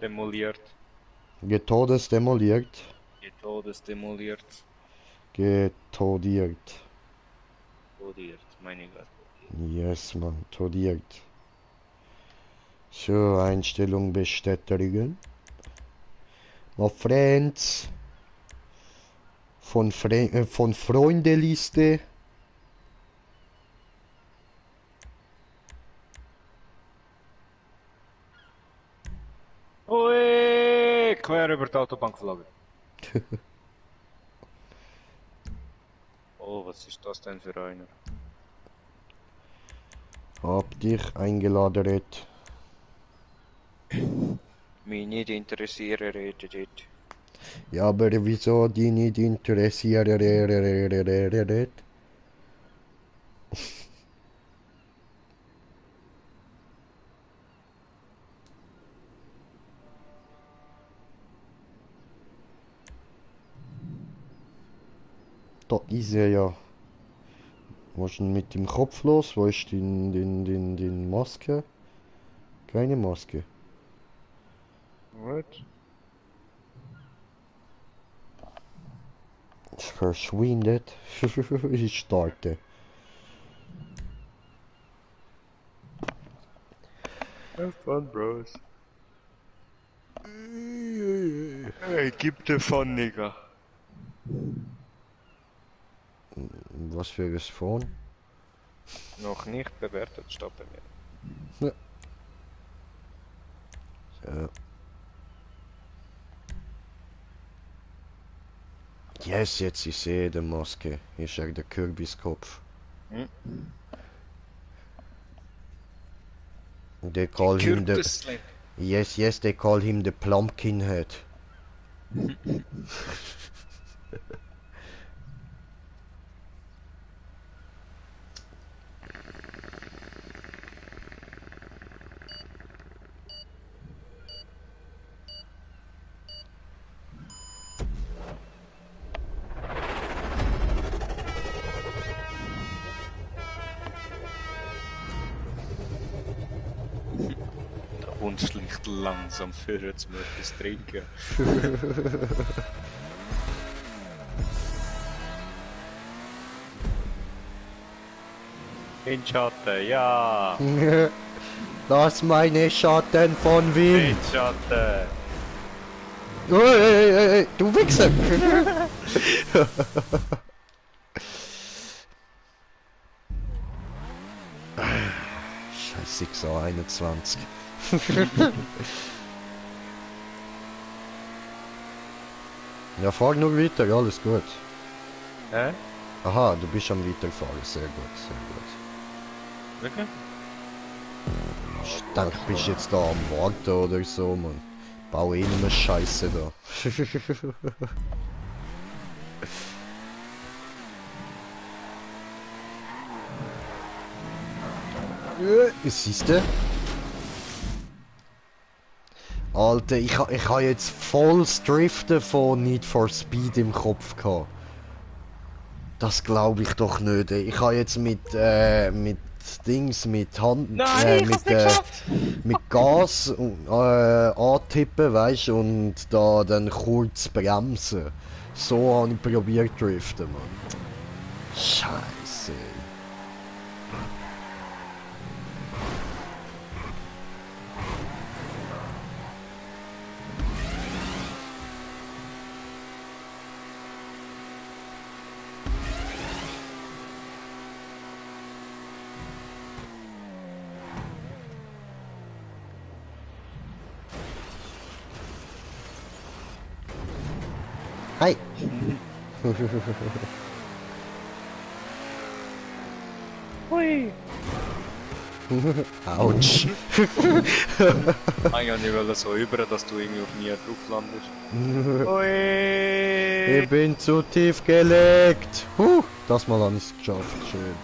Demoliert. Getodesdemoliert. Todesdemoliert. Getodiert. Demoliert, meine Gott. Yes, man, todiert. So, Einstellung bestätigen. My friends. Von Freundeliste. Ui, quer über die Autobahn geflogen. Oh, was ist das denn für einer? Hab dich eingeladen. Mich nicht interessieren, redet. Ja, aber wieso die nicht interessiert? Da ist er ja. Was ist denn mit dem Kopf los? Wo ist die Maske? Keine Maske. What? Verschwindet. Ich starte. Have fun, bros. Hey, gib dir Fun, Nigga. Was für ein Phone? Noch nicht bewertet, steht bei mir. Ja. So. Yes, jetzt ich sehe die Maske. Hier ist ja der Kürbiskopf. Hm? They Die call him the... Kürbisling. Yes, they call him the Plumpkin Head. Der Hund schlicht langsam für zum etwas trinken. In Schatten, ja! Lass meine Schatten von Wind. In Schatten! Hey, du Wichser! Scheiß 6:21. Ja, fahr nur weiter, alles gut. Hä? Aha, du bist am Weiterfahren, sehr gut, sehr gut. Wirklich? Ich dachte, du bist jetzt da am Warten oder so, man. Bau eh nur Scheiße da. Siehst du? Alter, ich ha jetzt volles Driften von Need for Speed im Kopf gehabt. Das glaube ich doch nicht. Ich habe jetzt mit Dings, mit Hand, Nein, ich hab's nicht geschafft! mit Gas antippen, weißt und da dann kurz bremsen. So habe ich probiert driften, Mann. Scheiße. Hi. Hui! Autsch. Eigentlich wollte ich so über, dass du irgendwie auf mir drauf landest. Hui! Ich bin zu tief gelegt. Das mal habe ich es geschafft. Schön.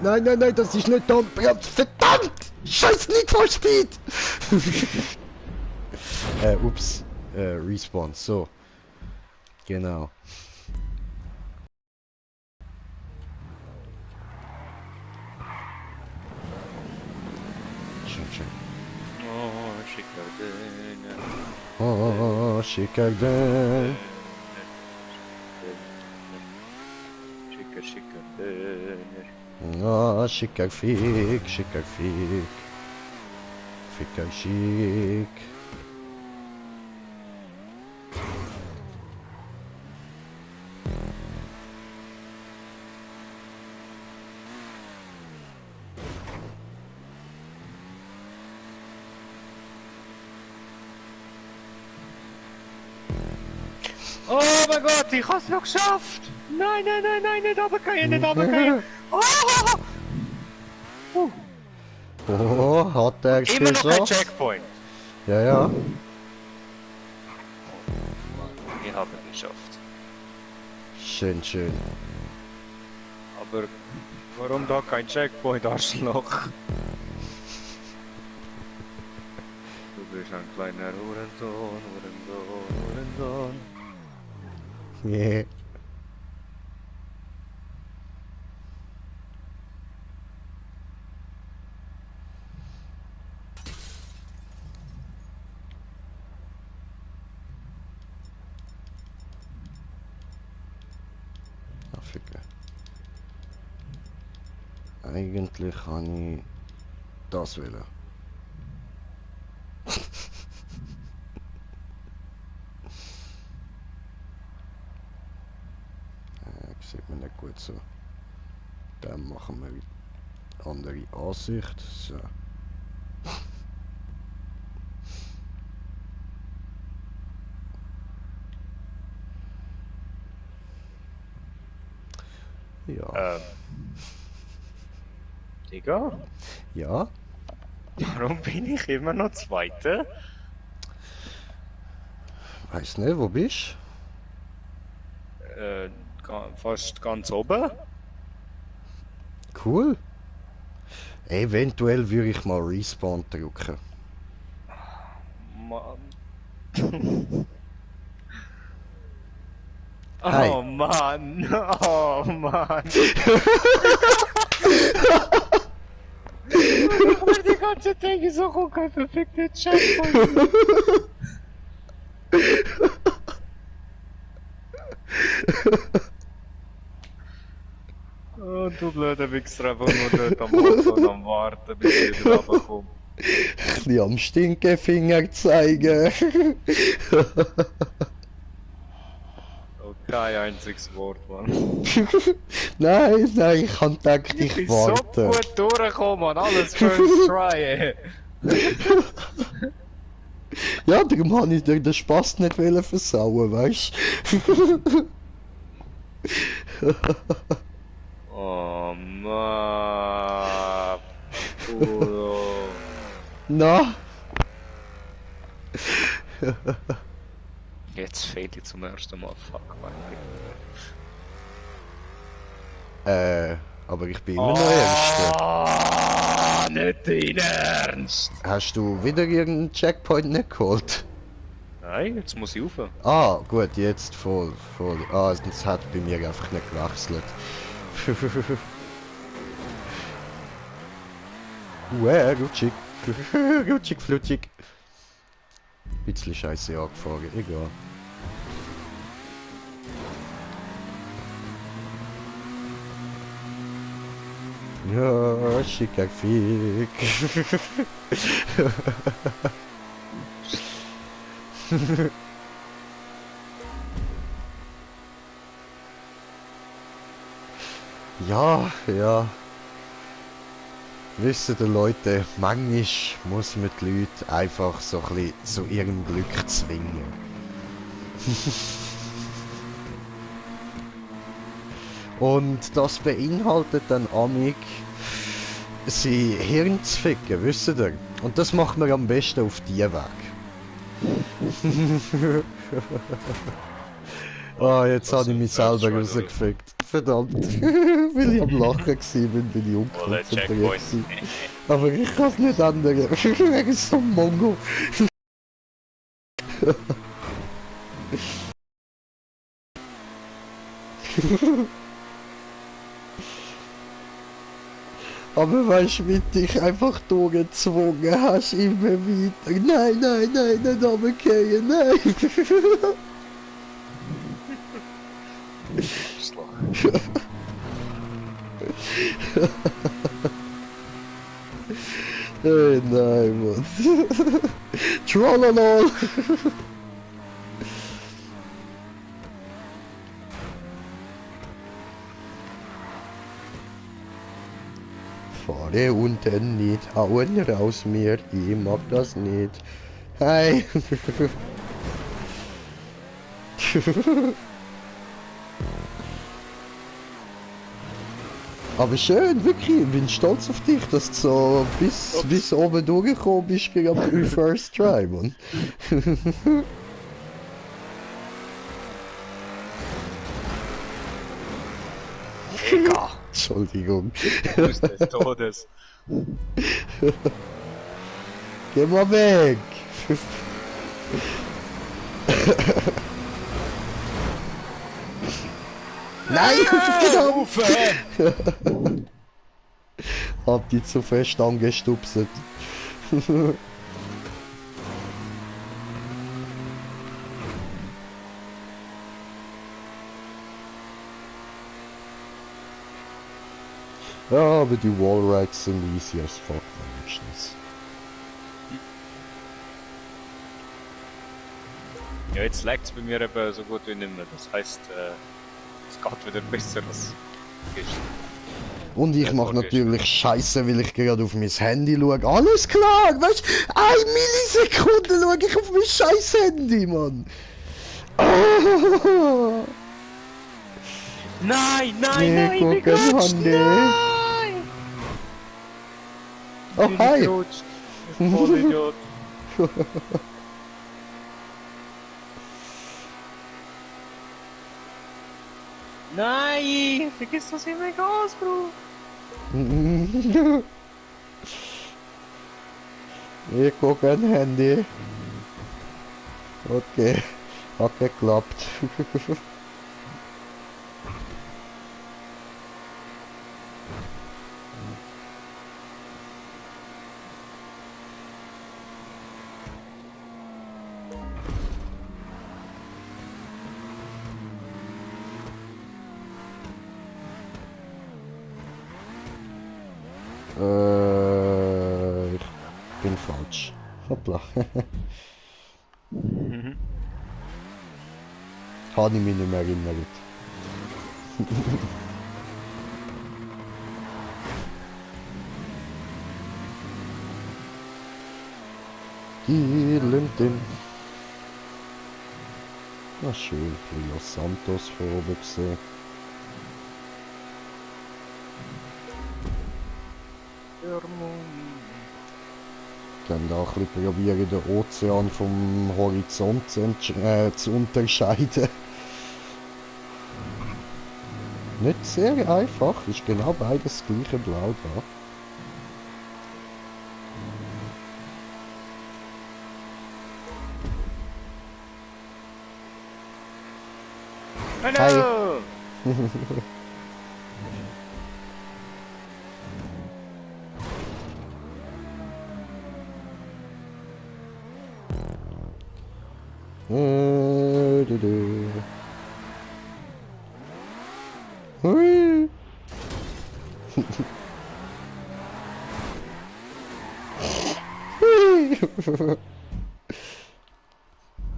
Nein, das ist nicht Tom Brand. Verdammt! Scheiß Need for Speed! Ups. Respawn. So. Genau. Schön. Oh, schicker Döner. Schicker Döner. Oh, schicker Fick, schicker Fick. Ficker schick. Oh mein Gott, ich hab's noch geschafft! Nein, nein, nein, nein, nicht runtergehen, nicht runtergehen! Oh! Oh, hat er es Immer noch kein geschafft? Checkpoint! Ja, ja. Mann, ich habe es geschafft. Schön, schön. Aber warum da kein Checkpoint, Arschloch? Du bist ein kleiner Hurensohn, Hurensohn, Hurensohn. Yeah. Ah, ficken. Eigentlich kann ich das wählen. Sieht man nicht gut so. Dann machen wir die andere Ansicht. So. Ja. Digga, Ja? warum bin ich immer noch Zweiter? Weiß nicht, wo bist Fast ganz oben. du? Cool. Eventuell würde ich mal Respawn drücken. Mann. Hi. Oh Mann, oh Mann. Ich die ganze Tage so rum, kein verfickter Checkpoint. Oh, du blöder Wichser, einfach nur dort am Auto und am Warten, bis ich wieder runterkomme. Ein bisschen am Stinkefinger zeigen. Oh, kein einziges Wort, Mann. Nein, nein, ich kann gedacht, Ich ich bin warte. so gut durchgekommen, Mann. Alles first try, ey. Ja, darum habe ich dir den Spaß nicht wollen versauen, weißt Oh Mann. Puro. Na? Jetzt fehlt ich zum ersten Mal. Fuck, Mann. Aber ich bin immer noch Erster. Ah, nicht dein Ernst! Hast du wieder irgendeinen Checkpoint nicht geholt? Nein, jetzt muss ich rauf. Ah, gut, jetzt voll, voll. Ah, es hat bei mir einfach nicht gewechselt. Rutschig. Rutschig, flutschig. Bisschen scheiße angefahren, egal. Ja, schicker Fick. Ja, ja. Wissen die Leute, manchmal muss man die Leute einfach so ein bisschen zu ihrem Glück zwingen. Und das beinhaltet dann amig, sie Hirn zu ficken, wisst ihr? Und das macht man am besten auf die Weg. Ah, jetzt habe ich mich selber rausgefickt. Verdammt. Weil ich am Lachen bin, bin ich unkonzentriert gewesen. Aber ich kann es nicht ändern. Wegen so einem Mongo. Aber weißt du, wie dich einfach durchgezwungen hast, immer weiter. Nein, nein, nein, nicht runterfallen, nein. Arschloch. Nein, Mann. Trollolol. Fahre unten nicht, hauen raus mir, ich mag das nicht. Hi. Aber schön, wirklich, ich bin stolz auf dich, dass du so bis oben durchgekommen bist gegen den First Try, Mann. Digga. Entschuldigung. Fuß des Todes. Geh mal weg! Nein! Verdammt! Ufe! Hab die zu fest angestupset. Ja, aber die Wallrides sind easy as fuck wenigstens. Ja, jetzt lag's bei mir eben so gut wie nicht mehr. Das heisst, es geht wieder besser als gestern. Und ich mach natürlich Scheiße, weil ich gerade auf mein Handy schaue. Alles klar, weißt du? 1 Millisekunde schaue ich auf mein scheiß Handy, Mann! Oh. Nein, nein, Nee, nein, guck, wie gerutscht, Handy. nein! Oh, Bin hi! gerutscht. Ich Vollidiot. Nein, vergiss das immer Gas, Bro. Ich gucke ein Handy. Okay, hat geklappt. Ich bin falsch. Hoppla. Habe ich mich nicht mehr erinnert. Lintin. Na schön, Los Santos von oben gesehen. Dann da ein bisschen probieren, den Ozean vom Horizont zu unterscheiden. Nicht sehr einfach, ist genau beides das gleiche Blau da. Hallo! Hui. Hui.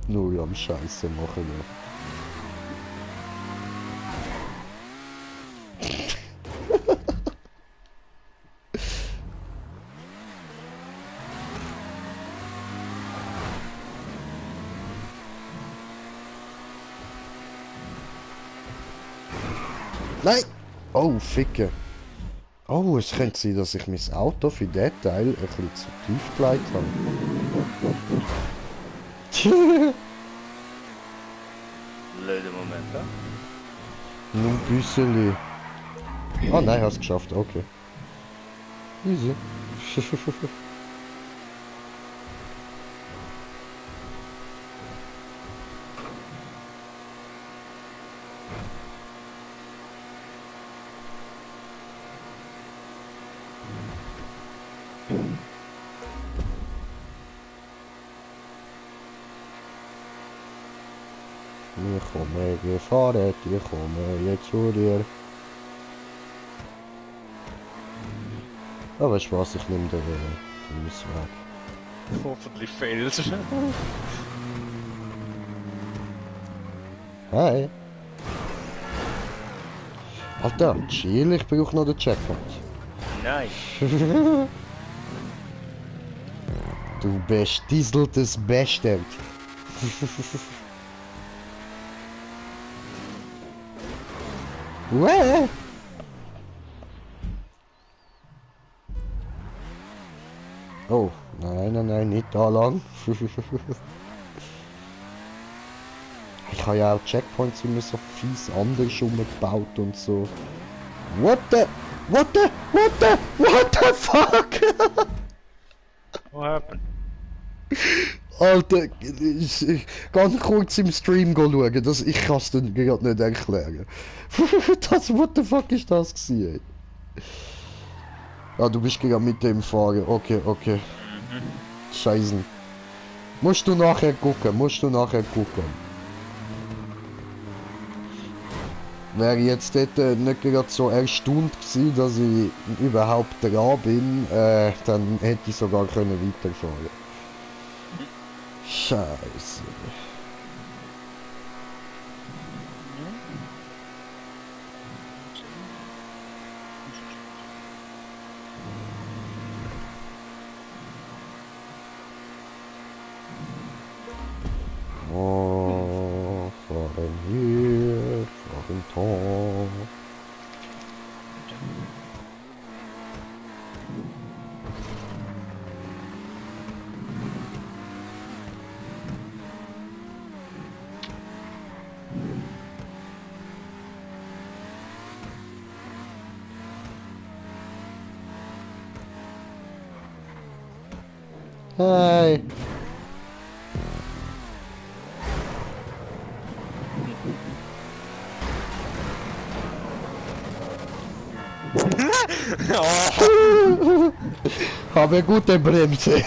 Nur am Scheiße machen, ja. Nein! Oh, Ficke. Oh, es könnte sein, dass ich mein Auto für diesen Teil ein bisschen zu tief gelegt habe. Blöde Moment, ja? Nur ein bisschen. Ah nein, hast geschafft, okay. Easy. wir fahren, wir kommen jetzt zu dir. Aber weißt du was, ich nehme den Ausweg. Hoffentlich fehlst. Hey! Alter, chill, ich brauche noch den Checkpoint. Nein. Du bestieseltes Bastard. Uäh! Oh, nein, nicht da lang. Ich habe ja auch Checkpoints immer so fies anders umgebaut und so. What the fuck? What happened? Alter, ganz kurz im Stream schauen, ich kann es dir gerade nicht erklären. What the fuck ist das gewesen, ey? Ah, du bist gerade mit dem fahren, okay. Scheiße. Musst du nachher gucken. Wäre jetzt dort nicht gerade so erstaunt gewesen, dass ich überhaupt dran bin, dann hätte ich sogar können weiterfahren. Scheiße. Oh, fahren hier, fahren da. Hey. Oh. Habe gute Bremse.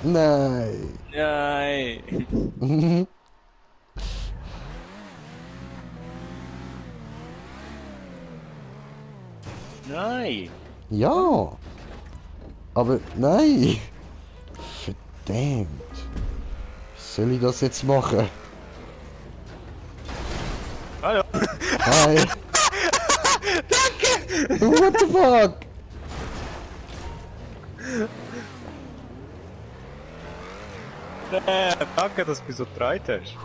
Nein. Nein. Nein. Ja. Aber nein. Verdammt. Soll ich das jetzt machen? Hallo. Hi. Danke. What the fuck? Danke, dass du mich so getragen hast.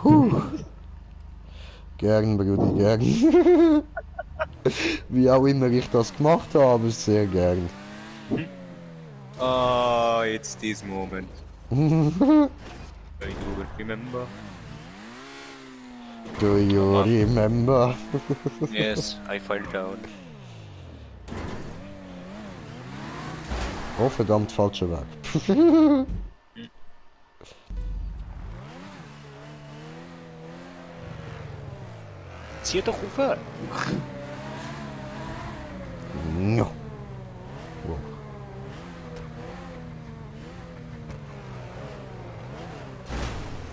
Gern, Brudi, gern. Wie auch immer ich das gemacht habe, sehr gern. Oh, it's this moment. I do remember. Do you remember? Yes, I fell down. Oh verdammt, falscher Weg. Zieh doch auf! No. Wow.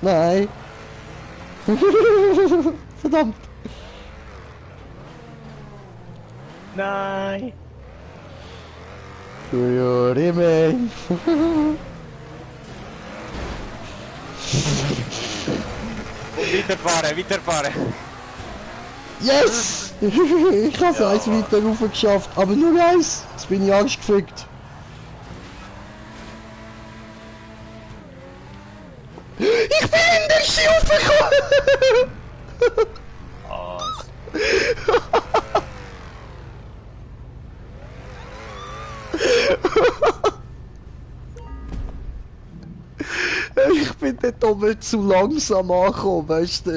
Nein. Verdammt. Nein! Do you remain? Weiterfahren! Yes! Ich habe eins weiter rauf geschafft, aber nur eins. Jetzt bin ich angestfickt. Ich bin in den Ski raufgekommen! Ich bin dort oben zu langsam angekommen, weißt du,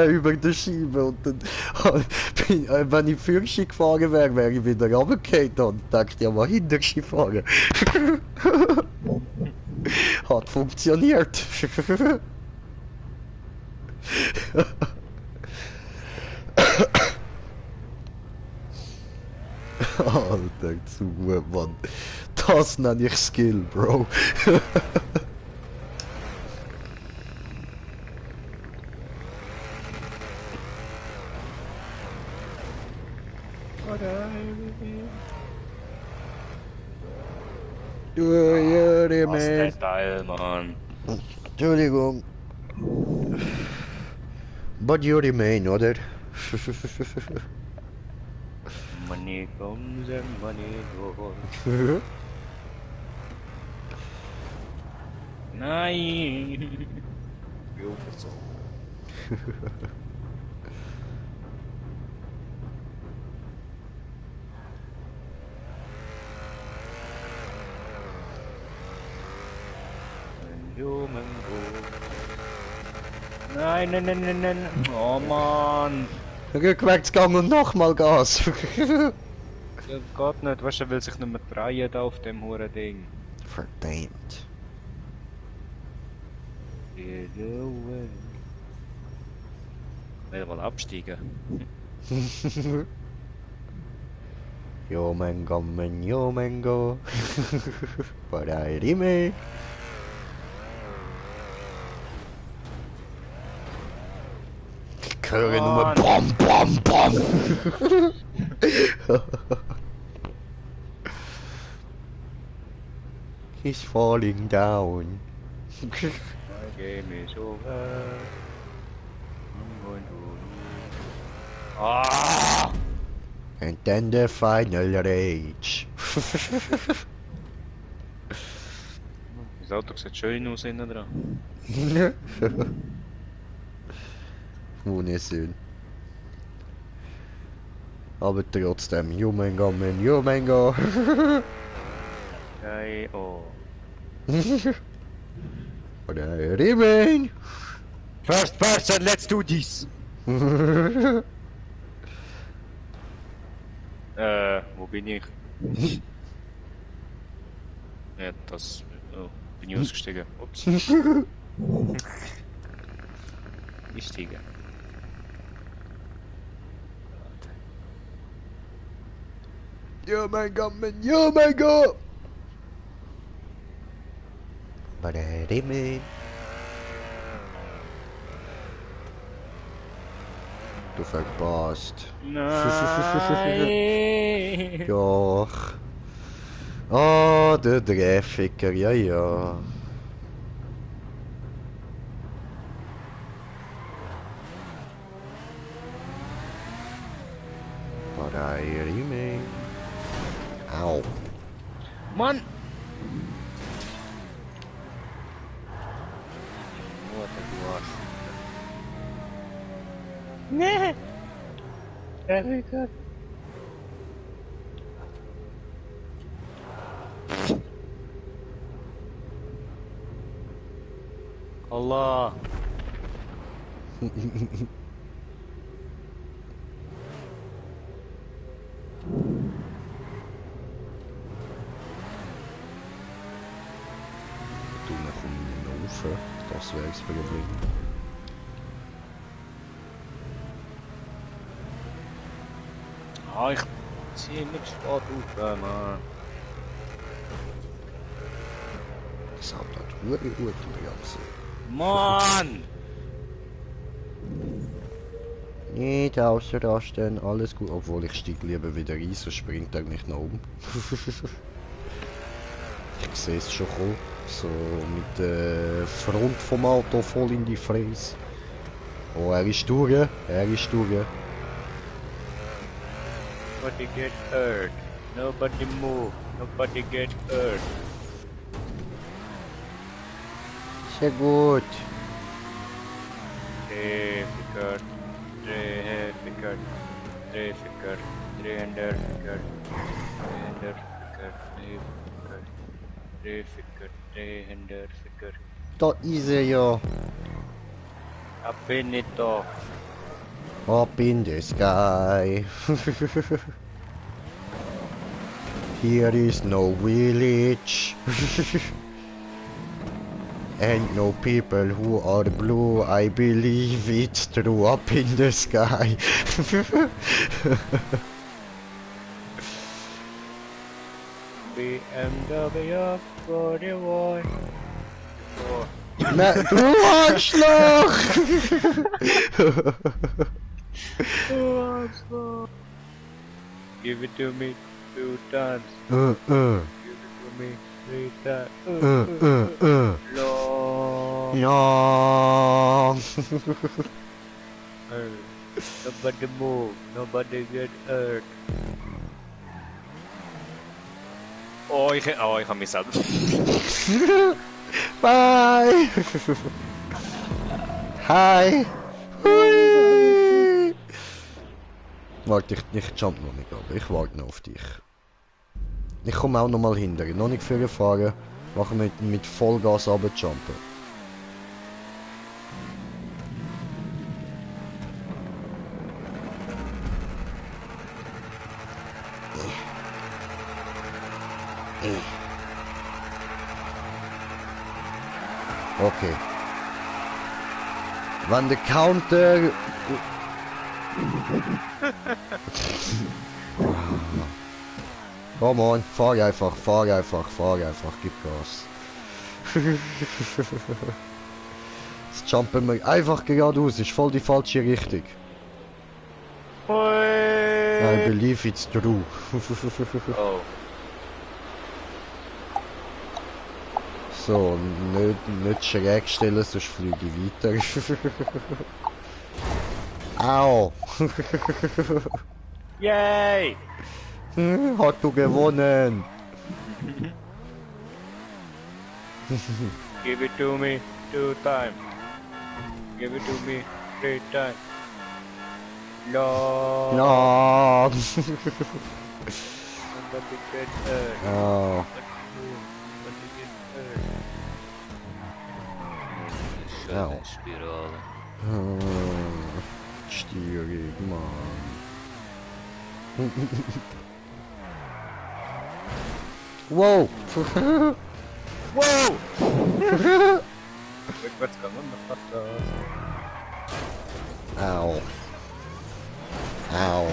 über die Scheibe. Und dann, wenn ich Führerschein gefahren wäre, wäre ich wieder runtergefallen und dachte, ja, mal hinter Ski fahren. Hat funktioniert. Alter, zu gut, Mann. Das nenne ich Skill, Bro. Ja, der Was der man. Teil, Mann. Entschuldigung. But you're the main, oder? Money comes and money goes. Nein! Beautiful. Human go. Nein, nein, nein, nein, nein. Oh Mann. Rückwärts gegangen und nochmal Gas. Ja, geht nicht. Weißt du, er will sich nicht mehr drehen da auf dem hohen Ding. Verdammt. Get away. Will mal absteigen. Yo mango, man, yo mango. But I remain. Ich höre nur BAM, BAM, BAM. He's falling down. My game is over. I'm going to... Ah! And then the final rage. Das Auto sieht schön aus innen dran. Wunderschön. Aber trotzdem, yo mango, man, yo mango. Hey, oh. But I remain. First person, let's do this! Wo bin ich? Ja, das... Oh, bin ich ausgestiegen. Ups. Gestiegen. Yo mango, man, yo mango. But I remain. Du verpasst. Nein! Doch. Oh, der Dreificker, ja, ja. But I remain. Au. Mann! Muote tuossa. Nee! Very good. Allah! Toen nog in de oven. Dat is werksprobleem. Ah, ich zieh immer zu spät auf, Mann. Das Auto hat wirklich gut untergegangen. Mann! Nicht ausrasten, alles gut. Obwohl ich steig lieber wieder rein, so springt er nicht nach oben. Ich sehe es schon kommen. So mit der Front vom Auto voll in die Fresse. Oh, er ist durch. Er ist durch. Nobody get hurt. Nobody move. Nobody get hurt. Sehr gut. Difficult. Difficult. Difficult. 300. Difficult. 300. Da ist er ja. Ab bin ich doch. Up in the sky. Here is no village. Ain't no people who are blue, I believe it's true up in the sky. BMW 41. Oh. Na, du Arschloch! Give it to me 2 times. Uh. Give it to me 3 times. Long. Ja. Nobody move. Nobody get hurt. Oh, ich habe mich selber. Bye. Hi. Hui. Warte, ich jump noch nicht, aber ich warte noch auf dich. Ich komme auch noch mal hinter. Noch nicht viel fahren. Machen wir mit Vollgas runterjumpen. Okay. Wenn der Counter... Come on, fahr einfach, gib Gas. Jetzt jumpen wir einfach geradeaus, ist voll die falsche Richtung. I believe it's true. Oh. So, nicht schräg stellen, sonst fliege ich weiter. Au! Yay! Hat du gewonnen! Give it to me 2 times. Give it to me 3 times. No. Ja! Nobody get hurt. Oh. Nobody get hurt. Au. Schöne Spirale. Stierig, Mann. Wow! Wow! Rückwärts kann man noch das. Au. Au.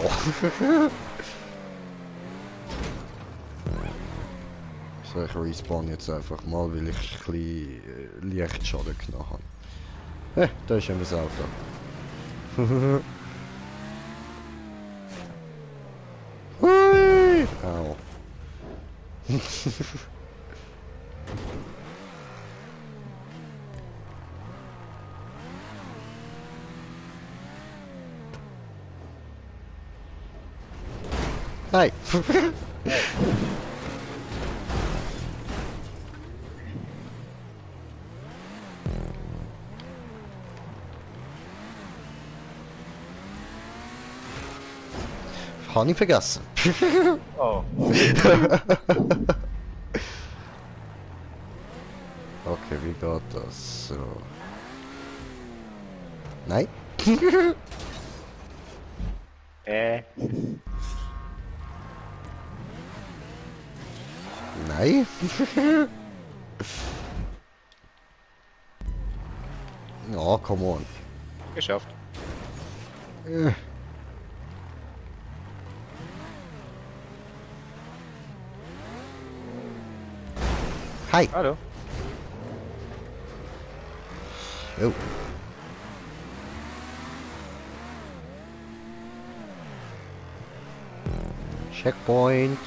So, ich respawn jetzt einfach mal, weil ich ein bisschen Lichtschaden genommen habe. Da ist ja mein Auto. Hui! Au. Hi! Habe ich vergessen. Oh. Okay, wie geht das? So. Nein? Nein? Oh, come on. Geschafft. Hi! Hallo. Oh. Checkpoint.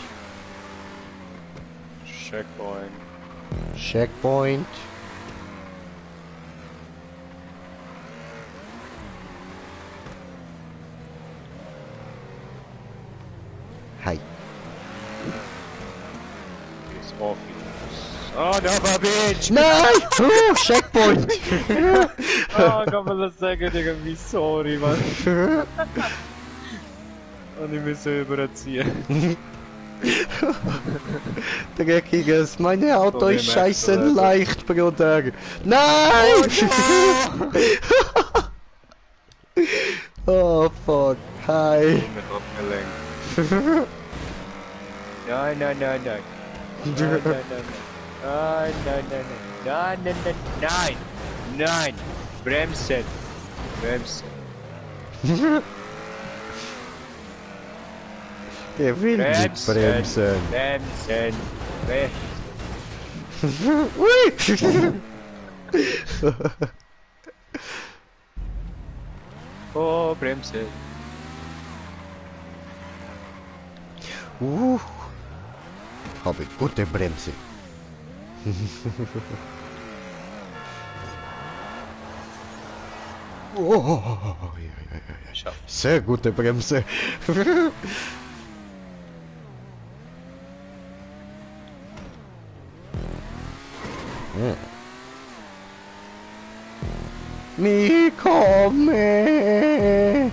Checkpoint. Checkpoint. Hi. Ist offen. Oh, da war Bitch! Nein! Checkpoint! Ah, kann man das sagen, irgendwie sorry, Mann. Und ich muss überziehen. Dreckiges, meine Auto Sorry, ist scheiße Max, aber- leicht, Bruder. Nein! Oh fuck, hi. Mit abgelenkt. Nein, nein, nein, nein. Nein, nein, nein, nein. Nein, nein, nein, nein, nein, nein, nein, nein, nein, bremsen, bremsen, Der will nicht bremsen. bremsen, rechts. Ui! Oh, bremsen. Habe gute Bremse. Oh, ja. Schau. Sehr gute Bremse. Ja. Mi come.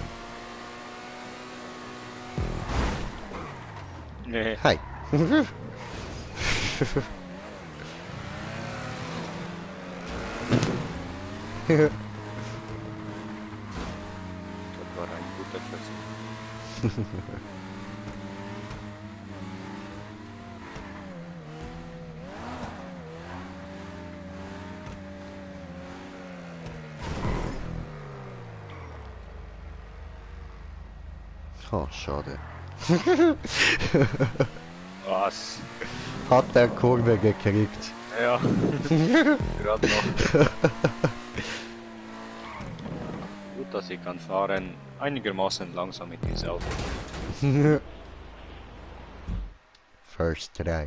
Nee. Hi. Das war ein guter Versuch. Oh, schade. Was? Hat der Kurve gekriegt. Ja. Gerade noch. Gut, dass ich kann fahren. Einigermaßen langsam mit diesem Auto. First try.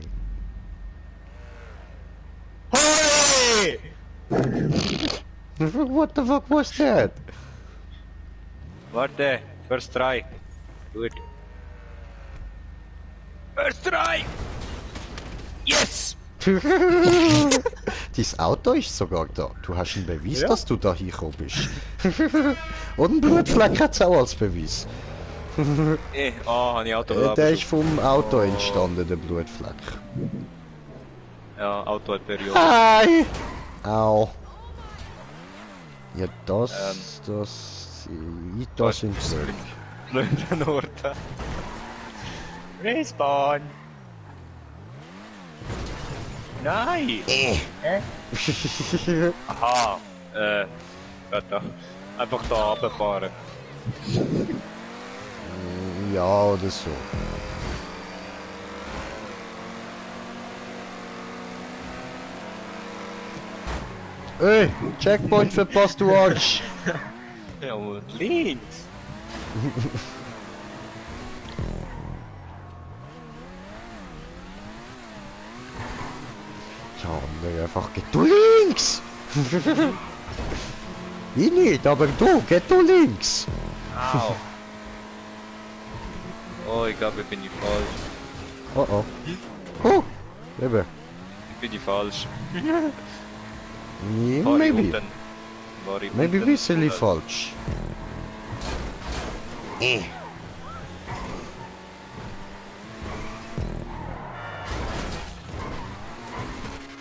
Hey! What the fuck was that? Warte, first try. Gut. First try! Yes! Dein Auto ist sogar da. Du hast einen Beweis, Ja. dass du da hingekommen bist. Und ein Blutfleck hat es auch als Beweis. Habe ich Auto Der ist vom Auto entstanden, der Blutfleck. Ja, Auto hat Periode. Hi! Au. Ja, das sind zurück. Blöden Orte. Respawn! Nein! Aha! Warte. Einfach da runterfahren. Ja, oder so. Ey, Checkpoint verpasst, du Arsch! Ja, und links! Ja, nee, einfach, geh du links! Ich nicht, aber du, geh du links! Au! Oh, ich glaube, ich bin die falsch. Oh oh. Oh, Lebe. Ich bin die falsch. Yeah, War ich maybe. unten? War ich Maybe unten? bisschen falsch.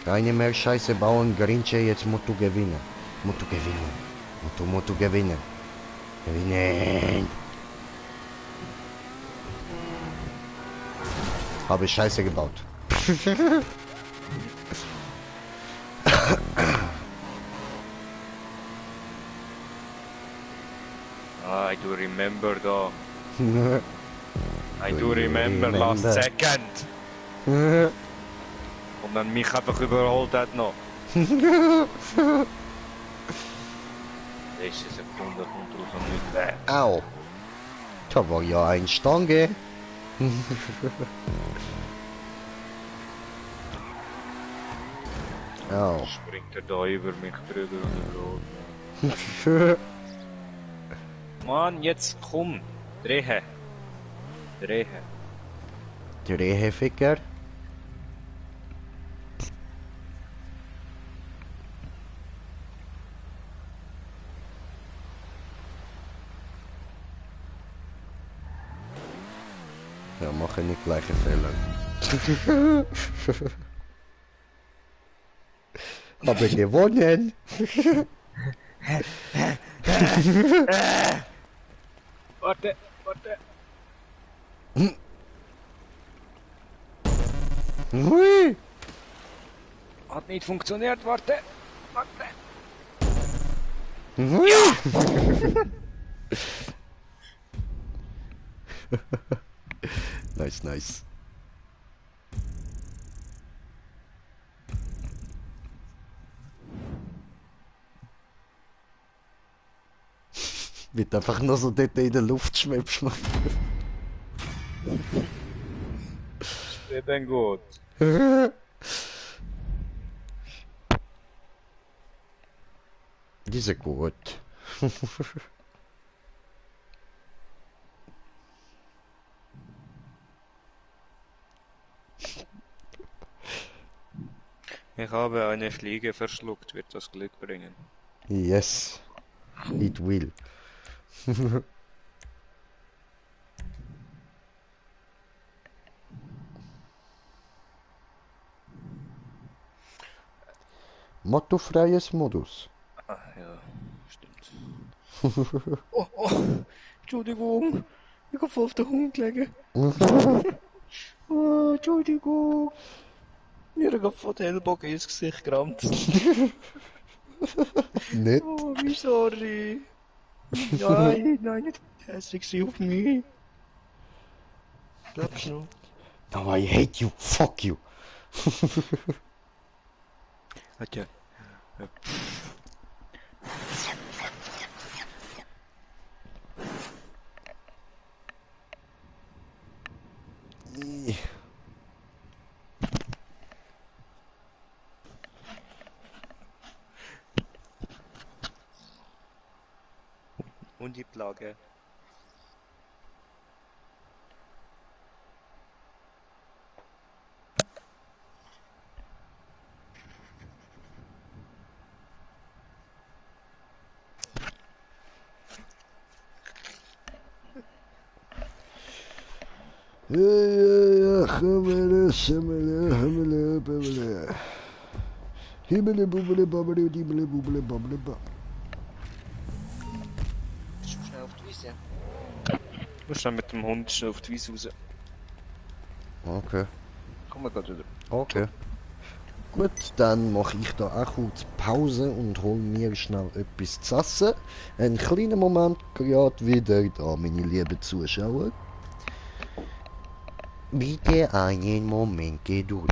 Keine mehr Scheiße bauen, Grinche, jetzt musst du gewinnen. Musst du gewinnen. Musst du gewinnen. Gewinnen. Habe Scheiße gebaut. Ah, I do remember da. I do remember last second. Und dann mich einfach überholt hat noch. Letzte Sekunde kommt raus und nicht weg. Au. Da war ja ein Stange. Au. Springt er da über mich drüber und überholt. Mann, jetzt komm. Drehen. Drehen. Drehficker. Ja, mache nicht gleiche Fehler. Habe gewonnen. Warte, warte. Hui. Hat nicht funktioniert, warte. Warte. Nice, nice. Wird einfach nur so dort in der Luft schwebst. Steht denn gut? Die sind gut. Ich habe eine Fliege verschluckt, wird das Glück bringen. Yes, it will. Mottofreies Modus. Ah, ja, stimmt. Oh, oh, Entschuldigung. Ich hab voll auf den Hund gelegen. Oh, Entschuldigung. Mir hat voll den Ellbogen ins Gesicht gerammt. Nicht? Oh, wie sorry. Nein, nein, nicht hässlich sein auf mich. Glaubst du noch? No, I hate you. Fuck you. Hat ja. Und die Plage. Ja, Himmel, Schimmel, Himmel, Bimmel. Himmel, Bubbele, Babbele, Dibbele, Bubbele, Babbele, Babbele. Bist du schnell auf die Wiese? Du musst dann mit dem Hund schnell auf die Wiese raus. Okay, Komm mal gerade wieder. okay. Gut, dann mache ich da auch kurz Pause und hole mir schnell etwas zu essen. Einen kleinen Moment gerade wieder da, meine lieben Zuschauer. Bitte einen Moment Geduld.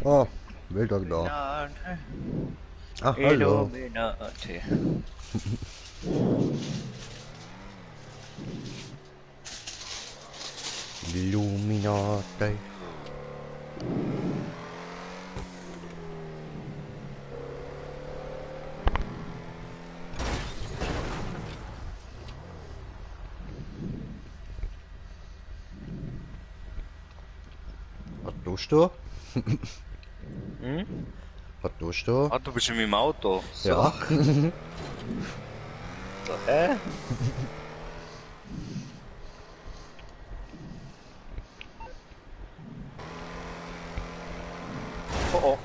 Oh, wieder da. Illuminati. Ah, hallo. Illuminati. Illuminati. Was tust du? Hm? Was tust du? Ah, du bist in meinem Auto. So. Ja. So, hä? Oh oh.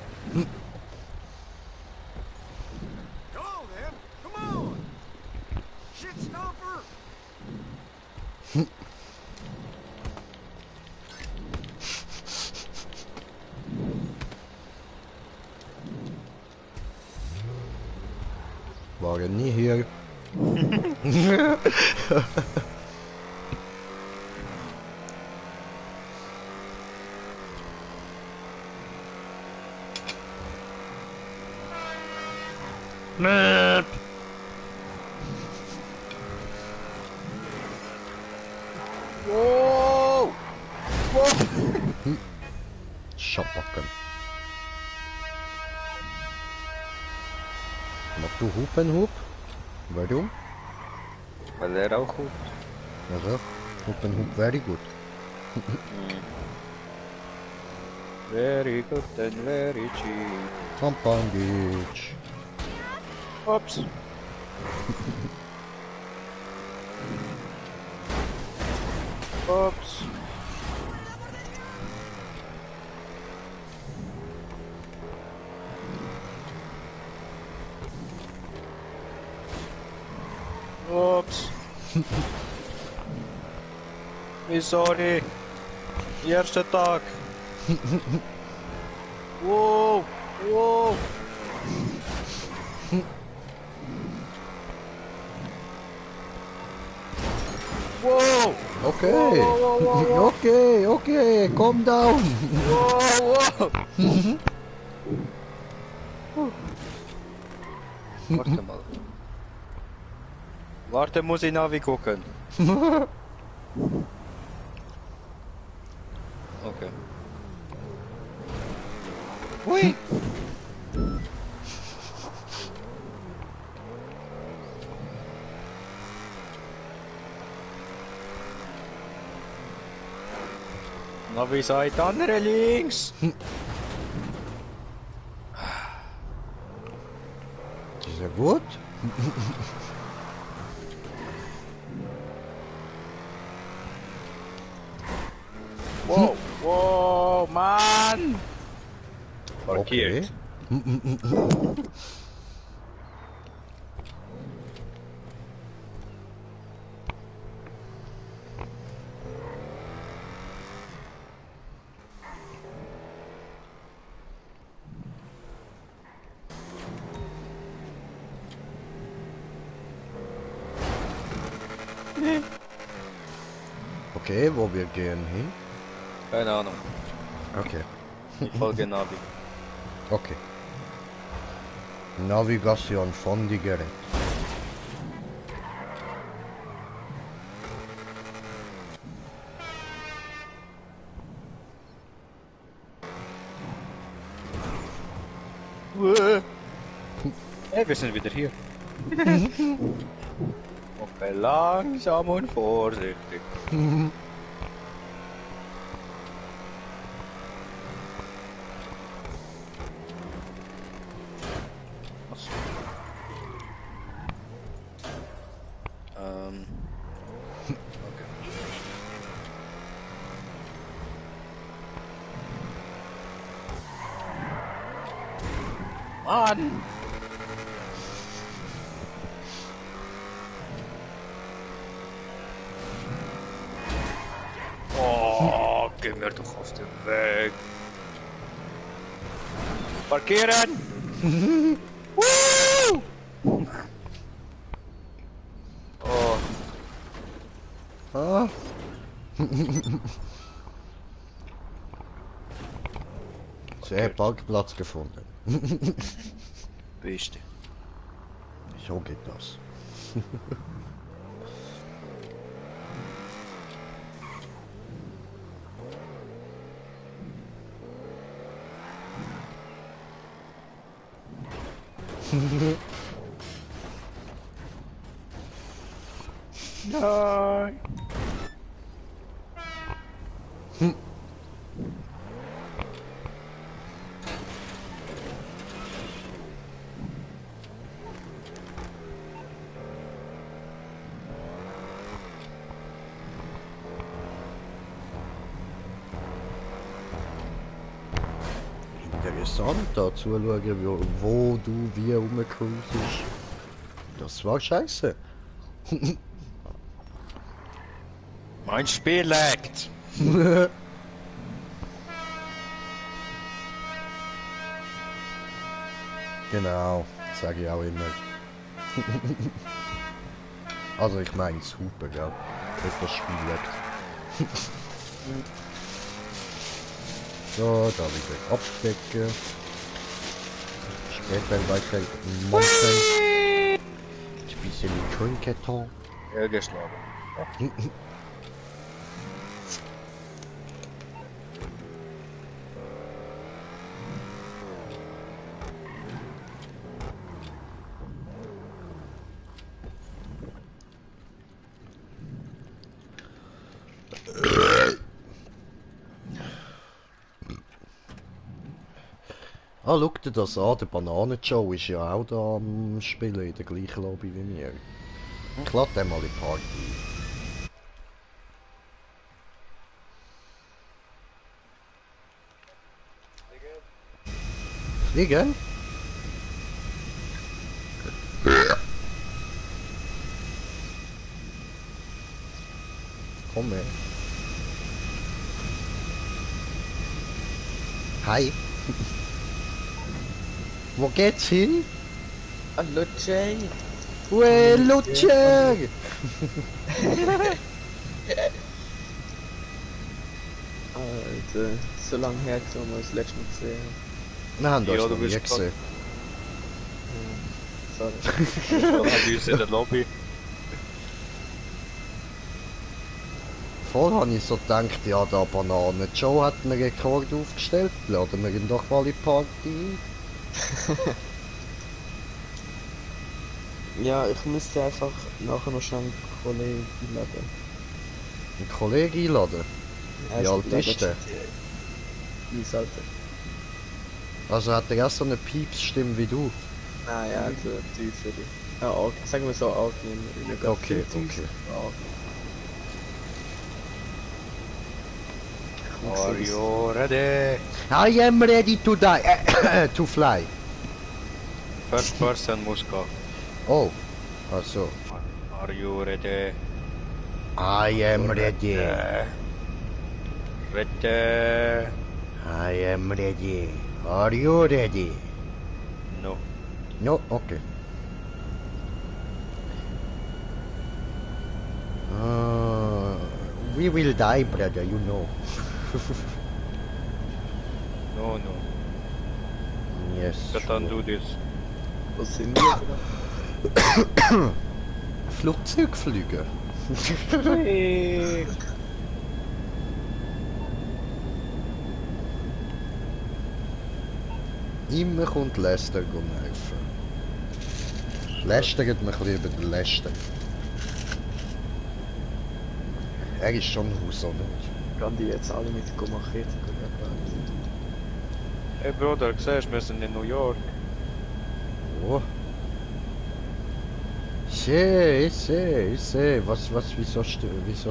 Go then! Come on! Shit stomper! War ja nie hier. Möp. Wow. Wow. Schapacken. Mach du Hupenhub? Warum? Weil er auch gut. Also, Hupenhub very good. Very good and very cheap. Compound Beach. Ups. Ups. Ups. Sorry. Erster Tag. Wow. Wow. Wow. Okay. Wow, wow, wow, wow. Okay, okay, calm down. Wow, wow. Warte mal. Warte, muss ich Navi gucken. Okay. Hui. Navi sagt andere links. Ist ja gut. Wow, wow, Mann! Parkiert. Okay, wo wir gehen hin? Keine Ahnung. Okay, Ich folge Navi. okay. Navigation von die Gerät. Hey, wir sind wieder hier. Okay, langsam und vorsichtig. Was? Okay. Mann! Oh, geh mir doch auf den Weg. Parkieren! Woo! Oh, Ah. gehört. Parkplatz gefunden. Beste. So geht das. Nein! Interessant, da zuschauen, wo du wie rumcruisest. Das war scheiße. Mein Spiel laggt! Genau, sage ich auch immer. Also ich meine super, gell? Nicht das Spiel lebt. So, da wieder abstecken. Später weiter monten. Ein bisschen Trinketon. Ja, geschlagen. Ah, schau dir das an, der Bananen Joe ist ja auch da am Spielen in der gleichen Lobby wie mir. Ich lade den mal in die Party. Fliegen? Komm her. Hi. Wo geht's hin? Hallo Jay! Ue, Lutscher! Alter, so lange her, als wir uns das letzte Mal gesehen haben. Wir haben das Ja, noch du nie bist gesehen. Sorry. Bei uns in der Lobby. Vorher habe ich so gedacht, ja, da Banane Joe hat einen Rekord aufgestellt. Laden wir ihn doch mal in die Party ein. Ja, ich müsste einfach nachher noch schnell einen Kollegen einladen. Einen Kollegen einladen. Wie alt ist der? Wie alt? Also hat er auch so eine Piepsstimme wie du? Nein, ja, also tiefere. Ja, sagen wir so angenehm. Okay, okay. Are you ready? I am ready to die. To fly. First person muss gehen. Oh. Also. Are you ready? I am ready. Ready? I am ready. Are you ready? No. No, okay. We will die, brother, you know. No, no. Yes. Satan, do this. Was sind wir da? Flugzeugflüge. Immer kommt Lester helfen. Lester geht mich lieber den Lester. Er ist schon Haus, oder nicht? Gehen die jetzt alle mit Machete? Hey Bruder, siehst wir sind in New York. Oh. Ich sehe. Wieso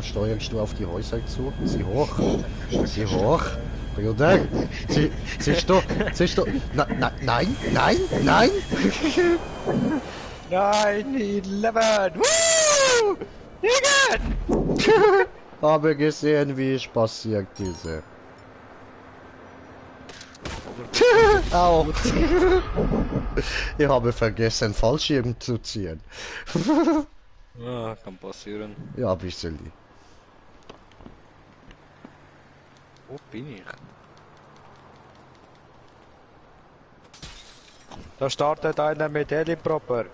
steuerst du auf die Häuser zu? Sieh hoch. Sieh hoch. Bruder. Siehst du? Nein. 9/11! Woo! Jürgen! Habe gesehen, wie es passiert diese. Au. Ich habe vergessen, Fallschirm zu ziehen. Ah, kann passieren. Ja, ein bisschen. Wo bin ich? Da startet einer mit Heliproper.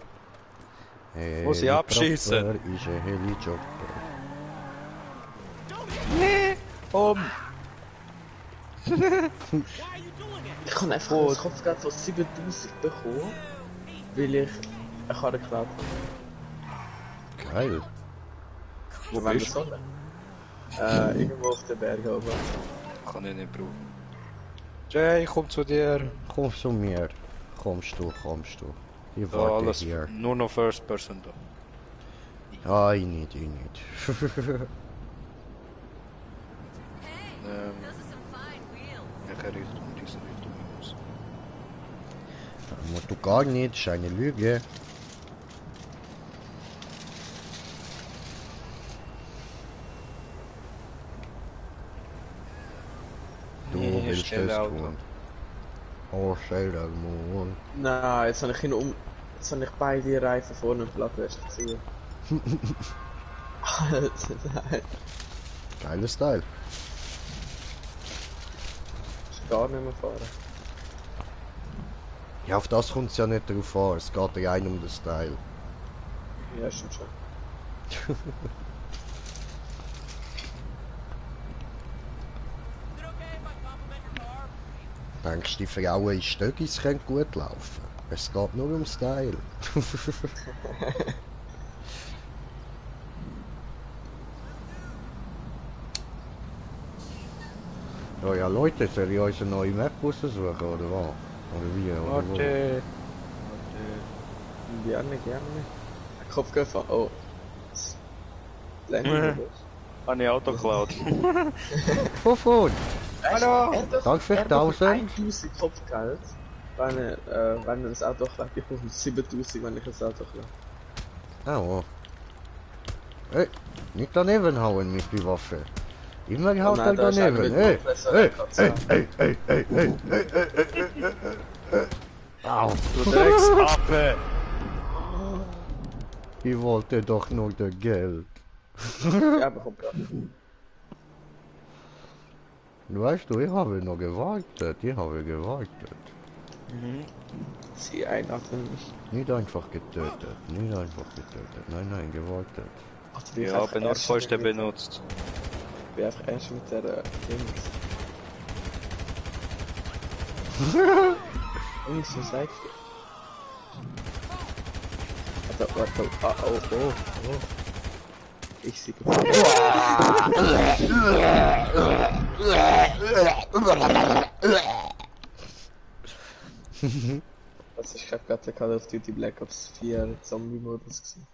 Muss ich abschießen? Helikopter ist ein Helijob. Ich habe einfach ein Kopfgeld von 7000 bekommen, weil ich eine Karte geklaut habe. Geil. Wo wollen wir sollen? Irgendwo auf den Bergen oben. Kann ich nicht brauchen. Jay, komm zu dir. Komm zu mir. Kommst du. Ich Da warte alles hier. nur noch First Person da. Ah, ich nicht. Hey, those are some fine wheels. Welche Richtung? Diese Richtung muss. Musst du gar nicht, das ist eine Lüge. Du Nee, willst schnelle das Auto. tun. Oh, Sailor Moon. Nein, jetzt habe ich jetzt habe ich beide Reifen vorne und platt ziehen. Alter, nein. Geiler Style. Ich gar nicht mehr fahren. Ja, auf das kommt es ja nicht drauf an. Es geht ja rein um den Style. Ja, stimmt schon. Denkst du, die Frauen in Stöckis können gut laufen? Es geht nur um Style. Oh ja, Leute, soll ich uns eine neue Map raussuchen, oder was? Oder wie? Oder wo? Warte. Gerne. Kopfgeld fahren. Oh. Blenden Habe ich Auto geklaut. Wovon? Hallo! Danke für 1000. 1000 Kopfgeld, wenn er das Auto klaut. Ich brauche 7000, wenn ich das Auto klaue. Oh. Hey, nicht daneben hauen mit die Waffe. Immer Oh haut nein, er da ist einer daneben. mit Hey, Kompressor, hey, der kann's hey, haben. hey, hey, hey, hey, hey, hey, hey. Au. Du Drecksaffe! Ich wollte doch nur das Geld. Ja, bekommt er. Weißt du, ich habe noch gewartet. Sie einatmen mich. Nicht einfach getötet. Nein, gewartet. Also, Ich habe nur Kosten benutzt. Ich bin einfach erst mit der Dings. Jungs, was sagst du? Warte. Oh. Ich sehe Das ist gerade der Call of Duty Black Ops 4 Zombie-Modus gewesen.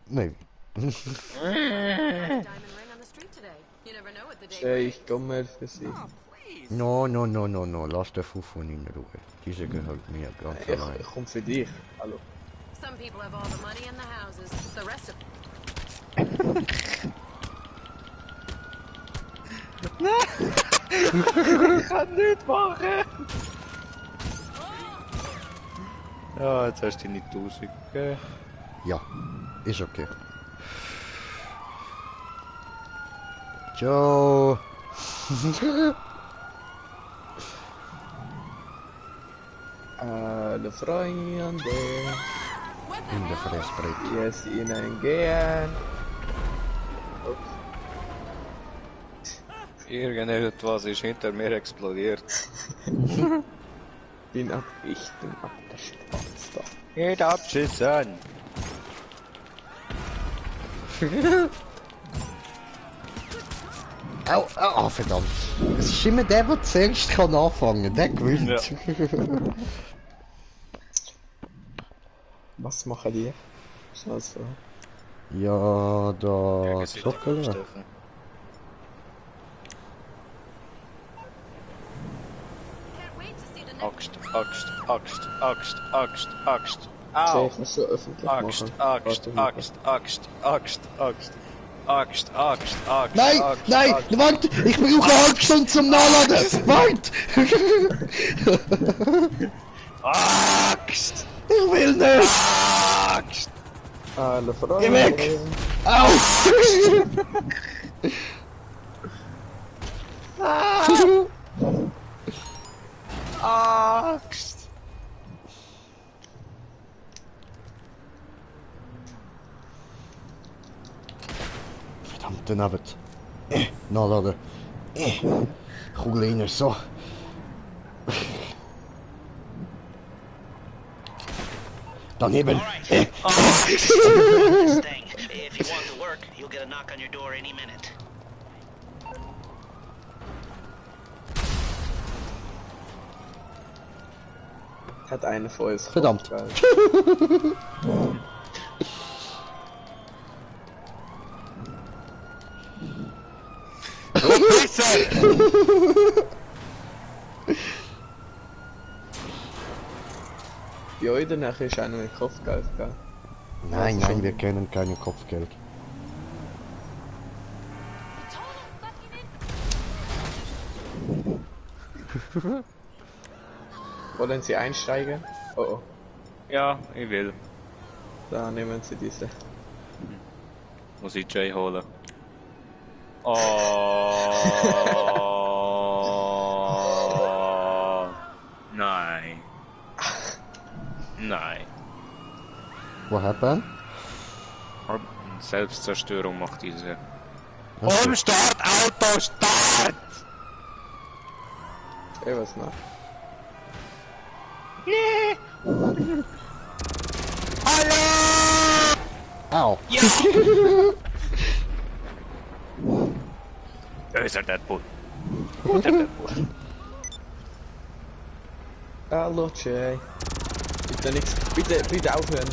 Nein. Diamond ring on the street today. You never know what the day brings. Ich komme für sie. Oh, please. No. Lass den Fuffon in Ruhe. Diese gehört mir ganz allein. Ich komme für dich. Hallo. Some people have all the money in the houses. The rest of Ich kann nicht machen! Ja, jetzt hast du deine 1000 gegeben. Ja, ist okay. Ciao. Alle Freunde, In der Fressbrett. jetzt ihnen gehen. Irgendetwas ist hinter mir explodiert. Ich bin ab der Straße. Geht abschießen! Au, verdammt. Es ist immer der, der zuerst kann anfangen. Der gewinnt. Ja. Was machen die? Schnell so. Ja, da Steffen. zocken. can't wait to see the next. Axt. Soll Au! ich das so öffentlich machen? Axt. Nein, warte! Ich brauche eine halbe Stunde zum Nachladen! Warte! Axt! Ich will nicht! Axt! Alle Freunde. Geh weg! Au! Axt! daneben. Nachladen. Kugel rein, so. Daneben. Alright. This thing. If you want to work, you'll get a knock on your door any minute. Hat einer von uns Verdammt. Kopfgeld. Bei euch danach ist einer mit Kopfgeld, gell? Nein, nein, wir kennen keine Kopfgeld. Wollen Sie einsteigen? Oh oh, Ja, ich will. da nehmen Sie diese. Muss ich Jay holen. Oh. Nein. Nein. What happened? Selbstzerstörung macht diese. Start, Auto, Start! Ey, was noch? Au. Böser Deadpool. Guter Deadpool. Hallo Jay. Bitte nix. Bitte aufhören.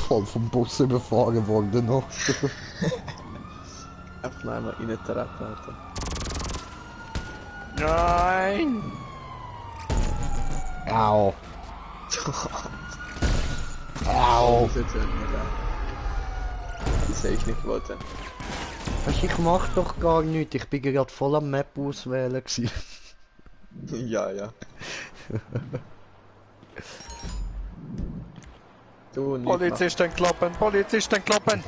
Voll vom Bus überfahren worden noch. Einfach noch einmal rein treten, Alter. Nein! Au. Au. Das ist jetzt nicht da. Das hätte ich nicht gewollt. Weisst, ich mach doch gar nichts, ich bin gerade voll am Map auswählen gsi. Ja, ja. Du, nicht Polizisten kloppen, Polizisten kloppen!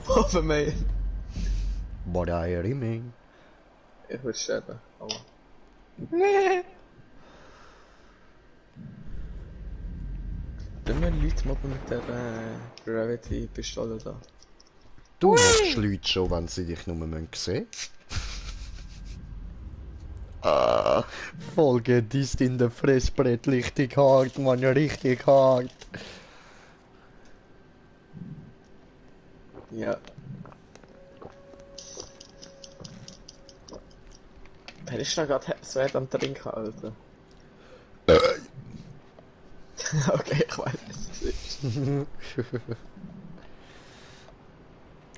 Hoffen wir. But I remain. Ich will sterben. Aua. Tun wir Leute mobben mit der Gravity-Pistole da? Du machst Leute schon, wenn sie dich nur sehen. Ah, Folge ist in der Fressbrett richtig hart, man, richtig hart. Ja. Wer ist da gerade so am Trinken, Alter? Okay, ich weiß es nicht.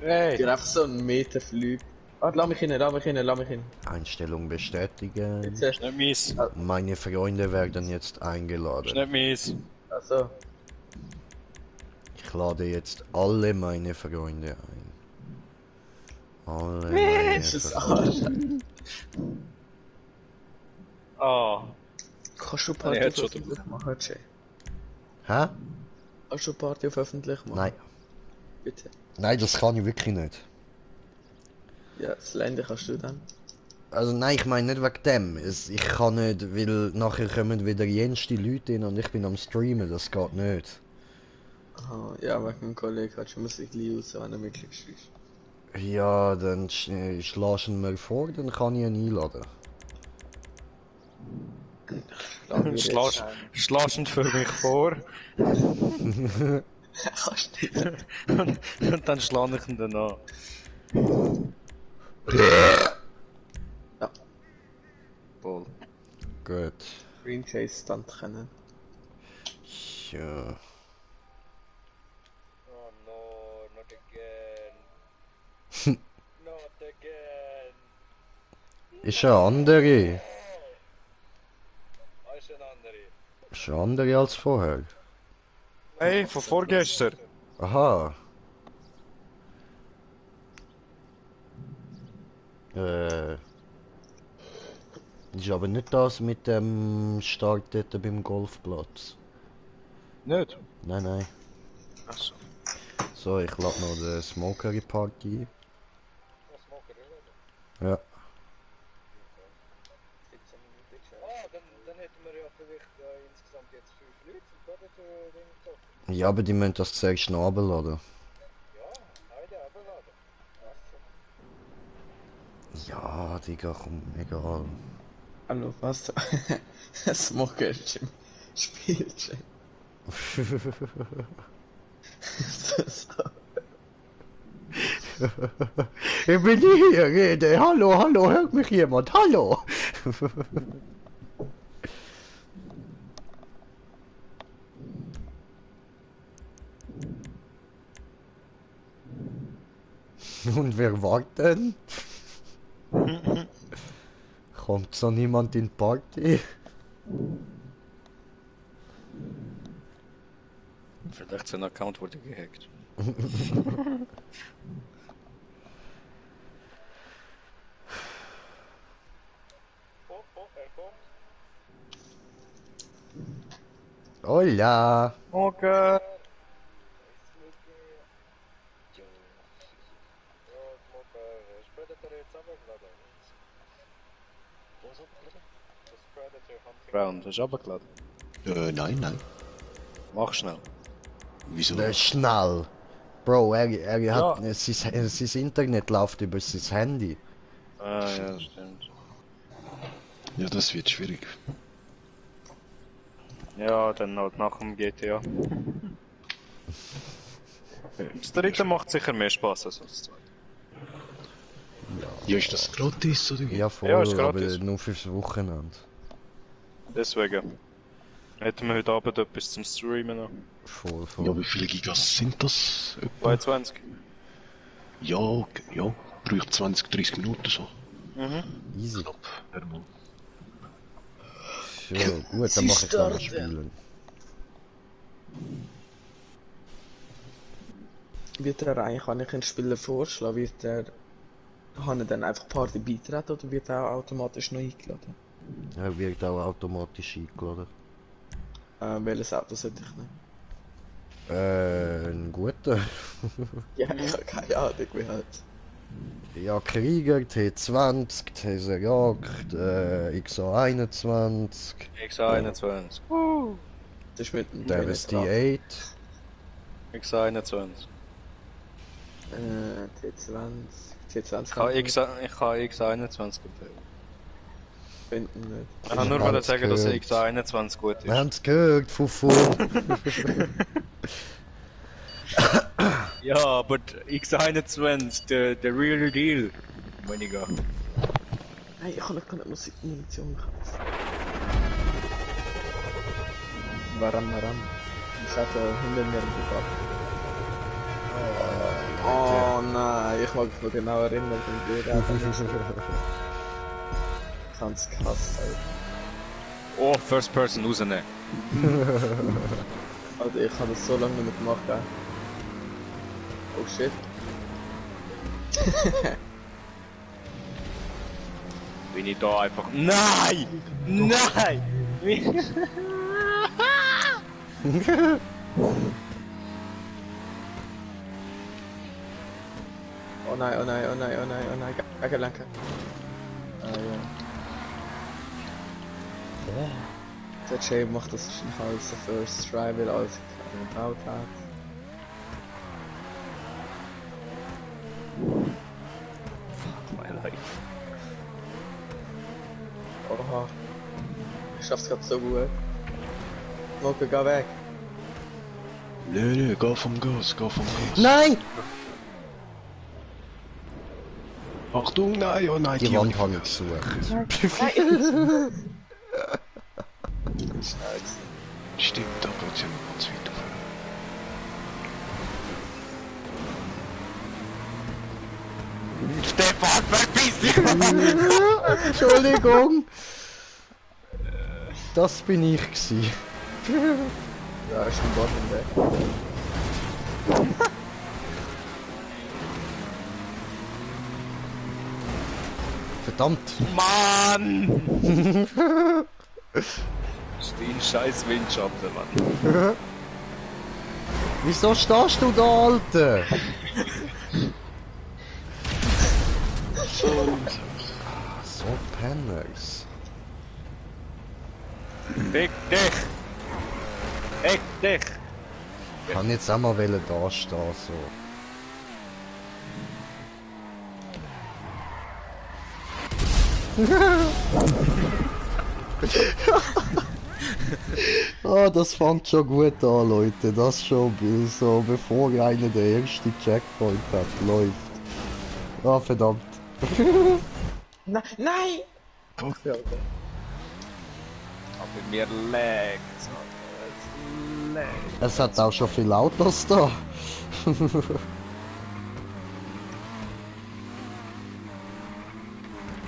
Hey! Ich einfach so einen Meter fliegt. Ah, lass mich hin, lass mich hin, lass mich hin. Einstellung bestätigen. Jetzt, Ist nicht mies. Meine Freunde werden jetzt Ist eingeladen. nicht mies. also, Ich lade jetzt alle meine Freunde ein. Alle meine ist das Freunde. Arsch. Oh. Kannst du Nee, Party hat auf schon öffentlich machen, Jay? Hä? Kannst du Party auf öffentlich machen? Nein. Bitte. Nein, das kann ich wirklich nicht. Ja, das Länder kannst du dann. Also nein, ich meine nicht wegen dem. Ich kann nicht, weil nachher kommen wieder jenste Leute hin und ich bin am Streamen, das geht nicht. Aha, ja, wegen dem Kollegen kannst du Musik raus, wenn er mitkriegst. Ja, dann schlägst du ihn mir vor, dann kann ich ihn einladen. Schlaschend für mich vor. Kannst du nicht. Und dann schlage ich ihn dann an. Ja, Voll. Gut. Green Chase Stunt kennen. Ja. Oh no, not again. Not again. Ist eine andere. Was ist ein anderer? Ist eine andere als vorher. Hey, von vorgestern. Aha. Ist aber nicht das mit dem Start dort beim Golfplatz. Nicht? Nein, nein. Achso. So, ich lade noch den Smoker in die Party ein. Ja. Dann hätten wir ja vielleicht insgesamt jetzt 5 Leute zum Predator-Ding getroffen. Ja, aber die müssen das zuerst noch runterladen. Ja, beide runterladen. Ja, Digga, komm, egal. Hallo, was? Smoker ist im Spielchat. Ich bin hier, rede. Hallo, hallo, hört mich jemand? Hallo. Und wer war denn? Kommt so niemand in die Party? Vielleicht sein Account wurde gehackt. Hola. Okay. Brown, hast du runtergeladen? Nein. Mach schnell. Wieso? Schnell. Bro, er Ja. hat sein Internet läuft über sein Handy. Ah, ja, stimmt. Ja, das wird schwierig. Ja, dann halt nach dem GTA. Das dritte macht sicher mehr Spaß als das zweite. Ja, ist das gratis oder wie? Ja, voll, Ja, ist aber gratis. nur fürs Wochenende. Deswegen. Hätten wir heute Abend etwas zum Streamen noch. Voll. Ja, wie viele Gigas sind das? 22. Ja, okay, ja. Braucht 20, 30 Minuten so. Easy. Knapp, Hermann. Ja, gut, dann mach ich dann spielen. Wird er eigentlich, kann ich einen Spieler vorschlagen, wird er, kann er dann einfach Party beitreten oder wird er auch automatisch noch eingeladen? Er wird auch automatisch eingeladen. Welches Auto sollte ich nehmen? Ein guter. Ja, ich habe keine Ahnung, wie halt. Ja, Krieger, T20, Taser Jagd, XA21, X21. Das ist mit dem Devasty Penetrator. 8. X21. T20 Ich kann X21 empfehlen. finden nicht. Ich kann nur hab's sagen, dass gehört. X21 gut ist. Wir haben es gehört, Fufu. Ja, aber X21, der real deal. Meine ich. Hey, ich habe noch keine Munition gehabt. Warum? Ich hatte hinter mir im Kopf. Oh nein, ich mag mich noch genau erinnern, wie wir Ich kann's krass sein. Oh, First Person rausnehmen. Also ich habe das so lange nicht mehr gemacht, ey. Oh shit. Bin ich da einfach. Nein! Nein! Oh nein. Danke. Ah ja. Der Jay macht das schon als First Try, weil alles gebaut hat. My life. Oha. Ich schaff's grad so gut. Smoker, geh weg. Nee, geh vom Gas. Nein! Achtung, nein, oh nein, Die Wand habe ich gesucht. Stimmt, da geht ja noch ganz weit auf. Stefan, verpiss dich! Entschuldigung! Das bin ich gsi. Ja, ist ein Bottom weg. Verdammt! Mann! Stehen scheiß Windschatten, Mann. Wieso stehst du da, Alter? So Penners. Fick dich! Fick dich! Ich kann jetzt auch mal da stehen, so. Ah, das fängt schon gut an, Leute. Das schon so, bevor einer der erste Checkpoint hat, läuft. Ah, verdammt. Nein! Nein! Oh. Ja, okay. Aber mir lag's, Alter. Es laggt. Es hat auch schon viele Autos da.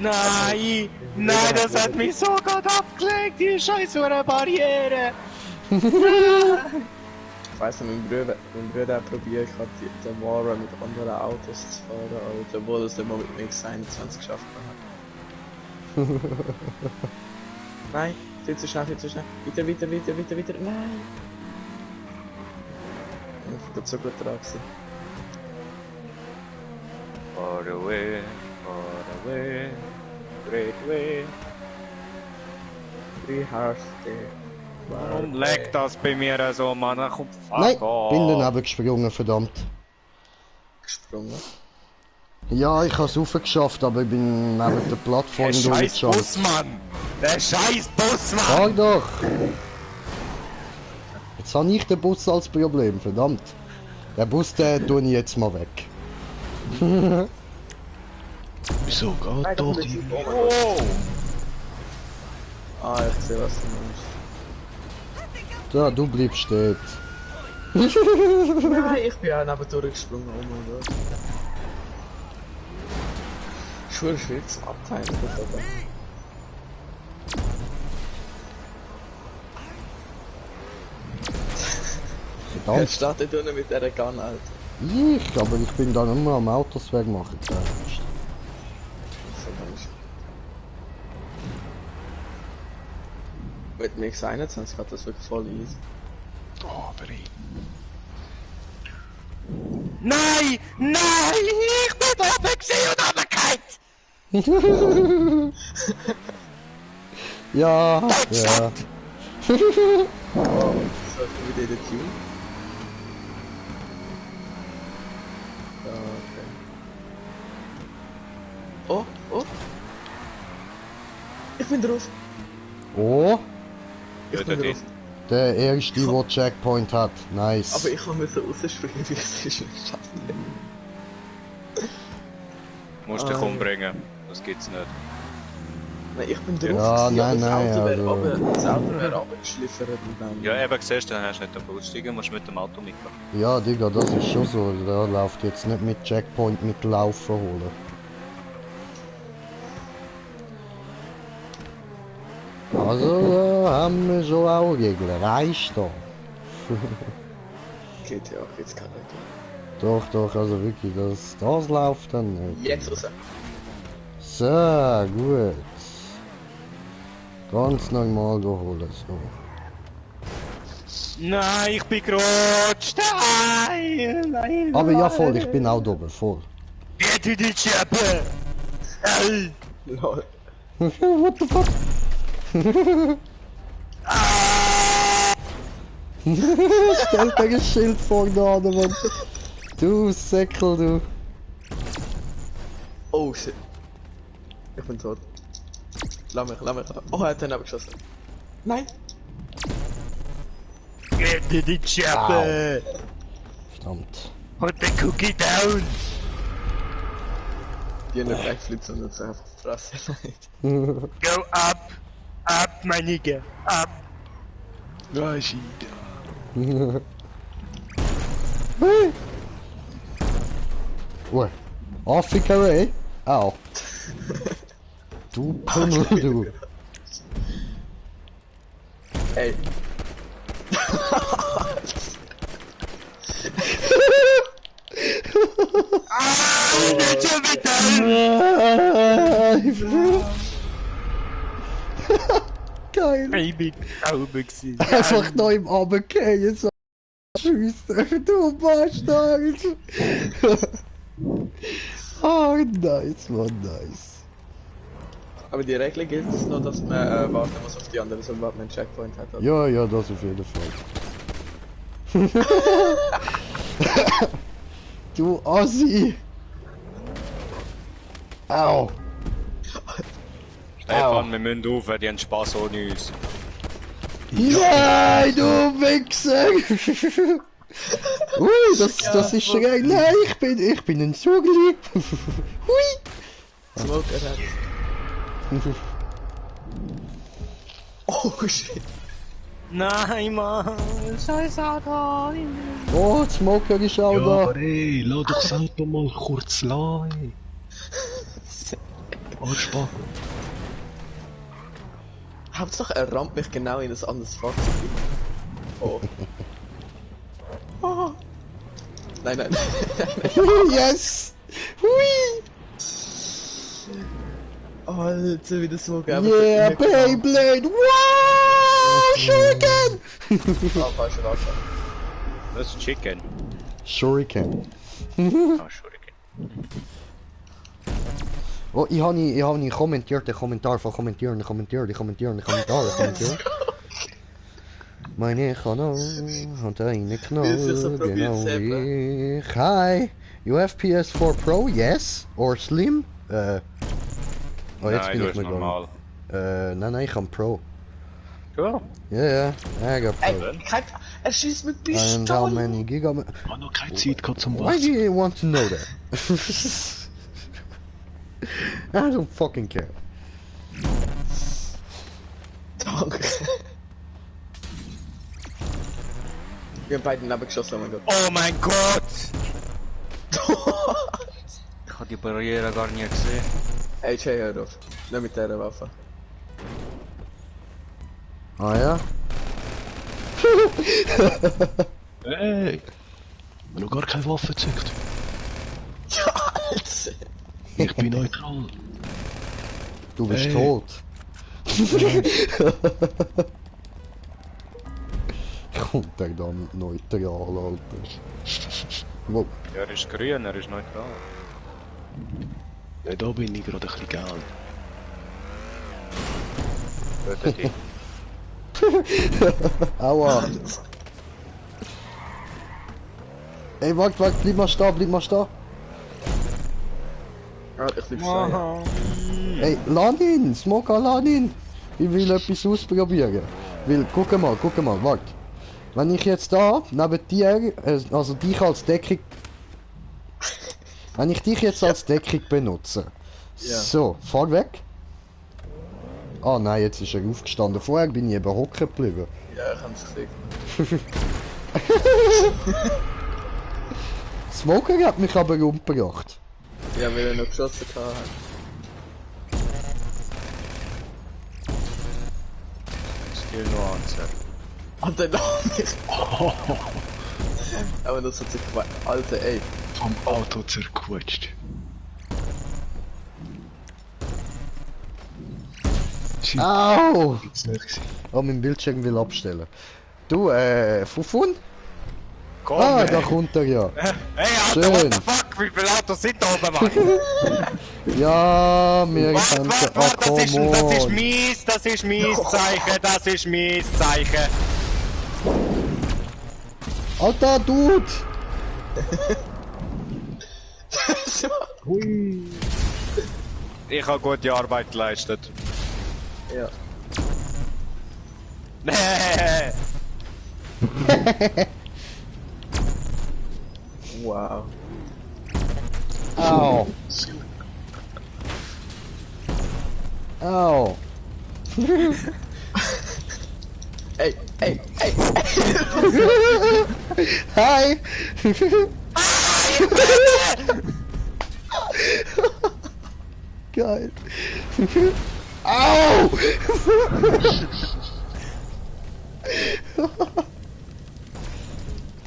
Nein! Nein, das hat mich so gut abgelegt, die scheiß Barriere! Ich weiss noch, mein Bruder hat probiert, den Mara mit anderen Autos zu fahren, Alter, obwohl er es dann mal mit Mix 21 geschafft hat. Nein, viel zu schnell, viel zu schnell. Weiter, nein! Ich bin so gut dran gewesen. Far away, great way. 3 Hearts there. Warum leckt das bei mir so, Mann? Ach, komm, fuck Nein, off. bin daneben gesprungen, verdammt. Gesprungen. Ja, ich habe es raufgeschafft, aber ich bin neben der Plattform Der scheiß durchgeschaut. Bus, Mann! Der scheiß Bus, Mann! Sag doch! Jetzt habe ich den Bus als Problem, verdammt. Den Bus, den tue ich jetzt mal weg. Wieso geht Nein, doch das die... ist Oh! Ah, ich sehe, was du meinst. Da, du bleibst stehen. Nein, ich bin auch neben durchgesprungen, oh mein Gott. Schwör, ich will zum Abteilen, aber... Verdammt. Jetzt startet er mit dieser Gun, Alter. Aber ich bin dann immer am Autos wegmachen. So ganz. Mit Mix 21 hat das wirklich voll easy. Oh, aber ich... Nein! Nein! Ich bin oben gewesen und runtergefallen! Ja, ja. Oh, so wieder der Tune. Ja, okay. Oh, oh! Ich bin drauf! Oh, Ich Ja, bin das drauf. ist- der erste, der Checkpoint hat. Nice. Aber ich musste rausspringen, wie es ist nicht geschafft. Musst dich Ah. umbringen. Das gibt's nicht. Nein, ich bin drauf. Ja, gewesen, nein, aber nein, das Auto wäre also- das Auto wäre runtergeschliffert und dann... Ja, eben, siehst du, dann hast du nicht aussteigen, musst mit dem Auto mitmachen. Ja, Digga, das ist schon so. Der läuft jetzt nicht mit Checkpoint mit Laufen holen. Also haben wir schon auch Regeln. Reicht doch. Geht ja, jetzt kann ich. Doch, also wirklich, das läuft dann nicht. Jetzt raus. So, gut. Ganz normal holen, so. Nein, ich bin gerutscht! Nein! Nein! Aber ja, voll, ich bin auch da oben, voll. Geh du die Schippe! Lol. What the fuck? Stell dir ein Schild vorne an, Mann. Du Säckel, du. Oh shit. Ich bin tot. Lass mich. Oh, er hat den abgeschossen. Nein! Geh du die Schippe! Verdammt. Und den Cookie down! Die haben nicht wegflitzen und jetzt einfach fressen. Go up! Up, mein Nigga! Up! Ja, ist Ui. Afrika Ray? Au. Du Pummel, du. Ey. Geil. Ich bin sauber gewesen. Einfach noch im Abendgehen, so Scheiße, du Bastard! Oh, nice, man, nice. Aber die Regel gilt es noch, dass man warten muss auf die anderen, sobald man einen Checkpoint hat. Oder? Ja, ja, das auf jeden Fall. Du Ossi! Au! Stefan, wir müssen auf, die haben Spaß ohne uns. Nein, du Wichser! Ui, das ist schräg. Nein, ich bin ein Sugli. Hui! Smoker hat. Oh shit. Nein, Mann, scheiß Auto. Oh, Smoker ist auch Ja, da. aber ey, lass doch das Auto mal kurz lassen. Arschbach. Hauptsache er rammt mich genau in ein anderes Fahrzeug. Oh. Oh. Nein, nein, nein. Yes! Hui! Alter, wie das Smoker Yeah, Beyblade! Wow! Shuriken! Falsche Waffe. Das ist Chicken. Shuriken. Ah, Shuriken. Oh, ich habe kommentiert, den Kommentar von kommentieren. Meine Kanal hat eine Knall, genau wie ich. Hi! You have PS4 Pro? Yes? Or Slim? Oh, jetzt Nein, bin du ich bist mit normal. Nein, ich habe Pro. Cool. Ja, ja, ich habe Pro. Er schießt mit And how Pistolen. many gigabytes? Ich habe noch keine Zeit gehabt zum Why do Wachsen. you want to know that? I don't fucking care. Danke. Wir haben beide abgeschossen, oh mein Gott. Oh mein Gott! Ich habe die Barriere gar nicht gesehen. Ey, Jay, hör auf. Nicht mit dieser Waffe. Ah ja? Ey! Ich habe noch gar keine Waffe gezückt. Ja, Alter. Ich bin neutral. Du bist Hey. tot. Kommt der da mit neutral, Alter. Wow. Ja, er ist grün, er ist neutral. Ja, da bin ich gerade ein bisschen gelb. Gute Idee. Aua. Ey, warte, bleib mal stehen. Ah, ich bin scheiße. Ey, lad ihn, Smoker, lad ihn. Ich will etwas ausprobieren. Weil, guck mal, warte. Wenn ich jetzt da, neben dir, also dich als Deckung... Wenn ich dich jetzt als Deckung benutze. Ja. So, fahr weg. Ah nein, jetzt ist er aufgestanden. Vorher bin ich eben hocken geblieben. Ja, ich hab's gesehen. Smoker hat mich aber umgebracht. Ja, weil er noch geschossen hat. Skill Nuance. Und dann noch nicht. Aber das hat sich gemacht. Alter, ey. Vom Auto zerquetscht. Shit, Au! jetzt nicht gewesen. Oh, mein Bildschirm will abstellen. Du, Fufun? Komm, Ah, ey. da kommt er ja. Hey, Alter, Schön. what the fuck? Wie viele Autos sind da oben, Mann? Ja, wir Warte, können... warte, Ah, warte, das ist come on. mies, das ist mies Zeichen, das ist mies Zeichen. Alter, Dude! Hui. Ich habe gute Arbeit geleistet. Ja. Nee. Wow. Au! Au! Ey, ey, ey. Hi! Geil! Au!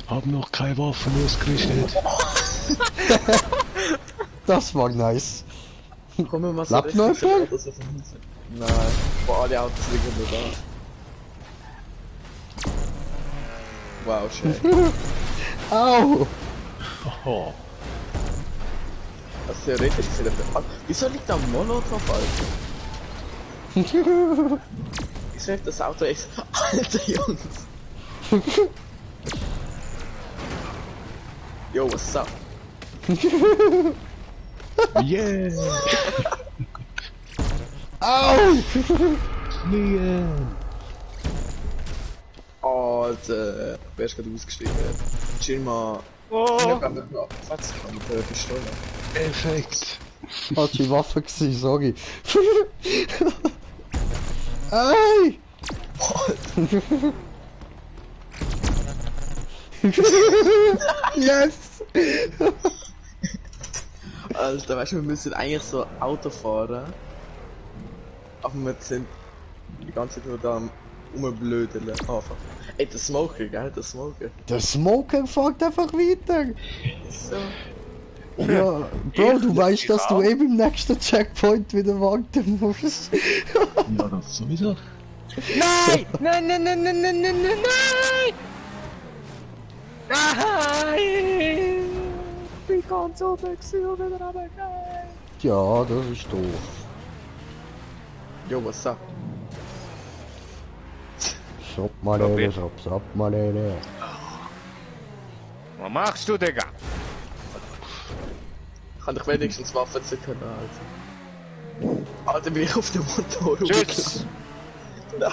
Hab noch keine Waffen ausgerüstet. Das war nice. Komm wir mal so Lebt noch richtig jemand? Autos auf dem Haus. Nein, boah, alle Autos liegen nur da. Wow, schön. Au! Oh, Also theoretisch gesehen, wieso liegt da ein Molotow, Alter? Wieso hat das Auto echt... Alter Jungs! Yo, what's up? yeah! Au! Alter, wer ist gerade ausgestiegen? Chill mal. Oh! Ich hab mich noch abgesetzt mit der Pistole. Perfekt! Hat die Waffe gewesen, sorry. Ey! Yes! Alter, weißt du, wir müssen eigentlich so Auto fahren. Aber wir sind die ganze Zeit nur da am rumblödeln. Ah, fuck. Ey, der Smoker, gell? Der Smoker. Der Smoker fährt einfach weiter. So. Ja, Bro, du weißt, dass du eben im nächsten Checkpoint wieder warten musst. Ja, das sowieso. Nein! Nein, nein, nein, nein, nein, nein, nein, nein! Nein! Wie ganz oben gewesen und wieder runtergefallen. Ja, das ist doof. Yo, what's up? Stopp mal, Probier. stopp mal, Was machst du, Digga? Kann ich wenigstens Waffen zücken, Alter. Alter, bin ich auf dem Motor. Tschüss! Nein.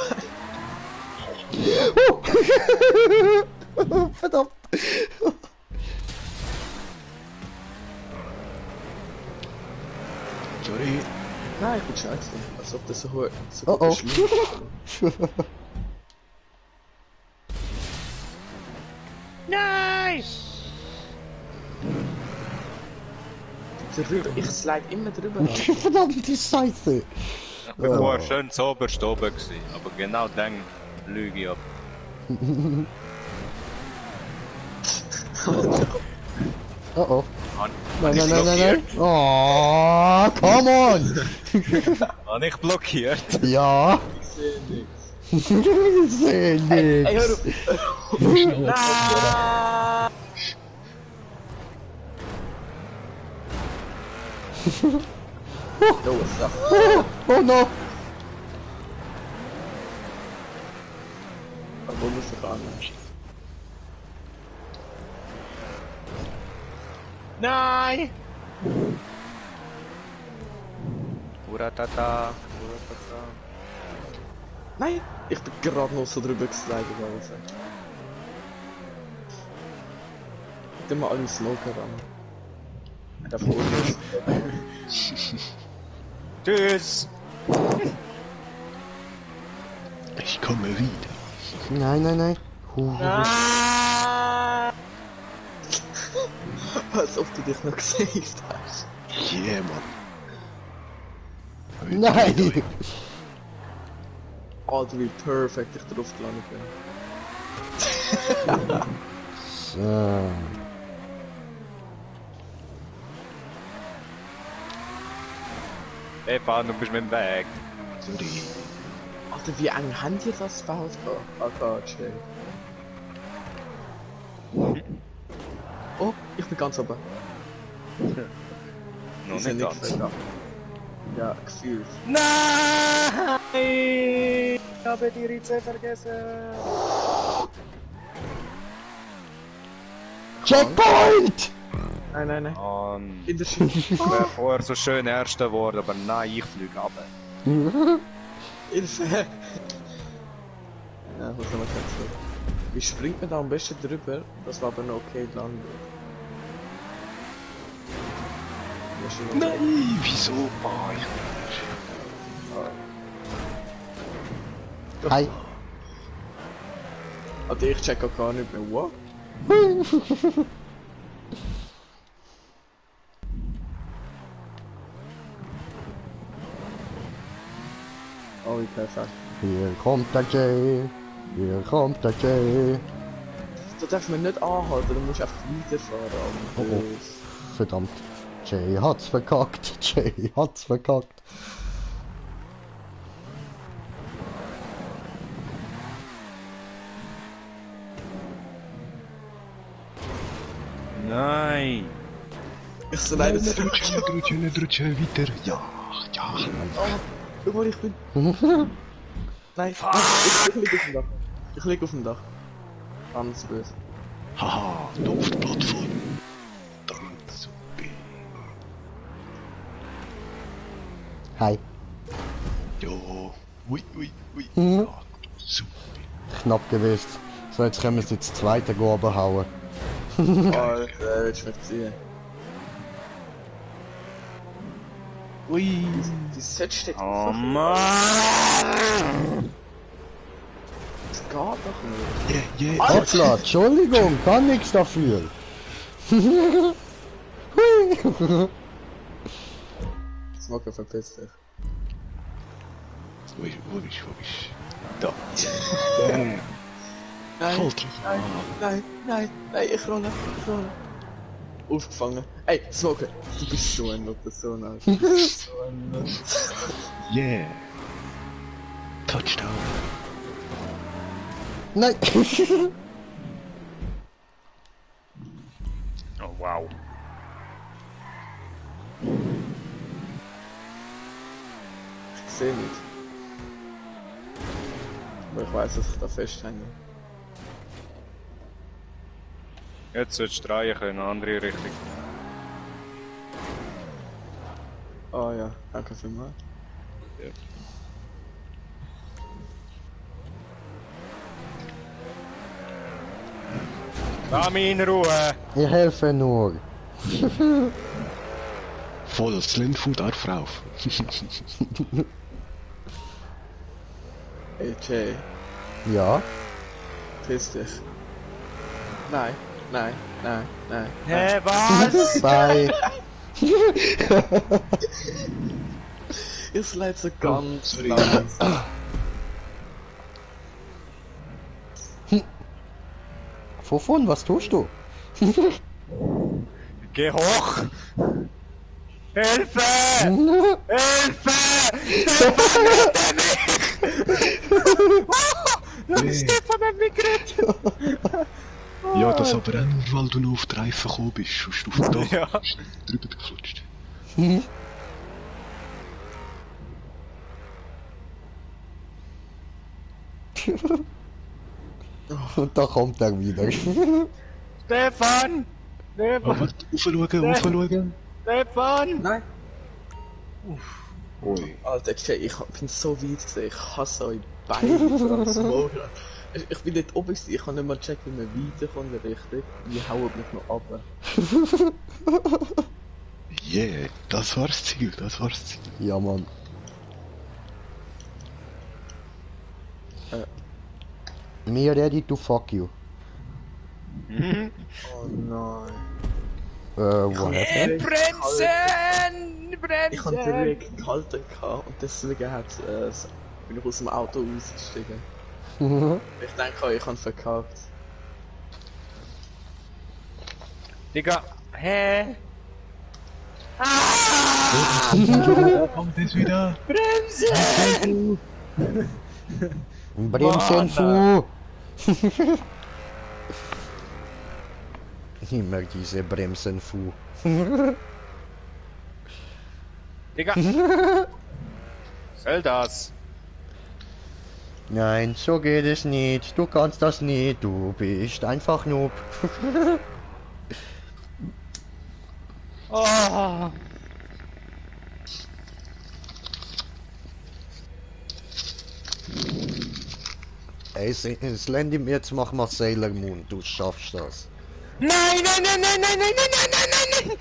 Verdammt! Sorry. Nein, ich bin scheiße. Als ob das so hoch so Oh, oh. schlimm Nein! drüber. Ich slide immer drüber. Alter. Verdammte Scheiße! Ich bin vorher schön zoberst oben gewesen, aber genau dann lüge ich ab. Oh oh. Mann, Nein, ich nein, nein, nein, blockiert? nein. Oh, come on! Habe ich blockiert? Ja! Ich sehe nichts. Ich seh Ey, hör nix. auf. Yo, what's up? Oh no! Wo musst du fahren? Nein! Uratata, uratata. Nein! Ich bin gerade noch so drüber geslidet, Alter. Gib mal alle Smoker an. Der vor uns. Tschüss! Ich komme wieder. Nein, nein, nein. Als ob du dich noch gesaved hast. Yeah, Mann. Nein! Alter, wie perfekt ich drauf gelandet bin. So. Eva, du bist mit dem Weg. Sorry. Alter, wie eng haben die das gebaut? Okay, chill. Oh, ich bin ganz oben. Noch Die sind nicht ganz. verkackt. Ja, gefühlt. Nein! Ich habe die Ritze vergessen. Checkpoint! Nein, nein, nein. Und In der Schiene. ich wäre vorher so schön Erster geworden, aber nein, ich fliege ab. Hilfe! Ja, was soll man sagen? Wie springt man da am besten drüber, dass wir aber noch okay landen? Nein, wieso? Oh, ich... Hi. Also ich check auch gar nicht mehr, what? Oh, wie perfekt. Hier kommt der Jay. Hier kommt der Jay. Da darf man nicht anhalten, du musst einfach weiterfahren. Oh, oh. Verdammt. Jay hat's verkackt. Jay hat's verkackt. Nein! Ich so leider zurück. Nicht rutschen, weiter. Ja. Oh, schau mal, ich bin... Nein, ich lieg auf dem Dach. Ich lieg auf dem Dach. Ganz böse. Haha, da auf der Plattform. Dann super. Hi. Ja. Ui. Mhm. Ja, super. Knapp gewesen. So, jetzt können wir es jetzt zweite Gorbe hauen. Alter, willst du mich ziehen? Ui. Die Set steht Oh einfach... Mann! Das geht doch nicht. Yeah. Hoppla, Entschuldigung, kann nichts dafür. Smoker, verpiss dich. Wo bist du? Da. Nein, Voll drauf. nein, ich rolle. Aufgefangen. Ey, Smoker, du bist so ein Nutter, so ein Alter. Du bist so ein Nutter. Yeah. Touchdown. Nein. Oh wow. Ich seh nicht. Aber ich weiß, dass ich da festhänge. Jetzt solltest du drehen können, eine andere Richtung. Oh ja, danke vielmals. Lass mich in Ruhe! Ich helfe nur. Voll Slimfood auf rauf. Ey, Jay, Ja. piss dich. Nein. Hä, was? Bye. Ihr seid so ganz langsam. Wovon? Was tust du? Geh hoch! Hilfe! Hilfe! Stefan hat mich gerettet! Ja, das aber auch nur, weil du noch auf die Reifen gekommen bist. Und auf den Dach Ja. bist du drüber geflutscht. Und da kommt er wieder. Stefan! Oh, warte, aufschauen. Stefan! Nein. Ui. Alter, Jay, ich bin so weit gesehen, ich hasse euch beide, vor allem Smoker. Ich bin dort oben, ich kann nicht mal checken, wie man weiterkommt, richtig. Die hauen mich noch ab. Yeah, das war's Ziel. Ja, Mann. Me ready to fuck you. Oh nein. What happened? Bremsen! Ich hatte direkt gehalten gehabt und deswegen bin ich aus dem Auto ausgestiegen. Ich denke, ich habe verkackt. Digga, hä? Kommt es wieder? Bremsen! Bremsenfu! Immer diese Bremsenfu. Digga! Soll das? Nein, so geht es nicht. Du kannst das nicht. Du bist einfach Noob. Oh. Ey, Slendy, jetzt mach mal Sailor Moon. Du schaffst das. Nein, nein, nein, nein, nein, nein, nein, nein, nein, nein,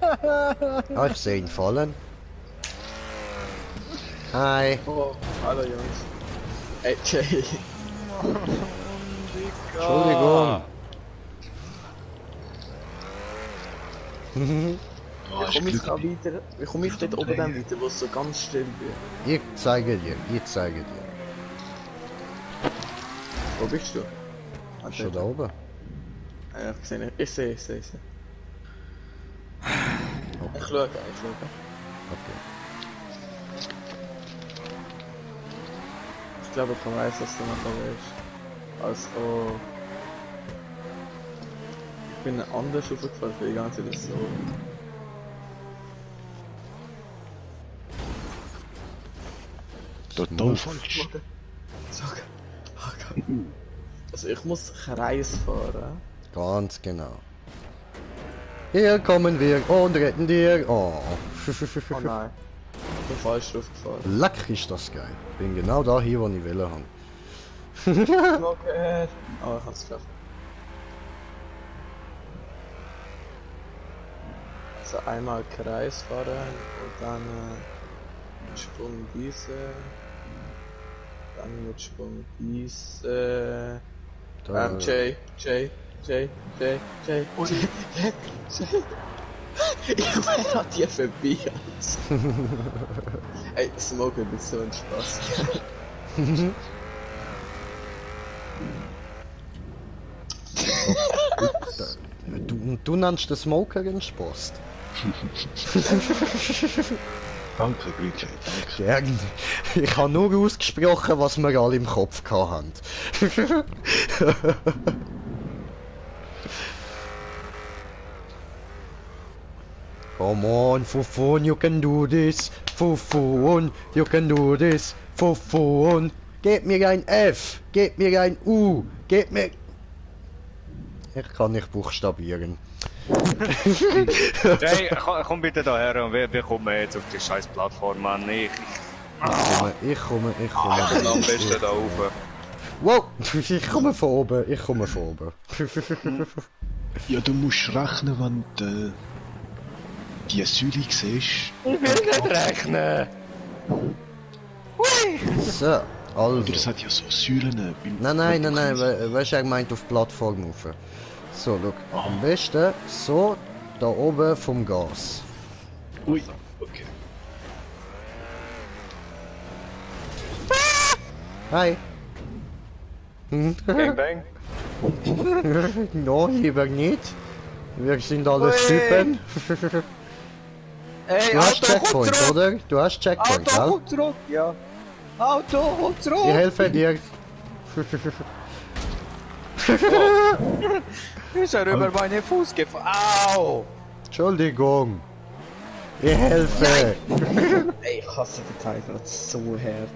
nein! Ah, ich sehe ihn fallen. Hi. Oh, hallo Jungs. Ey, Jay. Entschuldigung. Wie komme ich dort oben dann weiter, wo es so ganz still wird? Ich zeige dir. Wo bist du? Schon da oben. Ja, ich sehe. Ich schaue. Okay. Ich glaube, ich weiß, was du noch da willst. Also... bin anders aufgefahren für die ganze Zeit so. Total falsch. Sag. Also ich muss Kreis fahren. Ganz genau. Hier kommen wir und retten dir. Oh. Oh nein. Ich bin falsch draufgefahren. Leck ist das geil. Bin genau da hier, wo ich will haben. Okay. Oh, ich hab's geschafft. Also einmal Kreis fahren und dann mit Sprung diese. Dann mit Sprung diese. J. Ich meine an dir vorbei. Ey, Smoke ist so ein Spaß. Du nennst den Smoker einen Spaß. Danke, Greenjay, danke. Gern. Ich habe nur ausgesprochen, was wir alle im Kopf hatten. Come on, Fufun, you can do this. Fufun, you can do this. Fufun. Gebt mir ein F, gebt mir ein U, gebt mir... Ich kann nicht buchstabieren. Hey, komm bitte daher und wir kommen jetzt auf die scheiß Plattform an. Ich komme. Am besten da oben. Wow, ich komme von oben, Ja, du musst rechnen, wenn du die Säule siehst. Ich will nicht rechnen! So, also. Oder es hat ja so Säulen. Nein, weißt du, er meint auf die Plattform rauf. So, schau, am besten so, da oben vom Gas. Ui, okay. Hi. Gangbang. No, lieber nicht. Wir sind alles Typen. Hey, Du hast Checkpoint, oder? Du hast Checkpoint, Auto, gell? komm zurück! Ja. Auto, komm zurück! Ich helfe dir. Ist er über meinen Fuß gefahren? Au! Entschuldigung. Ich helfe. Ey, ich hasse den Teil gerade so hart.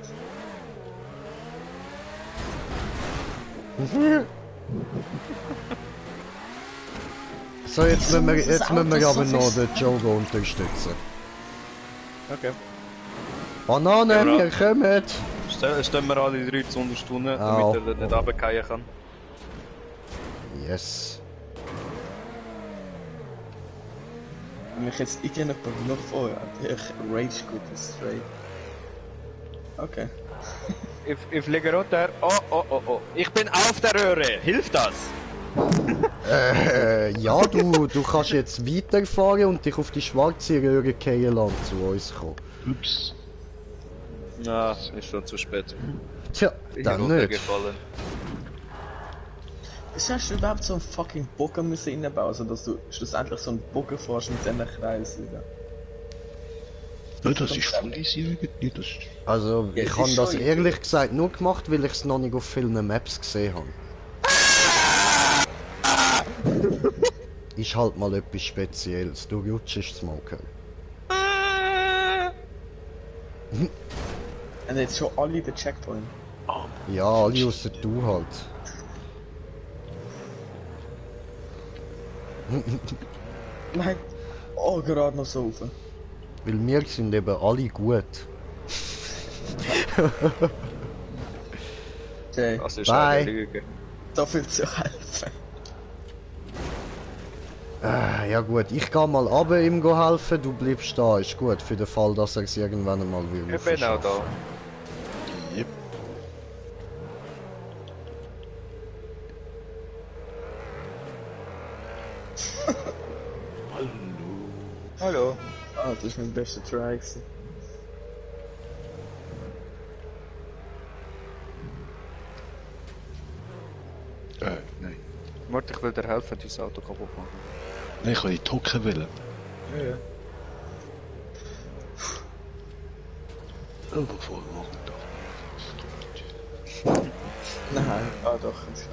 So, jetzt müssen wir aber noch den Jogo unterstützen. Okay. Bananen, Ja, wir kommen! Stehen wir alle 3 zu Stunden, Au. damit er nicht runterfallen kann. Yes. Wenn mich jetzt irgendjemand noch vorher ich rage gut straight. Okay. Ich fliege runter. Oh. Ich bin auf der Röhre. Hilft das? Ja, du kannst jetzt weiterfahren und dich auf die schwarze Röhre fallen lassen, zu uns kommen. Ups. Na, ist schon zu spät. Tja, Ich bin dann nicht. runtergefallen. Wieso hast du überhaupt so einen fucking Bogen müssen reinbauen, also dass du schlussendlich so einen Bogen fährst mit diesen Kreisen? Ja, das ist voll easy irgendwie. Das ist... Also, Ja, ich es habe ist das schon- ehrlich gesagt nur gemacht, weil ich es noch nicht auf vielen Maps gesehen habe. Ist halt mal etwas Spezielles. Du rutschst, Smoker. Und jetzt schon alle den Checkpoint. Ja, alle ausser du halt. Nein. Oh, gerade noch so rauf. Weil wir sind eben alle gut. Jay, Das ist Bye. eine Lüge. da will zu helfen. Ja gut, ich gehe mal runter ihm helfen, du bleibst da, ist gut, für den Fall, dass er es irgendwann einmal will. Ich bin auch da. Yep. Hallo. Hallo. Ah, das ist mein bester Try gewesen. Nein. Warte, ich will dir helfen, dein Auto kaputt machen. Nein, ich wollte die Hocken wählen. Ja, ja. Oh, bevor wir machen doch. Nein, ah doch, ich schaff.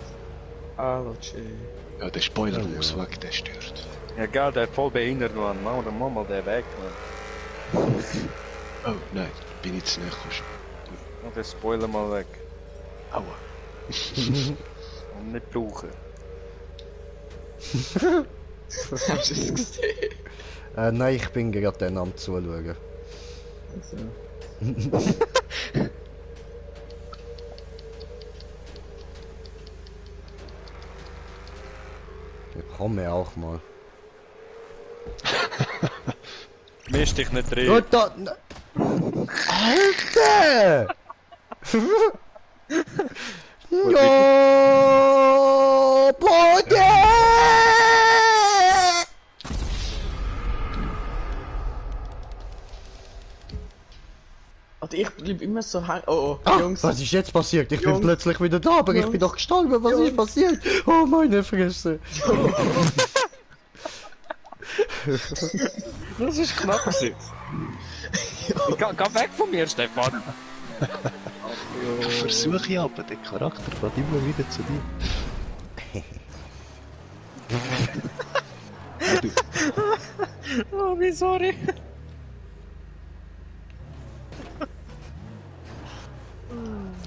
Hallo, Jay. Ja, der Spoiler muss weg, der stört. Ja, geil, der ist voll behindert, Mann. Mach mal den weg, Mann. Oh, nein, bin ich zu näher gekommen. Mach den Spoiler mal weg. Aua. Und nicht brauchen. Hast du es gesehen? Nein, ich bin gerade dann am Zuschauen. Also. Ja, komm mir auch mal. Misch dich nicht drin. Gut, da... Alter! Ja, Bruder! Alter, ich bleib immer so hängen. Oh, Ah, Jungs. was ist jetzt passiert? Ich bin Jungs. plötzlich wieder da, aber ich Jungs. bin doch gestorben. Was ist Jungs. passiert? Oh, meine Fresse. Das ist knapp gewesen. Geh weg von mir, Stefan. Versuche ich aber, der Charakter geht immer wieder zu dir. Ja, du. Oh, wie sorry.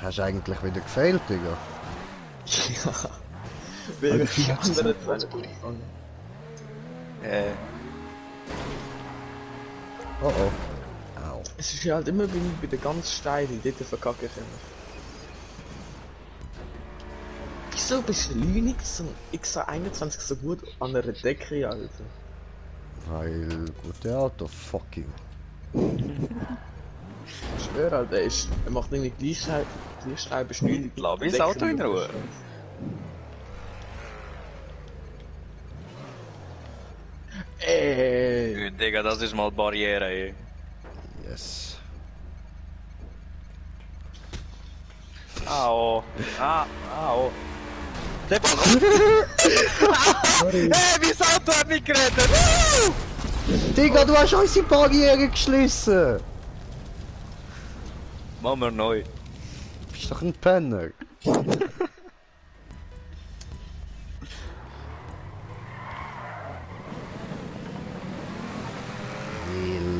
Hast du eigentlich wieder gefailt, Digga? Ja. Weil Wie viel hat's andere gesagt? zwei nicht angefangen. Oh oh. Au. Es ist ja halt immer, wenn ich bei der ganz steilen, dort verkacke ich immer. Wieso beschleunigt so ein XA21 so gut an einer Decke, Alter? Weil, gute Auto, fuck you. Ich schwöre, Alter, er macht irgendwie gleich Beschleunigung. Lass mich das Auto in Ruhe. Ey! Digga, das ist mal Barriere, ey. Yes. Au. Au. Stefan! Hey, mein Auto hat mich gerettet! Digga, du hast unsere Barriere geschlossen! Machen wir neu. Du bist doch ein Penner.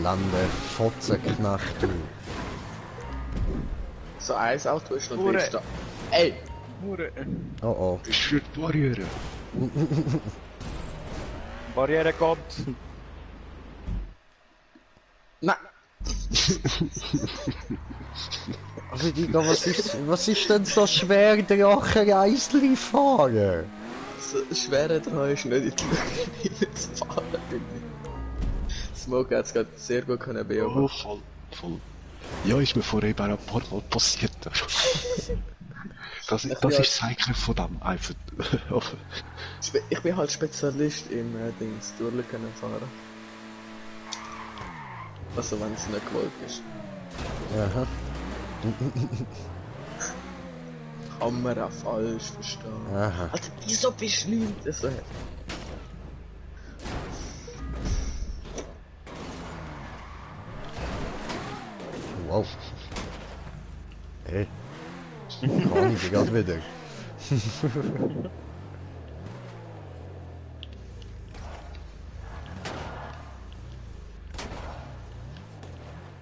Lande Fotzenknecht, du. So ein Auto ist noch Hure. drin da. Ey! Oh oh. Das ist für die Barriere. Barriere kommt. Nein! Aber Digga, was ist denn so schwer, Drachen-Reisli fahren? So schwerer dran ist nicht in die Lücke zu fahren, finde ich. Smoke hat es gerade sehr gut können Oh, beobachten. voll. Ja, ist mir vorher eben auch ein paar Mal passiert. Das ist das Zeichen von dem, einfach. Ich bin halt Spezialist im Dings durch können fahren. Also wenn es nicht gewollt ist. Aha. Kamera falsch verstanden. Aha. Alter, wieso beschleunigt das so? Wow. Hey. Kann ich gerade wieder.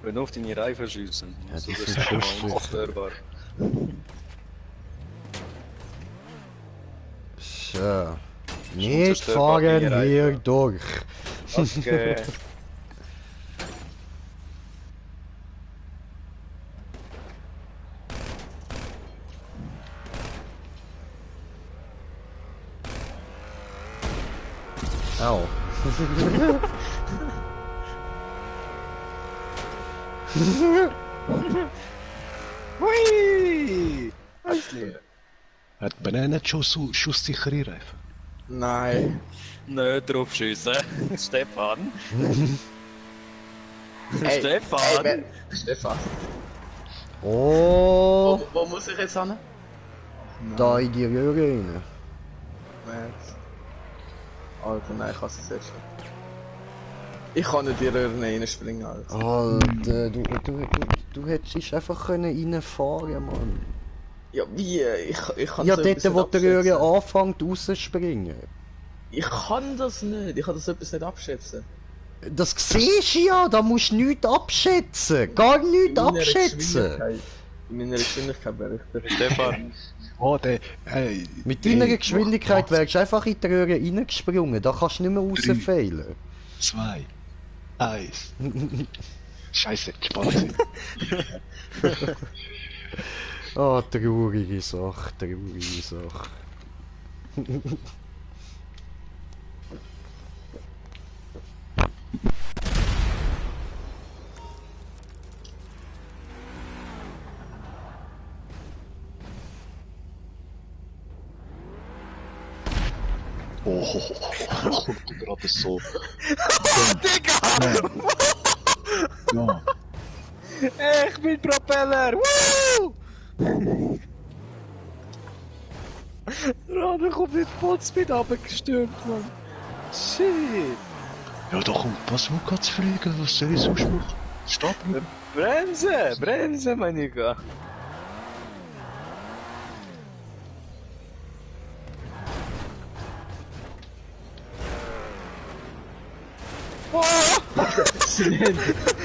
Wenn auf deine Reifen schiessen. Ja, Also, die das sind ist lustig. mal unzerstörbar. So. Nicht unzerstörbar, die fahren hier Reifen. durch. Okay. Au. Hui! Hat Banana schon so schusssichere Reifen? Nein. Nicht drauf schiessen. Stefan. Ey, Stefan. Ey, Stefan. Oh, Wo muss ich jetzt hin? da in die Röhre rein. März. Alter, nein, ich hasse es jetzt schon. Ich kann nicht in die Röhre reinspringen, Alter. Alter, du hättest einfach können reinfahren, Mann. Ja, wie? Ich kann Ja, so dort, etwas wo nicht der Röhre abschätzen. anfängt rauszuspringen. Ich kann das nicht. Ich kann das etwas nicht abschätzen. Das siehst du ja, da musst du nichts abschätzen. Gar nichts abschätzen. In meiner Geschwindigkeit wäre ich der. Stefan, Oh, der, Mit deiner ey, Geschwindigkeit mach- wärst du einfach in die Röhre reingesprungen. Da kannst du nicht mehr rausfehlen. 2, 1. Scheiße, spannend. Ah, traurige Sache, traurige Sache. Oh, kommt gerade so. Digga! Ja. Ich bin Propeller! Woo! Rada kommt mit Vollspeed runtergestürmt, Mann. Shit! Ja, da kommt was zu fliegen, was soll ich sonst machen? Stopp! Bremse! Bremse, mein Digga! Oh!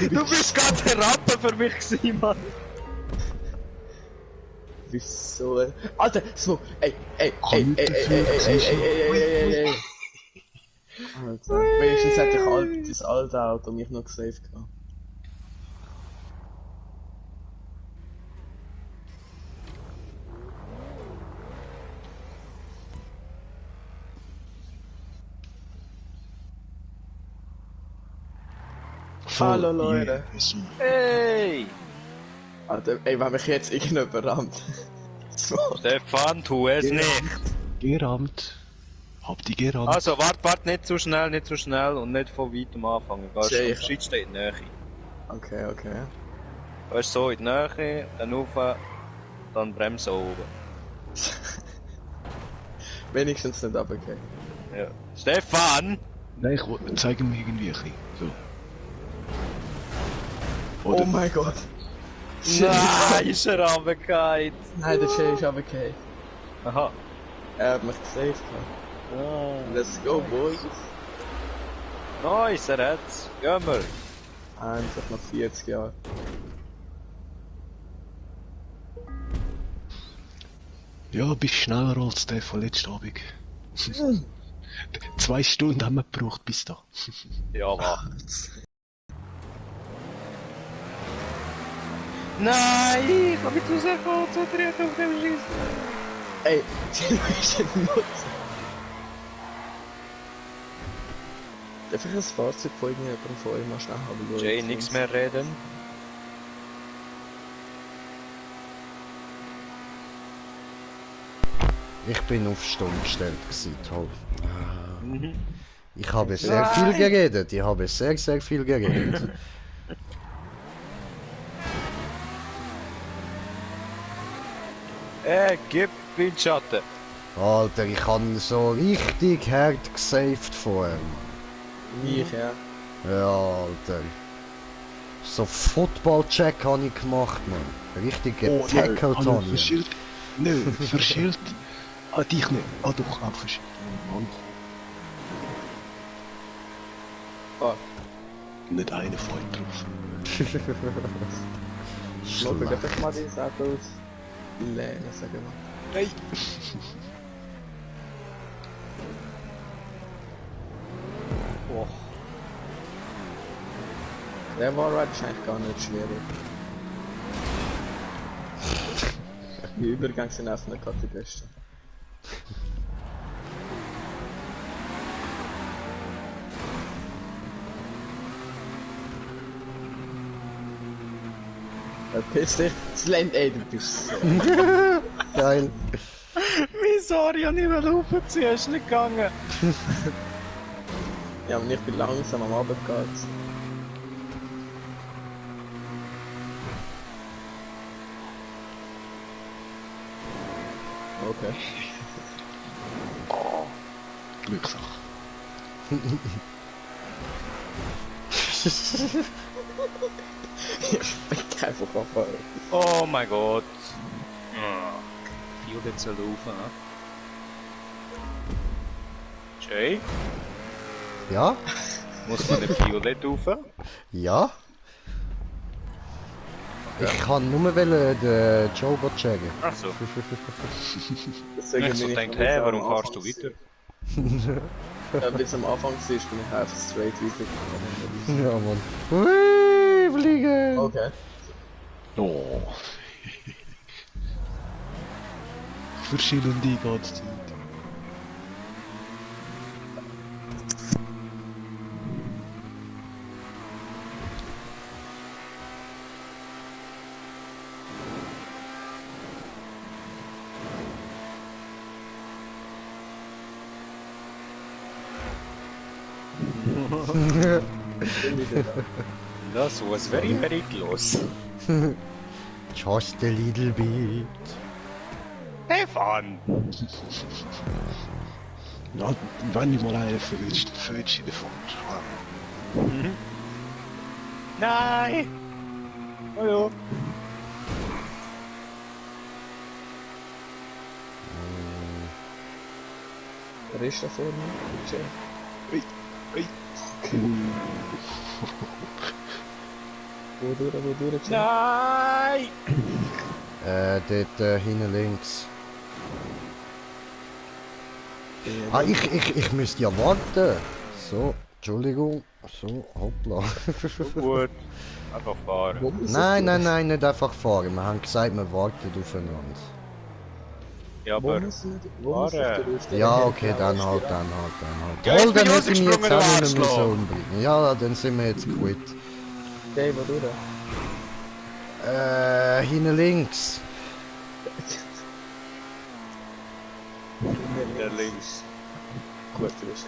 Du bist gerade der Rampe für mich gewesen, Mann! Wieso? Alter, Smoke! Ey! Alter, wenigstens hätte ich das alte Auto mich noch gesaved gehabt. Hallo Leute! Hey! Alter, ey, wenn mich jetzt irgendjemand rammt. Smoke! Stefan, tu es nicht! Gerammt. Hab die gerammt. Also, wart, nicht zu schnell und nicht von weitem anfangen. Gehst Sehe du ich. vom Schiedsrichter in die Nähe. Okay. Gehst so in die Nähe, dann rauf, dann bremsen oben. Wenigstens nicht runtergehen. Ja. Stefan! Nein, ich zeige mir irgendwie ein bisschen. So. Oh mein Gott! Nein, ist er runtergefallen. Nein, der Jay ist runtergefallen. Aha. Er hat mich gesaved gehabt. Let's go, boys! Nice, er hat's. Gehen wir. Einfach noch 40 Jahre. Ja, bist schneller als der von letzten Abend. 2 Stunden haben wir gebraucht bis da. Ja, mach. Nein, ich hab mich zu sehr konzentriert auf dem Schießen. Ey, Jay ist ein Nutzer. Darf ich ein Fahrzeug von irgendjemandem von euch mal schnell haben? Jay, nix mehr reden. Ich bin auf Stumm gestellt gewesen, toll. Ich habe sehr viel geredet, ich habe sehr viel geredet. Gib Windschatten. Alter, ich habe so richtig hart gesaved vorher. Ich, ja. Ja, Alter. So Football-Check habe ich gemacht, man. Richtig getackelt habe ich. Verschilt. Nö, verschilt. Ah, dich nicht. Ah, doch, auch verschilt. Mann. Ah. Nicht eine Freund drauf. Schau, darf ich mal dieses Auto aus Lehne, sagen wir. Hey. Oh. Der war wahrscheinlich gar nicht schwierig. Die Übergänge sind einfach nicht gerade die besten. Verpiss dich, das Land, ey, du bist so. Geil. Sorry, ich hab nicht mehr raufziehen, ist nicht gegangen. Ja, und ich bin langsam am Abend gegangen. Okay. Glückssache. Ich bin einfach auf. Oh mein Gott. Violett soll laufen, ne? Jay, Ja? muss man nicht Violett laufen? Ja? Ich kann nur den Joe checken. Ach so. Deswegen Ich so bin denkt, noch hä, bis warum am fahrst du Anfang weiter? Ja, bis am Anfang ist, bin ich einfach straight weitergegangen. Ja, Mann. Hui, fliegen! Okay. Oh. Verschiedene die ganze Zeit. Das was very, very close. Just a little bit. Stefan! Ja, wenn ich mal einen Fötchen davon. Nein! Hallo! Wer ist da vorne? Jay. Wo durch, Jay? Nein! Dort hinten links. Ah, ich müsste ja warten. So, Entschuldigung. So, hoppla. Gut. Einfach fahren. Wo muss Nein, ich nein, durch? nein, nicht einfach fahren. Wir haben gesagt, wir warten aufeinander. Ja, Wo aber... muss ich fahren. durch? Ja, okay, dann halt, dann halt. Ja, ich Toll, bin dann hätte ich mich jetzt rausgesprungen, auch du nicht mehr so Arschloch. umbringen. Ja, dann sind wir jetzt quitt. Jay, wo durch? Hinten links. Der links. Gut, du bist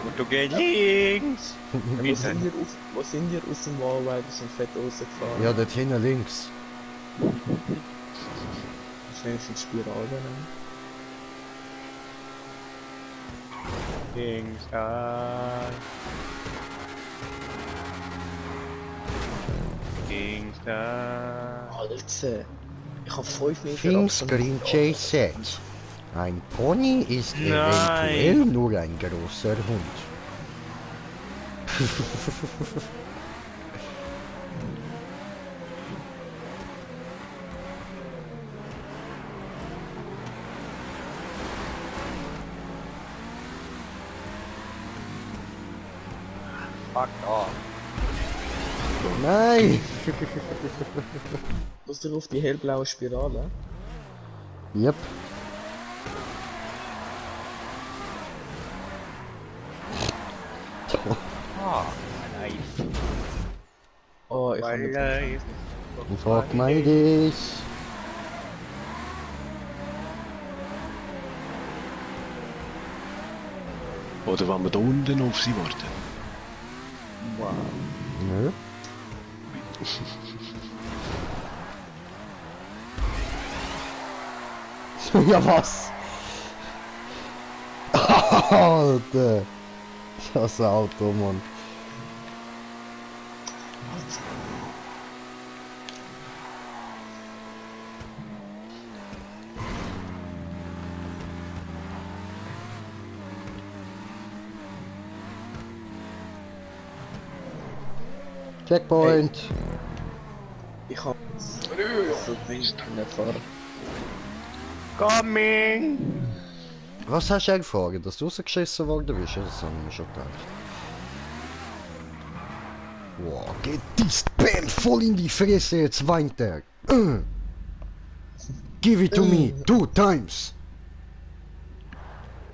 Und du gehst links! Wie denn? Wo sind wir aus dem Wallride und fett rausgefahren? Ja, dort hinten links. Schnell in die Spirale nehmen. Links, ah. Links, da. Alter! Ich hab 5 Meter Fingscreen Chase. Ein Pony ist eventuell Nein. nur ein großer Hund. Fuck off. Nein! Was du auf die hellblaue Spirale? Yep. Ah, life. Oh, ich hab My nicht... life. Fuck my days. Oder wenn wir da unten auf sie warten. Wow. Nö. Ja, was? Alter! Das Auto, Mann. Checkpoint! Ich hab so Ding nicht fahren. Coming! Was hast du gefahren? Dass du rausgeschissen worden bist? Das habe ich mir schon gedacht. Wow, geht dies Band voll in die Fresse, jetzt weint er. Give it to me, 2 times.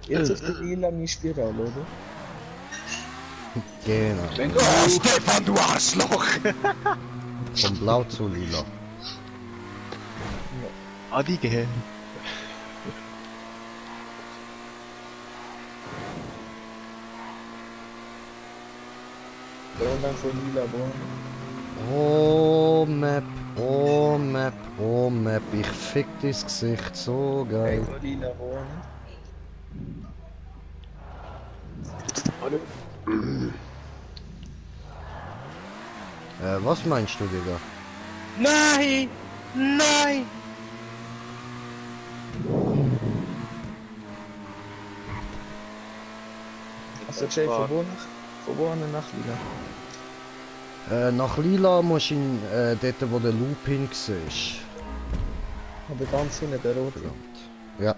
Jetzt auf der lila Spirale, oder? Genau, Oh, Stefan, du Arschloch! von blau zu lila. Adi gehen. Ja, und dann von lila Bahn. Oh Map, oh Map, oh Map, ich fick dein Gesicht, so Hey, geil. von lila Bahn. Was meinst du, Digga? Nein! Nein! Also Jay, von wo nach Lila? Nach Lila musst du in, dort wo der Looping siehst. Aber ganz hinten der rote. Ja.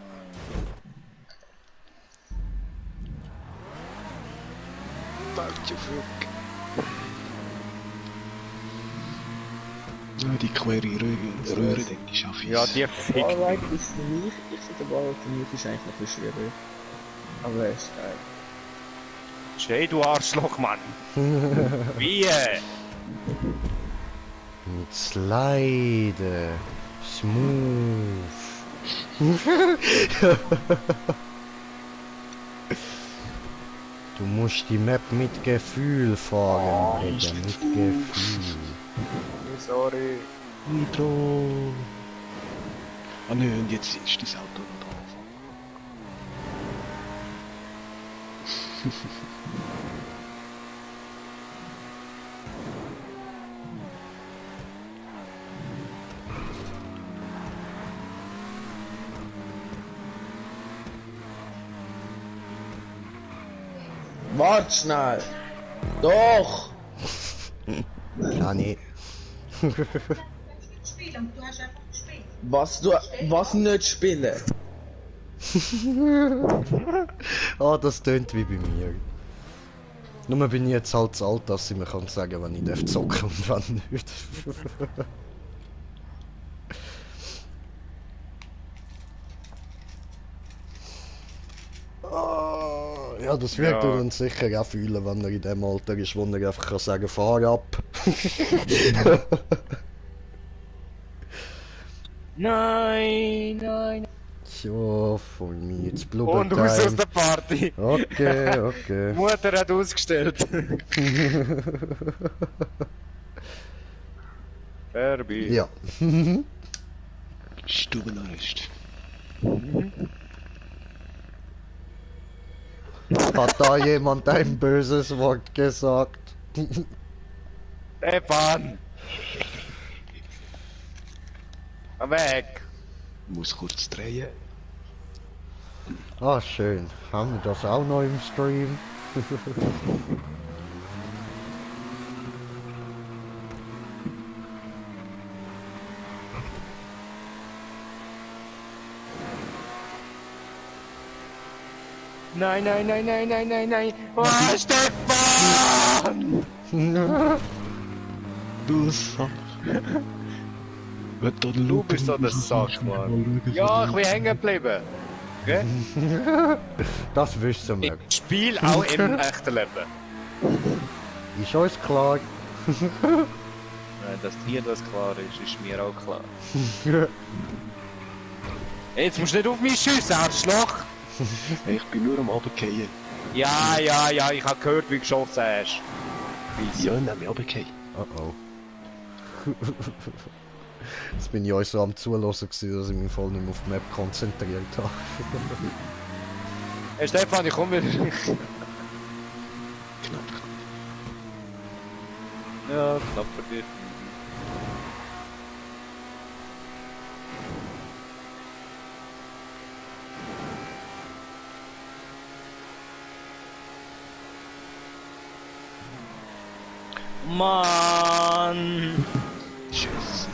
Ja, die quere Röhre, die schaffe ich. Ja, die fickt. Alright ist für mich, ich finde der Ball für mich ist eigentlich noch ein bisschen schwieriger. Aber er ist geil. Jay, du Arschloch, Mann. Wie? Mit Slide. Smooth. Du musst die Map mit Gefühl fahren, Digga, mit Gefühl. Sorry. Nitro! Ah ne, und jetzt ist das Auto noch drauf. Wart schnell! Doch! Ja, nee. Was nicht spielen? Ah, das tönt wie bei mir. Nur bin ich jetzt halt zu alt, dass ich mir kann sagen, wann ich darf zocken und wann nicht. Ah, ja, das wird er dann sicher auch fühlen, wenn er in dem Alter ist, wo er einfach kann sagen, fahr ab. Nein, nein. So, von mir jetzt Blubber Und raus aus der Party. Okay, okay. Mutter hat ausgestellt. Herbie. Ja. Stubenarrest. Hat da jemand ein böses Wort gesagt? Stefan! Weg! Muss kurz drehen. Ah, schön. Haben wir das auch noch im Stream? Nein, nein, nein, nein, nein, nein, nein! Oh, Stefan! Du Sack. Du bist doch der Sack, Mann. Ja, ich bin hängen geblieben. Okay? Das wissen wir. Ich spiele auch im echten Leben. Ist uns klar. Nein, dass dir das klar ist, ist mir auch klar. Jetzt musst du nicht auf mich schiessen, Arschloch! Ich bin nur am Runterfallen. Ja, ja, ja, ich habe gehört, wie du geschossen hast. Ja, nehm ich runterfallen. Oh oh. Jetzt bin ich euch so am Zuhören gewesen, dass ich mich voll nicht mehr auf die Map konzentriert habe. Hey Stefan, ich komme wieder. Knapp. Ja, knapp für dich. Mann! Tschüss.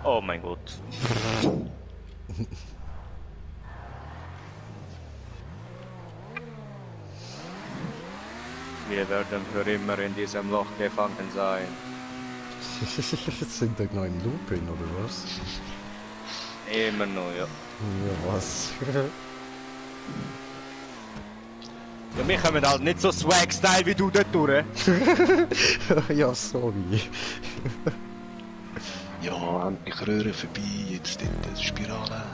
Oh mein Gott. Wir werden für immer in diesem Loch gefangen sein. Sind wir noch im Looping oder was? Immer noch, ja. Ja, was? Ja, wir kommen halt nicht so Swag-Style wie du dort durch. Ja, sorry. Ja, endlich Röhre vorbei, jetzt dort die Spirale.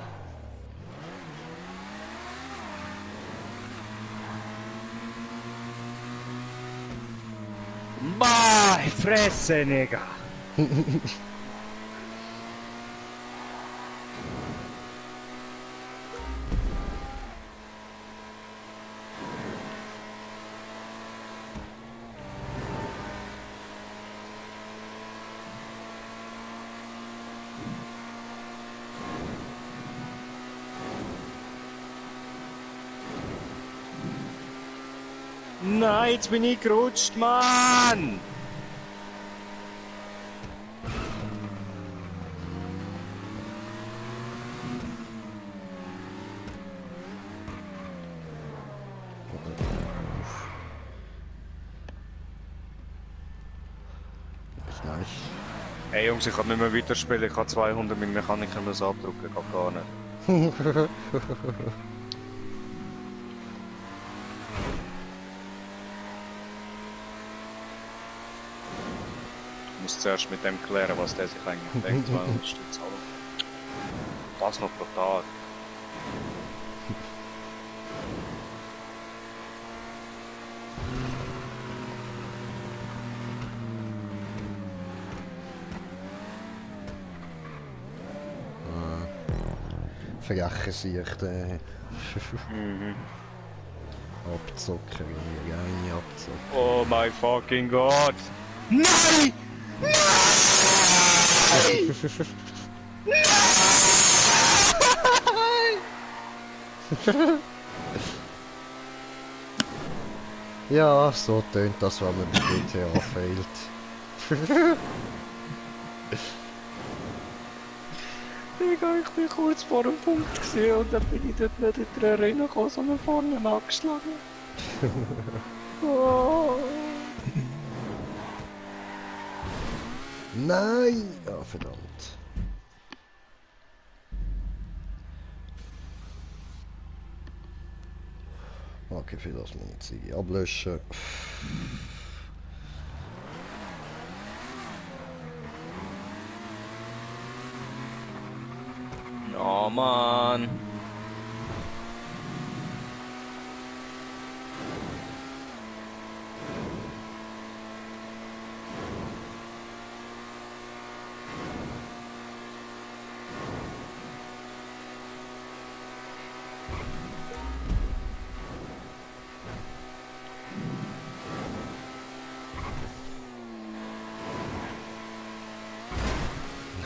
Mai Fresse, Nigga! Nein, jetzt bin ich gerutscht, Mann! Nice. Hey Jungs, ich kann nicht mehr weiterspielen, ich habe 200 mit Mechaniker müssen abdrucken, geht gar nicht. Ich muss zuerst mit dem klären, was der sich eigentlich denkt, 200 Stück zahlen. Das noch pro Tag. Vergessen sich den Mhm. Abzocken, wie wir eine abzocken. Oh my fucking God! Nein! Ja, so tönt das, wenn man bei GTA fehlt. Digga, ich bin kurz vor dem Punkt gesehen und dann bin ich dort nicht in der Arena gekommen, sondern vorne angeschlagen. Oh. Nein! Ja, verdammt. Okay, für das meine Ziege ablöschen. Ja, Mann.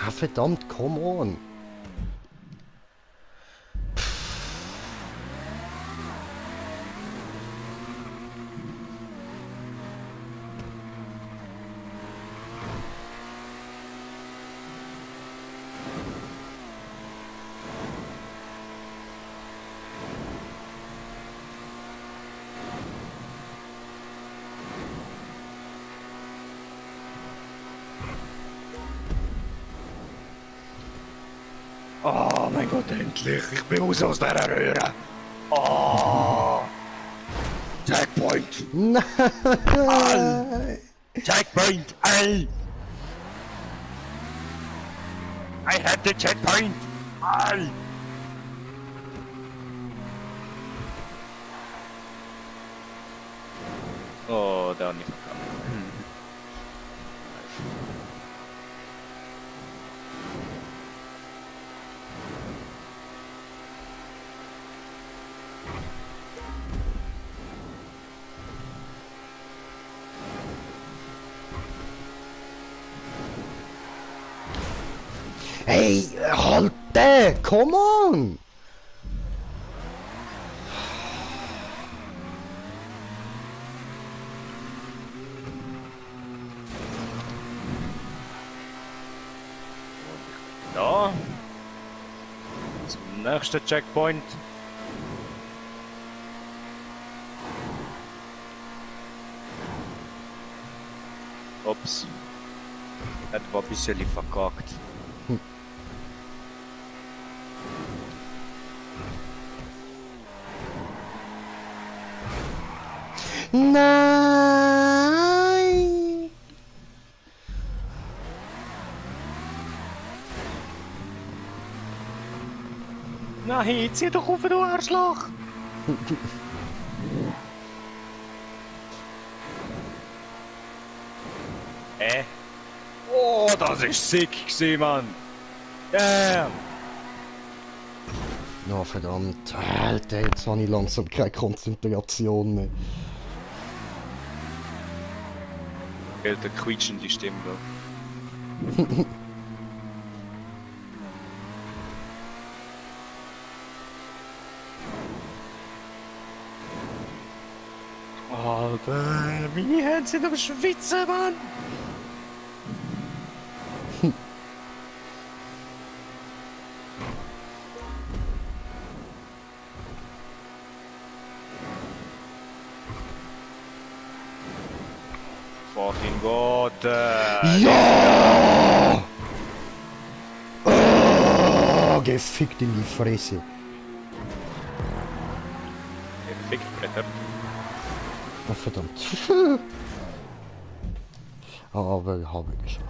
Na verdammt, come on! Oh mein Gott, endlich! Ich bin raus aus dieser Röhre! Oh! Checkpoint! Nein! Checkpoint! Ey! I had the checkpoint! Ey! Oh, der hat nicht verkauft. Hey, halt den! Come on! Da. Zum nächsten Checkpoint. Ups. Das war ein bisschen verkackt. Nein! Nein, zieh doch auf, du Arschloch! Oh, das ist sick gewesen, Mann! Damn! Ja, verdammt. Alter, jetzt habe ich langsam keine Konzentration mehr. Geld, der quietschende Stimme da. Alter, meine Hände sind am Schwitzen, Mann! Fucking Gott! Ja! Oh, gefickt in die Fresse. Fick, Bretter. Oh, verdammt. Aber habe ich geschafft.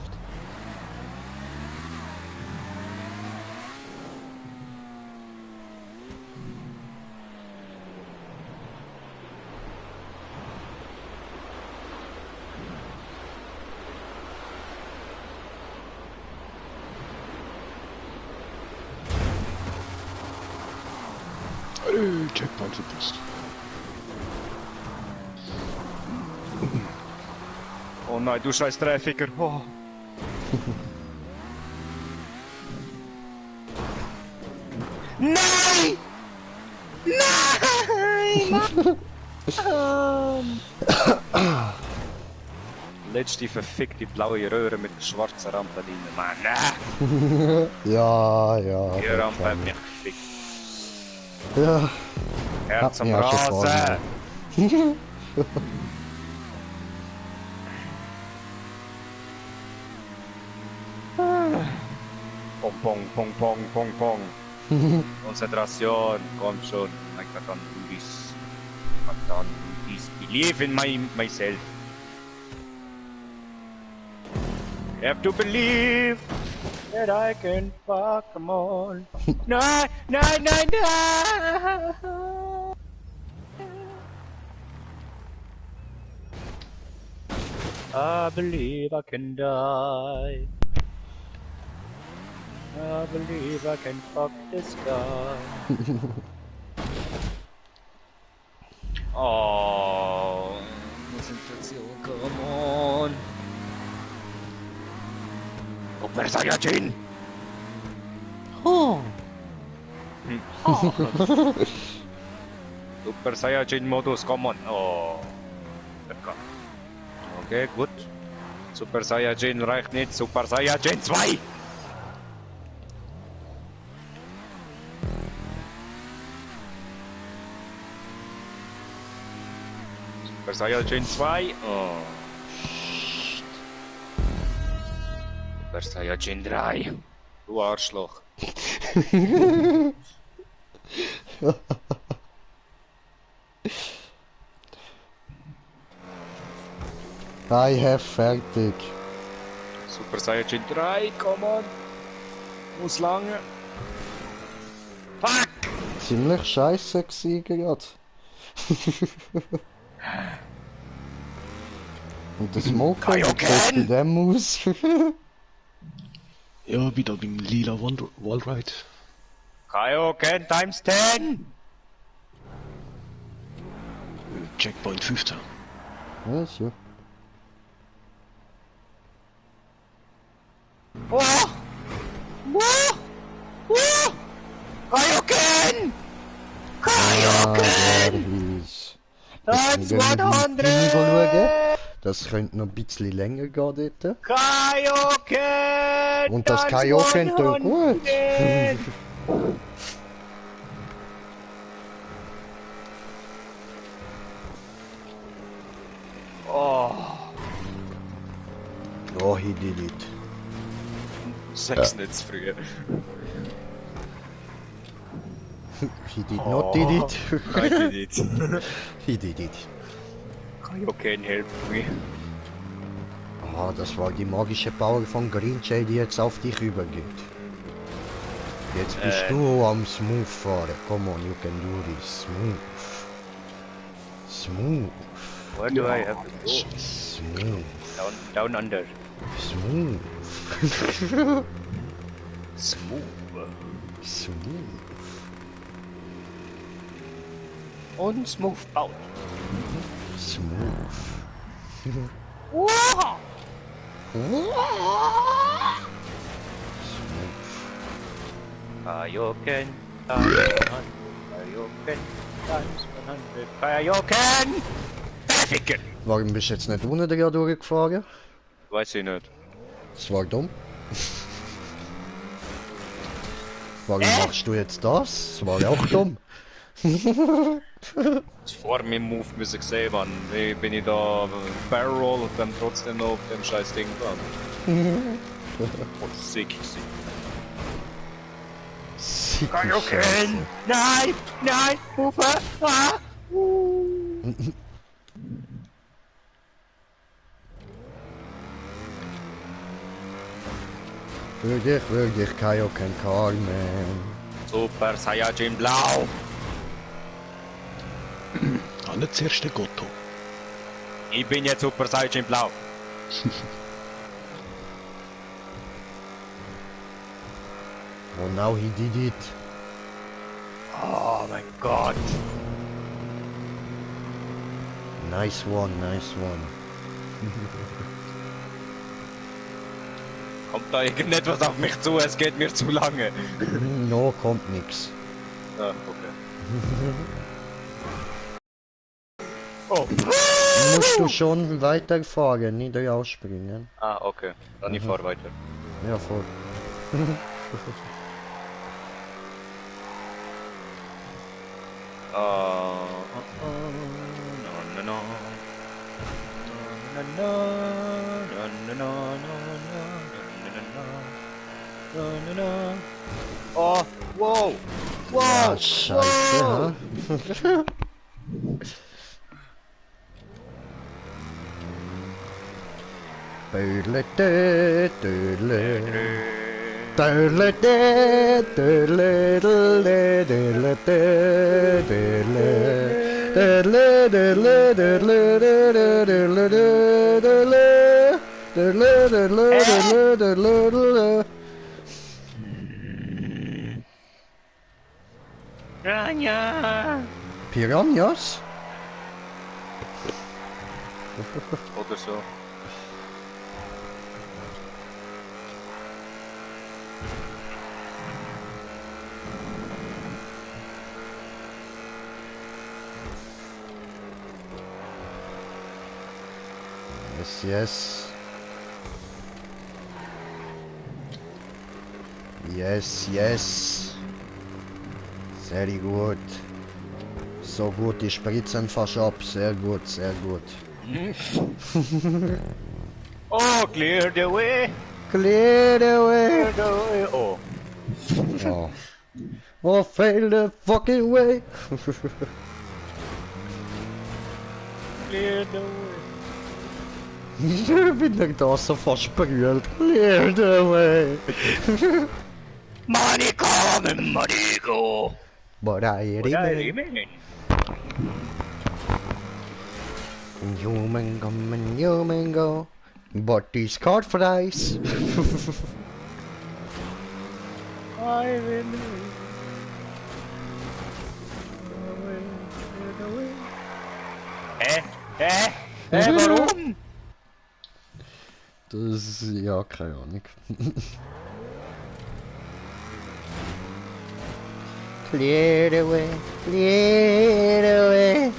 Checkpoint verpasst. Oh nein, du scheiß Dreificker! Oh. Nein! Nein! Letzte verfickte blaue Röhre mit der schwarzen Rampe drin. Mann, Ja, ja. die Rampe hat mich gefickt. Ja. Herz am mir auch schon Rasen! Pong, pong, pong, pong, pong, pong. Konzentration, komm schon. I can't do this. I can't do this. Believe in myself. You have to believe that I can fuck them all. No, no, no, no. I believe I can die. I believe I can fuck this guy. Oh, Konzentration, come on. Super Saiyajin! Oh. Super Saiyajin Modus, come on. Oh, verkackt. Okay, gut. Super Saiyajin reicht nicht. Super Saiyajin 2! Super Saiyajin 2. Oh. Super Saiyajin 3. Du Arschloch. I have fertig. Super Saiyajin 3, come on. Muss lange. Fuck! Ziemlich scheiße gewesen gerade. Und das Smoker, wie sieht es bei dem aus? Ja, wieder beim lila Wallride. Kaioken times 10! Checkpoint 15. Ja, so. Oh! Oh! Oh! Kaioken! Ah, der hieß. Times Jetzt müssen wir in die Knie 100! schauen. Das könnte noch ein bisschen länger gehen dort. Kaioken! Und das times Kaioken tut 100. gut. Oh! Oh, he did it. Sag's nicht zu früh. He did not did it. I did it. He did it. You can help me. Ah, das war die magische Power von Green Jay, die jetzt auf dich übergeht. Jetzt bist du am Smooth fahren. Come on, you can do this. Smooth. Where do I have to go? Smooth. Down under. Smooth. Smooth. Smooth. Und smooth baut. Smooth. Wow. Kaioken times 100. Kaioken times 100. Kaioken! Ficken! Warum bist du jetzt nicht unten da durchgefahren? Weiß ich nicht. Das war dumm. Warum machst du jetzt das? Das war auch dumm. Vor meinem Move müssen gesehen werden. Wie bin ich da Barrel Roll und dann trotzdem noch auf dem scheiß Ding dran. Oh, sick. Sick. Kaioken! Nein! Nein! Ufe! Ah! Wirklich Kaioken Carmen. Super Saiyajin Blau! Nicht zuerst der Gotto. Ich bin jetzt Super Saiyajin Blau! Oh, now he did it. Oh mein Gott! Nice one, nice one. Kommt da irgendetwas auf mich zu? Es geht mir zu lange. No, kommt nix. Ah, okay. Oh! Musst du schon weiterfahren, nicht ausspringen. Ah, okay. Dann ich fahr weiter. Ja, voll. Oh, wow! Wow! Ah, scheiße, wow. ha? Piranhas? Oder so. Yes, yes. Yes, yes. Sehr gut. So gut, die spritzen fast ab. Sehr gut, sehr gut. Oh, clear the way! Clear the way. Clear the way! Oh. Oh. Oh, fail the fucking way. Clear the way! Ich bin nicht da so versprüht. Clear the way. Money come, money go! But I remain. Human come and human go. But these card fries. I will warum? Das, ja, keine Ahnung. Clear the way, clear the way.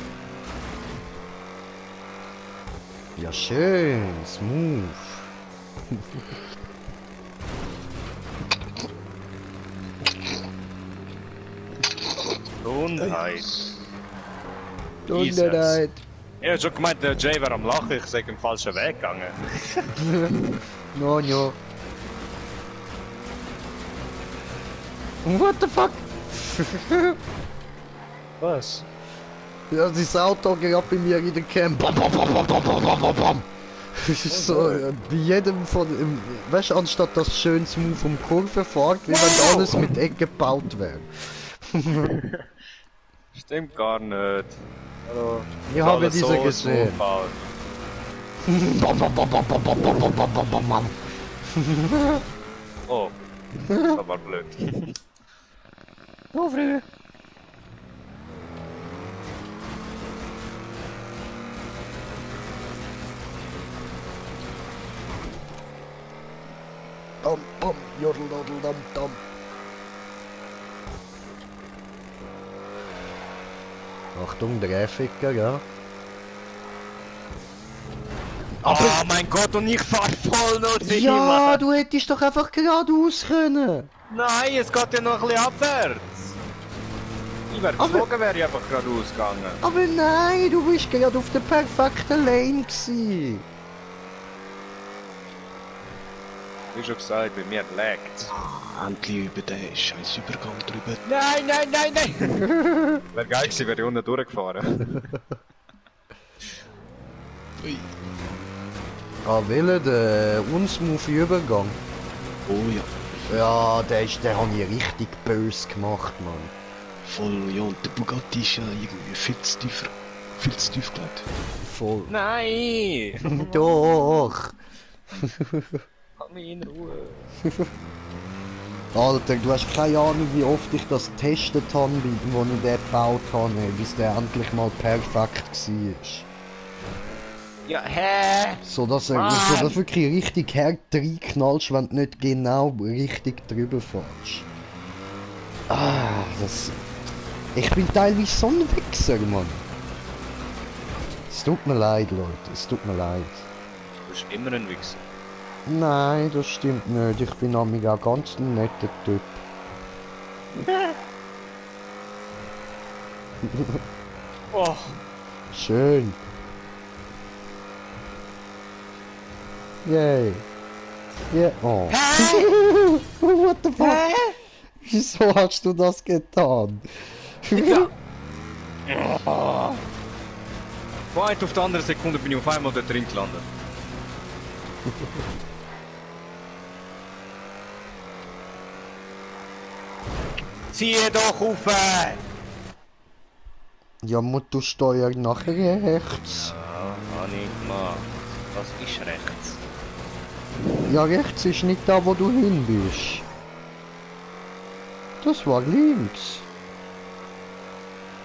Ja, schön, smooth. Gesundheit. Dunderheit. Ich hab schon gemeint, der Jay wäre am Lachen, ich sag im falschen Weg gegangen. No, no. What the fuck? Was? Ja, das Auto geht ab bei mir in den Camp. Bam, bam, bam, bam, bam, bam, bam, bam, bam. Das ist so, bei jedem von, weißt du, anstatt das schön smooth vom Kurve fährt, wie wenn alles mit Eck gebaut wäre. Stimmt gar nicht. Hallo. Ich habe diese gesehen. Bam, bam, bam, bam, bam, bam, bam, bam, bam, bam, bam. Oh, das war blöd. Oh, Früh. Dum, dum, jodel, dodel, dum, dum. Achtung, der Ficker, ja. Oh mein Gott, und ich fahr voll noch nicht. Ja, du hättest doch einfach geradeaus können. Nein, es geht ja noch ein bisschen abwärts. Ich wäre Aber- geflogen, wäre ich einfach geradeaus gegangen. Aber nein, du bist gerade auf der perfekten Lane gsi. Wie schon gesagt, bei mir laggt. Endlich über den scheiß Übergang drüber. Nein, nein, nein, nein! Wäre geil gewesen, wäre ich unten durchgefahren. Ui. Ah, Wille, der unsmooth Übergang. Oh ja, Ja, der habe ich richtig böse gemacht, Mann. voll, ja, und der Bugatti ist ja irgendwie viel zu tief gelegt. Voll. Nein! Doch. Lass mich in Ruhe. Alter, du hast keine Ahnung, wie oft ich das getestet habe, wo ich den gebaut habe, bis der endlich mal perfekt war. Ja, hä? So dass er wirklich richtig hart reinknallst, wenn du nicht genau richtig drüber fährst. Ah, das... Ich bin teilweise so ein Wichser, Mann. Es tut mir leid, Leute, es tut mir leid. Du bist immer ein Wichser. Nein, das stimmt nicht. Ich bin nämlich auch ganz ein netter Typ. Oh. Schön. Yay. Yeah. Oh. What the fuck? Wieso hast du das getan? Von einer auf die andere Sekunde bin ich auf einmal dort drin gelandet. Ziehe doch auf! Ja, du steuerst nach rechts. Ja, habe ich gemacht. Was ist rechts? Ja, rechts ist nicht da, wo du hin bist. Das war links.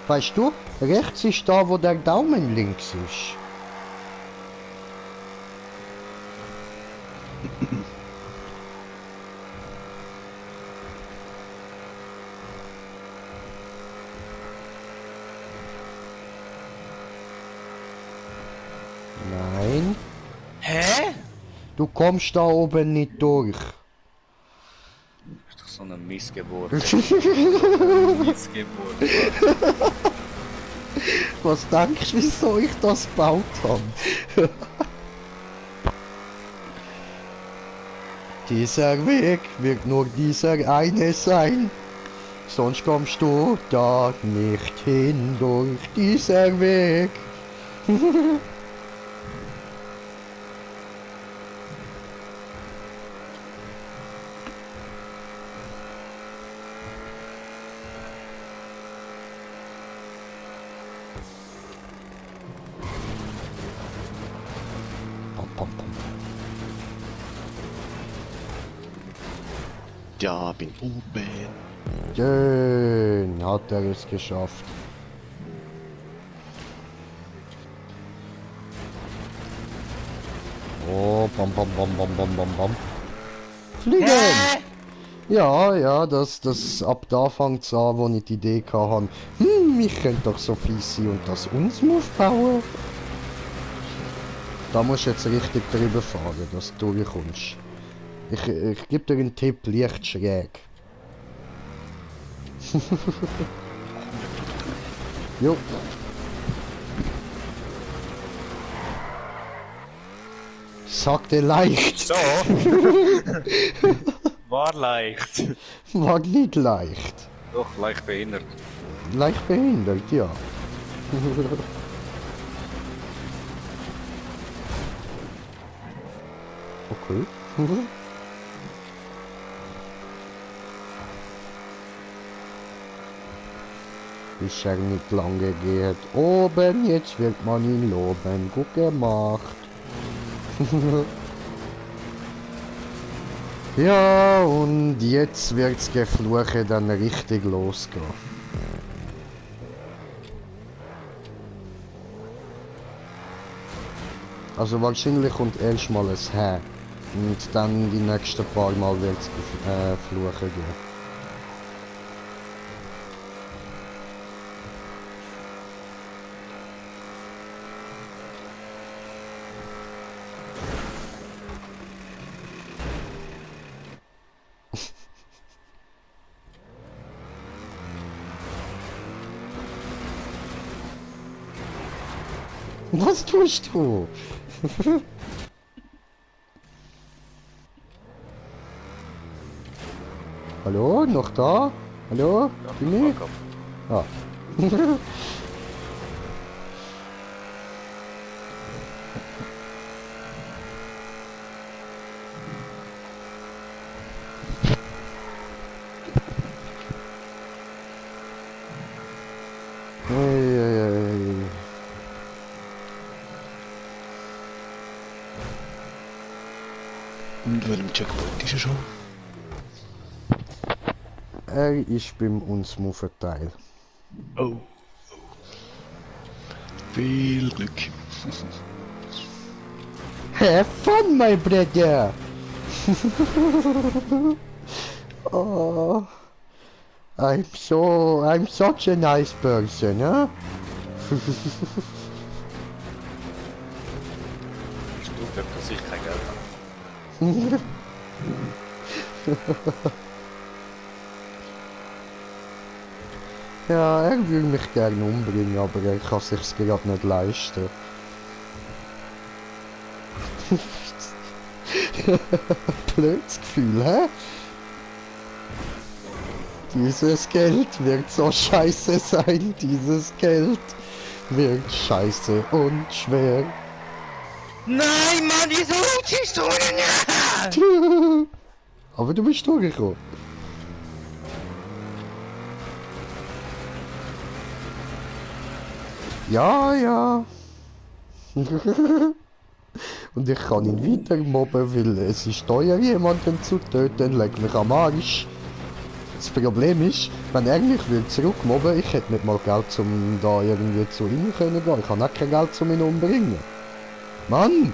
Weißt du, rechts ist da, wo der Daumen links ist. Nein. Hä? Du kommst da oben nicht durch. Das ist doch so eine Missgeburt. Missgeburt. Was denkst du, wieso ich das gebaut habe? Dieser Weg wird nur dieser eine sein. Sonst kommst du da nicht hin durch dieser Weg. Pom, pom, pom. Ja, bin oben. Schön, hat er es geschafft. Oh, bam, bam, bam, bam, bam, bam, bam. Fliegen! Ja, ja, das ab da fängt's an, wo ich die Idee hatte. Ich könnte doch so fies sein und das unsmooth bauen. Da musst du jetzt richtig drüber fahren, dass du durchkommst. Ich gebe dir einen Tipp, leicht schräg. Jo. Sagte leicht. So? War leicht. War nicht leicht. Doch, leicht behindert. Leicht behindert, ja. Okay. Ist er nicht lange geht. Oben, jetzt wird man ihn loben. Gut gemacht. Ja, und jetzt wird's Gefluche dann richtig losgehen. Also wahrscheinlich kommt erst mal ein Hä. Und dann die nächsten paar Mal wird's Fluche gehen. Was tust du? Hallo, noch da? Hallo? Jimmy? Ah. Und welchem Checkpoint ist er schon? Er ist beim uns Muffenteil. Oh. Viel Glück. Have fun, my brother! Oh, I'm such a nice person, huh? Ich tue, dass ich kein Geld habe. Ja, er will mich gerne umbringen, aber er kann sich's gerade nicht leisten. Blödes Gefühl, hä? Dieses Geld wird so scheiße sein, dieses Geld wird scheiße und schwer. Nein, Mann, wieso rutschst du denn? Aber du bist durchgekommen. Ja, ja. Und ich kann ihn weiter mobben, weil es ist teuer, jemanden zu töten, leg mich am Arsch. Das Problem ist, wenn er mich will zurückmobben, ich hätte nicht mal Geld, um da irgendwie zu ihm können gehen. Ich habe auch kein Geld, um ihn umbringen. Mann!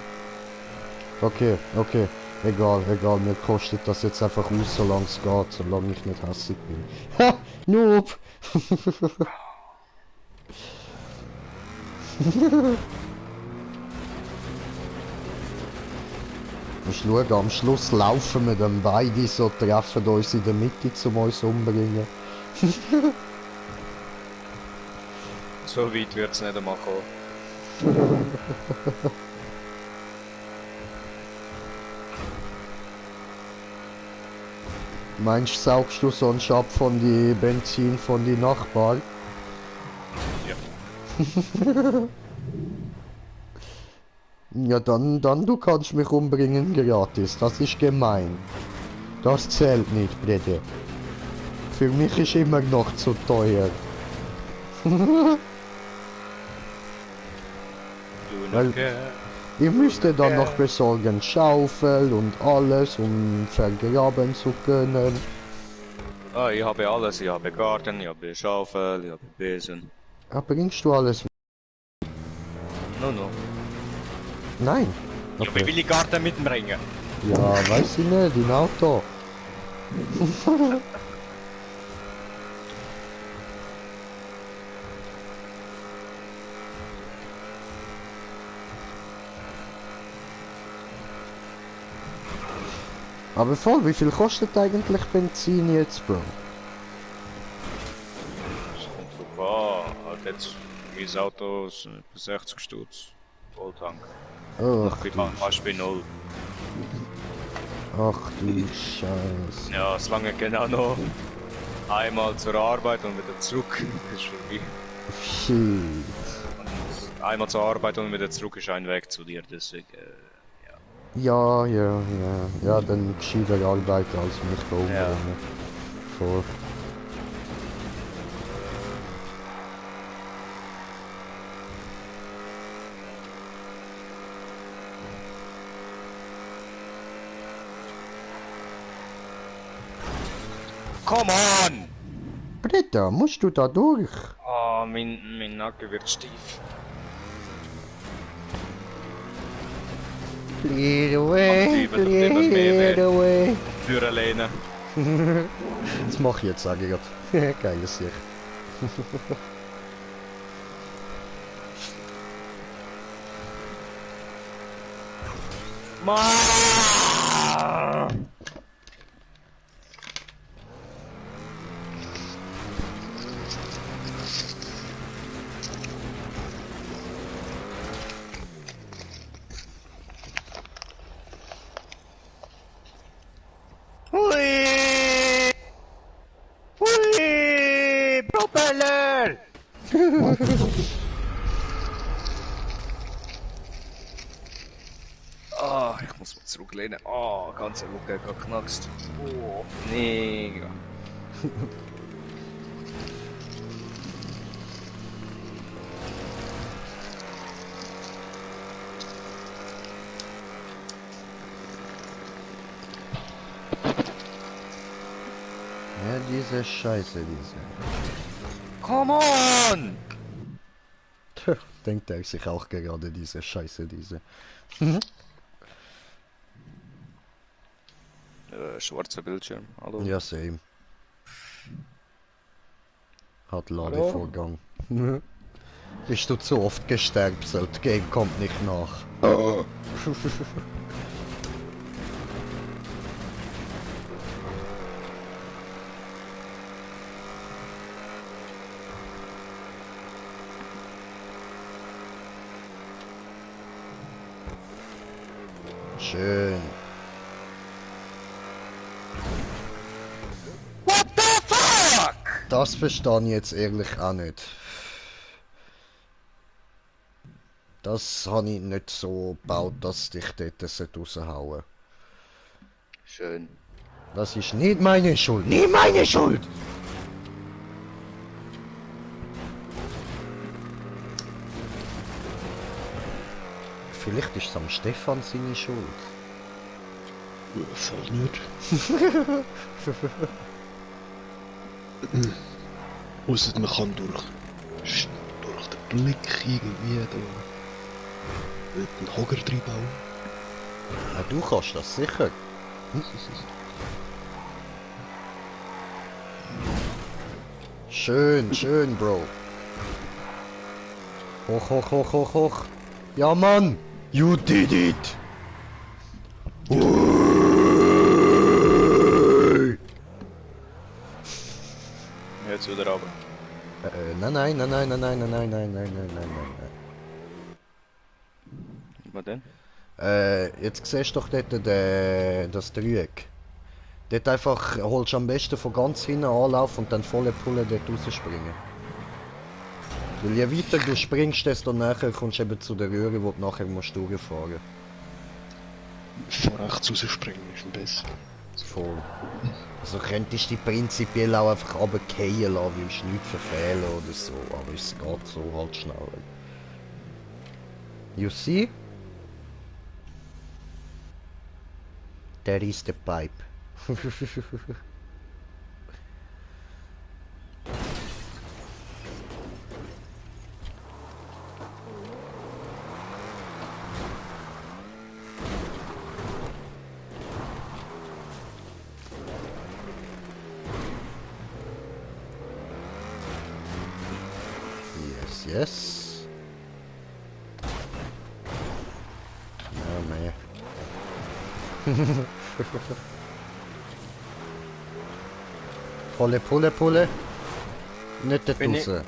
Okay, okay. Egal, egal, mir kostet das jetzt einfach aus, solange es geht, solange ich nicht hässig bin. Ha! Noob! Schau, am Schluss laufen wir dann beide so, treffen uns in der Mitte, um uns umbringen. So weit wird es nicht einmal kommen. Meinst du, saugst du sonst ab von die Benzin von die Nachbarn? Ja. Ja, dann du kannst mich umbringen gratis. Das ist gemein. Das zählt nicht, Brede. Für mich ist immer noch zu teuer. Weil ihr müsstet dann noch besorgen Schaufel und alles, um vergraben zu können. Ah, ich habe alles. Ich habe Garten, ich habe Schaufel, ich habe Besen. Ja, bringst du alles? No, no. Nein. Ja, wie will ich Garten mitbringen? Ja, weiß ich nicht, in Auto. Aber voll, wie viel kostet eigentlich Benzin jetzt, Bro? Das kommt drauf an. Halt jetzt, dieses Auto ist 60 Stutz. Volltank. Ach, Ich bin fast bei 0. ach du Scheiße. Ja, solange genau noch einmal zur Arbeit und wieder zurück. Das ist für mich. Shit. Und einmal zur Arbeit und wieder zurück ist ein Weg zu dir, deswegen. Ja, ja, ja. Ja, dann gescheiter Arbeiter als mich da Ja. umbringen. Vor. Come on! Britta, musst du da durch? Oh, mein Nacken wird steif. Clear away, Ach, lieber, immer mehr clear away. Für alleine. Das mach ich jetzt, sag ich grad. Geiles Sicht. Hui! Hui! Propeller! Ah, ich muss mal zurücklehnen. Ah, ganze Rücken geknackst. Oh, mega. Ja, diese Scheiße, diese. Come on! Tja, denkt er sich auch gerade diese Scheiße, diese. Schwarzer Bildschirm, hallo? Ja, same. Hat Ladevorgang. Bist du zu oft gestärkt, so das Game kommt nicht nach. Schön. What the fuck? Das verstehe ich jetzt ehrlich auch nicht. Das habe ich nicht so gebaut, dass dich dort raushauen. Schön. Das ist nicht meine Schuld. Nicht meine Schuld! Vielleicht ist es am Stefan seine Schuld. Voll nicht. Ausser man kann durch den Blick irgendwie da einen Hocker reinbauen. Ja, du kannst das sicher. Schön, schön, Bro. Hoch, hoch, hoch, hoch, hoch. Ja, Mann! You did it! Jetzt wieder runter. Nein, nein, nein, nein, nein, nein, nein, nein, nein, nein, nein, nein, nein. Was denn? Jetzt siehst du doch dort das Dreieck. Dort einfach holst du am besten von ganz hinten Anlauf und dann volle Pulle dort rausspringen. Weil je weiter du springst, desto näher kommst du eben zu der Röhre, wo du nachher musst durchfahren. Von rechts rausspringen ist am besten. Voll. Also könntest du dich prinzipiell auch einfach runterfallen lassen, willst nichts verfehlen oder so, aber es geht so halt schneller. You see? That is the pipe. Yes, yes. Ja, nee. Pulle, Pulle, Pulle. Nicht dort Bin ich- raus.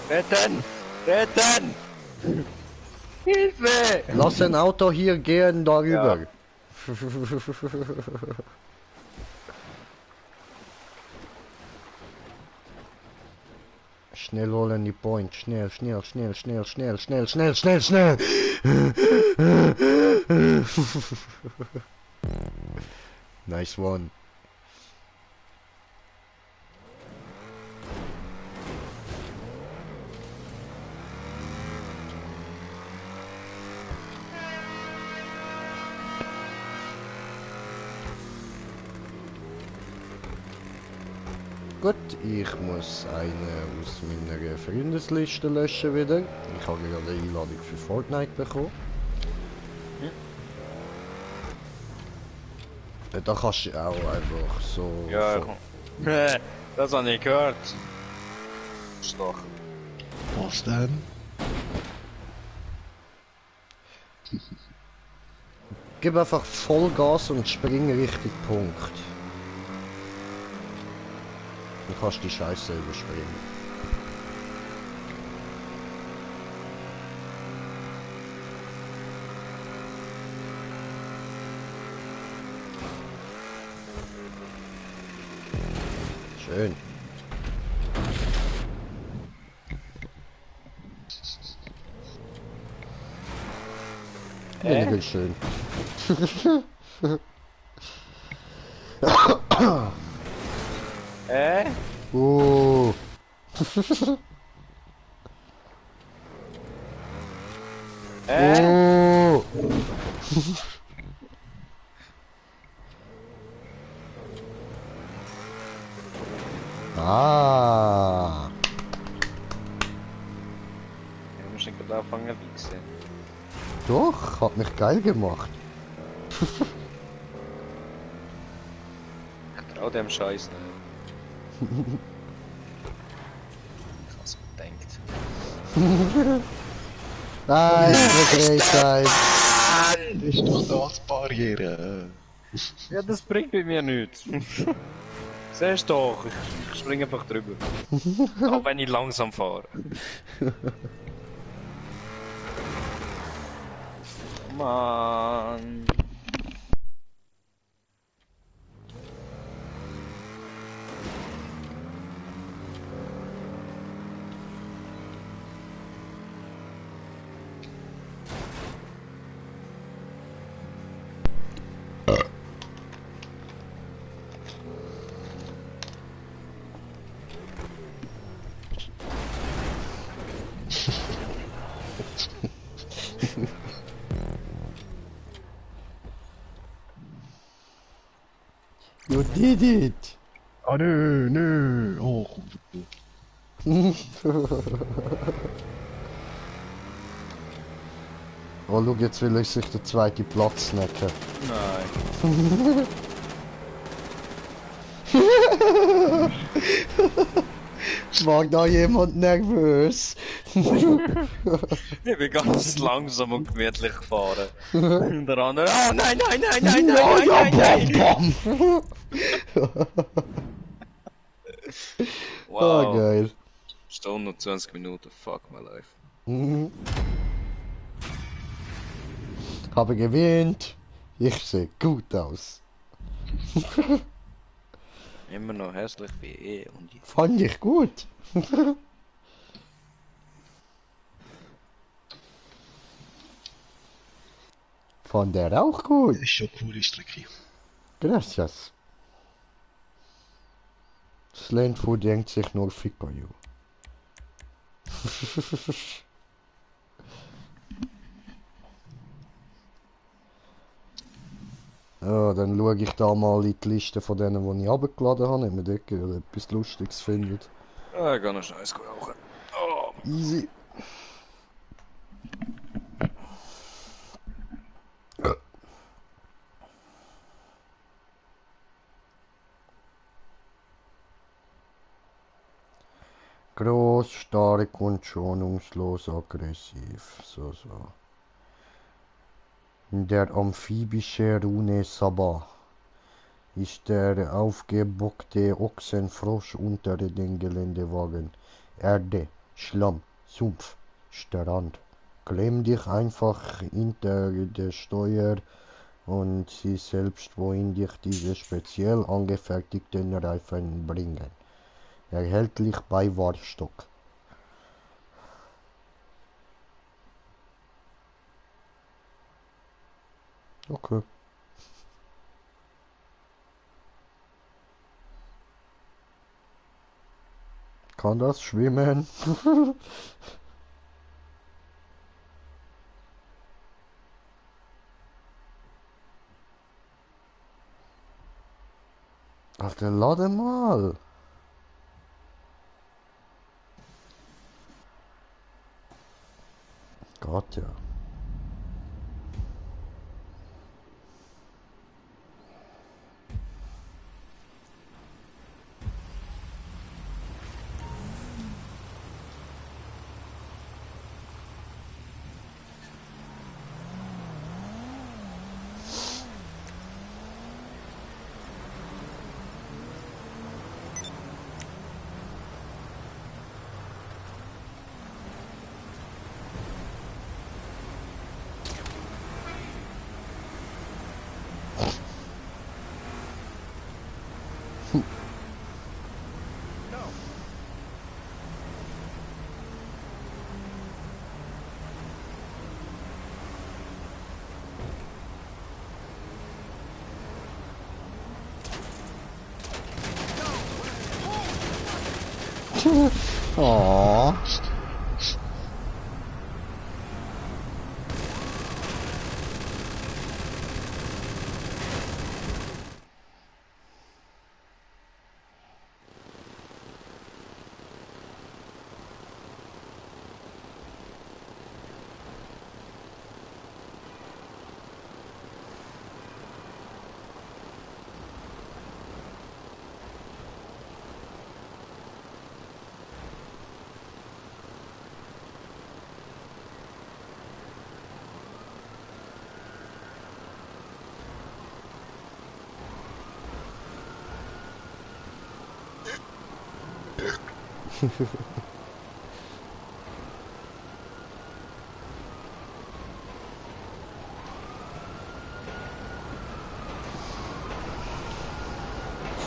Retten! Retten! Hilfe! Lass ein Auto hier gehen darüber. Ja. Schnell holen die Point. Schnell, schnell, schnell, schnell, schnell, schnell, schnell, schnell, schnell. Nice one. Gut, ich muss eine aus meiner Freundesliste löschen wieder. Ich habe gerade eine Einladung für Fortnite bekommen. Da kannst du auch einfach so... Ja, das habe ich gehört. Schlag. Was denn? Gib einfach Vollgas und spring Richtung Punkt. Dann kannst du die Scheiße überspringen. Schön. Weniger schön. Oh. Oh. Ah. Ich muss nicht gerade anfangen zu wichsen. Doch, hat mich geil gemacht. Ich trau dem Scheiß nicht. Ich hab's gedacht. Nein, Frechheit. Das ist doch das Barriere. Ja, das bringt bei mir nichts. Siehst doch, ich springe einfach drüber. Auch wenn ich langsam fahre. Mann. You did it! Ah nö, nö. Oh, Oh, schau, jetzt will ich sich den zweiten Platz snacken. Nein. Mag da jemand nervös? Ich bin ganz langsam und gemütlich gefahren. Und der andere, oh nein, nein, nein, nein, nein, nein, nein, nein. Oh, Wow. geil. Stunde und 20 Minuten, fuck my life. Mhm. Habe gewinnt. Ich sehe gut aus. Immer noch hässlich wie eh und je. Fand ich gut. Fand der auch gut. das ist schon eine coole Strecke. Gracias. Slendfood denkt sich nur Fick on you. Ja, dann schaue ich da mal in die Liste von denen, die ich runtergeladen habe, ob man dort etwas Lustiges findet. Ah, ich kann noch Scheiß rauchen. Oh. Easy. Groß, stark und schonungslos aggressiv. So. Der amphibische Rune Sabah ist der aufgebockte Ochsenfrosch unter den Geländewagen. Erde, Schlamm, Sumpf, Strand. Klemm dich einfach hinter der Steuer und sieh selbst, wohin dich diese speziell angefertigten Reifen bringen. Erhältlich bei Warstock. Okay. Kann das schwimmen? Alter, lade mal. Gott, ja. Aww.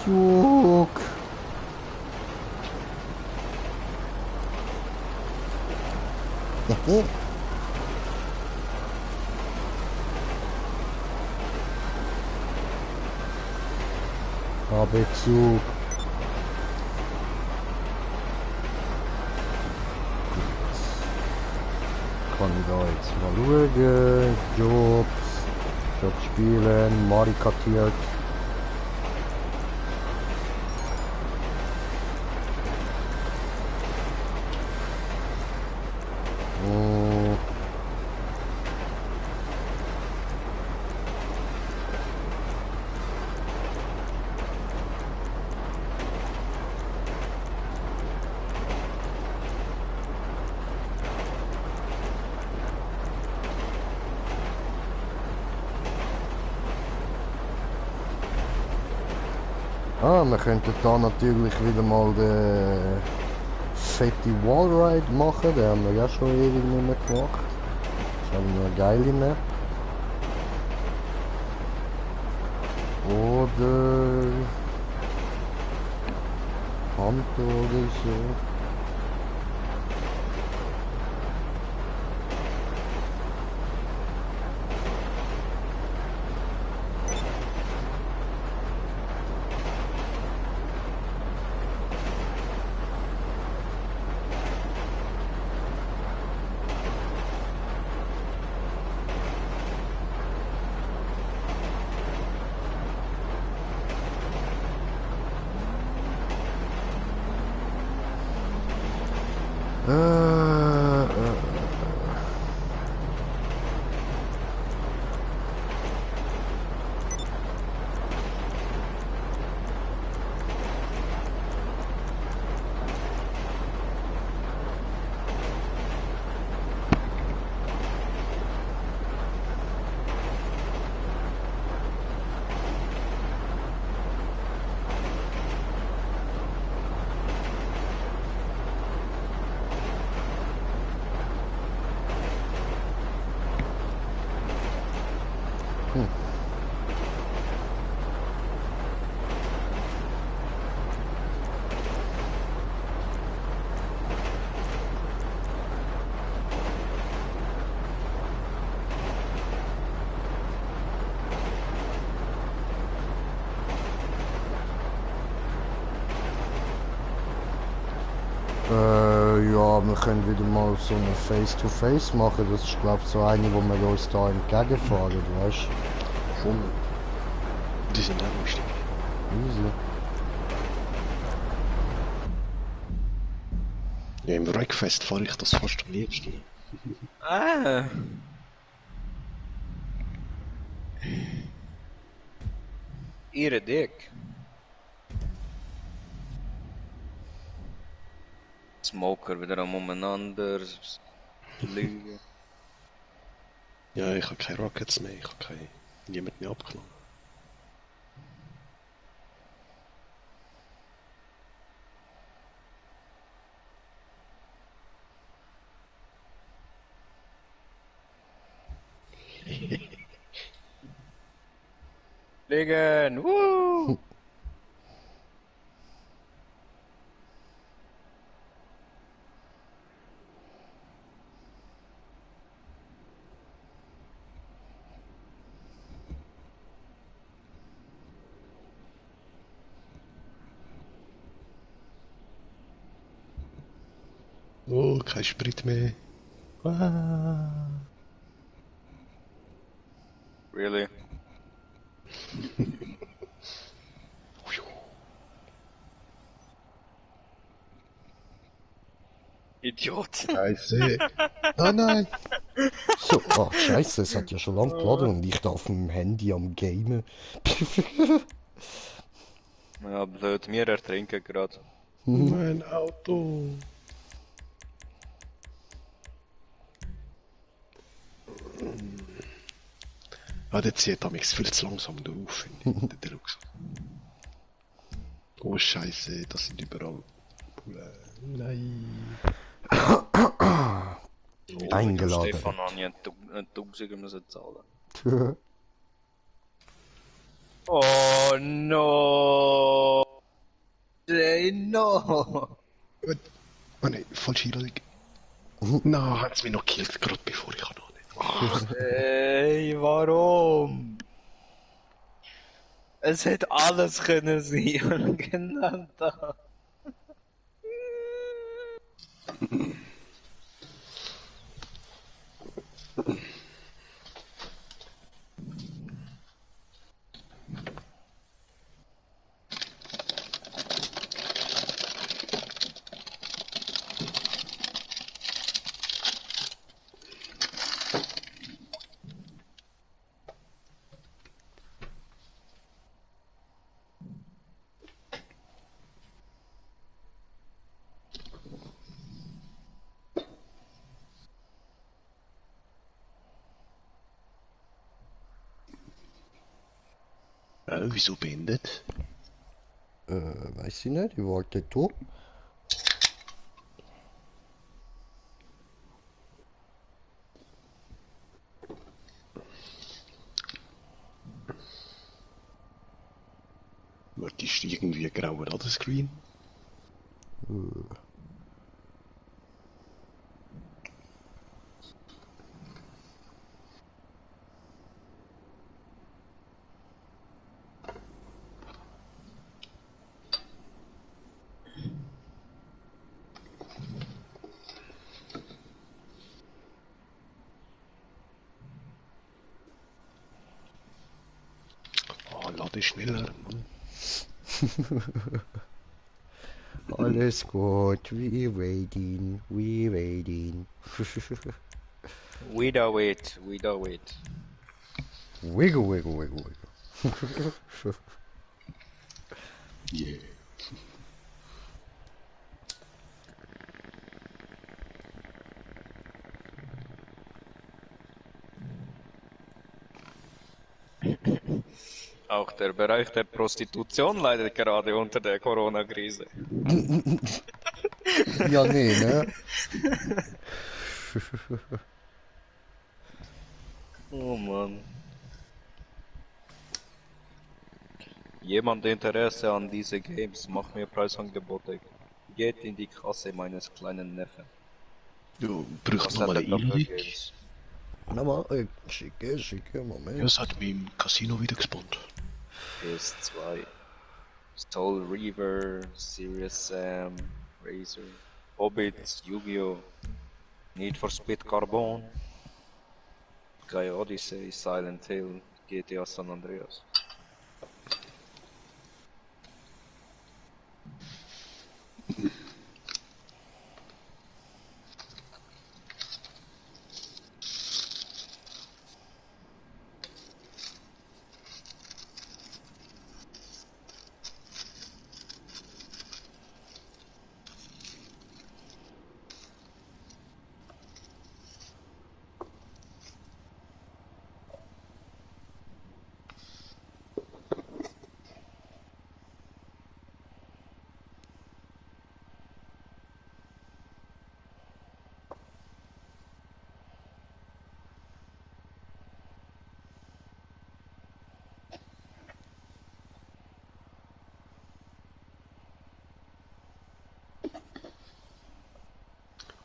Zug. Habe Zug. Kann ich da jetzt mal schauen. Jobs spielen, Mari kartiert. Wir könnten da natürlich wieder mal den fette Wallride machen, den haben wir ja schon ewig nicht mehr gemacht. Das ist eine geile Map. Oder Hunter oder so. Ja, wir können wieder mal so eine Face-to-Face machen. Das ist, glaube ich, so eine, wo wir uns da entgegenfahren, weißt du? Voll. Die sind auch lustig. Easy. Ja, im Wreckfest fahre ich das fast am liebsten. Ah. Ihre Dick. Smoker wieder am umeinander. Lügen. Ja, ich habe keine Rockets mehr, ich habe niemand mehr abgenommen. Liegen! Woo! Oh, kein Sprit mehr. Ah. Really? Idiot. Scheiße. Oh nein. So, ach scheiße, es hat ja schon lange geladen und ich da auf dem Handy am Gamen. Ja, blöd, wir ertrinken gerade. Mein Auto. Ah, der zieht damals viel zu langsam drauf, finde ich, der Rucksack. Oh Scheiße, das sind überall Bullen. Nein. Eingeladen. Stefan habe ich einen Tausiger müssen zahlen. Oh no! Say no! Oh nein, falsche Einladung. Na, hat es mich noch gekillt, gerade bevor ich anhole. Hey, warum? Es hätte alles können sein. Genau da. Wieso beendet? Weiß ich nicht, ich wollte du. Was ist irgendwie ein grauer Ladescreen? Oh, lade schneller, Mann. Alles gut, we waiting, we waiting. We do it, we do it. Wiggle, wiggle, wiggle, wiggle. Yeah. Auch der Bereich der Prostitution leidet gerade unter der Corona-Krise. Ja, nee, ne? Oh Mann. Jemand Interesse an diese Games, macht mir Preisangebote. Geht in die Kasse meines kleinen Neffen. Ja, braucht Was noch mal hat eine er da für Einladung. Games? Nochmal, schicke, Moment. Ja, es hat mich im Casino wieder gespawnt. PS2. Soul Reaver, Serious Sam, Razor, Hobbit, Yu-Gi-Oh! Need for Speed Carbon, Sky Odyssey, Silent Hill, GTA San Andreas.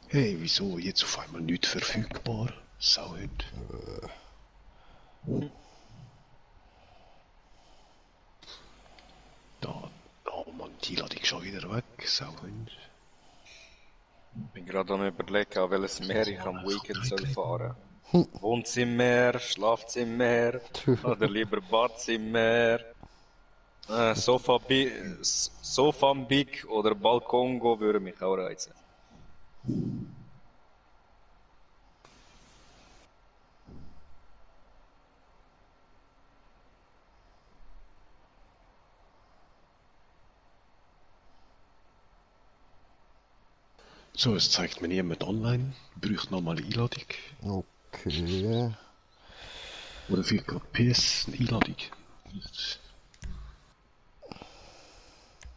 Hey, wieso jetzt auf einmal nicht verfügbar? Sauhund. Da, oh Mann, die Einladung schon wieder weg, Sauhund. Bin gerade am überlegen, an welches Meer ich am Weekend soll fahren. Wohnzimmer, Schlafzimmer, oder lieber Badzimmer. Sofa Big oder Balkongo würde mich auch reizen. So, es zeigt mir niemand online. Braucht noch mal eine Einladung. Okay. Oder vielleicht gerade PS eine Einladung.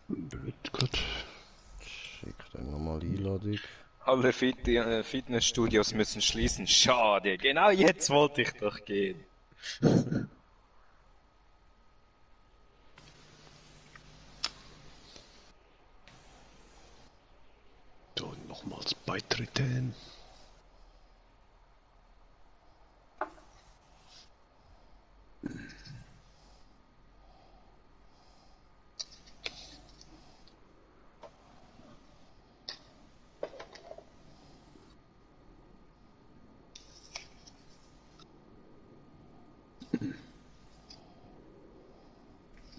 Blöd gerade. Schick dann nochmal Einladung. Alle Fitnessstudios müssen schließen. Schade, genau jetzt wollte ich doch gehen. Da nochmals beitreten.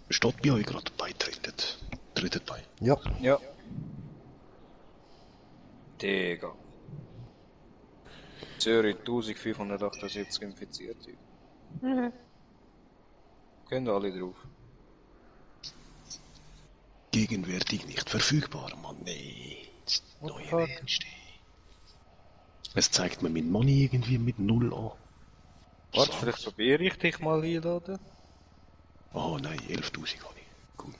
Steht bei euch gerade beitreten. Tretet bei. Ja. Ja. Digga. Zürich 1578 Infizierte. Können alle drauf. Gegenwärtig nicht verfügbar, Mann. Nee. Das What the neue fuck? Ernst. Es zeigt mir mein Money irgendwie mit 0 an. Warte, vielleicht probiere ich dich mal einladen. Oh nein, 11.000 habe ich. Gut.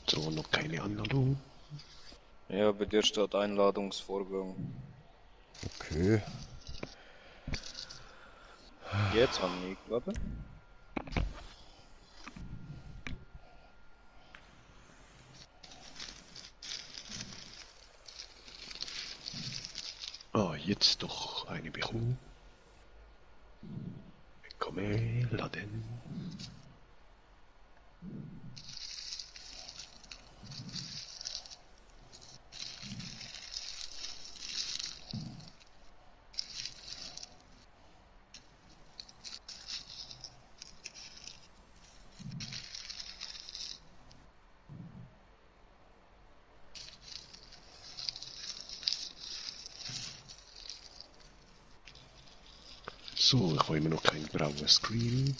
So, noch keine Anladung. Ja, bei dir steht Einladungsvorgang. Okay. Jetzt habe ich eingeladen. Ah, jetzt doch eine bekommen. Komme, laden. So, ich habe immer noch keinen braunen Screen.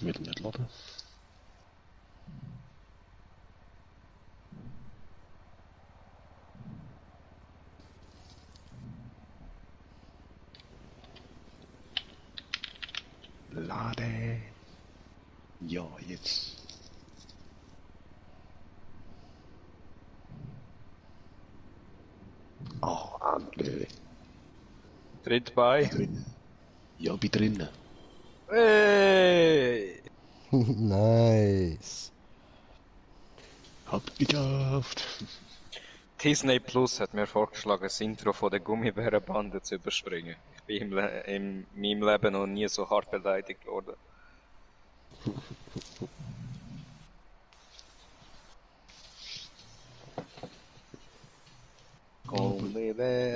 Will nicht laden. Lade. Ja, jetzt. Ah, endlich. Tritt bei. Drinnen. Ja, bin drinnen. Hey! Nice. Hab geschafft. Disney Plus hat mir vorgeschlagen, das Intro von der Gummibärenbande zu überspringen. Ich bin in meinem Leben noch nie so hart beleidigt worden.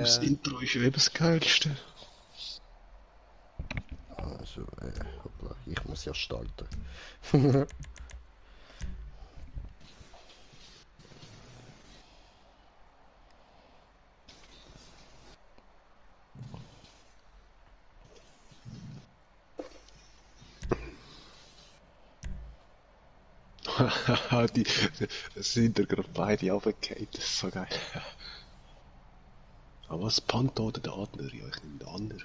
Das Intro ist ja eben das Geilste. Also, hoppla, ich muss ja starten. Es sind da gerade beide runtergefallen, das ist so geil. Aber was, Panther oder der Adler? Ja, ich nehme den anderen.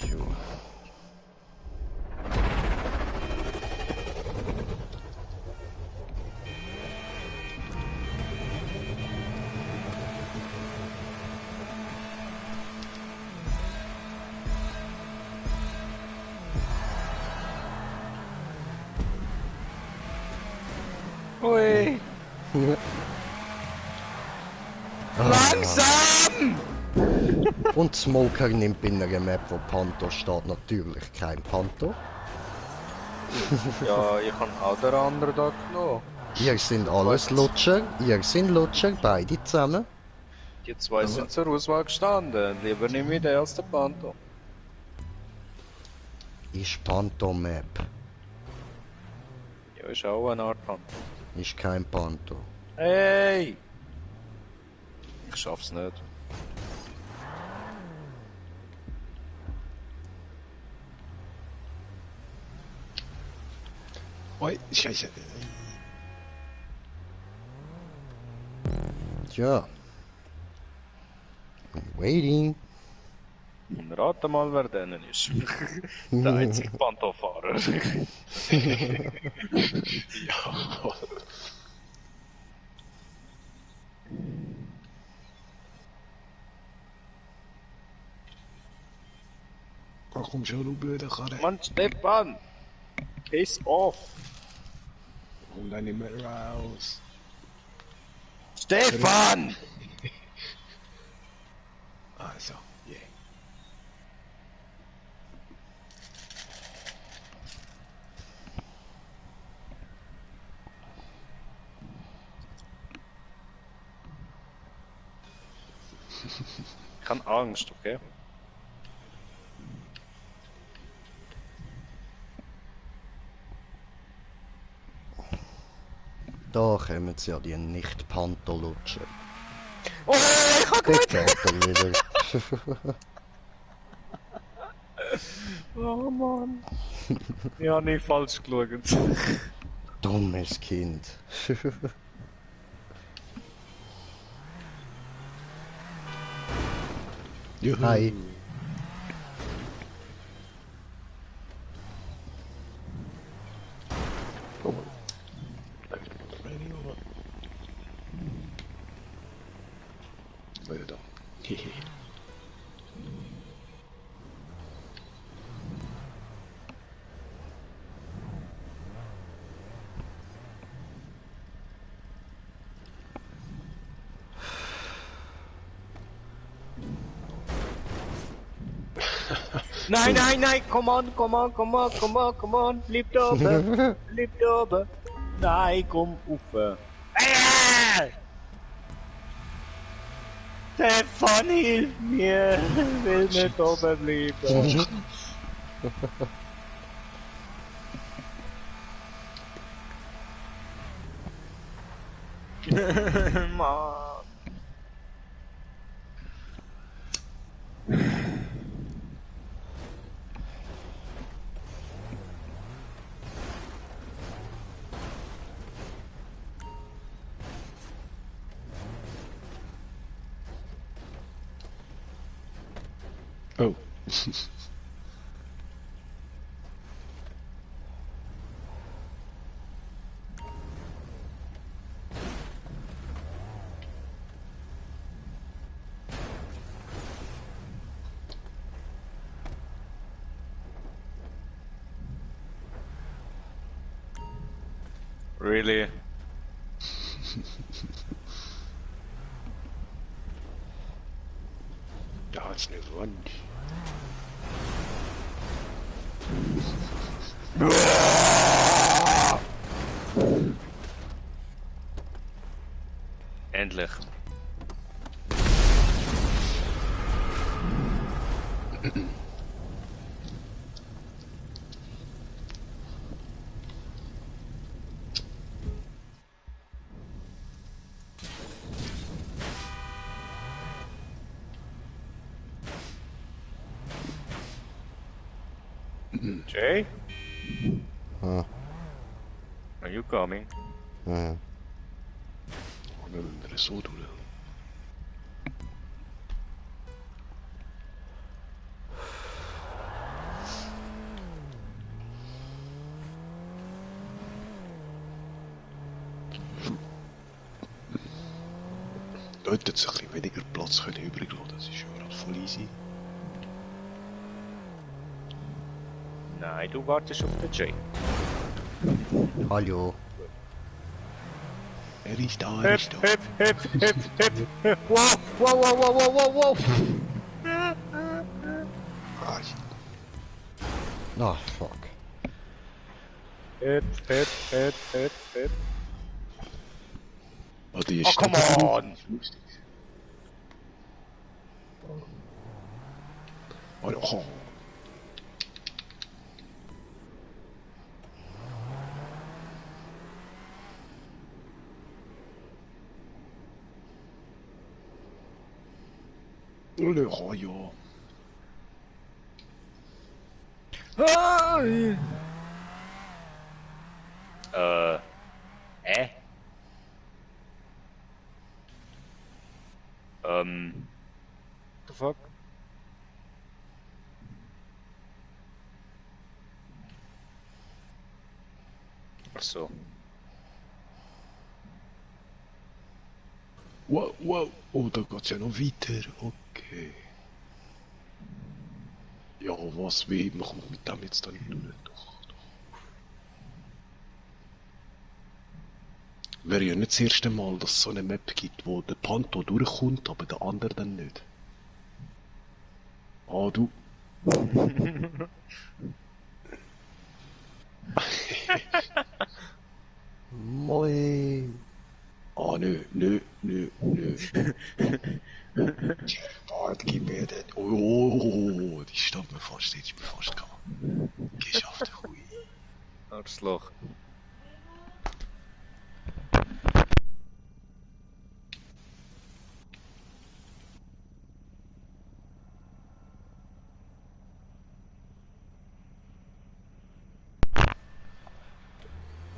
Jo. Ui! Langsam! Und Smoker nimmt bei einer Map, wo Panther steht, natürlich kein Panther. Ja, ich habe auch den anderen da genommen. Ihr sind alles Lutscher, beide zusammen. Die zwei sind zur Auswahl gestanden. Lieber nehme ich den als den Panther. Ist Panther Map. Ja, ist auch eine Art Panther. Ist kein Panther. Hey! Ich schaff's nicht. Oi, Scheiße. Tja. I'm waiting. Und rate mal, wer denn ist. Der einzige Pantherfahrer. Ja. Ach komm schon, du blöder Karre. Mann, Stefan! Piss off! Komm da nicht mehr raus. Stefan! Also, yeah. Ich habe Angst, okay? Da kommen sie ja, die Nicht-Panther-Lutscher. Oh, ich hab Dort geht er wieder. Oh Mann. Ich habe nicht falsch geschaut. Dummes Kind. Juhu. Hi. Ready over. Weiter da. Hehe. Nein, nein, nein, come on, come on, come on, come on, come on, bleib da oben, bleib da oben. Nein, komm rauf. Stefan, hilf mir, ich will nicht oben bleiben. Mann. Oh. Really? That's no lunch. Endlich. Jay? Huh. Are you coming? Ja. Oh, wir müssen das so tun. Dort hat sich ein bisschen weniger Platz übrig lassen, das ist ja gerade voll easy. Nein, du wartest auf den Jay. Hallo. Er ist da, Hüp, hüp, hüp, hüp, hüp. Wow, wow, wow, wow, wow, wow, wow. Ah, Ah, fuck. Hüp, hüp, hüp, hüp, hüp. oh, die Oh, ist come on! Oh, oh. Oh, ja. Hä? What the fuck? Ach so. Wow, wow. Oh, da geht's ja noch weiter. Okay. Ja, was wie? Man kommt mit dem jetzt da nicht durch. Doch. Wäre ja nicht das erste Mal, dass es so eine Map gibt, wo der Panto durchkommt, aber der andere dann nicht. Ah, du. Moin. Ah, nö. Bart, gib mir den. Oh, die stand mir fast, die hätte ich mir fast gehabt. Geschafft, hui. Arschloch.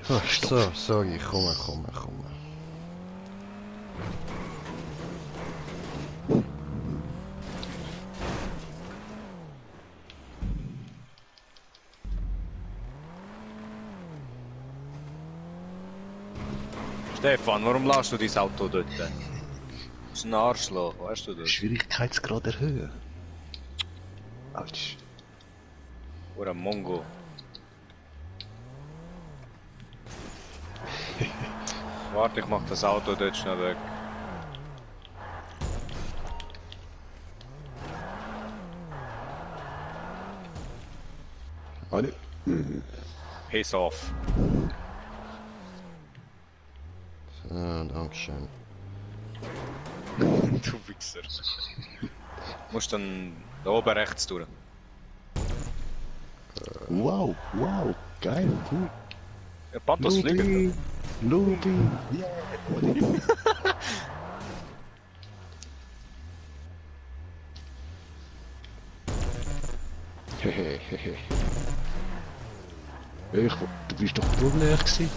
Ach, so, sorry, komm. Stefan, warum lässt du dein Auto dort? Das ist ein Arschloch, weißt du das? Schwierigkeitsgrad erhöhen. Autsch. Oder ein Mongo. Warte, ich mach das Auto dort schnell weg. Alle. Piss off. So, dankeschön. Du Wichser. Musst dann da oben rechts durch. Wow, wow, geil, cool. Ja, Patos fliegen. Looping, yeah. Hehehehe. Du bist doch wohl näher gewesen.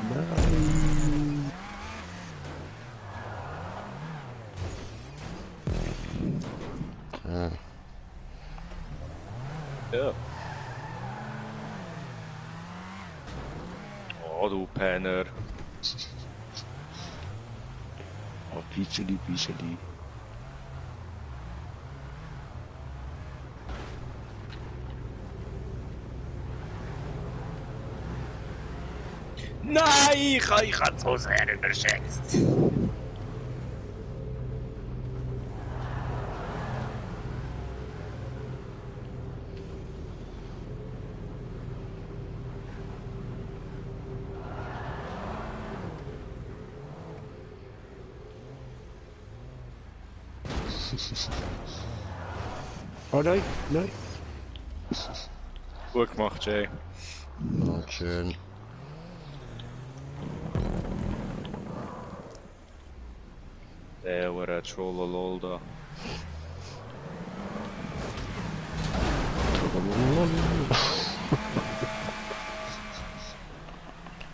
Nein. Ah. Ja. Oh, du Penner. Oh, Pizzeli, Pizzeli. Nein, ich habe so sehr überschätzt. Oh nein, nein. Gut gemacht, Jay. Dankeschön. Der war ein Trollolol da.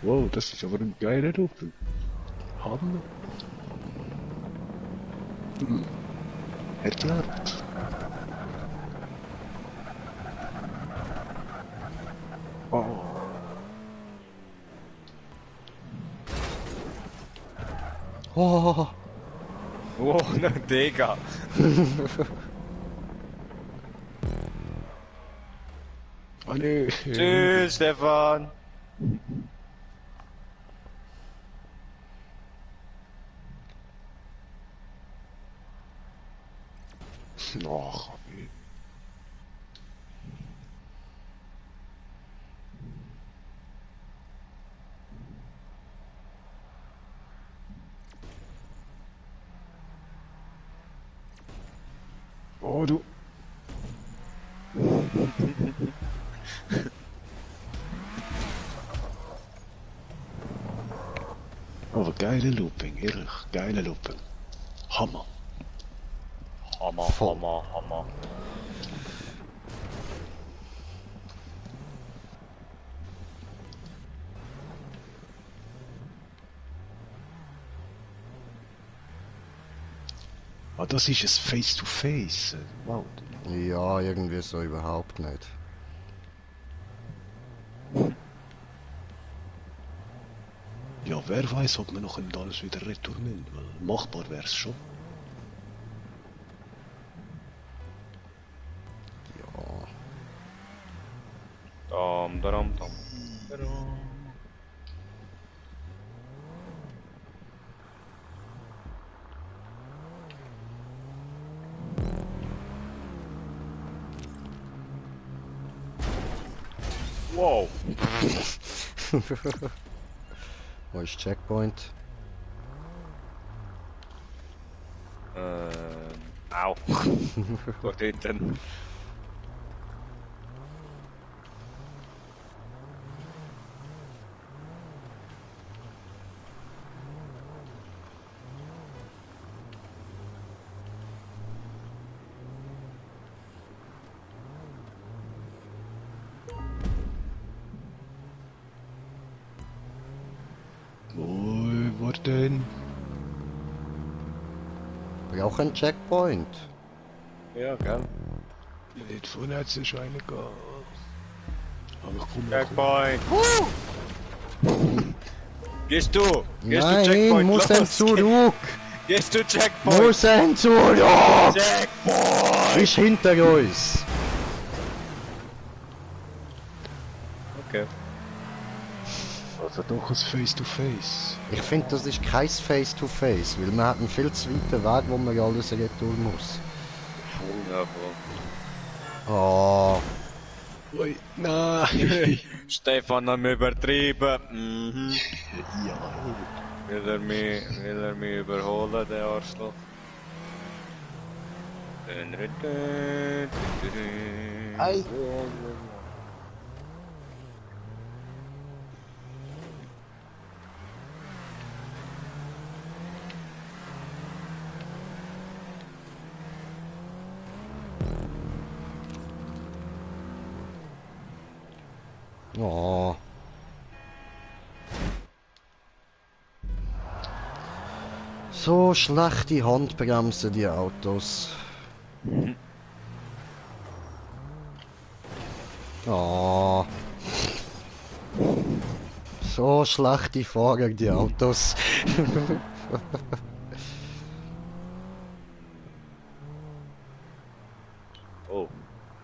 Wow, das ist aber ein geiler Doppel. Haben wir? Erklärt. Oh. Oh, Oh, ne, Digga. Oh nee. Tschüss, Stefan. Ach, oh du. Aber geile Looping, ehrlich, geile Looping. Hammer. Hammer, Hammer, Hammer. Ah, das ist es Face-to-Face. Wow. ja, irgendwie so überhaupt nicht. Ja, wer weiß, ob wir noch alles wieder retournieren, weil machbar wär's schon. Ja. Dam, daram, dam. Wow. Wo ist Checkpoint? Au. Dort hinten. Wo denn? Braucht ein Checkpoint. Ja, gell. Nicht von Herzen Scheine gehen. Aber ich komme Checkpoint. Gehst du? Gehst du Nein, Checkpoint? muss ein Los, zurück! Gehst du Checkpoint? Muss ein zurück! Checkpoint! Ist hinter uns! Okay. Also doch ein Face-to-Face. Ich finde, das ist kein Face-to-Face, weil man hat einen viel zu weiten Weg, wo man alles retour muss. Ja, voll. Oh, Ui, nein! Stefan am übertrieben. Mhm. Ja. Will er mich überholen, der Arschloch? Ei. Oh. So schlechte Handbremsen, die Autos. Oh. So schlechte Fahrer, die Autos. Oh,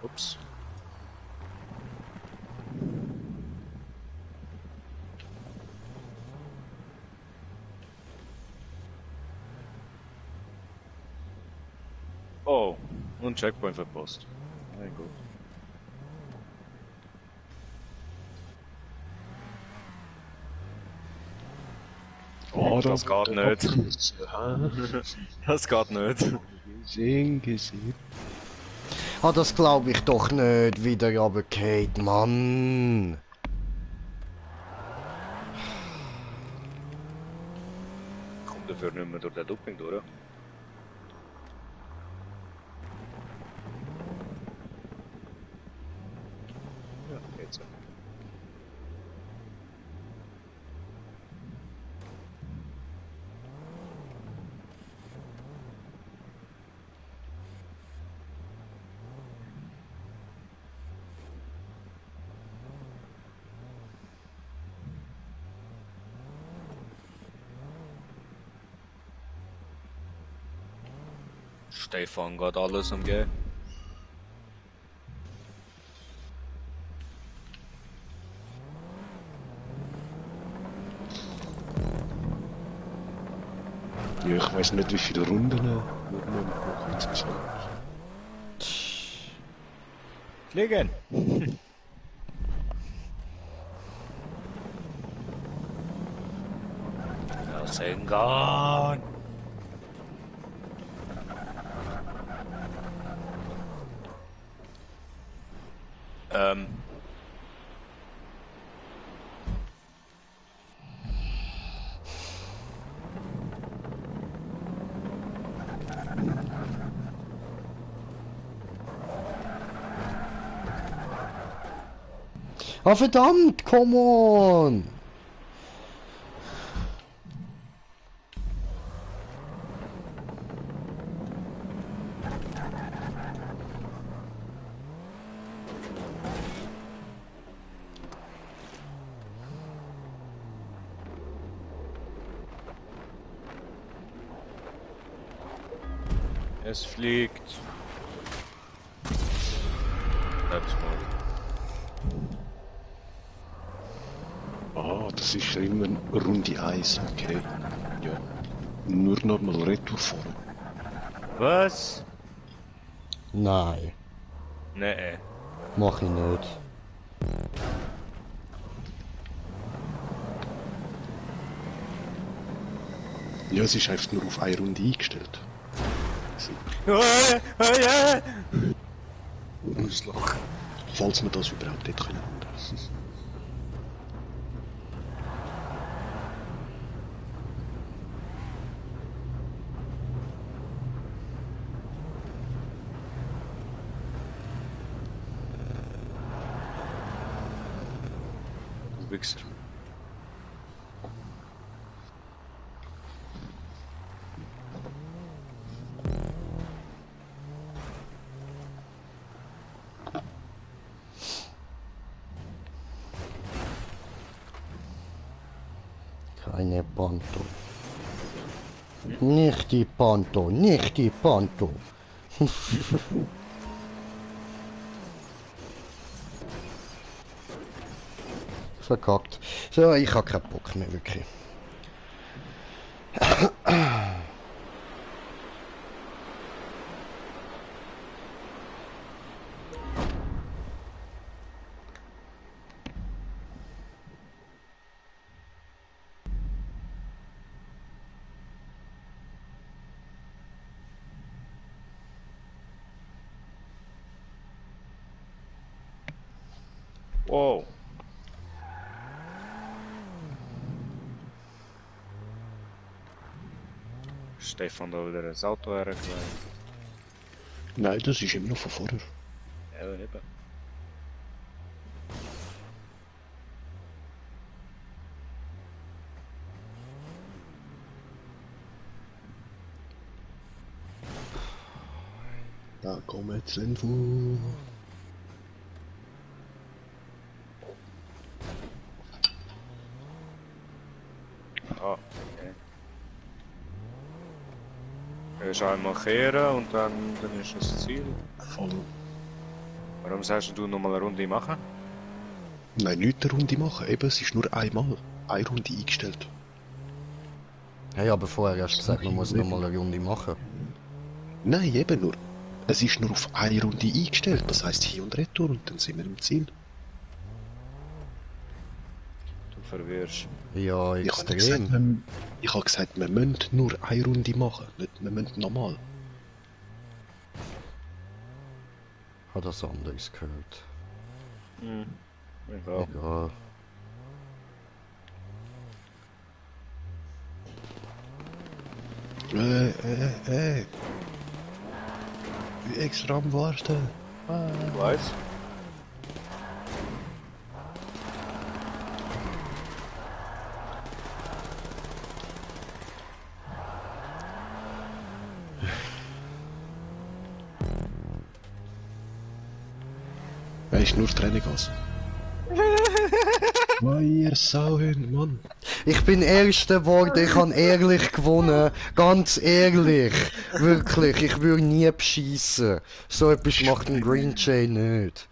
ups. Oh, und Checkpoint verpasst. Na gut. Oh, Das geht nicht. Das geht nicht. Gesehen. Ah, das glaube ich doch nicht. Wieder runtergefallen, Mann. Kommt dafür nicht mehr durch den Looping durch. Ja, geht's so. Stefan geht alles umgehen. Ja, ich weiß nicht, wie viele Runden wir noch machen. Fliegen! Rasengan! Ah, verdammt, come on! Es fliegt. Bleib's mal. Ah, das ist immer Runde 1, okay. Ja. Nur nochmal Retour fahren. Was? Nein, Nee. mach ich nicht. Ja, es ist einfach nur auf eine Runde eingestellt. Arschloch. Falls wir das überhaupt nicht können. Du Wichser. Keine Panto. Nicht die Panto, nicht die Panto. Verkackt. So, ich hab keinen Bock mehr, wirklich. Wow. Stefan da wieder ein Auto hergelegt. Nein, das ist immer noch von vorher. Ja, eben. Da kommen jetzt Info. Ah, okay. Erst einmal kehren und dann ist das Ziel. Voll. Warum sagst du nochmal eine Runde machen? Nein, nicht eine Runde machen. Eben, es ist nur einmal. Eine Runde eingestellt. Hey, aber vorher hast du gesagt, man muss noch mal eine Runde machen. Nein, eben nur. Es ist nur auf eine Runde eingestellt. Das heisst hier und retour und dann sind wir im Ziel. Du verwirrst. Ja, Ich habe extrem. gesagt, wir müssen nur eine Runde machen. Nicht, wir müssen normal. Hat das anderes gehört. Hm. Egal. Egal. Wie extra am Warten. Ich weiß. Er ist nur Tränengas. Ihr Sauen, Mann. Ich bin Erster geworden, ich habe ehrlich gewonnen. Ganz ehrlich. Wirklich, ich würde nie beschießen. So etwas macht ein Green Jay nicht.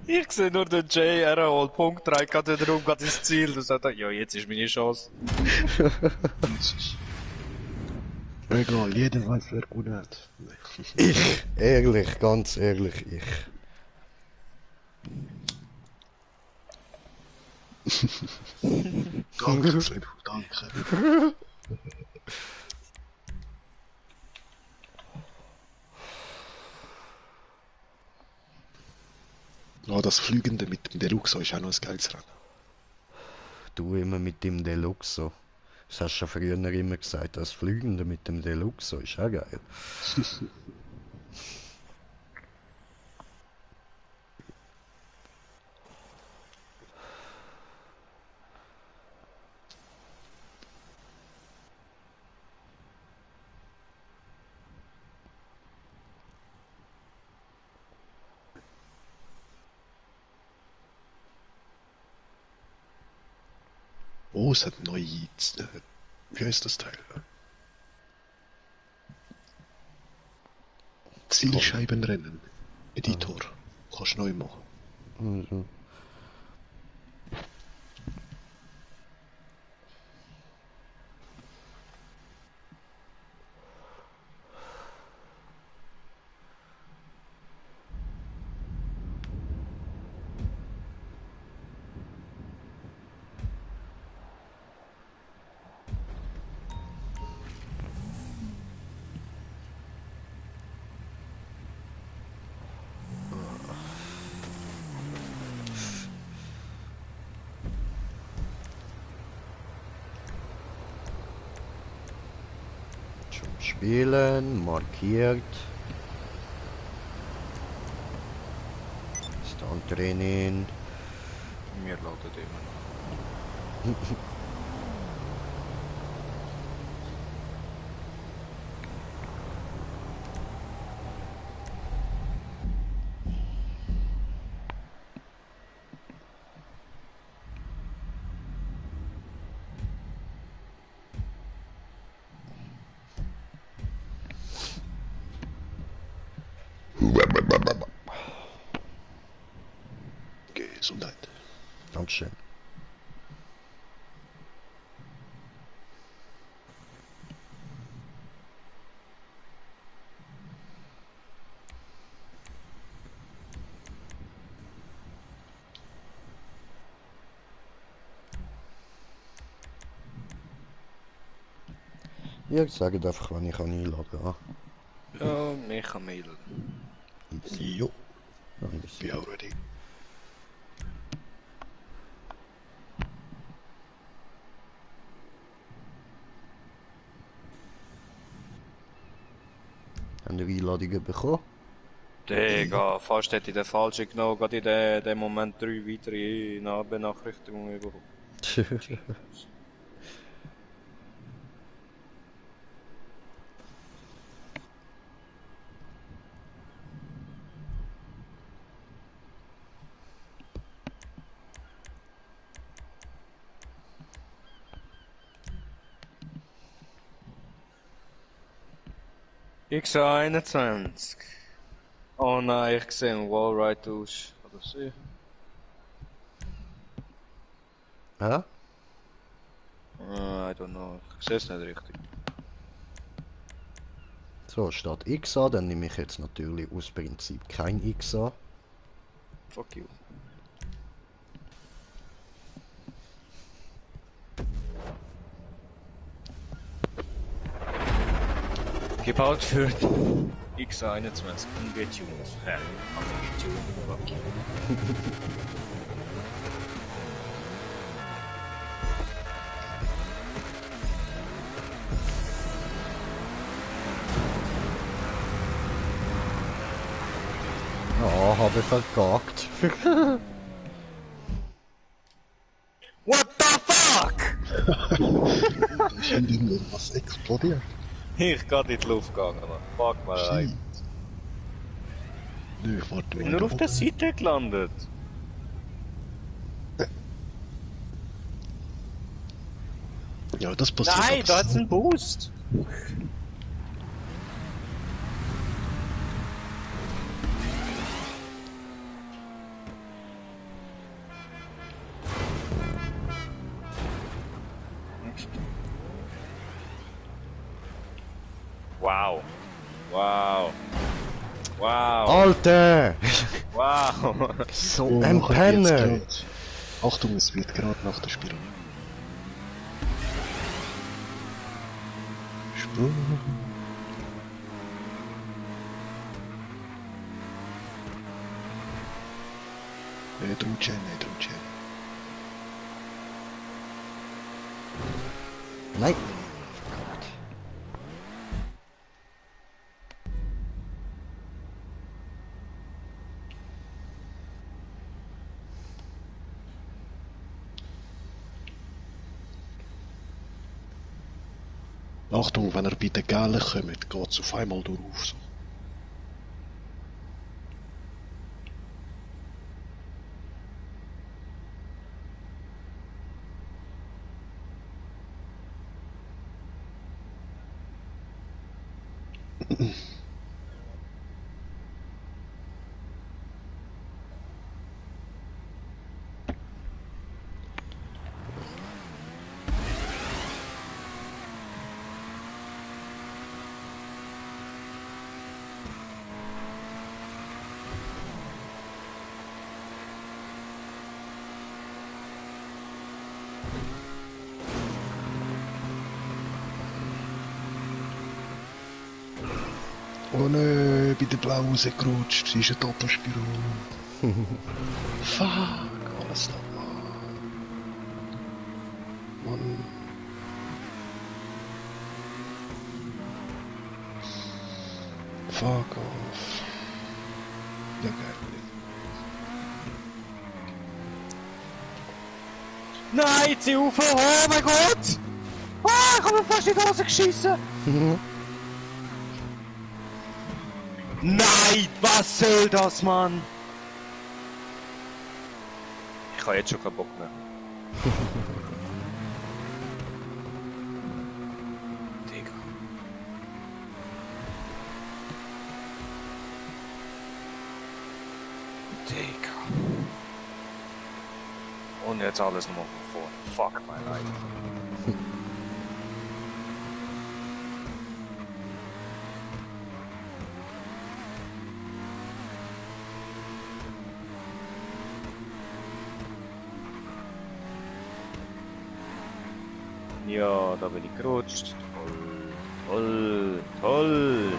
Ich sehe nur den Jay, er holt Punkt 3, geht wieder rum, geht ins Ziel. Du sagst, ja, jetzt ist meine Chance. Egal, jeder weiß, wer gut hat. Ich, ehrlich, ganz ehrlich, ich. Danke, Fred, danke. Oh, das Flügende mit dem Deluxe ist auch noch ein geiles Rennen. Du immer mit dem Deluxo. Das hast du ja früher immer gesagt, das Fliegende mit dem Deluxo ist auch geil. Oh, es hat neue... wie heißt das Teil? Zielscheibenrennen. Editor. Kannst du neu machen. Also. Spielen, markiert. Stand-Training. Mir lautet immer noch. Gesundheit. Dankeschön. Ihr sagt einfach, wann ich einladen kann. Ja, mich kann mailen. Jo. Be out ready. Haben wir Einladungen bekommen? Digga, fast hätte ich den falschen genommen, gerade in dem Moment 3 weitere Benachrichtigungen bekommen. X21. Oh nein, ich sehe einen Wallride aus. Oder sie? Hä? I don't know. Ich sehe es nicht richtig. So, statt X an, dann nehme ich jetzt natürlich aus Prinzip kein X an. Fuck you. Gebaut für X21 ungetuned. Hä? Ungetuned? Fuck you. Ja, habe verkackt. What the fuck? Ist irgendwas explodiert? Ich gerade in die Luft gegangen, Mann. Fuck mal rein. Nö, warte Ich bin mal. nur auf der Seite gelandet. Ja, das passiert. Nein, aber da hat's so. einen Boost. Wow. Wow. Wow. Alter! Wow. So Oh, ein nachher geht's Penner! grad. Achtung, es wird gerade nach der Spirale. Sprung. Nicht rumchillen, nicht rumchillen. Nein! Achtung, wenn ihr bei den Gelen kommt, geht's auf einmal durch. So. Oh nö, bei der Blau rausgerutscht. Sie ist eine Doppelspirale. Fuck, alles nochmal. Mann. Fuck off. Ja, geil. Nein, zieh auf! Oh mein Gott! Ah, ich hab mir fast in die Hose geschissen! Nein, was soll das, Mann? Ich habe jetzt schon keinen Bock mehr. Digga. Digga. Und jetzt alles nochmal von vorne. Fuck my life. Ja, da bin ich gerutscht. Toll, toll, toll.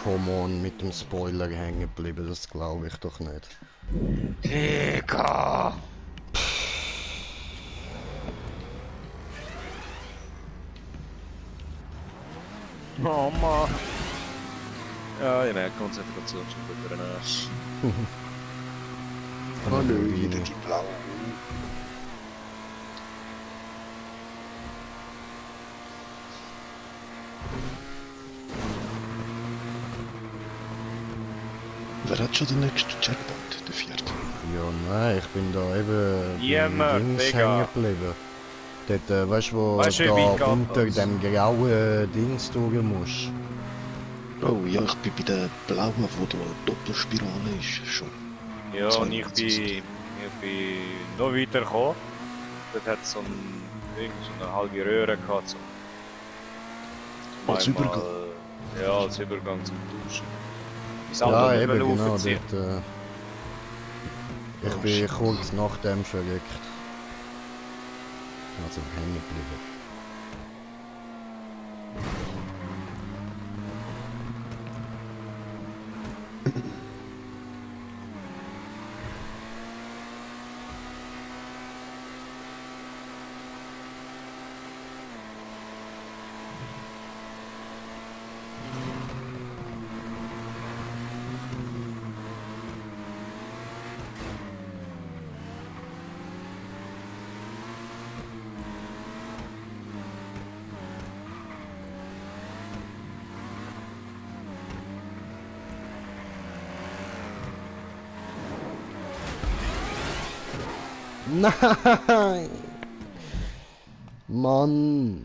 come on, mit dem Spoiler hängen geblieben, das glaube ich doch nicht. Digga! Oh Mann! Ja, ich merke Konzentration schon wieder Arsch. Hallo, wieder die Blau. Wer hat schon den nächsten Chatbot, der vierte? Ja, nein, ich bin da eben Niemand, beim Dings Digga. hängen geblieben. Dort, weißt du, wo Weißt du, wie da weit geht unter das? dem grauen Dings durch musst? Oh ja, ich bin bei der blauen, wo da eine Doppelspirale ist, schon. Ja, Das und war ich nicht bin noch weiter gekommen. Dort hat es so eine halbe Röhre gehabt zum Als einmal- Übergang. Ja, als Übergang zum Duschen. Das Auto Ja, nicht eben, wollen genau, raufziehen. dort, ich Oh, bin shit. kurz nach dem verrückt. Also hängen geblieben. Nein! Mann!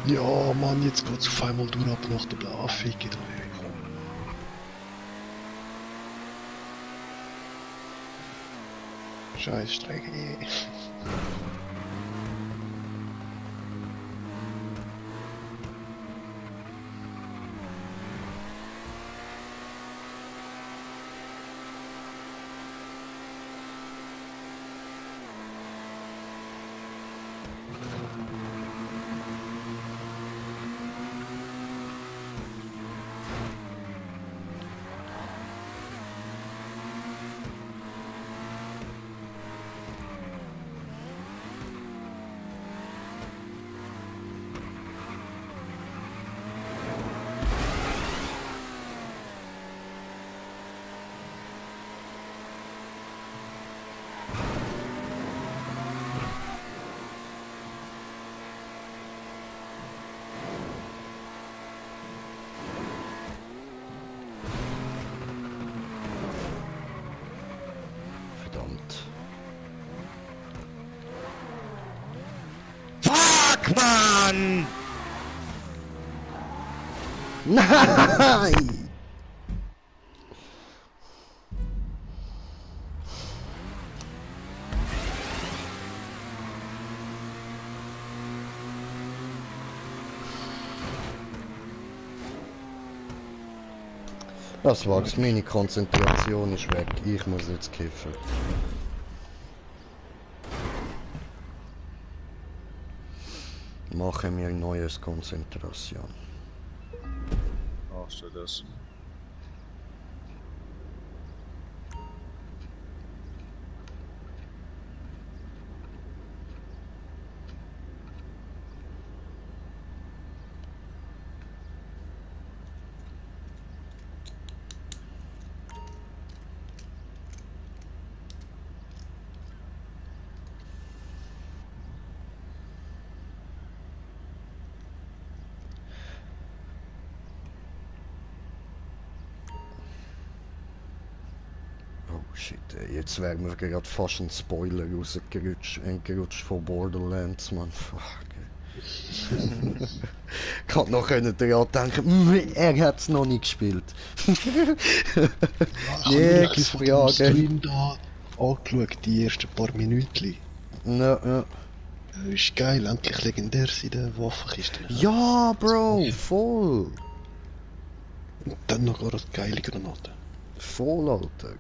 Ja, Mann, jetzt geht's auf einmal durch ab nach der blauen Ficke da. Ey, komm. Scheiß Strecke. Verdammt. Fuck, Mann! Nein! Das war's, meine Konzentration ist weg. Ich muss jetzt kiffen. Mache mir ein neues Konzentration. Machst du das? Shit, ey, jetzt wären wir gerade fast ein Spoiler gerutscht von Borderlands, man. Fuck. Ich hab noch daran denken, er hat's noch nicht gespielt. Nächste Ich habe Frage. Stream da angeschaut, die ersten paar Minuten. Ja. Ist geil, endlich legendär sein, der Waffenkiste. Ja, Bro, voll. Und dann noch eine geile Granate. Voll, Alter.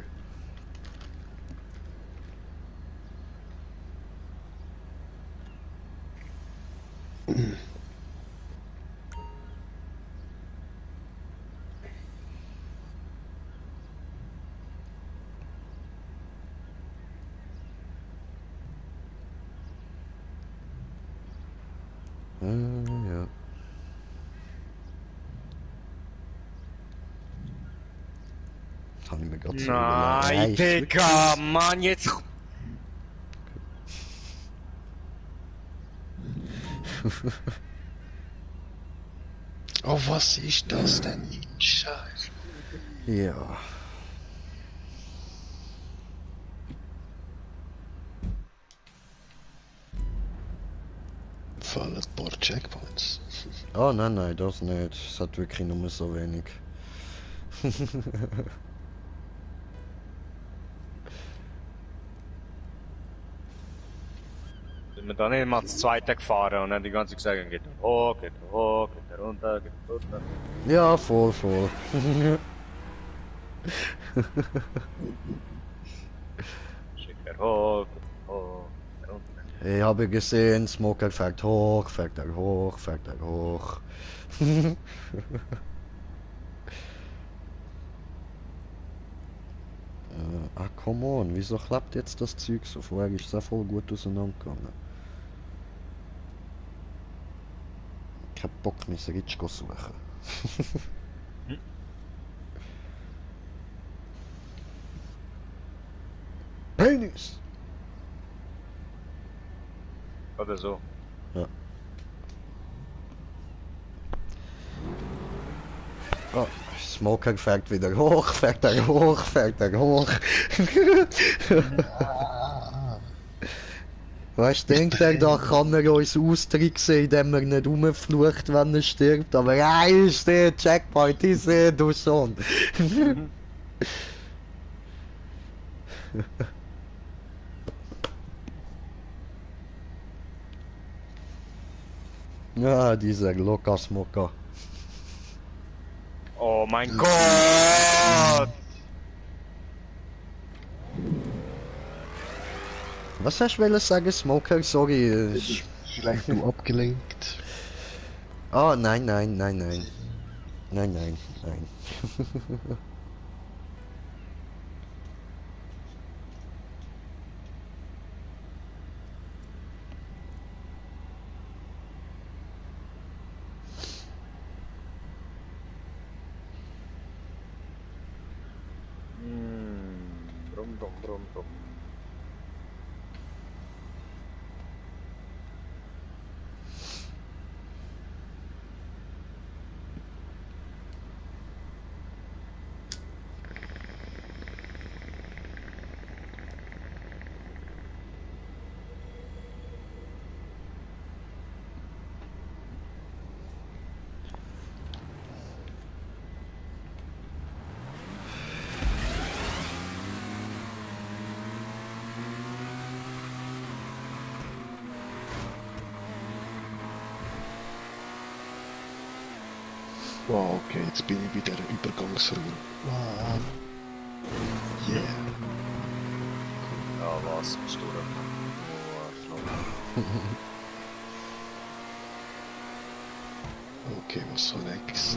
Ja. Kann ich mir gerade so Nein, Digga, Mann, jetzt... Oh, was ist das denn? Scheiße. Ja. Fallen ein paar Checkpoints. Oh nein, das nicht. Es hat wirklich nur so wenig. Sind wir dann nicht mal das zweite gefahren und dann die ganze Zeit gesagt, geht er hoch, geht er hoch, geht er runter, geht er runter. Ja, voll. Schickt er hoch, geht er hoch, geht er runter. Ich habe gesehen, Smoker fährt hoch. Come on, wieso klappt jetzt das Zeug so? Vorher ist es auch voll gut auseinandergegangen. Ich hab Bock, mein Ritsch zu suchen. Penis! Oder so. Ja. Oh, Smoker fährt wieder hoch, fährt er hoch. Weißt du, denkt er, da kann er uns austricksen, indem er nicht rumflucht, wenn er stirbt. Aber nein, ist der Checkpoint, ich sehe du schon. Ja, dieser Lukas Mocker. Oh mein Gott! Was hast du sagen, Smoker? Sorry. Vielleicht du abgelenkt. Oh, nein. Brum. Wow, okay, jetzt bin ich bei der Übergangsröhre. Wow. Yeah. Ja, was bist du denn? Okay, was soll next?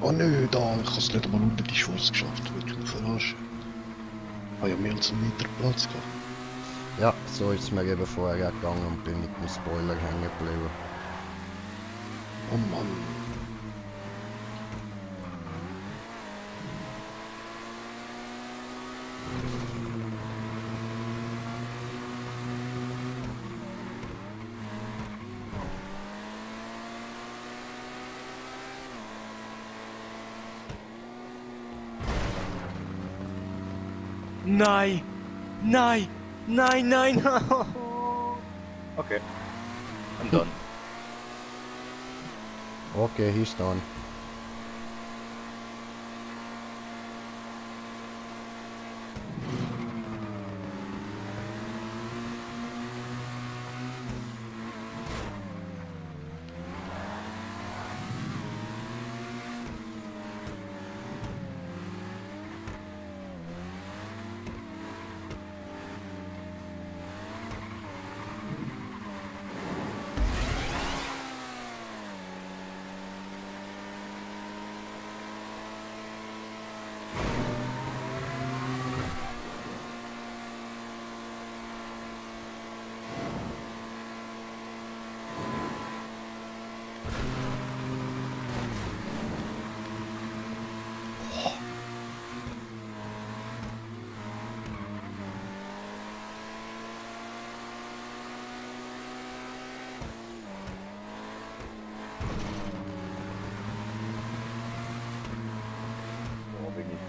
Oh nö, da, ich hab's nicht einmal unter die Schuss geschafft. Willst du mich verarschen? Ah ja, mehr als einen Meter Platz gehabt. Ja, so ist es mir eben vorher gegangen und bin mit dem Spoiler hängen geblieben. Oh Mann. Nein! Nein! Nein, nein! Okay. I'm done. Okay, he's done.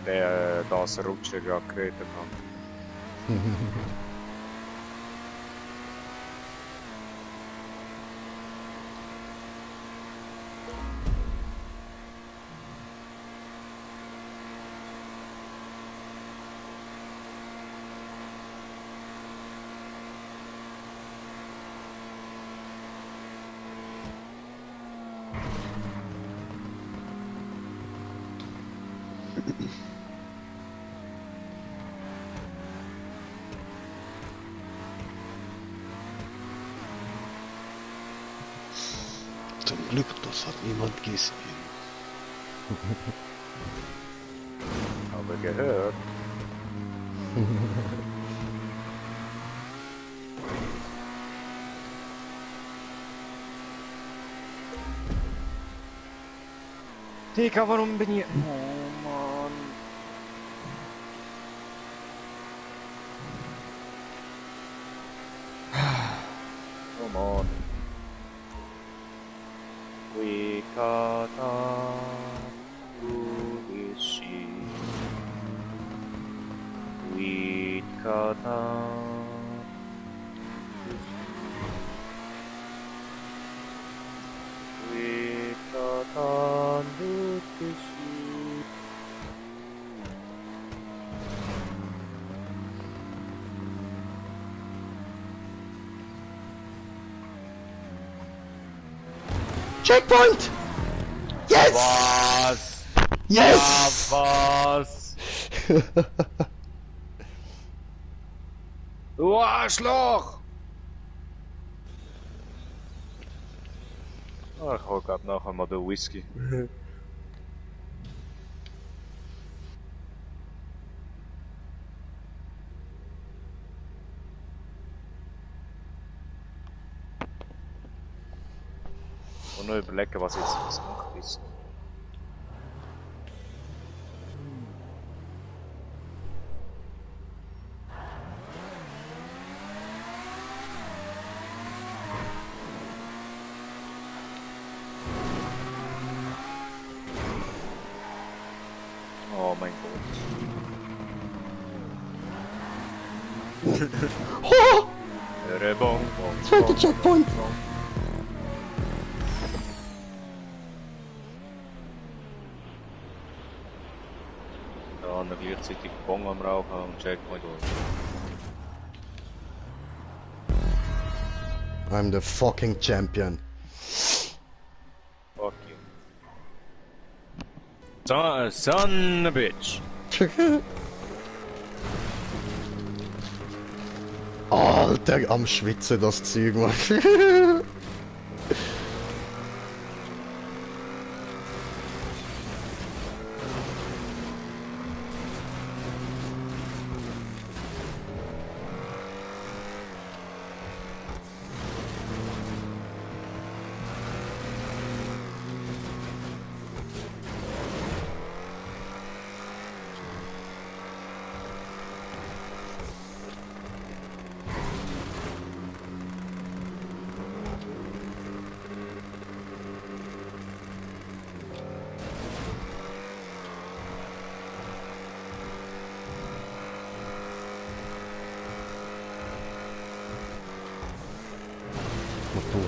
Der das Rutschen gerade geredet hat. Zum Glück, das hat niemand gesehen. Habe gehört. Digga, warum bin ich... Oh Mann. Come on. We got on to this ship. We got on. We got on to this ship. Checkpoint! Yes! Was? Yes! Ja, was? Du Arschloch! Oh, ich hol grad nachher mal den Whisky. Und noch überlegen, was jetzt was macht ist. Oh mein Gott. Oh! Rebong, Zweiter Checkpoint! Da haben wir gleichzeitig Bong am Rauchen und Checkpoint. I'm the fucking champion. Fuck you. Son of a bitch. Alter, am Schwitzen das Zeug, Mann.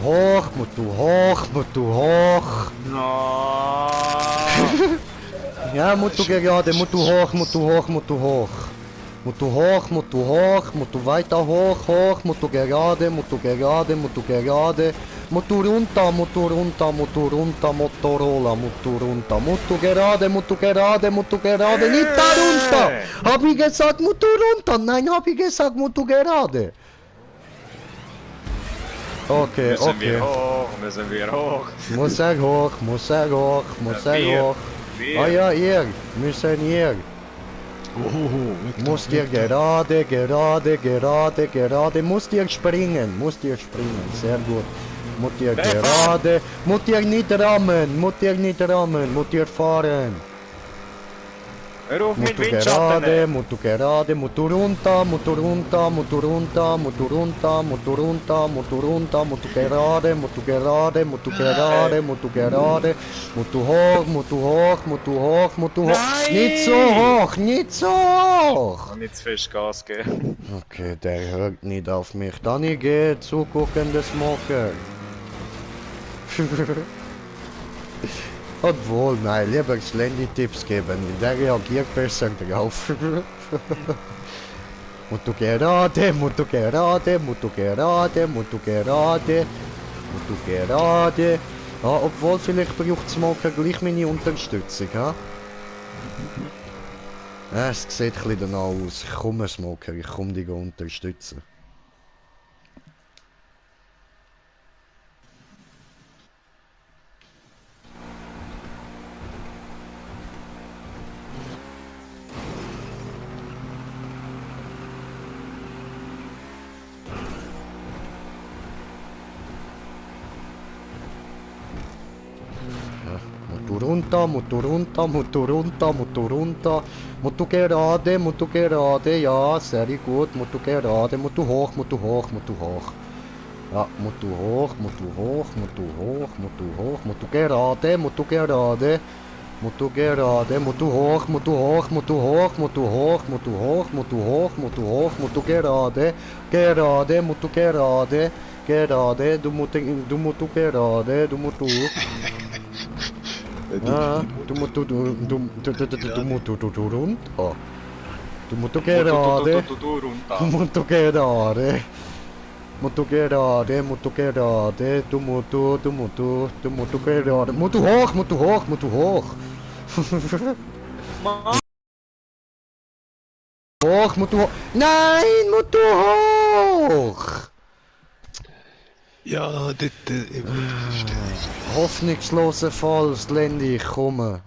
hoch, Mutu hoch, Mutu hoch. No. Ja, Mutu gerade, Mutu hoch, Mutu hoch, Mutu hoch. Mutu hoch, Mutu hoch, Mutu weiter hoch, hoch, Mutu gerade, Mutu gerade, Mutu gerade. Mutu runter, Mutu runter, Mutu runter, Motorola, Mutu runter, Mutu gerade, Mutu gerade, Mutu gerade, nicht da runter! Hab ich gesagt, Mutu runter? Nein, hab ich gesagt, Mutu gerade. Okay, Müssen wir okay. hoch, müssen wir hoch. Muss er hoch, muss er hoch, muss er Wir. hoch. Ah ja, ihr, müssen ihr. Musst ihr gerade, gerade, gerade, gerade, musst ihr springen, sehr gut. Musst ihr gerade, musst ihr nicht rammen, musst ihr nicht rammen, musst ihr fahren. Hör auf mit Musst du Windschatten. gerade, musst du gerade, musst du runter, musst du runter, musst du runter, musst du runter, musst du runter, musst du runter, musst du gerade, musst du gerade, musst du gerade, musst du gerade, musst du hoch, musst du hoch, musst du hoch, musst du hoch. Nicht so hoch, nicht so hoch! Nicht zu fest Gas geben. Okay, der hört nicht auf mich. Danny geht, zuguckende Smoker. Obwohl, nein, lieber Slendy-Tipps geben, der reagiert besser drauf. Musst du gerade, musst du gerade, musst du gerade, musst du gerade, musst du gerade. Ja, obwohl, vielleicht braucht Smoker gleich meine Unterstützung, ha? Ja, es sieht ein bisschen danach aus. Ich komme, Smoker, ich komme dich unterstützen. Mutu runter, mutu runter, mutu runter, mutu runter. Mutu gerade, ja, sehr gut. Mutu gerade, mutu hoch, mutu hoch, mutu hoch. Ja, mutu hoch, mutu hoch, mutu hoch, mutu hoch, mutu gerade, mutu gerade. Mutu gerade, mutu hoch, mutu hoch, mutu hoch, mutu hoch, mutu hoch, mutu hoch, mutu hoch, mutu gerade, gerade, mutu gerade, gerade, du mutu gerade, du mutu. Ah, du musst runter. Du musst gerade. Du musst gerade. Musst gerade, musst gerade. Du musst gerade. Musst hoch, musst hoch, musst hoch. Hoch, musst hoch. Nein, musst hoch. Ja, das Hoffnungslose Fall, Slendy, ich komme.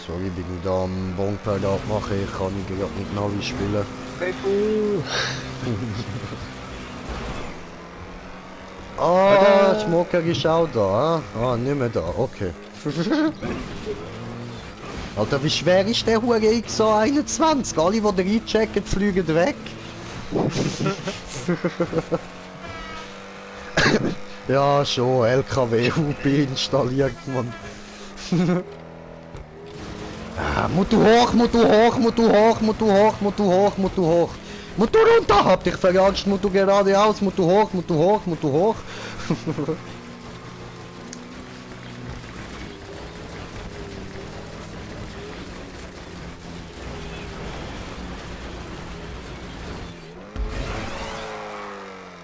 Sorry, bin ich da am Bonpad abmachen, ich kann nicht gerade mit Navi spielen. Ah, Smoker ist auch da, ah, nicht mehr da, okay. Alter, wie schwer ist der Hure XA21? Alle, die da reinchecken, fliegen weg. Ja, schon, LKW-UP installiert, man. Mutu hoch, mutu hoch, mutu hoch, mutu hoch, mutu hoch, mutu hoch. Mutu runter, hab dich verarscht, mutu geradeaus, mutu hoch, mutu hoch, mutu hoch.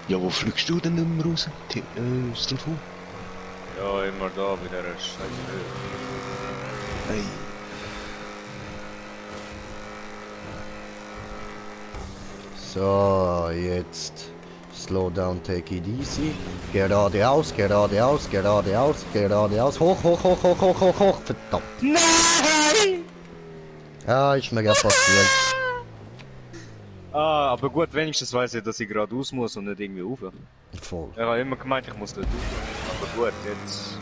Ja, wo fliegst du denn immer raus? Stilfu? Ja, immer da bei der Scheiße. Hey. So, jetzt slow down, take it easy. Geradeaus, geradeaus, geradeaus, geradeaus. Hoch, hoch, hoch, hoch, hoch, hoch, hoch. Verdammt. Nein! Ja, ist mir ja passiert. Ah, aber gut, wenigstens weiß ich, dass ich geradeaus muss und nicht irgendwie rauf. Voll. Ich habe immer gemeint, ich muss dort rauf. Aber gut, jetzt...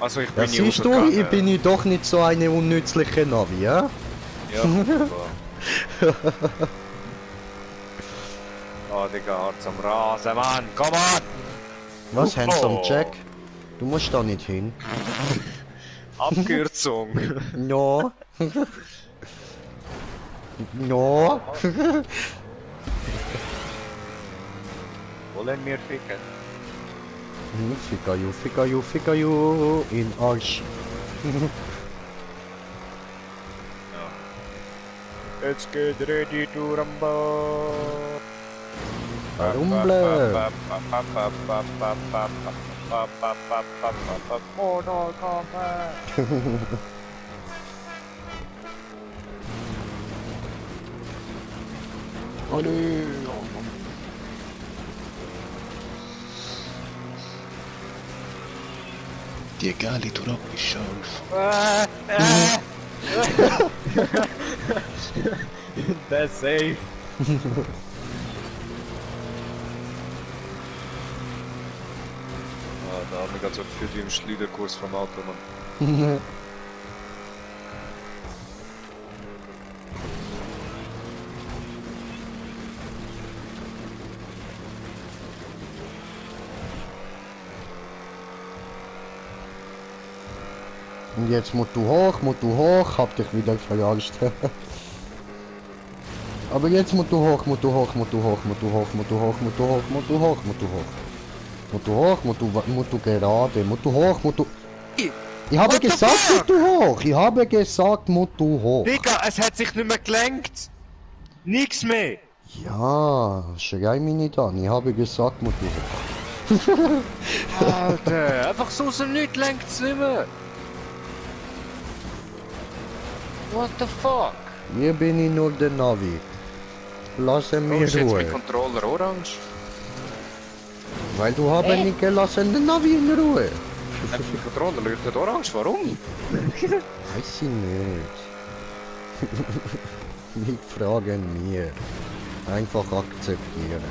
Also ich Ja, bin nicht siehst du, ich bin ich doch nicht so eine unnützliche Navi, ja? Ja, wunderbar. Oh, Digga, Harz am Rasen, Mann, komm on! Was, Handsome Jack? Du musst da nicht hin. Abkürzung! No. No. Wollen wir ficken? Ficker you, in Arsch. Let's get ready to rumble! Rumble. Mortal Kombat! Die Gali turabbi الشرف. That's safe. Ah, da haben wir gerade so gefühlt wie im Schleuderkurs vom Auto, Mann. Und jetzt musst du hoch, hab dich wieder verarscht. Aber jetzt musst du hoch, musst du hoch, musst du hoch, musst du hoch, musst du hoch, musst du hoch, musst du hoch, musst du hoch. Musst du hoch, musst du gerade, musst du hoch, musst du... Ich habe gesagt, musst du hoch, ich habe gesagt, musst du hoch. Digga, es hat sich nicht mehr gelenkt! Nix mehr! Ja, schrei mich nicht an, ich habe gesagt, musst du hoch. Alter, einfach so aus dem Nichts lenkt's nicht mehr! What the fuck? Hier bin ich nur der Navi. Lassen Warum mir ist jetzt mein Ruhe. Controller orange? Weil du haben nicht gelassen den Navi in Ruhe. Mein Controller leuchtet orange, warum? Weiß ich nicht. Nicht fragen mir. Einfach akzeptieren.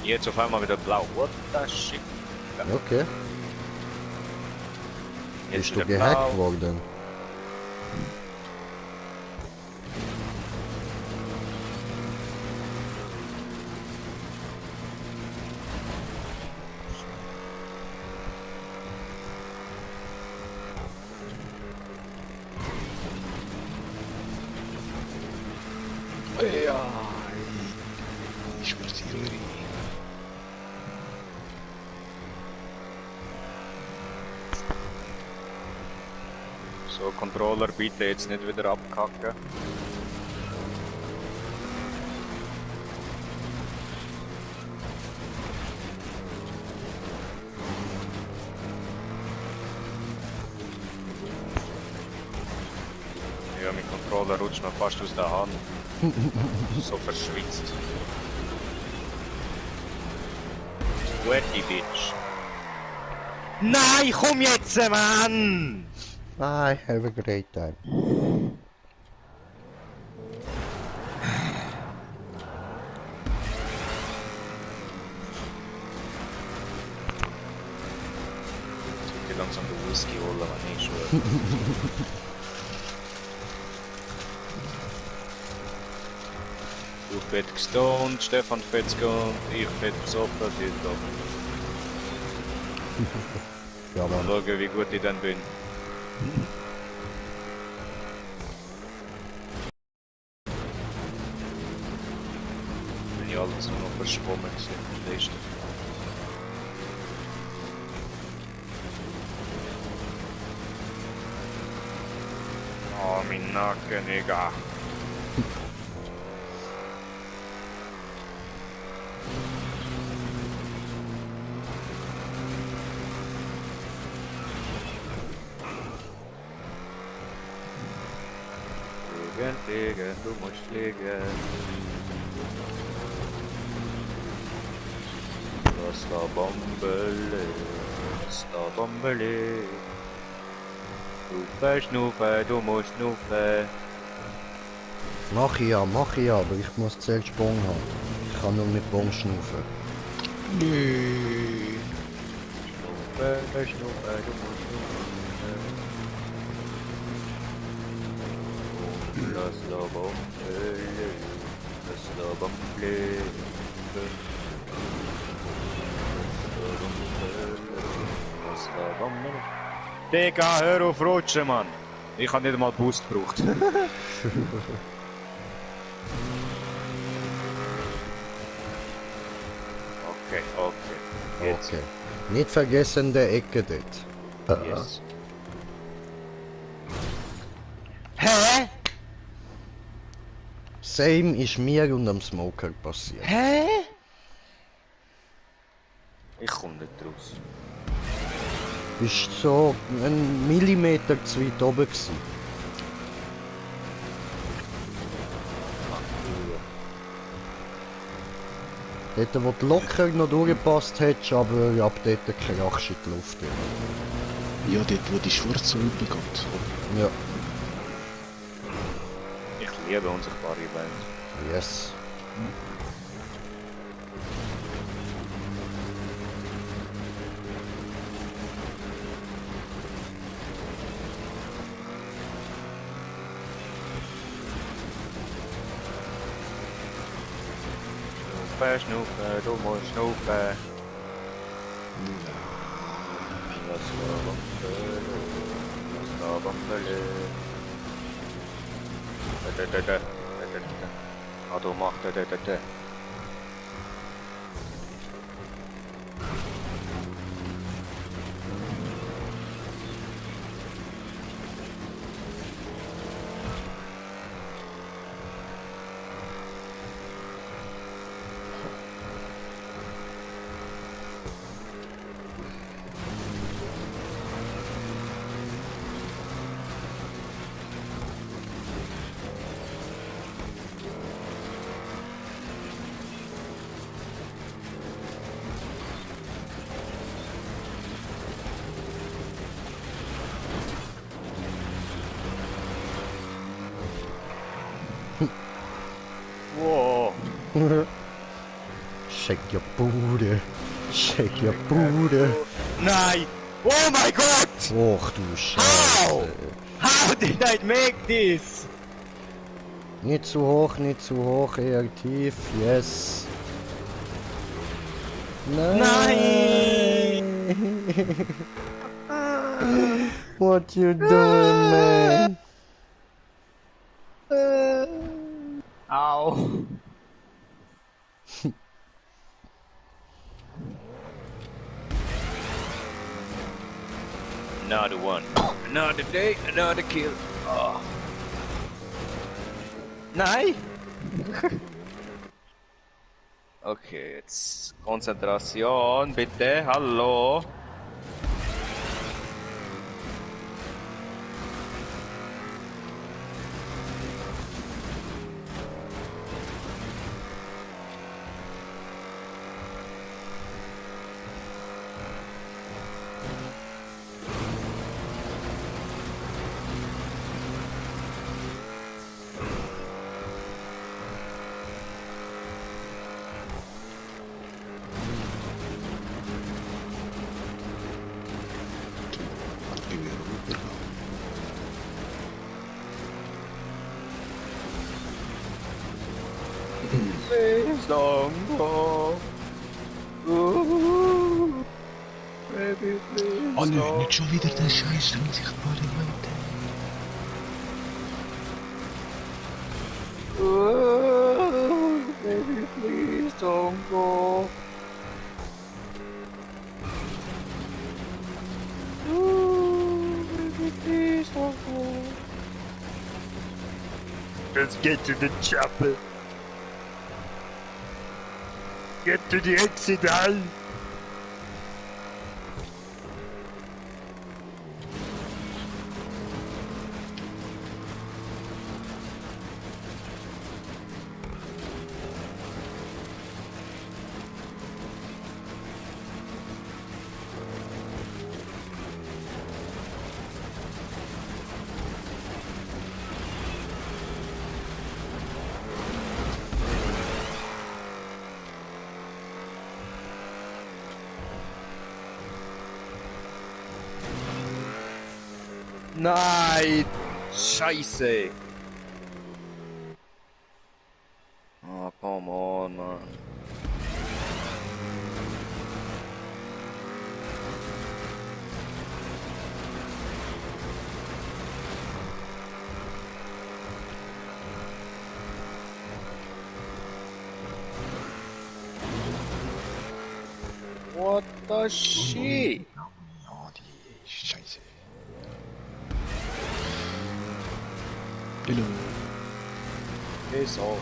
Jetzt auf einmal wieder blau. What the shit? Okay. Jetzt Bist du wieder gehackt blau. worden? Ja. Ich spaziere. So, Controller, bitte jetzt nicht wieder abkacken. Ja, mein Controller rutscht noch fast aus der Hand. So verschwitzt. Sweaty Bitch. Nein, komm jetzt, Mann! I have a great time. Ich langsam den Whisky holen, wenn ich schwöre. Du fett gestoned, Stefan fett gestoned, ich fett besoffen, tipptopp. Ja, Mal Mann. schauen, wie gut ich dann bin. Bin ich alles nur noch verschwommen gewesen, verstehst du? Oh, mein Nacken, Digga. Fliegen, fliegen, du musst fliegen. Sta bombele, sta bombele. Schnaufen, du musst schnaufen. Mach ich ja, aber ich muss zuerst Bon haben. Ich kann nur mit Bon schnaufen. Nö. Schnaufen, du musst schnaufen. Lass la Bombe, lass la Bombe. Lass la Bombe. Digga, hör auf rutschen, Mann! Ich hab nicht einmal Boost gebraucht. Okay. Jetzt. Okay. Nicht vergessen der Ecke dort. Yes. Hä? Same ist mir und am Smoker passiert. Hä? Ich komm nicht raus. Bist so einen Millimeter zu weit oben gewesen. Dort, wo du locker noch durchgepasst hättest, aber ab dort krachst du in die Luft. Ja, dort wo die schwarze übergeht. Ja, Ich liebe unsichtbare Events. yes. Schnaufen, du musst schnaufen. Lass la Bombe. Ah, du machst da. Wow. Shake your booty. Shake your booty. Nein! Oh mein Gott! Och du Scheiße. How did I make this? Nicht zu hoch, eher tief, yes. Nein! What you doing, man? Au! Another one. Another day, another kill. Oh. Nein! Okay, jetzt Konzentration, bitte. Hallo. Please don't go. Ooh, baby, please Oh nö, don't. nicht schon wieder der scheiß unsichtbare Event. Ooh, baby, please don't go. Ooh, baby, please don't go. Let's get to the chapel. Get to the exit, Al. Nein! Scheiße! Oh, come on, man. What the shit? Ja, die Scheiße. Piss off.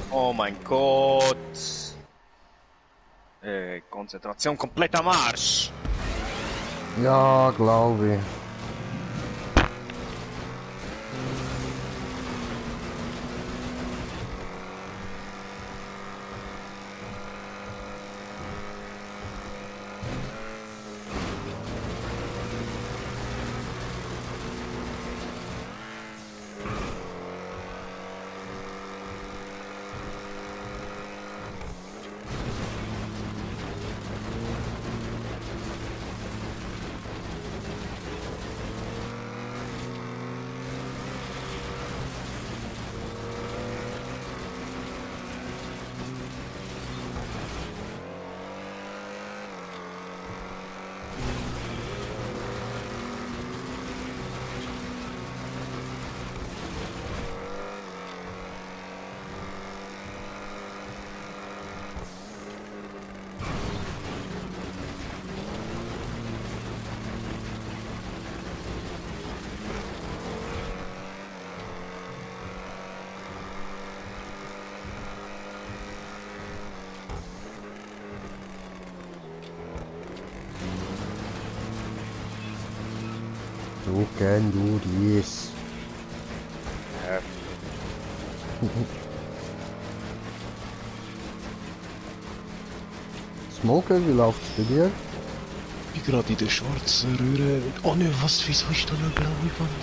Oh mein Gott! Konzentration komplett am Arsch! Ja, glaube ich. Du can do this. Ja. Smoker, wie läuft's bei dir? Ich bin gerade in der schwarzen Röhre. Oh ne, was? Wieso ist da eine blaue Wand?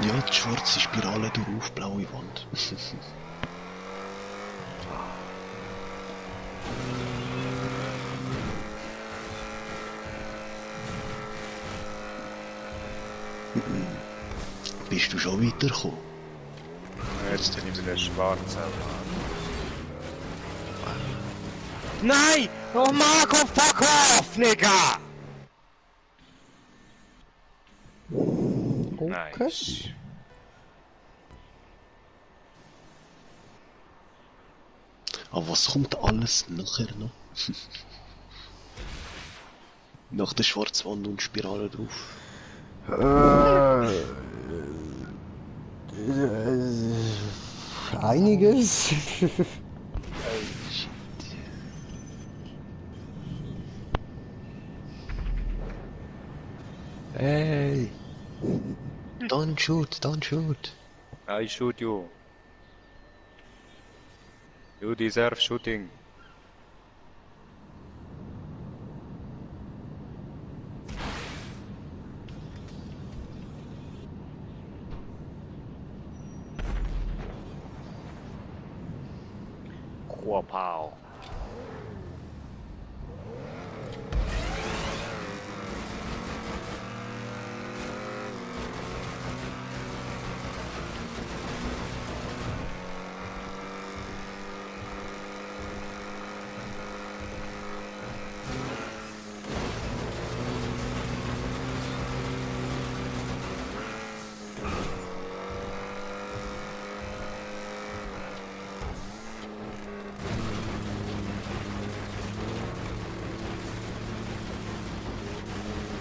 Ja, die schwarze Spirale durch, blaue Wand. Bist du schon weitergekommen? Jetzt bin ich wieder schwarz. Nein! Oh Marco, fuck off, Nigga! Okay. Nice. Aber was kommt alles nachher noch? Nach der Schwarzwand und Spirale drauf. Einiges. Hey! Don't shoot, don't shoot! I shoot you. You deserve shooting. Pow.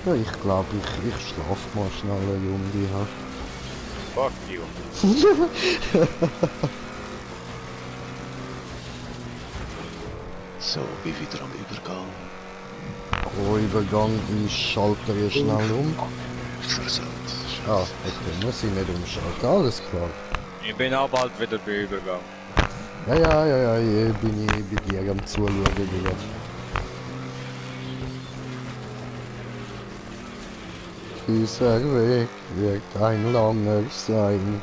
Ja, ich glaube, ich schlaf mal schnell eine Runde. Ja. Fuck you. So, bin wieder am Übergang. Pro Übergang, ich schalte hier schnell um. Versaut. Ah, okay, muss ich nicht umschalten, alles klar. Ich bin auch bald wieder bei Übergang. Ja, hier bin ich bei dir am Zuschauen wieder. Dieser Weg wird ein langer sein.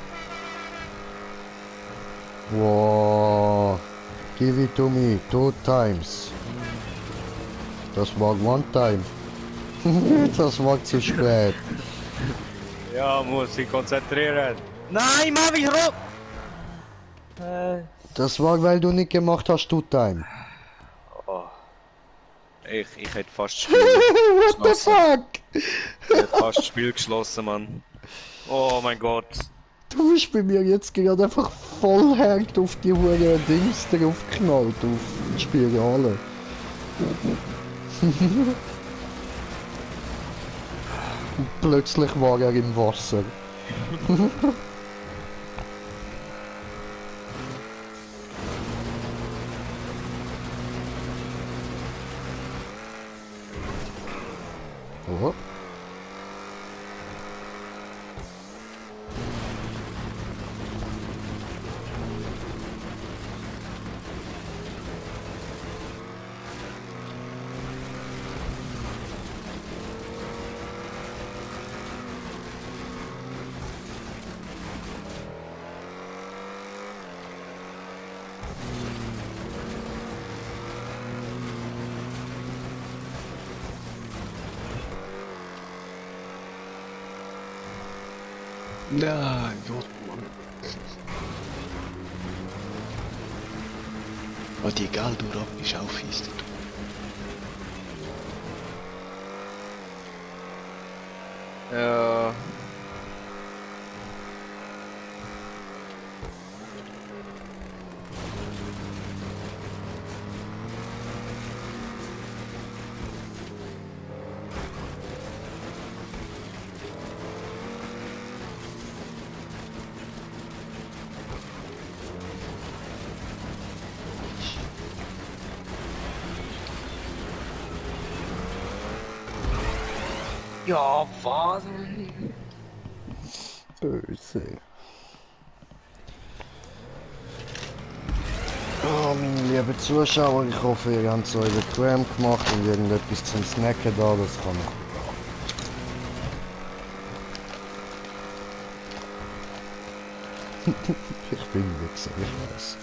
Wow. Give it to me 2 times. Das war 1 time. Das war zu spät. Ja, muss ich konzentrieren. Nein, Mann, wie rot! Das war, weil du nicht gemacht hast 2 time. Oh. Ich hätte fast das Spiel What the fuck? Ich hätte fast das Spiel geschlossen, Mann. Oh mein Gott. Du bist bei mir jetzt gerade einfach voll hängt auf die Hure Dings drauf geknallt, auf die Spirale. Und plötzlich war er im Wasser. Oh. Nein, Gott, Mann. Oh, die Galdur ab ist auch fies. Ja. Ja, was? Böse. Oh, meine lieben Zuschauer, ich hoffe, ihr habt es euch bequem gemacht und irgendetwas zum Snacken da, das kann ich. Ich bin Wichser, ich weiß.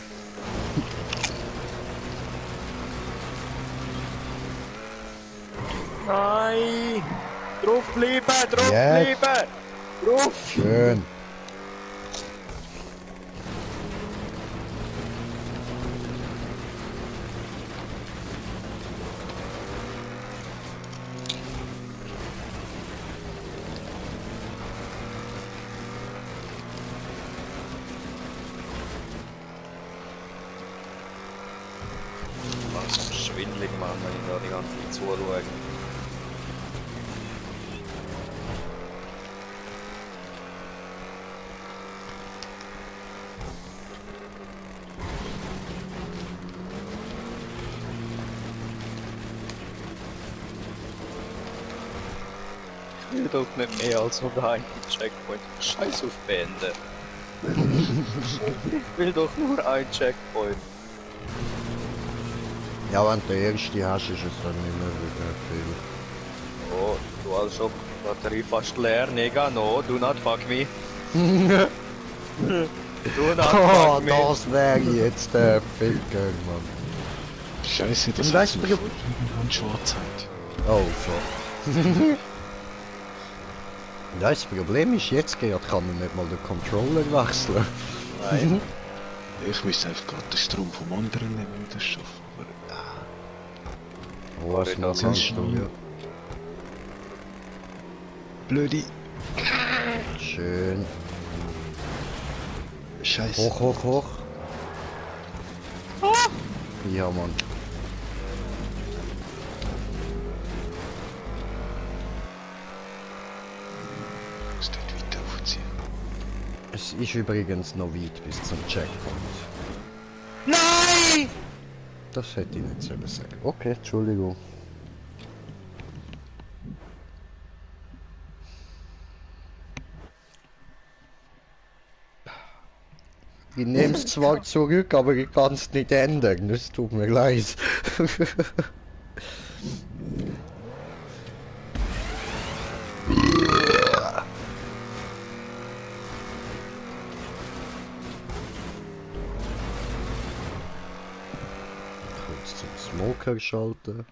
Nein! Draufbleiben! Jetzt. Draufbleiben! Drauf! Schön. Langsam schwindelig, Mann, wenn ich da die ganze Zeit zuschaue. Ich will doch nicht mehr als 101 Checkpoint. Scheiß auf Bände. Ich will doch nur ein Checkpoint. Ja, wenn du den ersten hast, ist es dann nicht mehr wirklich viel. Oh, Dual Shock Batterie fast leer. Nega, no, do not fuck me. Do not Oh, fuck me. das wäre jetzt der Ficker, Mann. Scheiße, das Und heißt weißt du, irgendwann Schwarzheit. Oh, so. Das Problem ist, jetzt gerade kann man nicht mal den Controller wechseln. Nein. Ich müsste einfach gerade den Strom vom anderen nehmen und das schaffen. Aber Was das machst ist du? Ja. blöde Schön. Scheiße. Hoch, hoch, hoch. Ja, Mann. Ich muss dort weiter aufziehen. Es ist übrigens noch weit bis zum Checkpoint. Nein! Das hätte ich nicht sollen sagen. Okay, Entschuldigung. Ich nehme es zwar zurück, aber ich kann es nicht ändern. Das tut mir leid. kurz zum Smoker schalten.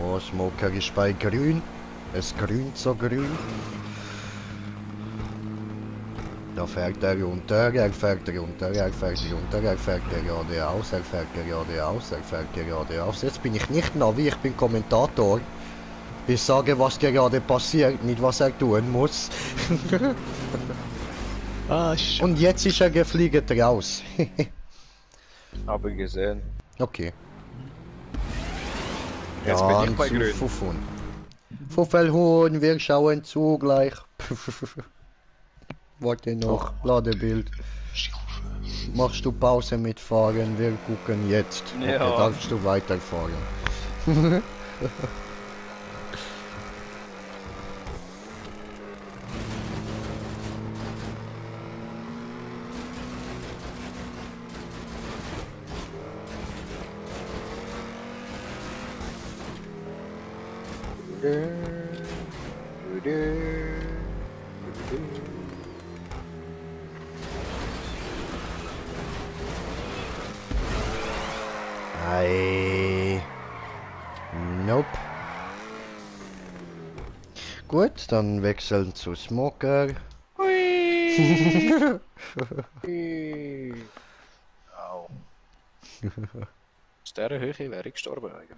Oh, Smoker ist bei grün. Es grünt so grün. Da fährt er runter, er fährt runter, er fährt runter, er fährt geradeaus, er fährt geradeaus, er fährt geradeaus. Jetzt bin ich nicht Navi, ich bin Kommentator. Ich sage, was gerade passiert, nicht was er tun muss. Ah, Und jetzt ist er gefliegt raus. Habe gesehen. Okay. Jetzt bin ich bei grün. Fuffelhuhn, wir schauen zu gleich. Warte noch, Ladebild. Machst du Pause mitfahren? Wir gucken jetzt. Okay, Ja. darfst du weiterfahren. Nope. Gut, dann wechseln zu Smoker. Au. Aus dieser Höhe wäre ich gestorben eigentlich.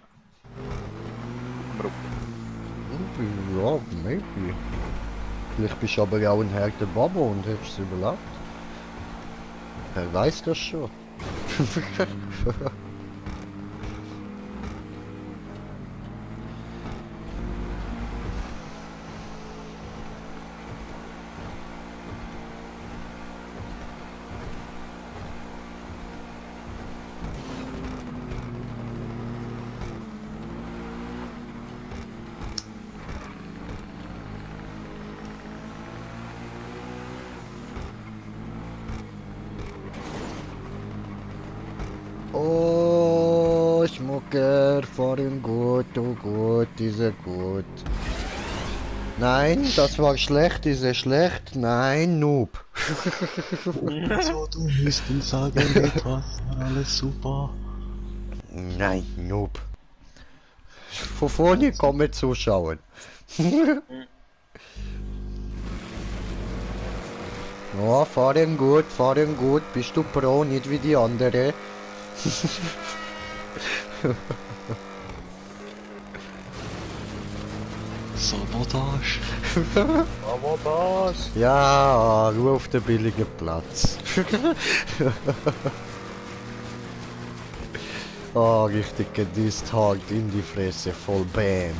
Ja, maybe. Vielleicht bist du aber auch ein harter Babo und hast es überlebt. Wer weiß das schon. Oh, Schmucker, fahren gut, oh gut, diese gut. Nein, das war schlecht, diese schlecht. Nein, Noob. So, du musst uns sagen, etwas, alles super. Nein, Noob. Von vorne kommen zuschauen. Ja, fahren gut, bist du Pro, nicht wie die andere. Sabotage. Ja, Ruhe auf den billigen Platz. Oh, richtig gedisst, hart in die Fresse, voll Bam.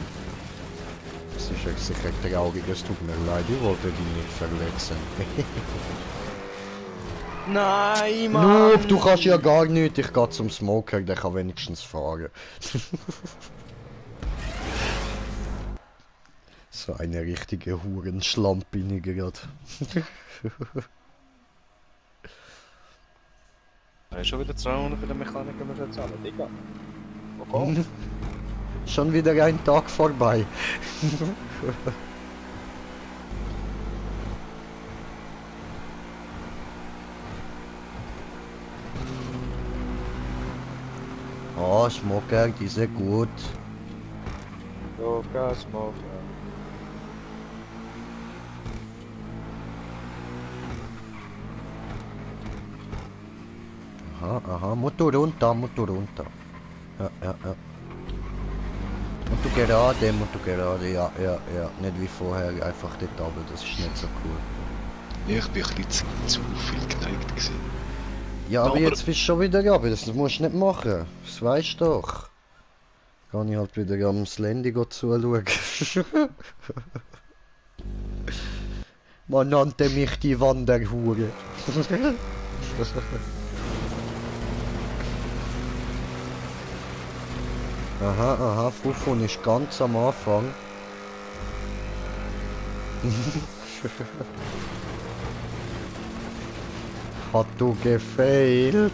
Das ist echt sicher traurig, es tut mir leid, ich wollte dich nicht verletzen. Nein, Mann! Noob, du kannst ja gar nicht, ich geh zum Smoker, der kann wenigstens fahren. So eine richtige Hurenschlampe bin ich gerade. Da ist schon wieder 200 für den Mechaniker müssen zahlen, Digga. Wo Schon wieder ein Tag vorbei. Oh, Smoker, diese gut. So, Gas, Smoke. Aha, aha, Motor runter, Motor runter. Ja, ja, ja. Motor gerade, ja, ja, ja. Nicht wie vorher, einfach dort runter, das ist nicht so cool. Ich bin ein bisschen zu viel geneigt gewesen. Ja, aber jetzt bist du schon wieder runter, das musst du nicht machen. Das weißt du doch. Kann ich halt wieder am Slendy zuschauen. Man nannte mich die Wanderhure. Aha, aha, Fufun ist ganz am Anfang. Hat du gefailt?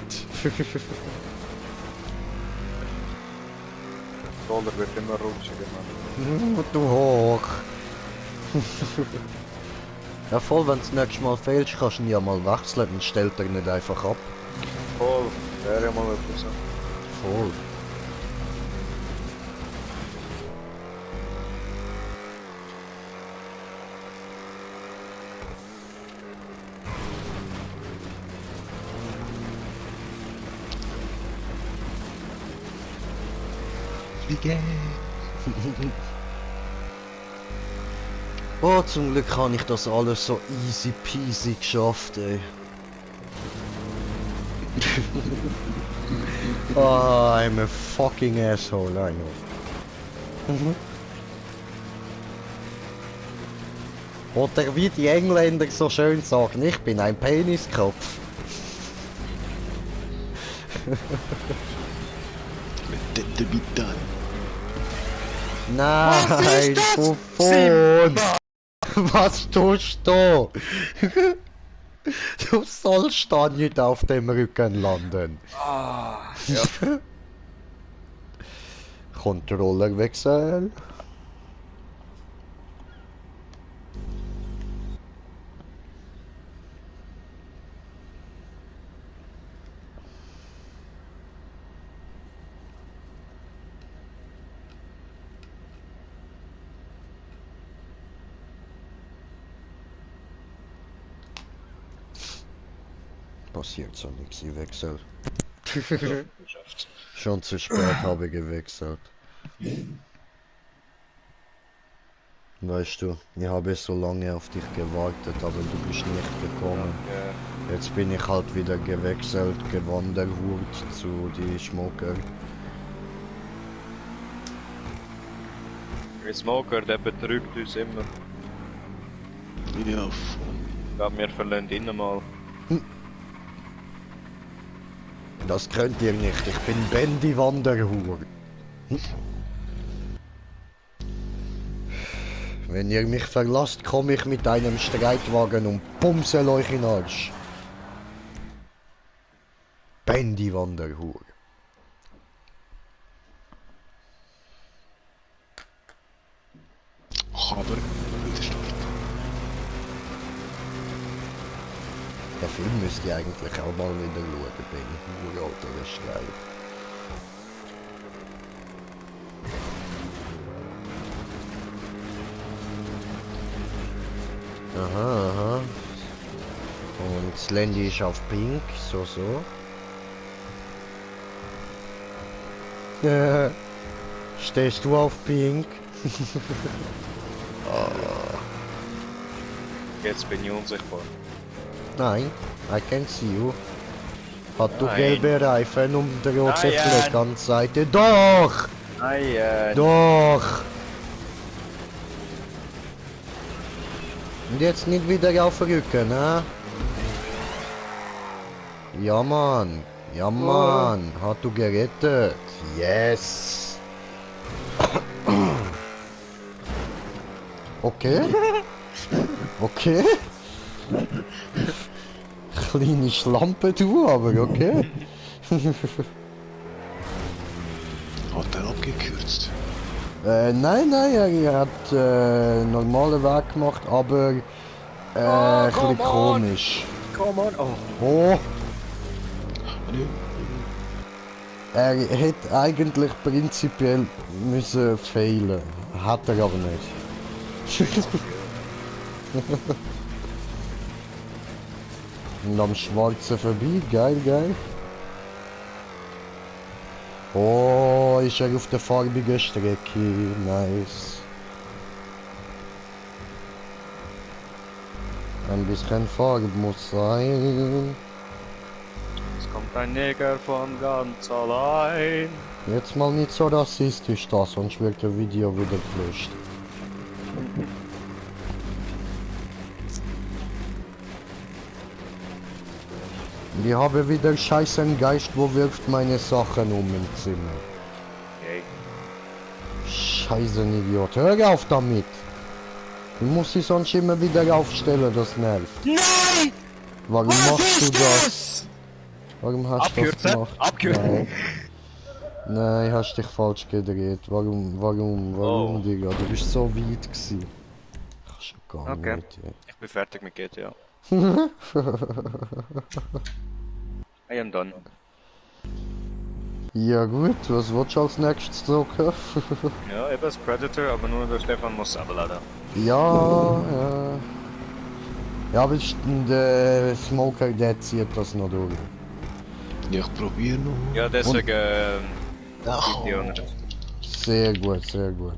Controller wird immer rutschiger, Mann. Du hoch. Ja voll, wenn du das nächste Mal fehlst, kannst du ihn ja mal wechseln, dann stellt er nicht einfach ab. Voll, wäre ja mal etwas so. Voll. Fliegen! Oh, zum Glück habe ich das alles so easy peasy geschafft, ey. Oh, I'm a fucking asshole, I know. Oder wie die Engländer so schön sagen, ich bin ein Peniskopf. Let it be done. Nein, wovon? Was tust du? Du sollst da nicht auf dem Rücken landen. Ah, ja. Controllerwechsel. Passiert so nichts, ich wechsel. Geschafft. Schon zu spät habe ich gewechselt. Weißt du, ich habe so lange auf dich gewartet, aber du bist nicht gekommen. Ja. Jetzt bin ich halt wieder gewechselt, gewandert zu die Schmucker. Der Smoker, der betrügt uns immer. Ja, Ich glaube, wir verlieren ihn mal. Das könnt ihr nicht, ich bin Bendy Wanderhure. Wenn ihr mich verlasst, komme ich mit einem Streitwagen und bumsel euch in den Arsch. Bendy Wanderhure. aber wieder starten. Der Film müsst ihr eigentlich auch mal wieder schauen, Benny Hure, Alter, das ist geil. Aha, aha. Und das Handy ist auf Pink, so. Stehst du auf Pink? Jetzt bin ich unsichtbar. Nein, I can see you. Hat du Nein. gelbe Reifen um der rote Nein. Fleck an der Seite? Doch! Nein, Doch! Und jetzt nicht wieder auf den Rücken, ne? Ja, Mann. Ja, Mann. Hat du gerettet. Yes. Okay. Okay. Kleine Schlampe du, aber okay. Hat er abgekürzt? Nein, er hat normale Weg gemacht, aber ein bisschen komisch. Come on. Oh. Oh, Nö. er hätte eigentlich prinzipiell müssen fehlen. Hat er aber nicht. Und am Schwarzen vorbei, geil, geil. Oh, ist er auf der farbigen Strecke, nice. Ein bisschen Farbe muss sein. Es kommt ein Neger von ganz allein. Jetzt mal nicht so rassistisch da, sonst wird das Video wieder gelöscht. Ich habe wieder scheißen Geist, wo wirft meine Sachen um im Zimmer. Yay. Scheißen Idiot, hör auf damit! Ich muss sie sonst immer wieder aufstellen, das nervt. Nein! Warum machst du das? Warum hast du das Abkürzen, gemacht? abkürzen. Nein. Nein, hast dich falsch gedreht. Warum, Digga? Du bist so weit gewesen. Kannst du gar Okay. nicht, ey. Ich bin fertig mit GTA. I am done. Ja gut, was willst du als nächstes zocken? Ja, eben das Predator, aber nur der Stefan muss es abladen. Ja, ja. Ja, aber der Smoker, der zieht das noch durch. Ja, ich probiere noch. Ja, deswegen Ach, Video nicht. Sehr gut, sehr gut.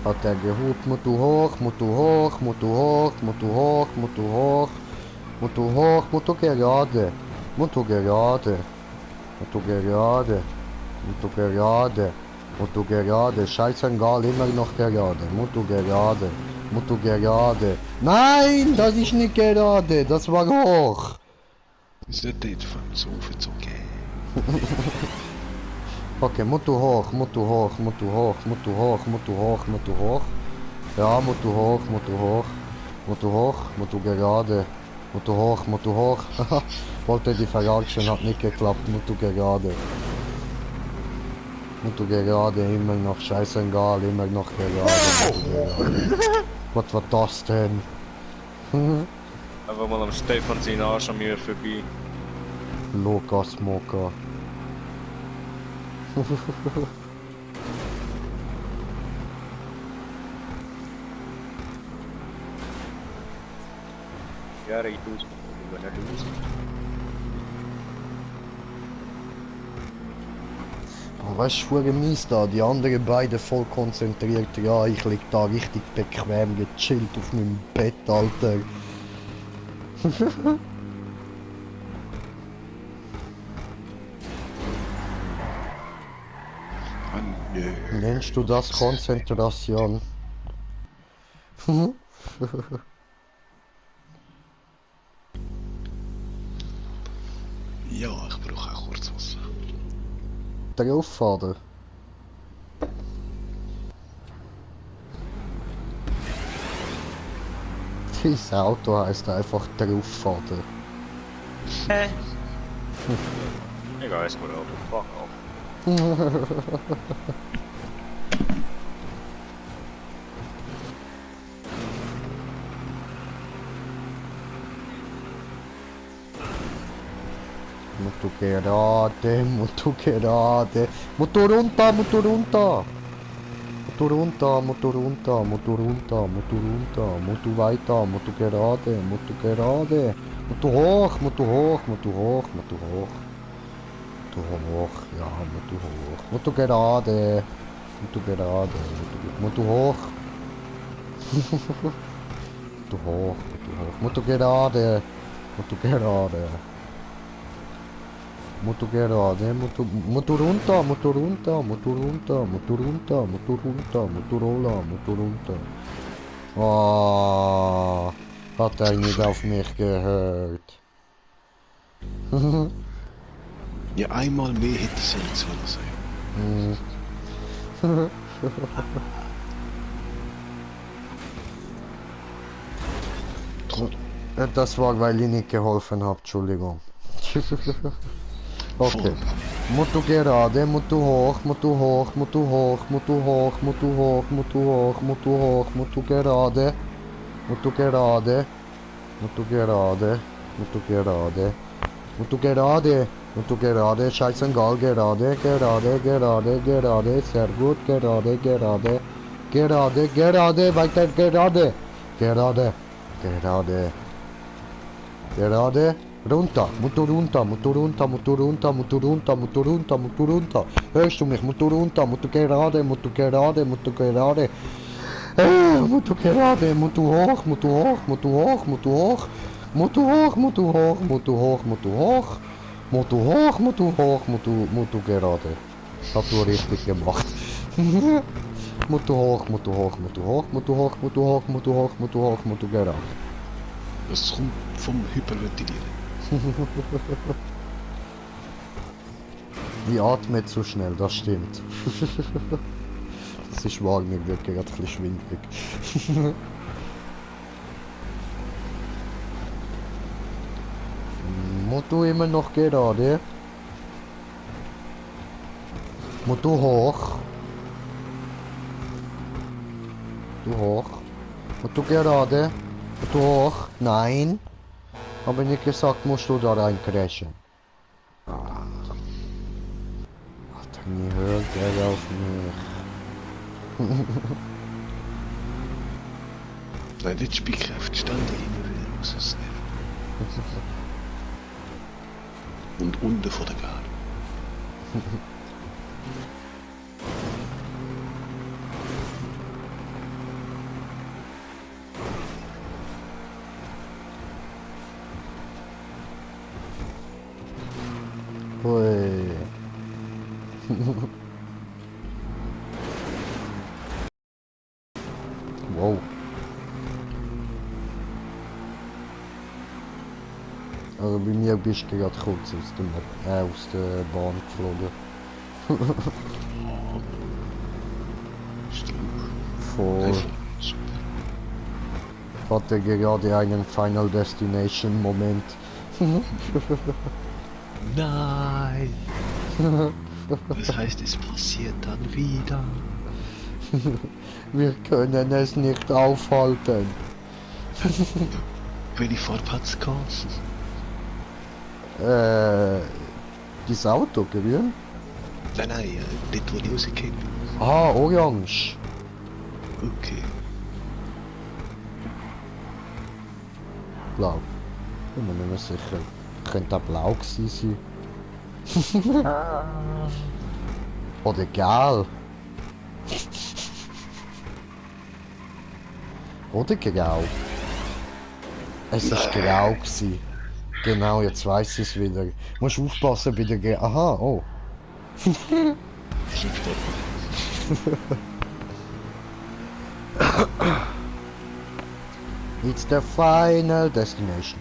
Hat er geholt, Motto hoch, Motto hoch, Motto hoch, Motto hoch, Motto hoch, Motto hoch, Motto gerade, Motto gerade, Motto gerade, Motto gerade, Motto gerade, scheißegal, immer noch gerade, Motto gerade, Motto gerade. Nein, das ist nicht gerade, das war hoch. ist nicht dort vom Sofa zu gehen. Okay, Motto hoch, Motto hoch, Motto hoch, Motto hoch, Motto hoch, Motto hoch. Ja, Motto hoch, Motto hoch, Motto hoch, Motto gerade, Motto hoch, Motto hoch. Wollte die Verjagdchen, hat nicht geklappt, Motto gerade. Motto gerade, immer noch scheißegal, immer noch gerade. Was war das denn? Einfach mal am Stefan seinen Arsch an mir vorbei. Loka Smoker. Ja, recht aus. Ich bin nicht aus. Weißt du, voll mies da, die anderen beiden voll konzentriert. Ja, ich lieg da richtig bequem gechillt auf meinem Bett, Alter. Ah, nö. Nennst du das Konzentration? Ja, ich brauche auch kurz was. Drauffahren. Dieses Auto heißt einfach Drauffahren. Egal, ist gut Auto. Fuck off. Molto gerade, molto gerade. Motor runter, motor runter. Motor runter, motor runter, motor runter, motor runter, motor weiter, motor gerade, motor gerade. Motor hoch, motor hoch, motor hoch, motor hoch. Motor hoch, ja, motor hoch. Motor gerade. Motor gerade, motor hoch. Motor hoch, motor hoch. Motor gerade. Motor gerade. Motor gerade, motor runter, motor runter, motor runter, motor runter, motor runter, Motorola, motor runter. Oh, hat er nicht auf mich gehört. Ja, einmal mehr hätte ich sollen sagen. Das war, weil ich nicht geholfen habe, Entschuldigung. Okay. Motor gerade, motor hoch, motor hoch, motor hoch, motor hoch, motor hoch, motor hoch, motor hoch, motor gerade, motor gerade, motor gerade, motor gerade, motor gerade, motor gerade, scheißegal, gerade, gerade, gerade, gerade, sehr gut, gerade, gerade, gerade, gerade, weiter, gerade, gerade, gerade, gerade. Runter, Motor runter, Motor runter, Motor runter, Motor runter, Motor runter, Motor runter. Hörst du mich? Motor runter, Motor gerade, Motor gerade, Motor gerade. Motor gerade, Motor hoch, Motor hoch, Motor hoch, Motor hoch. Motor hoch, Motor hoch, Motor hoch, Motor hoch. Motor hoch, Motor hoch, Motor gerade. Hast du richtig gemacht. Motor hoch, Motor hoch, Motor hoch, Motor hoch, Motor hoch, Motor hoch, Motor hoch, Motor gerade. Das kommt vom Hyperventilieren. Die atmet so schnell, das stimmt. Das ist wahr, mir wird gerade ein bisschen schwindelig. Musst du immer noch gerade? Musst du hoch? Du hoch? Musst du gerade? Musst du hoch? Nein. Aber nicht gesagt, musst du da rein crashen. Alter, nie hört er auf mich. Nein, nicht Spielkraft, stand immer wieder, muss es nicht. Und unten vor der Garde. Hui. Wow. Also bei mir bist du gerade kurz aus der Bahn geflogen. Voll. Ich hatte gerade einen Final Destination Moment. Nein! Das heißt, es passiert dann wieder. Wir können es nicht aufhalten. Welche Farbe hat's gehabt? Das Auto, grün? Nein, nein, dort wo ich rausgekommen bin. Ah, orange. Okay. Blau. Ich bin mir nicht sicher. Könnte auch blau gewesen sein. Oder gelb. Oder grau. Es ist grau gewesen. Genau, jetzt weiß ich es wieder. Musst aufpassen bei der Aha, oh. It's the final destination.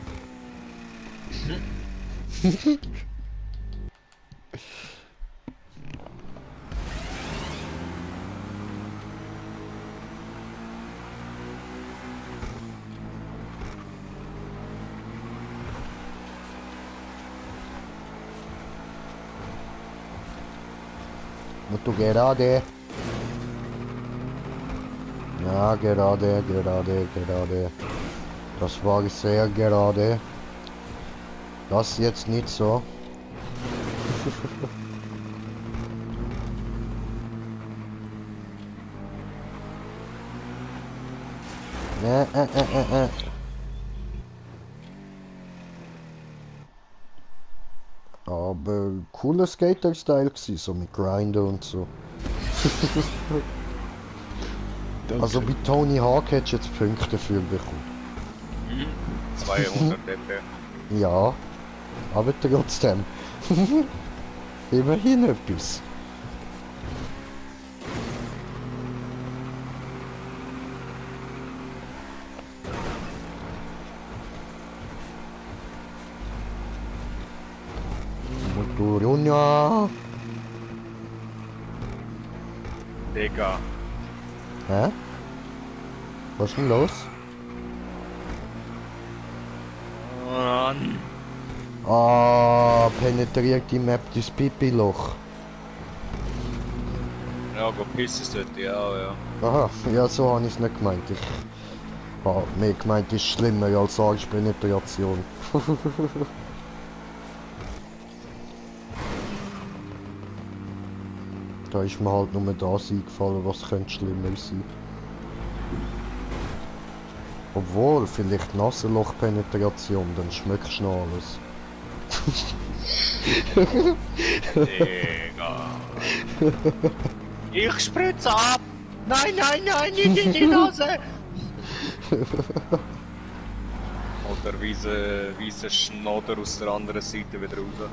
Musst du gerade. Ja, gerade. Das war sehr gerade. Das jetzt nicht so. Aber cooler Skater-Style gewesen, so mit Grinder und so. Also bei Tony Hawk hättest du jetzt Punkte dafür bekommen. 200 dort. Ja, aber trotzdem. Immerhin etwas. Motorunja. Digga. Hä? Was ist denn los? Mann. Ah, penetriert die Map das Pipi-Loch. Ja, go pissen dort, ja. Aha, ja, so habe ich es nicht gemeint. Ich habe mehr gemeint, ist schlimmer als Arschpenetration. Da ist mir halt nur das eingefallen, was könnte schlimmer sein. Obwohl, vielleicht Nasenlochpenetration, dann schmeckst du noch alles. Digga. Ich spritze ab! Nein, nicht in die Nase! Oder weise Schnoder aus der anderen Seite wieder raus.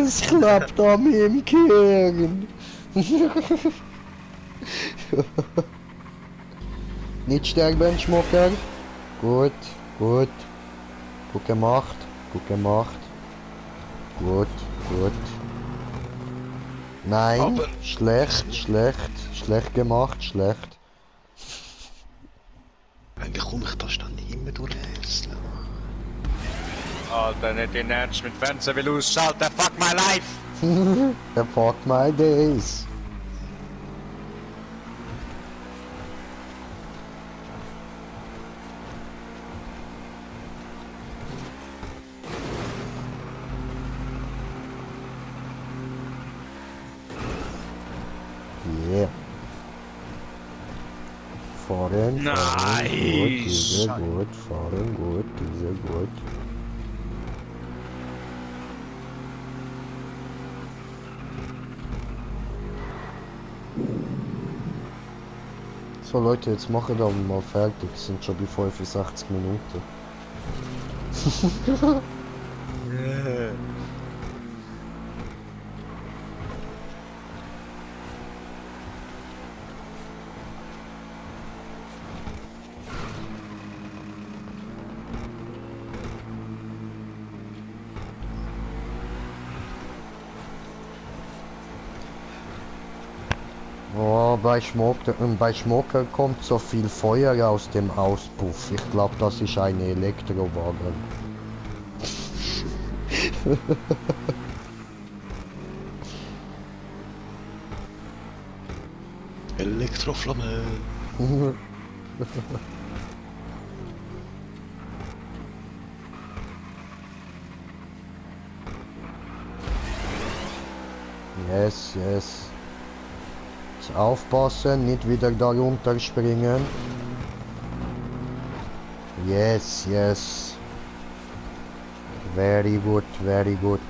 Es klappt an meinem Gehirn. Nicht sterben, Schmucker. Gut. Gut gemacht. Gut. Nein, Aber schlecht gemacht, schlecht. Eigentlich komme ich da ständig immer durch. Alter, nicht in Ernst mit Fernseher will ausschalten, fuck my life! Fuck my days. Yeah. Fahren, fahren, gut, diese gut, fahren gut, diese gut. So Leute, jetzt machen wir mal fertig, sind schon bei 65 Minuten. Oh, bei Schmucker kommt so viel Feuer aus dem Auspuff. Ich glaube, das ist ein Elektrowagen. Elektroflamme. Yes, yes. Jetzt aufpassen, nicht wieder da runterspringen. Yes, yes. Very good, very good.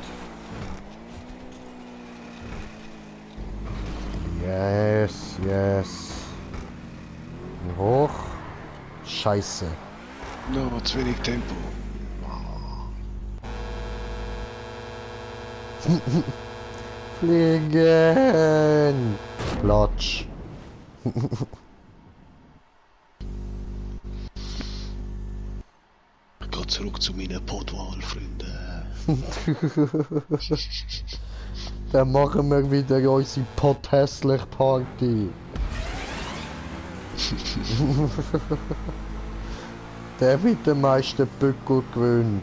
Yes, yes. Hoch. Scheiße. No, zu wenig Tempo. Fliegen! Platsch. Ich gehe zurück zu meinen Podwahl-Freunden. Dann machen wir wieder unsere Pothässlich Party. Der mit den meisten Bückel gewöhnt.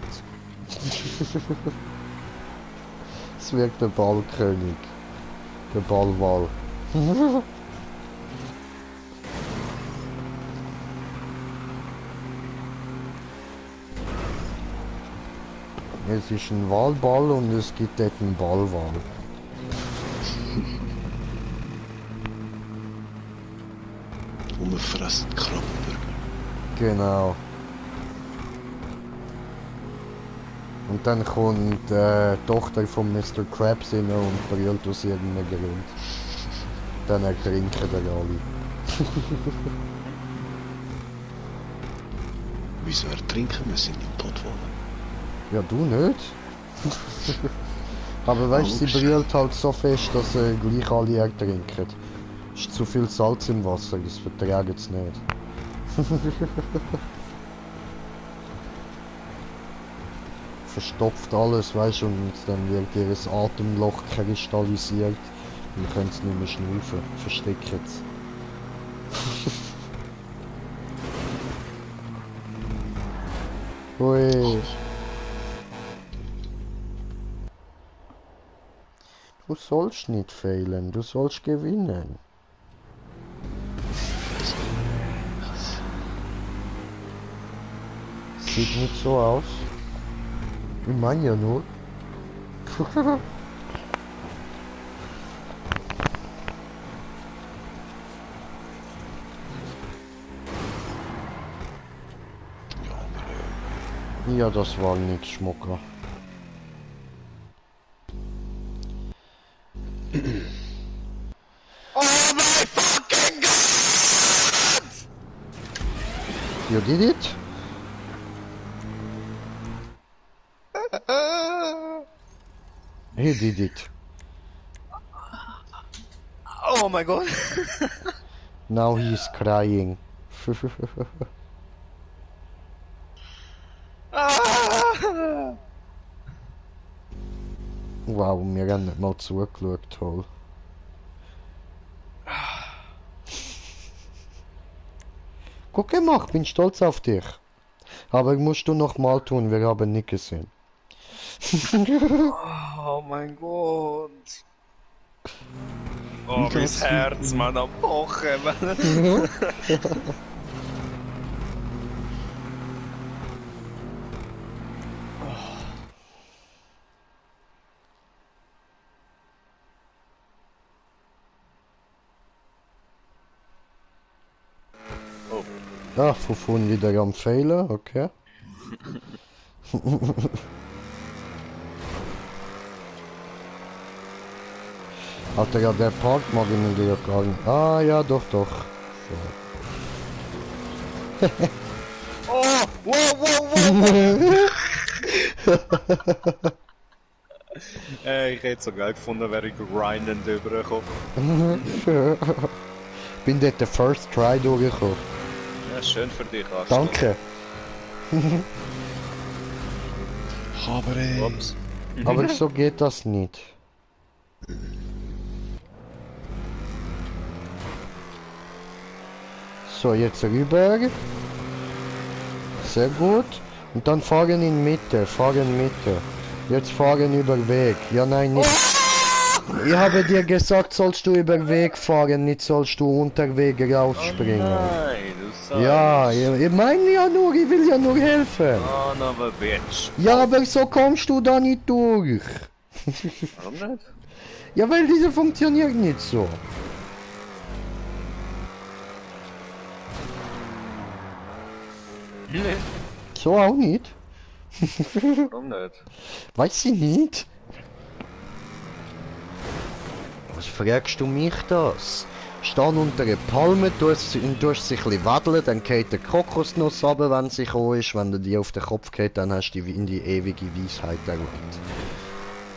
Es wird der Ballkönig. Der Ballwall. Es ist ein Wahlball und es gibt dort einen Ballwall. Und wir fressen Krabbenburger. Genau. Und dann kommt die Tochter von Mr. Krabs rein und brüllt aus irgendeinem Grund. Dann ertrinken wir alle. Wieso ertrinken? Wir sind im Podwahl. Ja, du nicht? Aber weißt du, sie brüllt halt so fest, dass gleich alle ertrinken. Ist zu viel Salz im Wasser, das vertragen sie nicht. Verstopft alles, weißt du, und dann wird ihr Atemloch kristallisiert und können es nicht mehr schnaufen. Verstecken es. Hui. Du sollst nicht fehlen, du sollst gewinnen. Sieht nicht so aus. Ich meine ja nur. Ja, das war nix, Schmucker. Oh my fucking god! You did it? You did it. Oh my god! Now he's crying. Wow, wir haben nicht mal zugeschaut, toll. Gut gemacht, bin stolz auf dich. Aber musst du noch mal tun, wir haben nicht gesehen. Oh mein Gott. Oh, mein geht's Herz, Mann, am Pochen, Mann. Ah, Fufun wieder am Fehler, okay. Alter, ja, der Park mag ich mir ja gar nicht. Ah, ja, doch, doch. So. Oh, wow, wow, wow. Ich hätte so geil gefunden, wäre ich grindend übergekommen. Bin dort der First Try durchgekommen. Ja, schön für dich, Arsch. Danke. Aber ey. Ups. Aber so geht das nicht. So, jetzt rüber. Sehr gut. Und dann fahren in Mitte, fahren Mitte. Jetzt fahren über Weg. Ja, nein, nicht. Ich habe dir gesagt, sollst du über Weg fahren, nicht sollst du unterwegs rausspringen. Nein, du sagst. Ja, ich meine ja nur, ich will ja nur helfen. Son of a bitch. Ja, aber so kommst du da nicht durch. Warum nicht? Ja, weil diese funktioniert nicht so. Nee. So auch nicht. Warum nicht? Weiß ich nicht. Was fragst du mich das? Stehen unter einer Palme, tust sich ein bisschen wedeln, dann geht der Kokosnuss runter, wenn sie gekommen ist. Wenn du die auf den Kopf geht, dann hast du die in die ewige Weisheit erlangt.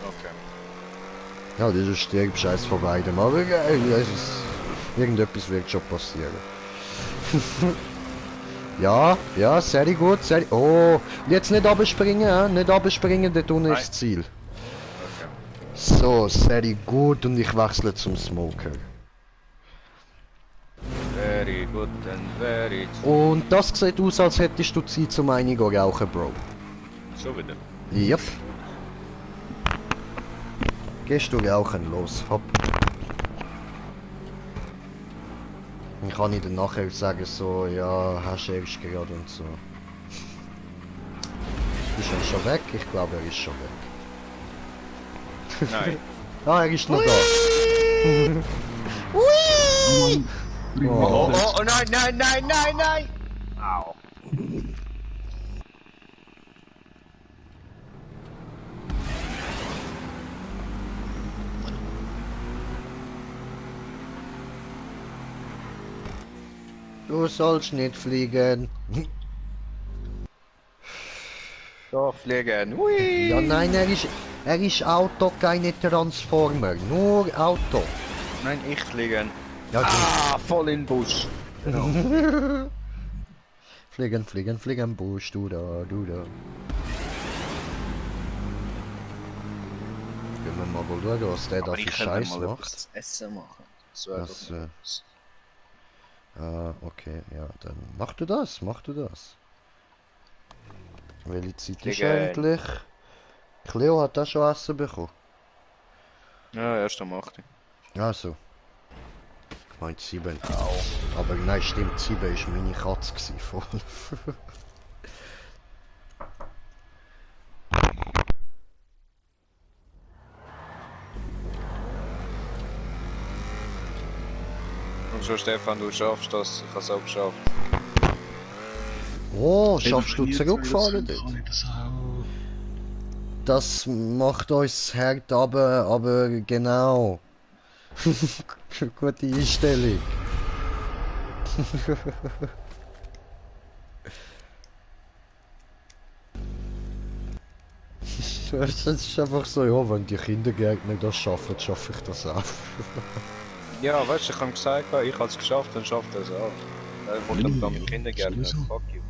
Okay. Ja, das ist Stirbscheiß von beidem, aber irgendetwas wird schon passieren. Ja, ja, sehr gut, sehr... Oh, jetzt nicht abspringen, nicht abspringen, dort unten ist das Ziel. Okay. So, sehr gut und ich wechsle zum Smoker. Very good and very... Und das sieht aus, als hättest du Zeit zum einigen rauchen, Bro. Schon wieder. Yep. Gehst du rauchen, los, hopp. Dann kann ich dann nachher sagen so, ja, hast du erst gerade und so. Ist er schon weg? Ich glaube, er ist schon weg. Nein. Ah, er ist noch da. Ui! Oh, oh, nein, nein, nein, nein, nein! Au. Du sollst nicht fliegen. So, fliegen. Hui! Ja, nein, er ist Auto, keine Transformer. Nur Auto. Nein, ich fliegen. Ja, Ah, voll in den Busch. Fliegen, fliegen, fliegen, Busch, du da, du da. Gehen wir mal schauen, was der da Aber für ich könnte Scheiß mal macht. etwas Essen machen. Das wäre Das, doch mal was. Ah, okay, ja, dann mach du das, mach du das. Welche Zeit ist Fliegen. eigentlich? Cleo hat das schon Essen bekommen. Ja, erst am 8. Also. Ich meinte 7. Aber nein, stimmt, 7 war meine Katze gewesen, voll. Und schon Stefan, du schaffst das. Ich habe es auch geschafft. Oh, schaffst du zurückfahren dort? Kann ich das auch? Das macht uns hart aber genau. Gute Einstellung. Es ist einfach so, ja, wenn die Kindergärtner das schaffen, schaffe ich das auch. Ja, weißt du, ich habe gesagt, ich habe es geschafft, dann schafft er es auch. Er wollte dann mit Kindergärtner. sowieso. Fuck you.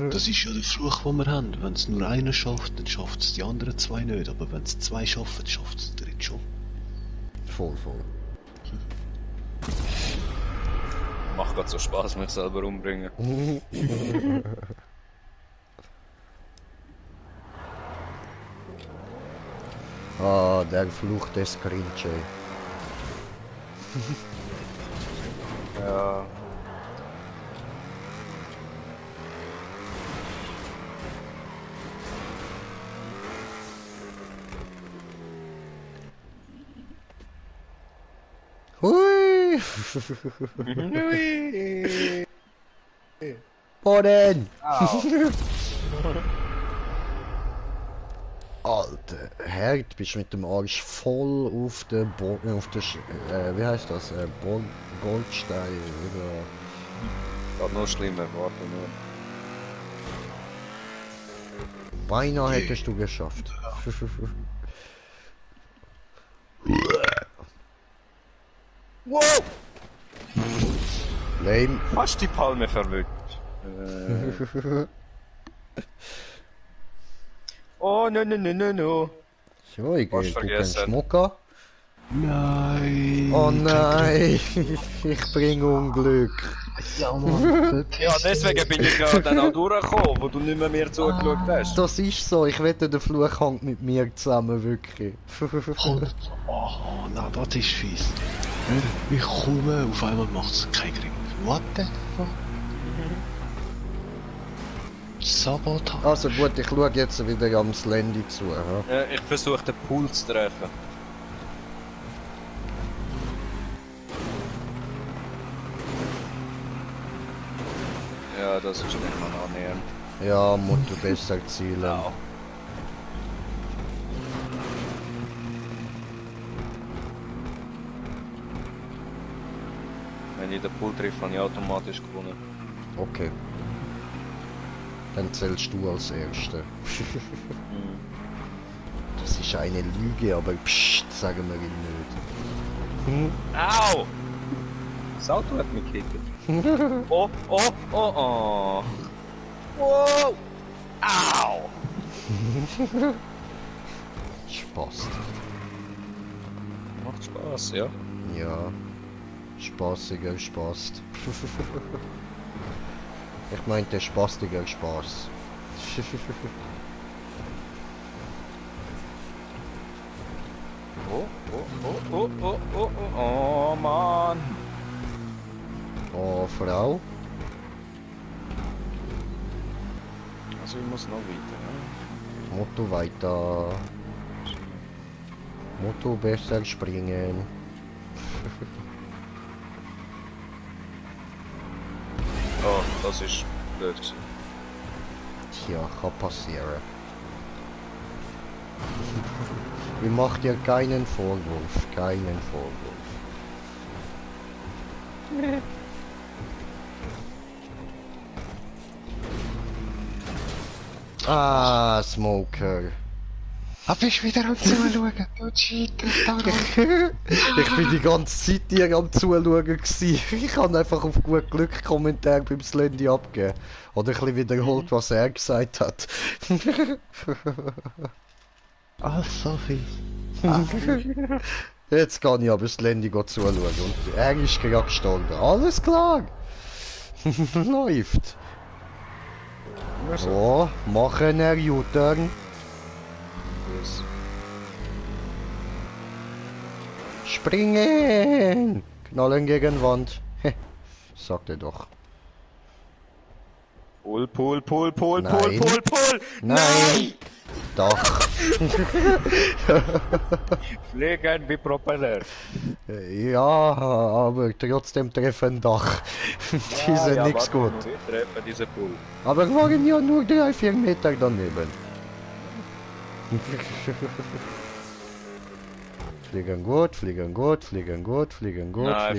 Das ist ja der Fluch, den wir haben. Wenn es nur einer schafft, dann schafft es die anderen zwei nicht. Aber wenn es zwei schaffen, schafft es der dritte schon. Voll, voll. Macht gerade so Spaß, mich selber umbringen. Ja, der Fluch des Grinch, ey. Ja. Hui! Boden! Alter, Herd, bist mit dem Arsch voll auf der wie heißt das? Goldstein oder... Geht noch schlimmer, warte nur. Beinahe hättest du geschafft. Wow! Lame. Fast die Palme verwückt. Oh, no. So, ich Was gehe gucken vergessen? Schmucker. Nein! Oh nein, ich bringe Unglück. Ja, Mann. Ja, deswegen bin ich gerade dann auch durchgekommen, wo du nicht mehr zugeschaut hast. Das ist so, ich wette, der Fluch hängt mit mir zusammen, wirklich. Oh, nein, das ist fies. Ich komme, auf einmal macht es kein Grimm. What the fuck? Sabotage. Also gut, ich schaue jetzt wieder am Slendy zu. Ja? Ich versuche den Pool zu treffen. Ja, das ist nicht mal annähernd. Ja, musst du besser zielen. Ja. Wenn ich den Pool treffe, habe ich automatisch gewonnen. Okay. Dann zählst du als Erster. Das ist eine Lüge, aber psst, sagen wir ihm nicht. Au! Das Auto hat mich gekickt. Oh. Wow! Au! Spaß. Macht Spaß, ja. Ja. Spaßiger Spaß. Ich meinte spaßiger Spaß. Oh, Mann! Oh, Frau. Also ich muss noch weiter, ne? Motto weiter. Motto besser springen. Oh, das ist blöd gewesen. Tja, kann passieren. Ich mach dir keinen Vorwurf, keinen Vorwurf. Ah, Smoker. Hab ich wieder am Zuschauen, du Cheater, Ich bin die ganze Zeit hier am Zuschauen gewesen. Ich habe einfach auf gut Glück Kommentar beim Slendy abgegeben. Oder ein bisschen wiederholt, was er gesagt hat. Ah, so fies. Jetzt kann ich aber Slendy zuschauen und er ist gerade gestorben. Alles klar. Läuft. So, machen er U-Turn. Springen! Knallen gegen Wand. Sagt er doch. Pull. Nein. Nein! Doch. Fliegen wie Propeller. Ja, aber trotzdem treffen Dach. Die sind nix gut. Wir treffen diese Pool. Aber waren ja nur 3-4 Meter daneben. Fliegen gut. Nein,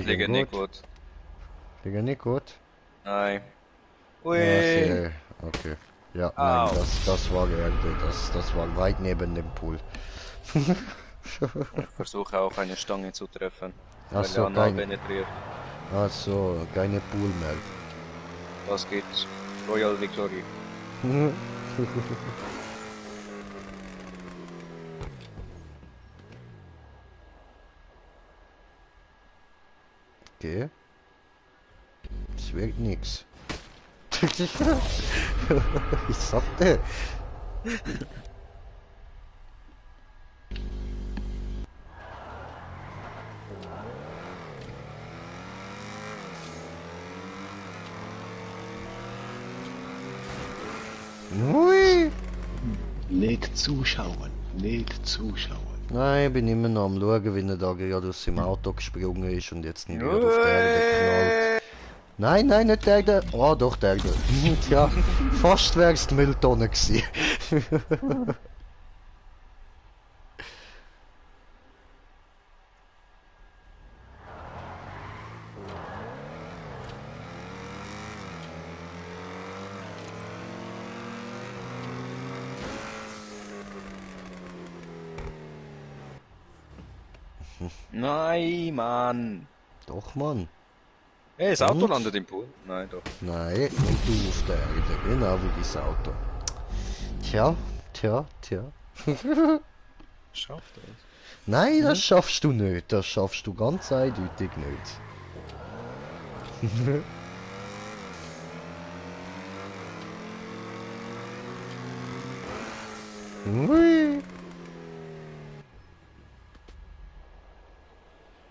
fliegen nicht gut. Fliegen nicht gut? Nein. Ja, Ui. sehr. Okay. Ja, nein, Au. das war Erde. Das war weit neben dem Pool. Ich versuche auch eine Stange zu treffen. Ach Weil so, er anal kein- penetriert. Also, keine Pool mehr. Was gibt's? Royal Victory. Okay. Es wird nix. Ich sagte. Ui. Nicht zuschauen, nicht zuschauen. Nein, ich bin immer noch am schauen, wie er da gerade aus seinem Auto gesprungen ist und jetzt nicht gerade auf die Erde knallt. Nein, nein, nicht der Erde. Oh, doch, der Erde. Tja, fast wär's die Mülltonne gewesen. Nein, Mann. Doch, Mann. Hey, das Auto Und? landet im Pool. Nein, doch. Nein, und du auf der Erde. Genau wie dein Auto. Tja. Schafft er. Nein, das schaffst du nicht. Das schaffst du ganz eindeutig nicht. Ui.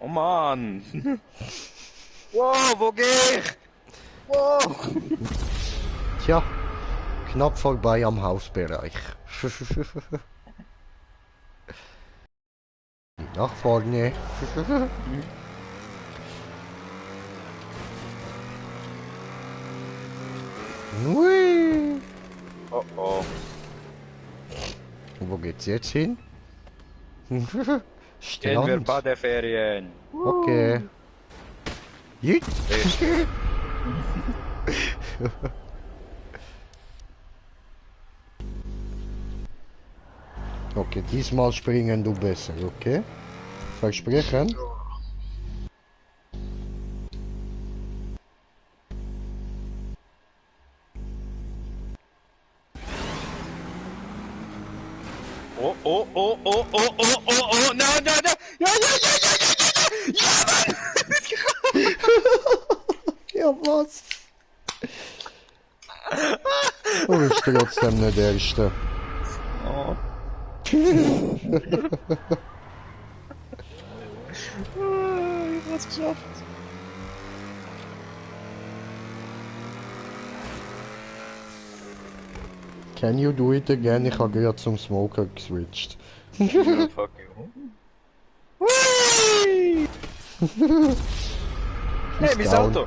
Oh Mann. Wow, wo geh ich? Wow. Tja, knapp vorbei am Hausbereich. Nach vorne. Ui. Oh oh. Wo geht's jetzt hin? Gehen wir Strand. Badeferien. Okay. Jetzt. Okay, diesmal springen du besser, okay? Versprechen? Oh, oh, oh, oh, oh, oh, oh, oh, nein, nein, nein. Ja, Mann. Ja, was? Du bist trotzdem nicht der Erste. Oh. Ich hab's geschafft. Can you do it again? Ich habe gerade zum Smoker geswitcht. Ja, fuck you. Hui! Hey, mein down. Auto!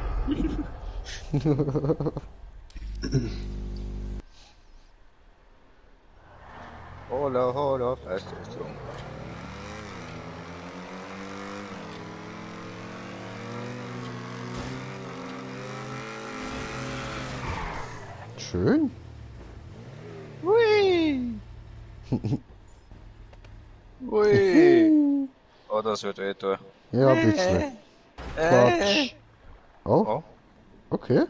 Hola, hola, fast ist so. Schön. Hui! Hui! Oh, das wird wehtun. Ja, ein bisschen. Quatsch. Oh, Oh, okay.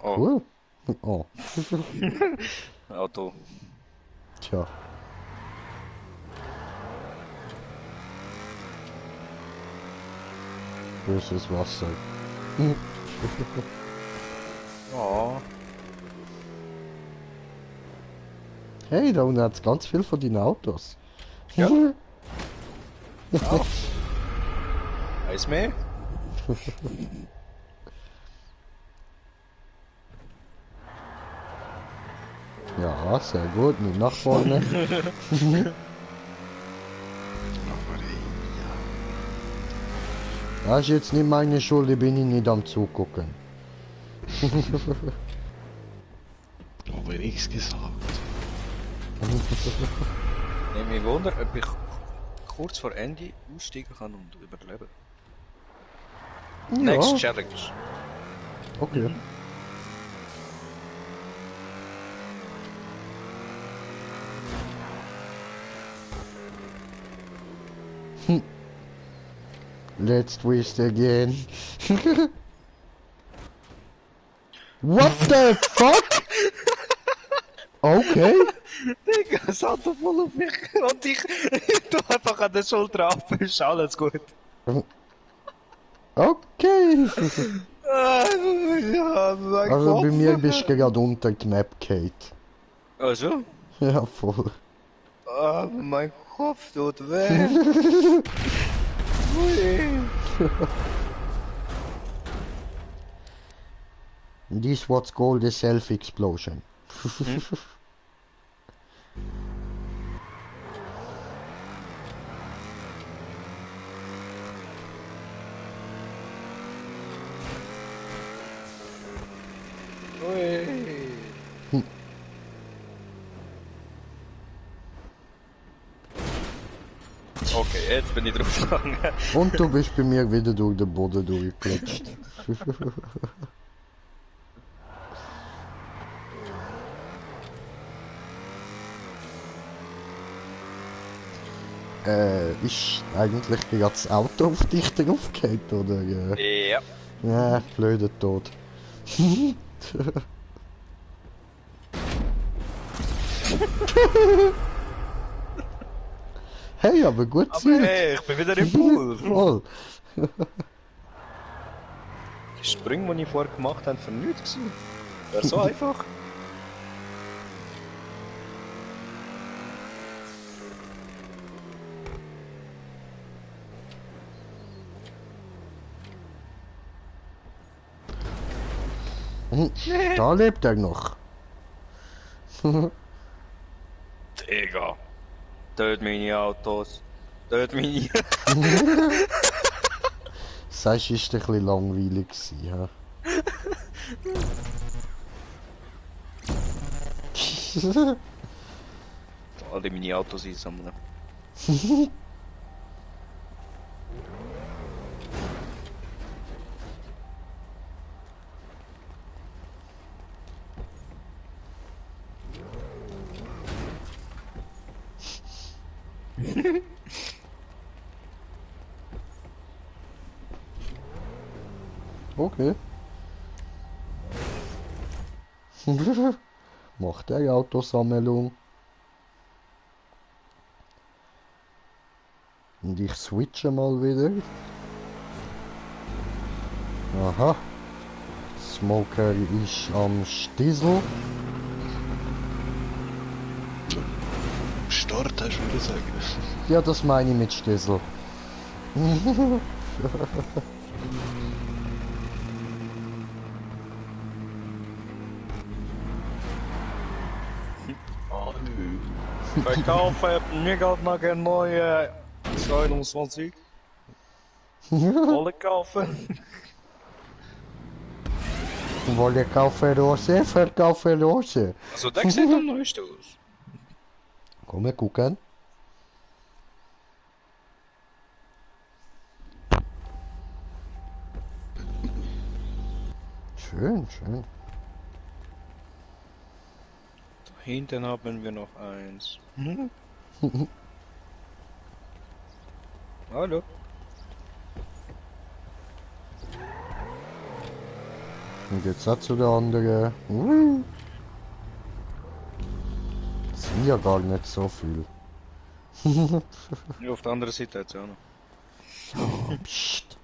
oh, Cool. Oh, Auto. tja. Böses Wasser. Oh. Hey, da unten hat's ganz viel von deinen Autos. Ja. Eis mehr? Ja, sehr gut. Nicht nach vorne. Das ist jetzt nicht meine Schuld, ich bin nicht am Zugucken. Aber nichts gesagt. Ich mich wunder, ob ich kurz vor Ende aussteigen kann und überleben. Next Ja, Challenge. okay. Let's twist again. What the fuck? Okay. Digga, das Auto voll auf mich und ich tu einfach an der Schulter ab, ist alles gut. Okay. Ja, mein Also bei Kopf. mir bist du gerade unter die Map, Kate. Also? Ja, voll. Ah, mein Kopf tut weh. Ui. This what's called a self-explosion. Ui. Okay, jetzt bin ich drauf gegangen. Und du bist bei mir wieder durch den Boden durchgeklatscht. Ist eigentlich gerade das Auto auf dich draufgeht, oder? Ja. Ja, blöder Tod. Hey, aber gut Aber Zeit. hey, ich bin wieder im Pool. Voll. Die Sprünge, die ich vorher gemacht habe, für nichts gewesen. Wäre so einfach. Da lebt er noch. Digga. Töt meine Autos. Töt meine... Sagst du, ist ein bisschen langweilig gewesen, ja? Alle meine Autos einsammeln. Okay. Macht der Autosammlung. Und ich switche mal wieder. Aha. Smoker ist am Stiesel. Start hast du wieder sagen. Ja, das meine ich mit Stiesel. Ah, nö. Verkaufen, mir geht noch ein neue 22. Alle kaufen. Wolle kaufen Rose, verkaufen Rose. Also der sieht am neuesten aus. Komm, wir gucken. Schön, schön. Da hinten haben wir noch eins. Hallo. Und jetzt hat zu der andere. Das sind ja gar nicht so viel. Ja, auf der anderen Seite jetzt auch noch. Oh, psst.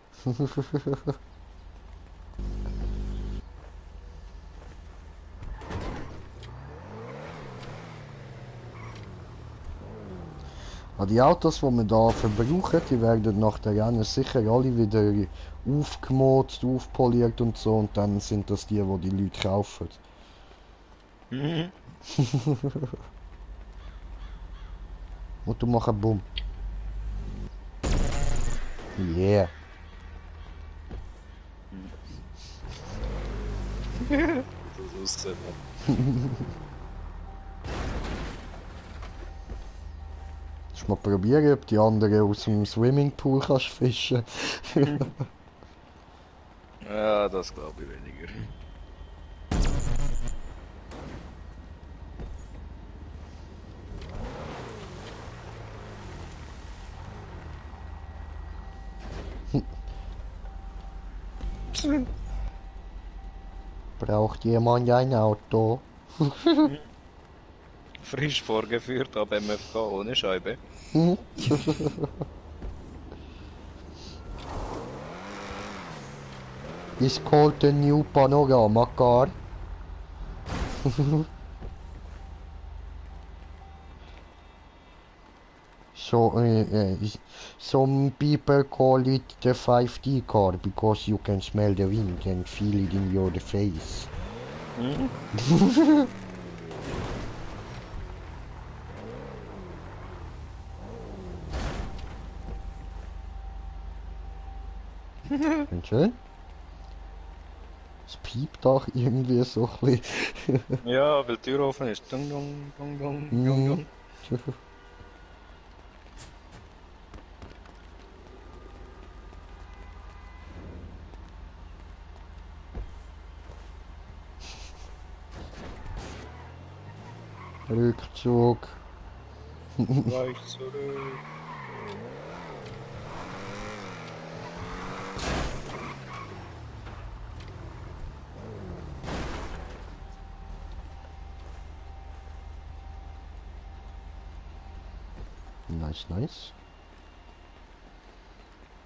Die Autos, die wir hier verbrauchen, die werden nach der Rennen sicher alle wieder aufgemodelt, aufpoliert und so, und dann sind das die Leute kaufen. Mhm. Und du machst einen Bumm. Yeah. Das ist Kannst mal probieren, ob die anderen aus dem Swimmingpool kannst fischen. Ja, das glaube ich weniger. Braucht jemand ein Auto? Frisch vorgeführt ab MFK ohne Scheibe. It's called the new Panorama car. So, some people call it the 5D car because you can smell the wind and feel it in your face. Und schön. Es piept auch irgendwie so ein bisschen. Ja, weil die Tür offen ist. Dung, dung, dung, dung, dung, dung. Rückzug. Gleich zurück. Nice, nice.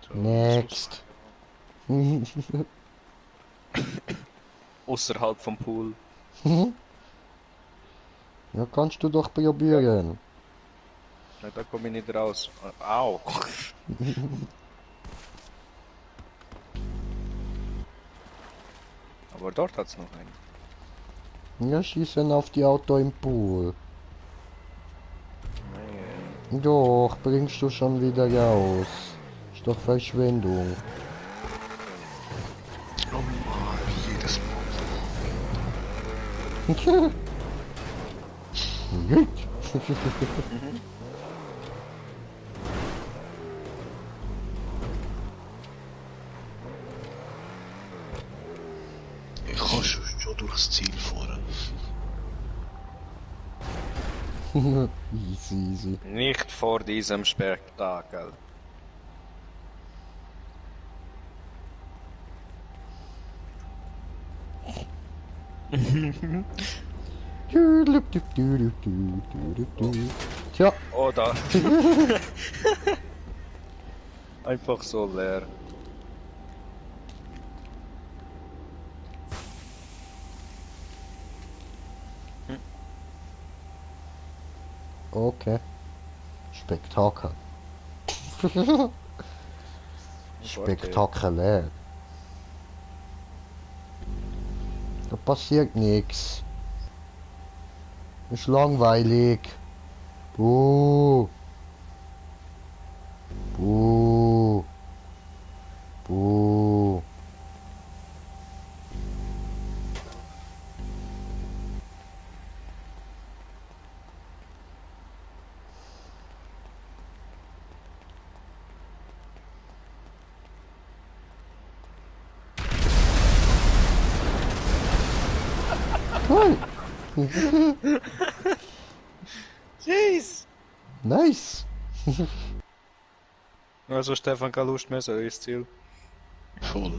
So, Next. Außerhalb vom Pool. Ja, kannst du doch probieren. Ja, da komme ich nicht raus. Au! Aber dort hat's noch einen. Ja, schießen auf die Auto im Pool. Nee. Doch, bringst du schon wieder raus. Ist doch Verschwendung. Normal, wie jedes Mal. Gut. Ich kann schon durchs Ziel fahren. Easy, easy. Nicht vor diesem Spektakel. Tja, Oh, da. Einfach so leer. okay. Spektakel. Spektakulär. Da passiert nichts. Ist langweilig. Buh. Buh. Buh. Cool. Jeez! Nice. Also Stefan, keine Lust mehr, so ist Ziel. Voll.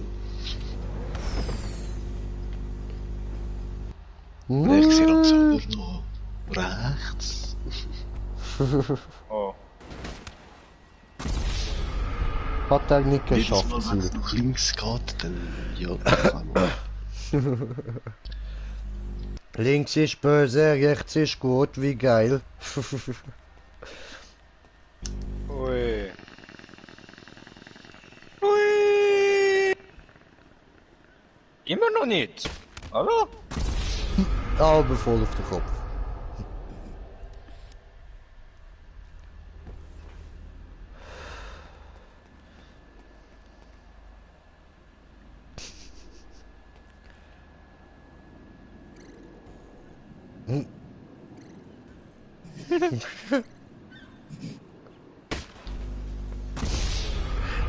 Ich sehe langsam nur noch rechts. Oh. Hat er nicht Jedes geschafft. Mal, wenn es Ziel. nach links geht, dann ja, kann man. Links ist böse, rechts ist gut, wie geil. Ui. Ui. Immer noch nicht. Hallo? Aber voll auf den Kopf.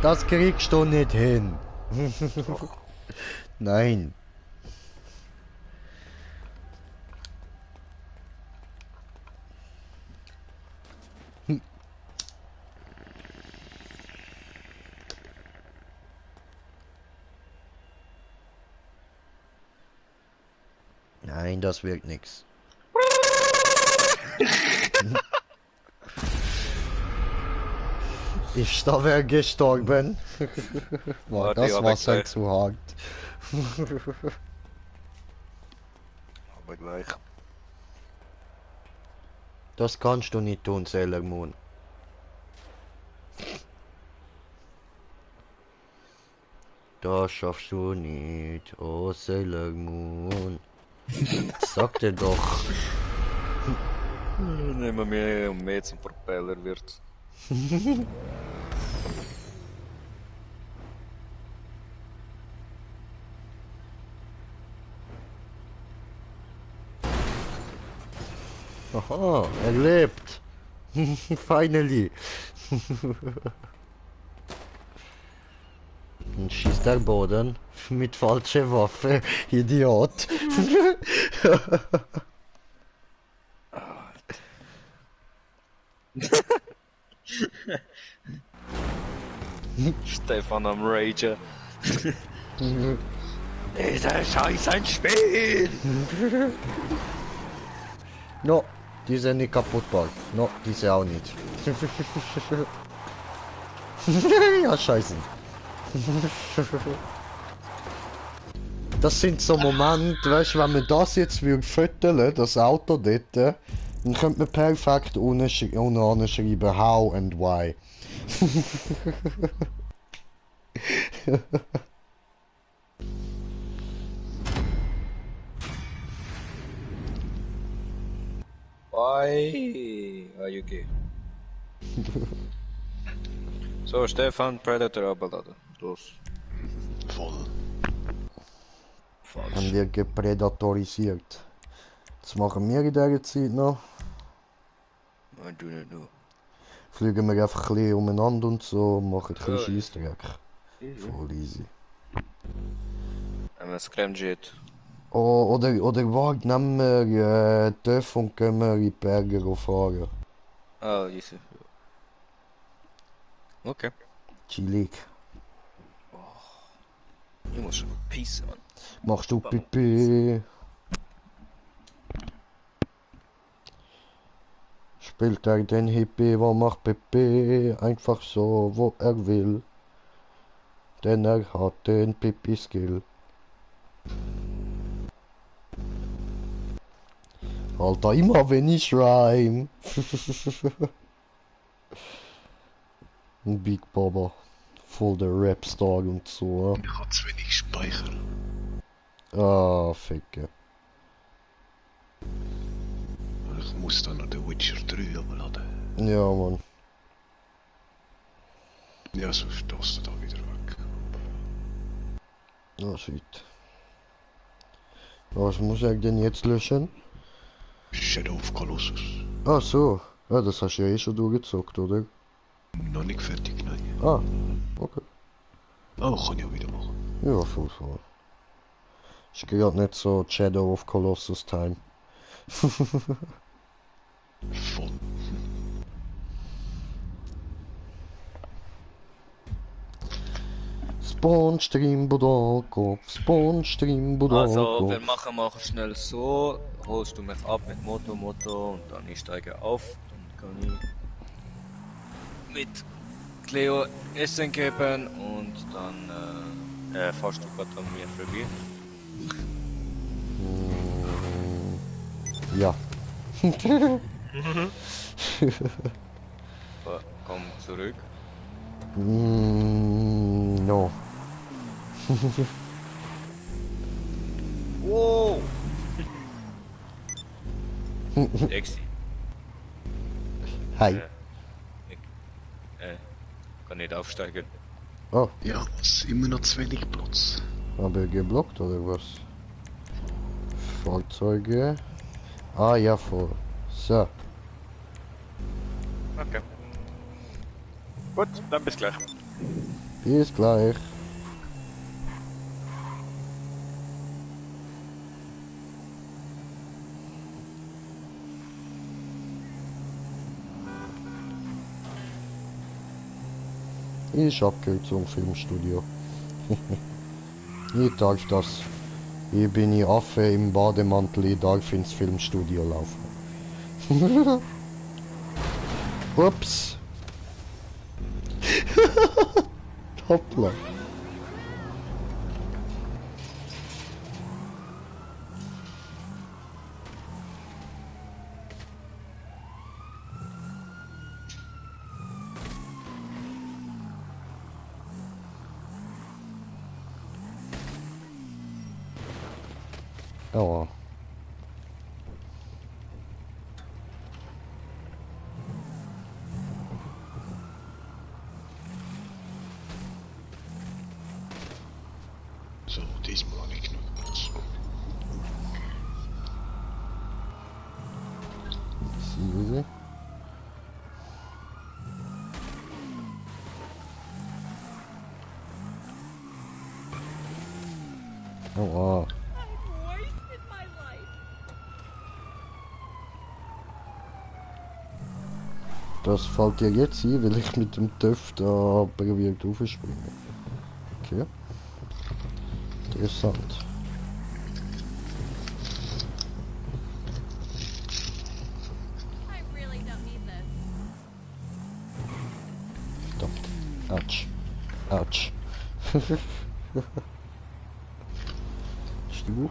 Das kriegst du nicht hin. Nein. Nein, das wird nix. Ist da wer gestorben? War Warte, das aber Wasser gleich. zu hart? Aber gleich. Das kannst du nicht tun, Sailor Moon. Das schaffst du nicht, oh Sailor Moon. Sag dir doch. Nehmen wir mehr und mehr zum Propeller wird. Aha, er lebt. Finally. Und schießt der Boden mit falscher Waffe. Idiot. Stefan am Rager. Ist der Scheiß ein Spiel? No, die sind nicht kaputtbar. No, diese auch nicht. Ja, scheiße. Das sind so Momente, weißt du, wenn man das jetzt fütteln, das Auto dort, dann könnte man perfekt unten schreiben how and why. Why are you gay? So, Stefan, Predator abladen. Los. Voll. Haben wir gepredatorisiert. Was machen wir in dieser Zeit noch? I do not know. Fliegen wir einfach ein bisschen umeinander und so, machen ein bisschen Scheissdreck. Voll easy. Haben wir ein Scramjet. Oh, oder warte, nehmen wir TÜV und gehen wir in die Berge fahren. Ah, easy. Okay. Chillig. Ich muss schon pissen, Mann. Machst du Pipi? Spielt er den Hippie, wo macht Pipi? Einfach so, wo er will. Denn er hat den Pipi-Skill. Alter, immer wenn ich rhyme. Ein Big Baba. Voll der Rapstar und so. Ich habe zu wenig Speicher. Ah, Ficke. Ich muss dann noch den Witcher 3 abladen. Ja, Mann. Ja, sonst darfst du da wieder weg. Ah, shit. Was muss ich denn jetzt löschen? Shadow of Colossus. Ach so. Ja, das hast du ja eh schon durchgezockt, oder? Noch nicht fertig, nein. Ah, okay. Oh, kann ich auch wieder machen. Ja, voll. Ich gerade nicht so Shadow of Colossus Time. Voll. Spawnstream Budakov, Spawnstream Also, wir Budakov. machen mal schnell so. Holst du mich ab mit Moto und dann ich steige auf. Dann kann ich mit Cleo Essen geben und dann fährst du gerade an mir vorbei. Ja. Komm zurück. No. Wow! Taxi. Hi. Kann nicht aufsteigen. Oh, Ja, es ist immer noch zu wenig Platz. aber geblockt oder was? Fahrzeuge. Ah ja, voll. So. Okay. Gut, dann bis gleich. Bis gleich. Ich Abkürzung Filmstudio. Ich darf das. Ich bin die Affe im Bademantel, ich darf ins Filmstudio laufen. Ups. Hoppla. Oh. So, diesmal habe ich genug Platz. Really? Oh wow. Das fällt dir jetzt ein, weil ich mit dem TÜV da probiert aufspringen. Okay. Interessant. I really don't need this. Verdammt. Autsch. Autsch. Steh auf.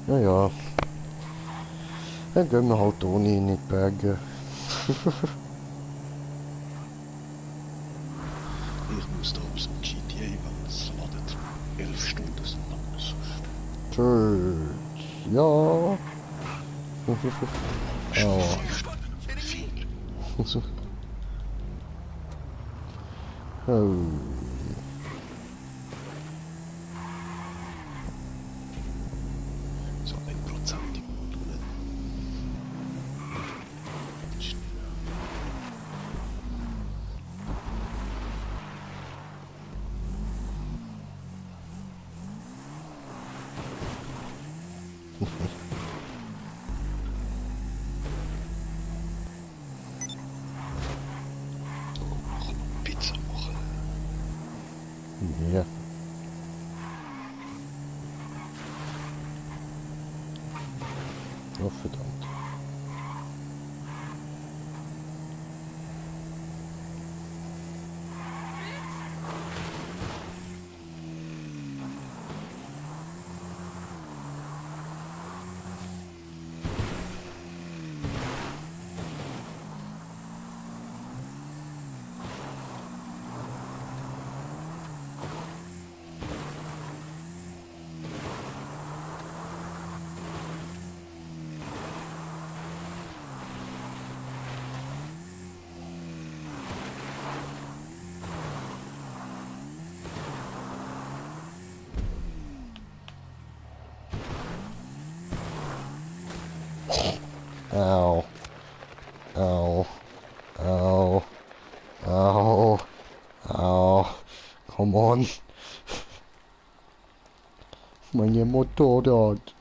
Ja. Dann gehen wir halt ohne in die Berge. Ich muss da auf so ein GTA, weil es ladet 11 Stunden so lang. Schön. Ja. Oh. 5 Stunden. 4. Oh. So 1% die Module. Pizza machen. Ja. Oh, verdammt. Ow. Ow. Ow. Ow. Ow. Come on. Meine Motorrad.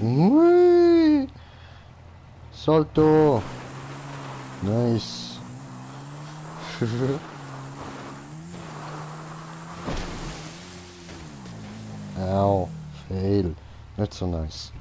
Ui. Salto. Nice. Ow. Fail. Not so nice.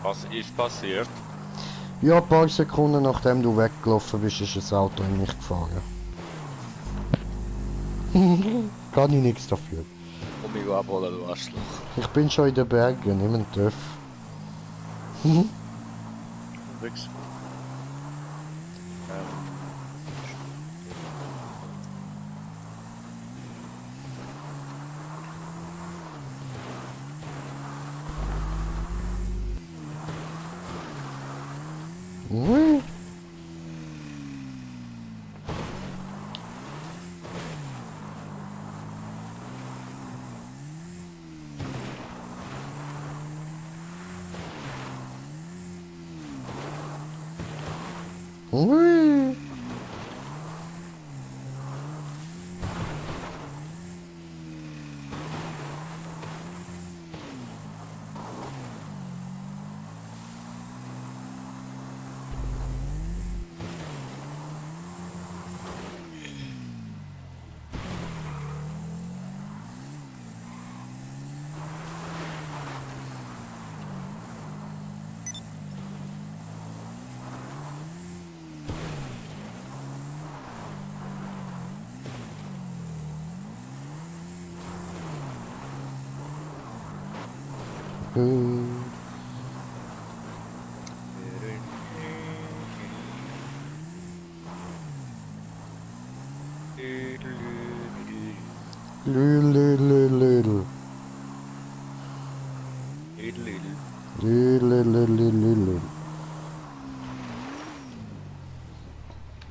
Was ist passiert? Ja, ein paar Sekunden nachdem du weggelaufen bist, ist das Auto in mich gefahren. Kann ich nichts dafür. Komm mich abholen, du Arschloch. Ich bin schon in den Bergen, nimm einen TÜV. Wichser. Ui. Ui. Lü. Lü.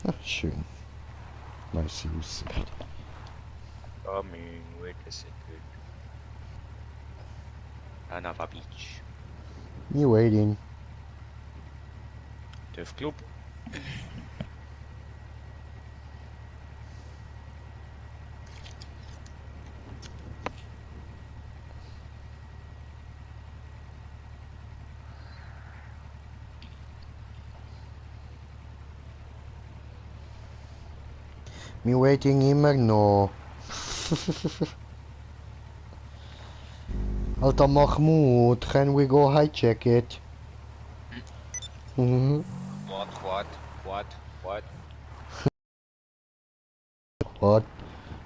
Ach, schön. Nice Aussicht. Coming, wait a second. Anava Beach. Me waiting. TÜV Club. Me waiting immer noch. Alter Mahmoud, can we go hijack it? What? What?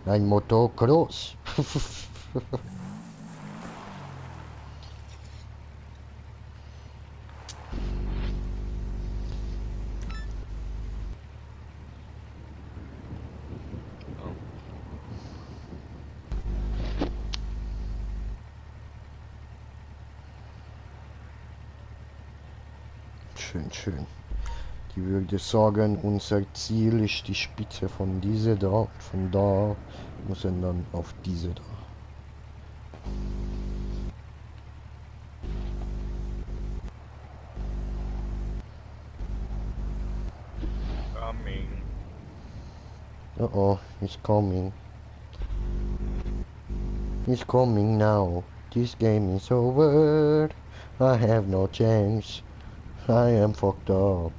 Ein Motocross. Schön. Die würde sagen, unser Ziel ist die Spitze von diese da. Von da müssen dann auf diese da. Coming. Oh, he's coming. He's coming now. This game is over. I have no chance. I am fucked up.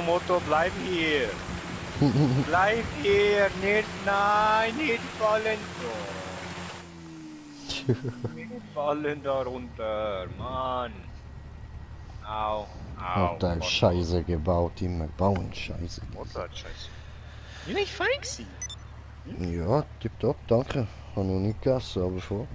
Moto, bleib hier! Bleib hier! Nein, nicht fallen! Nicht fallen da runter, Mann! Au. Alter, Scheiße gebaut, immer bauen Scheiße. Motor hat Scheiße. Bin ich fein gewesen? Ja, tipptopp, danke. Habe noch nicht gegessen, aber schon.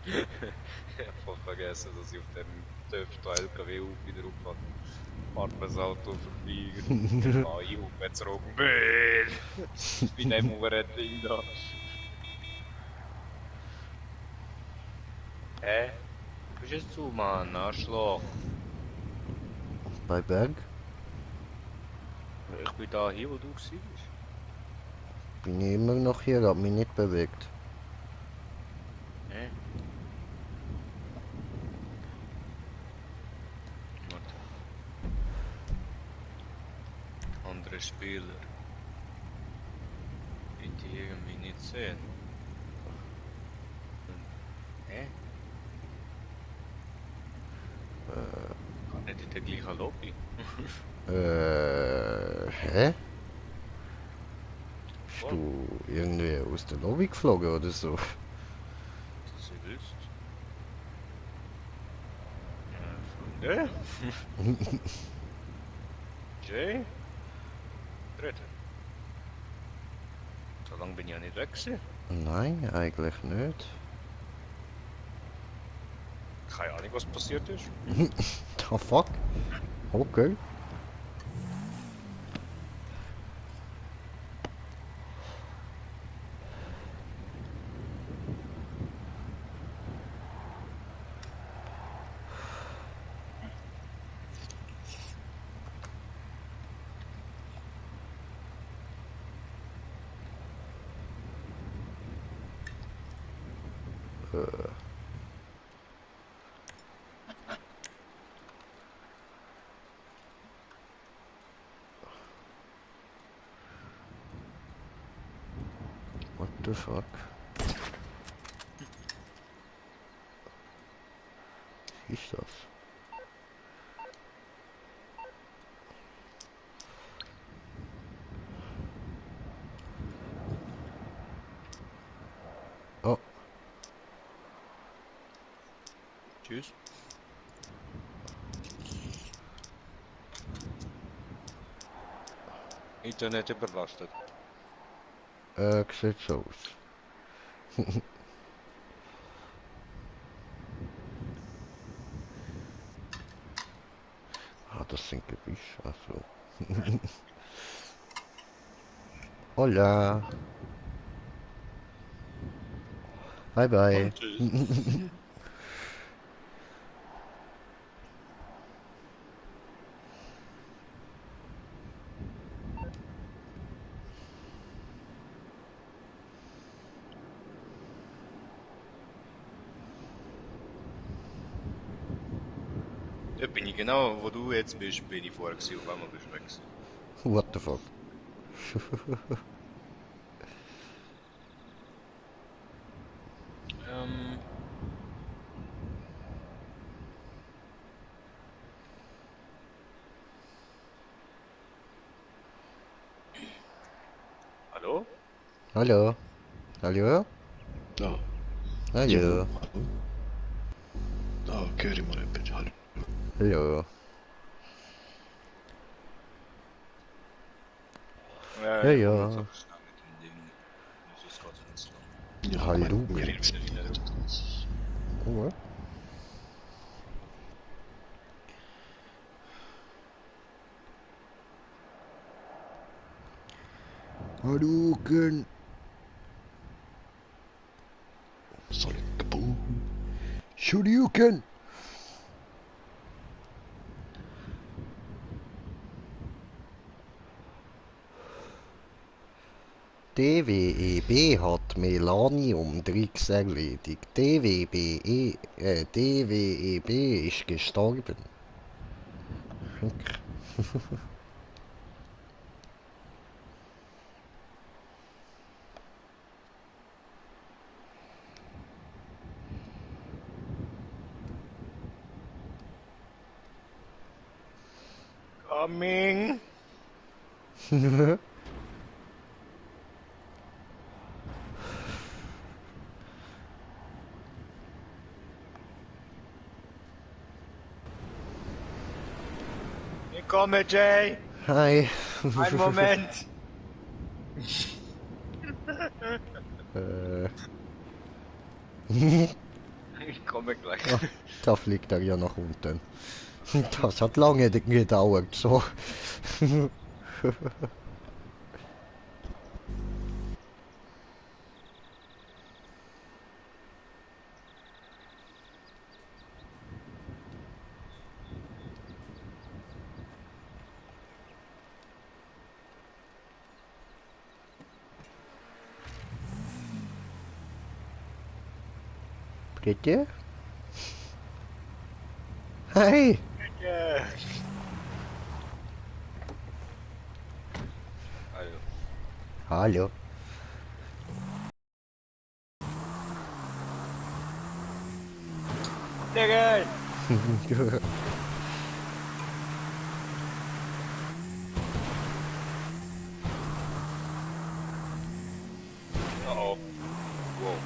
Ich hab voll vergessen, dass ich auf dem TÜV LKW wieder aufhört. Fahrt mir das Auto vorbei und ich hab zurück. Bei dem Ding da. Hä? Du bist jetzt zu, Mann, Arschloch. Bei Berg? Ich bin da hier, wo du warst. Bin ich immer noch hier, hab mich nicht bewegt. Hä? Warte. Andere Spieler. Die ich irgendwie nicht sehen. Hä? Gar nicht in der gleichen Lobby. Hä? Bist du irgendwie aus der Lobby geflogen oder so? Das ihr wisst. Freunde? Jay? Dritte. So lange bin ich ja nicht weg gewesen. Nein, eigentlich nicht. Keine Ahnung, was passiert ist. The fuck? Okay. What the fuck? Was ist das? Oh, Tschüss. Internet überlastet. sieht so aus. Ah, das sind Gebüsche, also. Hola. Bye bye. Und tschüss. Da bin ich genau, wo du jetzt bist, bin ich vorher gewesen, auf einmal bist du weg gewesen. What the fuck? Ähm. Hallo? Hallo? Hallo? Ja. Hallo? Ja, höre ich mal etwas. Hallo. Hallo? Ja, Ja, ich ja. komm jetzt einfach schnell mit dem Ding. Sonst geht's mir zu lang. Ja, Hallo. mir hilft nicht wieder. Oh, Hadouken! Sonic Boom. Shoryuken! DWEB hat Melanium-Tricks erledigt. DWEB ist gestorben. Coming! Ich komme, Jay! Hi. Ein Moment! Äh. Ich komme gleich. Ah, da fliegt er ja nach unten. Das hat lange gedauert, so. Bitte? Hey! Ja. Also, Hallo. Digga! Oh. Wow.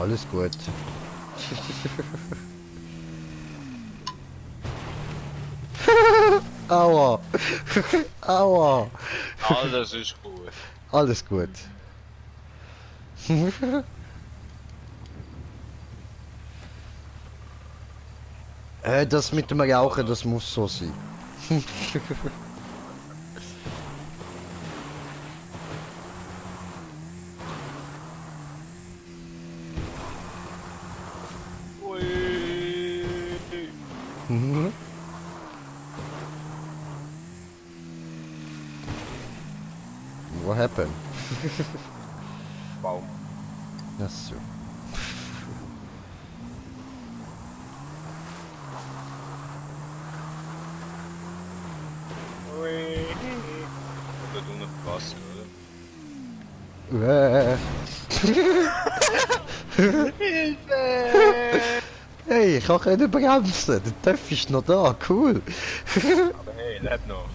Alles gut. Aua! Aua! Alles ist gut. Alles gut. Das mit dem Rauchen, das muss so sein. Ui. What happened? Baum. Ach so. Ui. Und da tun noch Wasser, oder? Hilfe! Hey, ich kann nicht bremsen. Der Töpf ist noch da, cool. Aber hey, lebt noch.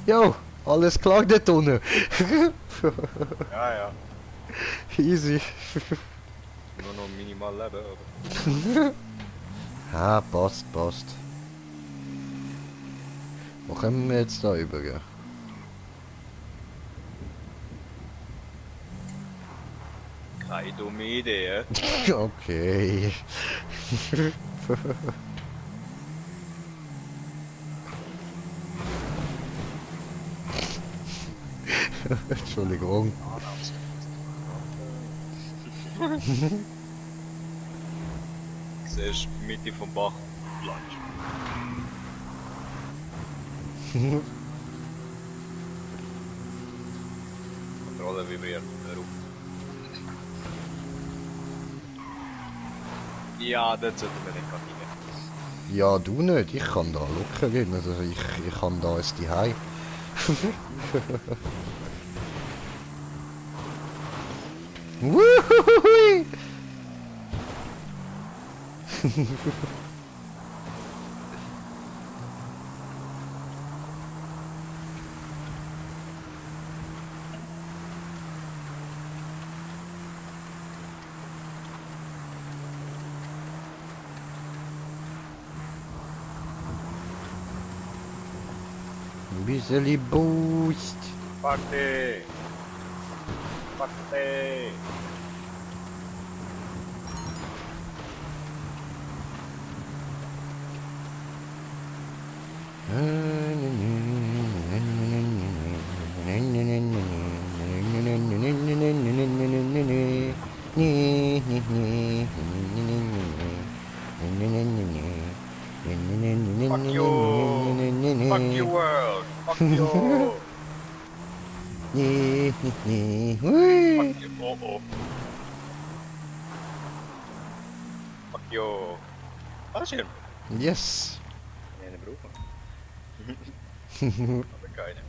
Jo, alles klar dort unten. Ja, ja. Easy. Nur noch minimal leben, aber... Ah, passt, passt. Wo kommen wir jetzt da über? Keine dumme Idee, Okay. Entschuldigung. Siehst du, Mitte vom Bach, Platsch. Kontrolle vibriert, hör auf. Ja, dort sollten wir nicht rein. Ja, du nicht. Ich kann da locker gehen. Also ich kann da ins Zuhause. Wuhui! Bisseli Boost. Party! Party! Fuck you! Fuck you world! Fuck you! Fuck you! Oh oh! Fuck you! Fallschirm! Yes. Eine brauchen. Aber keine.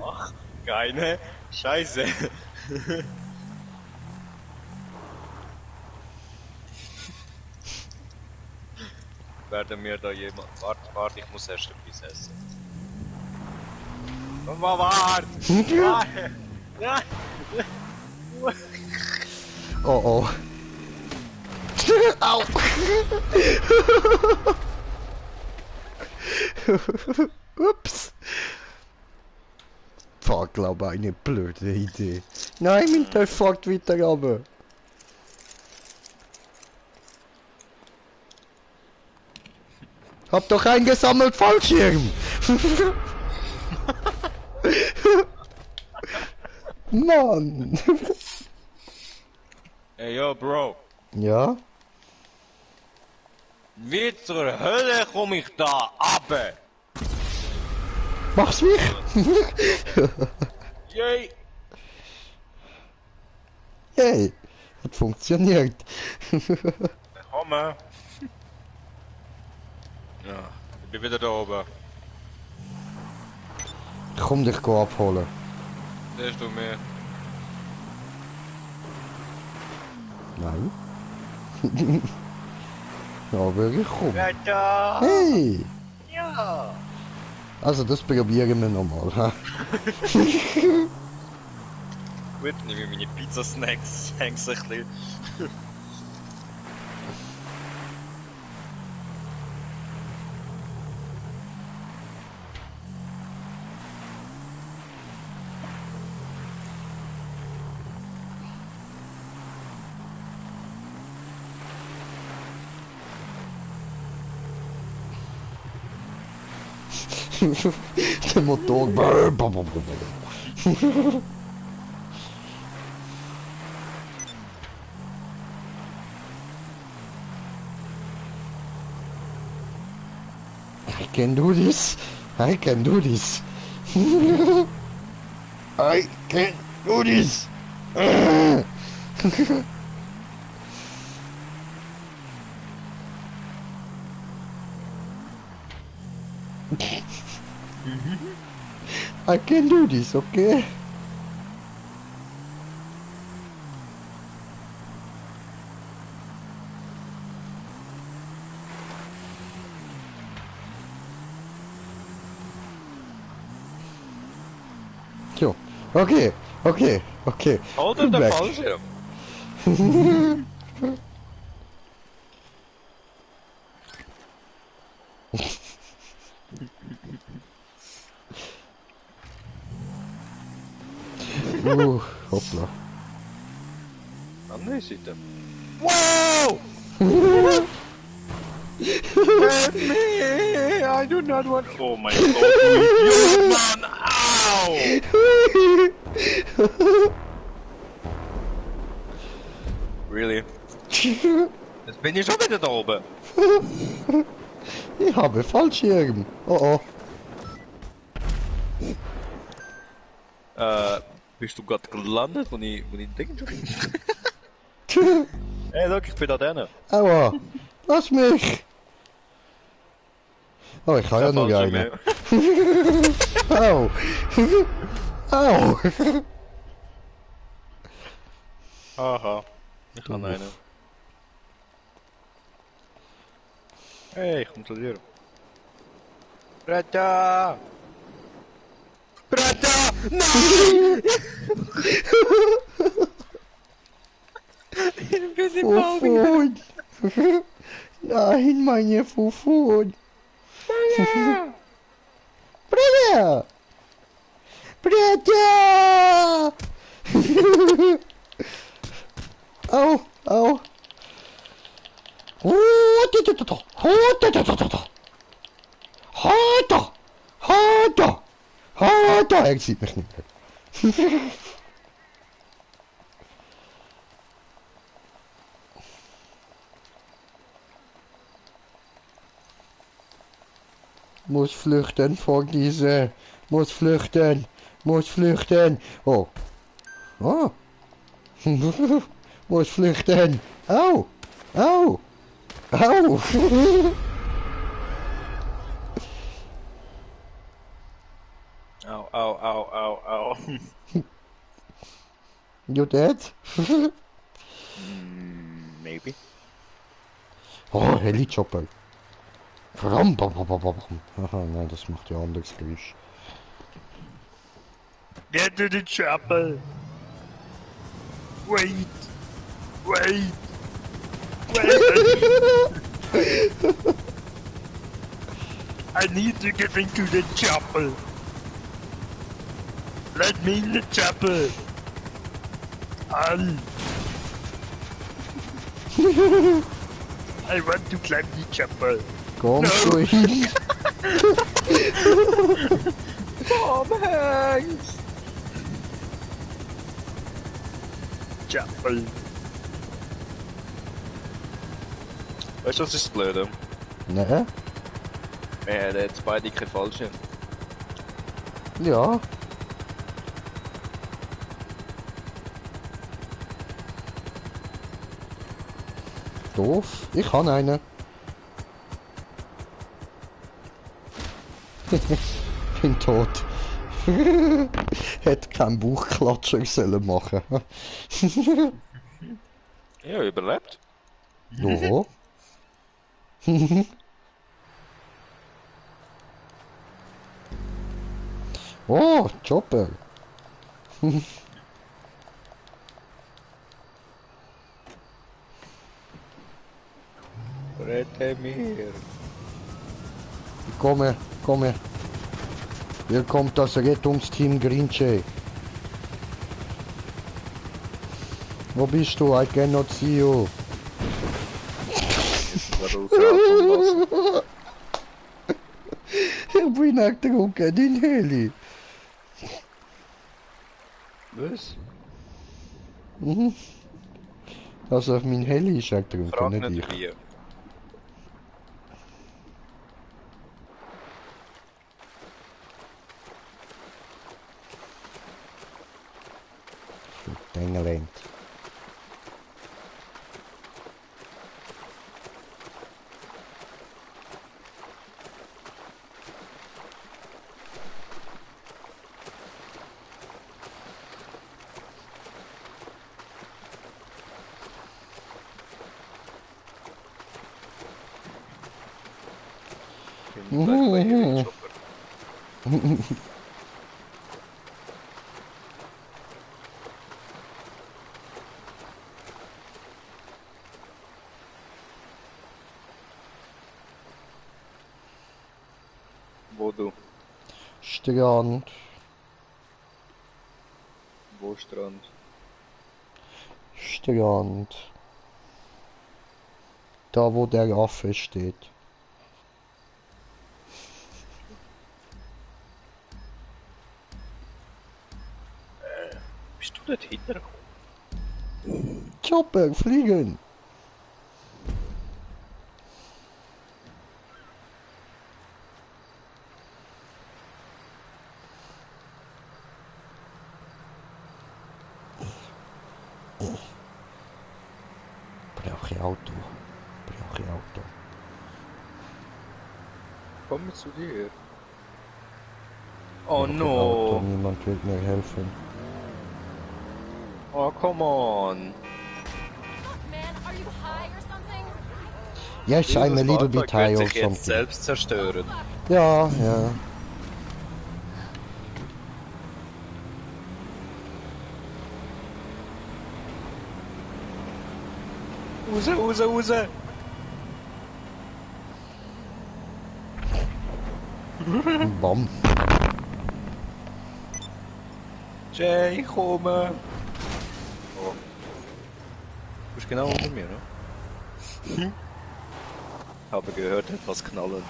Ach, keine. Scheiße. Werden mir da jemand... Warte, ich muss erst etwas essen. Warte! Warte! Ja! Oh oh. Au! Ups. Fuck, glaube eine blöde Idee. Nein, mein Töpf fährt weiter runter. Hab doch eingesammelt Fallschirm! Mann! Hey yo, Bro! Ja? Wie zur Hölle komme ich da runter? Mach's mich! Yay! Hey, hat funktioniert. Hammer! Ja, ich bin wieder da oben. Komm dich abholen. Siehst du mir? Nein. Aber ich komm. Da! Hey! Ja! Also das probieren wir nochmal. Ha? Gut, nehme ich meine Pizza-Snacks, häng's ein bisschen. Der Motor. I can do this. I can do this. I can do this. I can do this, okay? So, okay, okay, okay. Hold I'm der back. Fallschirm. Hoppla. Andere Seite. Wow! Help me! I do not want. Oh my god, you idiot, man! Ow! Really? Jetzt bin ich schon wieder da oben. Ich habe Fallschirm. Oh oh. Bist du gerade gelandet, wo ich denke? Hey, look, ich bin da drinnen. Aua. Lass mich. Oh, ich kann ja noch einen. Au. Au. Aha, ich kann einen. Hey, ich komm zu dir. Bretta! Bretta! Nein! Ich bin im Bauch. Fufun. Nein, meine Fufun. Britta! Britta! Au, au. Er sieht mich nicht mehr. Muss flüchten vor diese. Muss flüchten. Muss flüchten. Oh. Oh. Muss flüchten. Au. Au. Au. Au, au, au, au, au. You dead? Maybe. Oh, Heli-Chopper. Verdammt. Aha, nein, das macht ja anderes Geräusch. Get to the chapel. Wait. Wait. I need to get into the chapel. Let me in the chapel. I want to climb the chapel. Kommst du hin? Tom Hanks. Chapel. Weißt du, was ist das Blöde? Ne? Wir haben jetzt beide keine falschen. Ja. Doof. Ich habe einen. Bin tot. Hätte keinen Bauchklatscher sollen machen. Ja, überlebt. No. Oh, Chopper. Rette mir. Komme, komme. Hier kommt das Rettungsteam Grinche. Wo bist du? I cannot see you. Ich bin ertrunken in Heli. Was? Mhm. Also mein Heli ist ertrunken, Frag nicht nicht ich. wie. England. Wo du? Strand. Wo Strand? Strand. Da wo der Affe steht. Bist du dort hintergekommen? Chopper, fliegen! Brauche ich Auto. Brauche ich Auto. Komm zu dir. Oh Brauche ich Auto. no! Niemand wird mir helfen. Oh come on! Fuck, man, are you high or something? Yes, I'm a little bit high wird or sich jetzt something. selbst zerstören. Ja, ja. Raus, raus, raus! Bam. Jay, komme! Oh. Du bist genau unter mir, ne? Habe gehört, etwas knallen.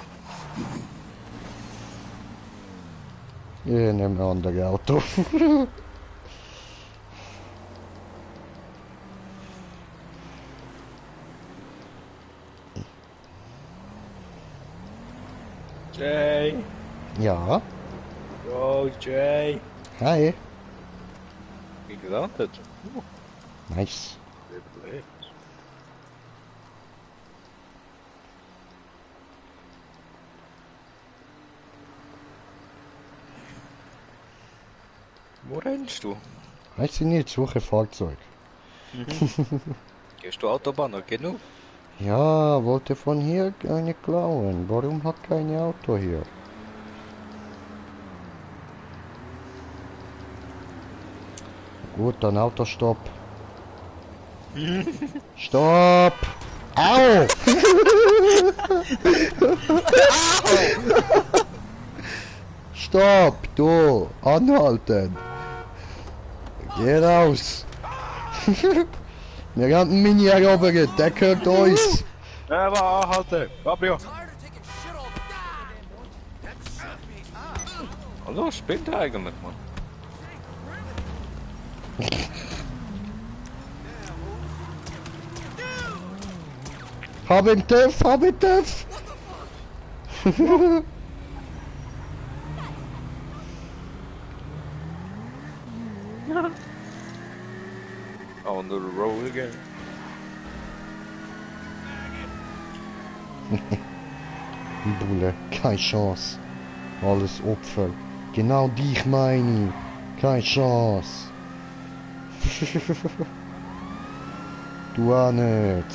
Ich nehme ein anderes Auto. Jay! Ja. Oh, Jay! Hi. Wie gelandet? Nice. Überlebt. Wo rennst du? Weiß ich nicht, suche Fahrzeug. Gehst du Autobahn noch genug? Ja, wollte von hier eine klauen. Warum hat kein Auto hier? Gut, dann Autostopp. Stopp! Au! Stopp, du! Anhalten! Geh raus! Wir haben einen Mini erobert, der gehört uns! Aber anhalten! Gabriel! Hallo, spinnt er eigentlich, Mann? Hab ihn TÜV, hab ihn TÜV! On the road again. Bulle, keine Chance. Alles Opfer. Genau dich meine ich. Keine Chance. Du auch nicht.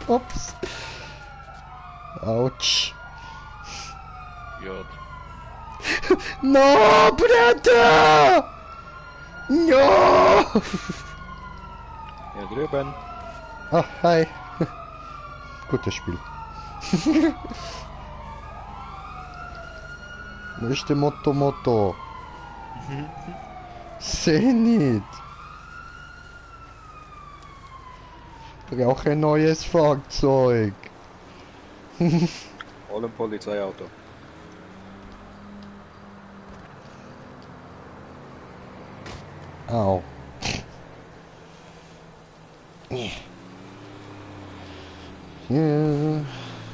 Ups. Autsch. Ja. No, Bruder! No! Ja, drüben. Ah, hi. Gutes Spiel. Wo ist der Motto? Seh nicht. Brauche ein neues Fahrzeug. Hol ein Polizeiauto. Au. Ja.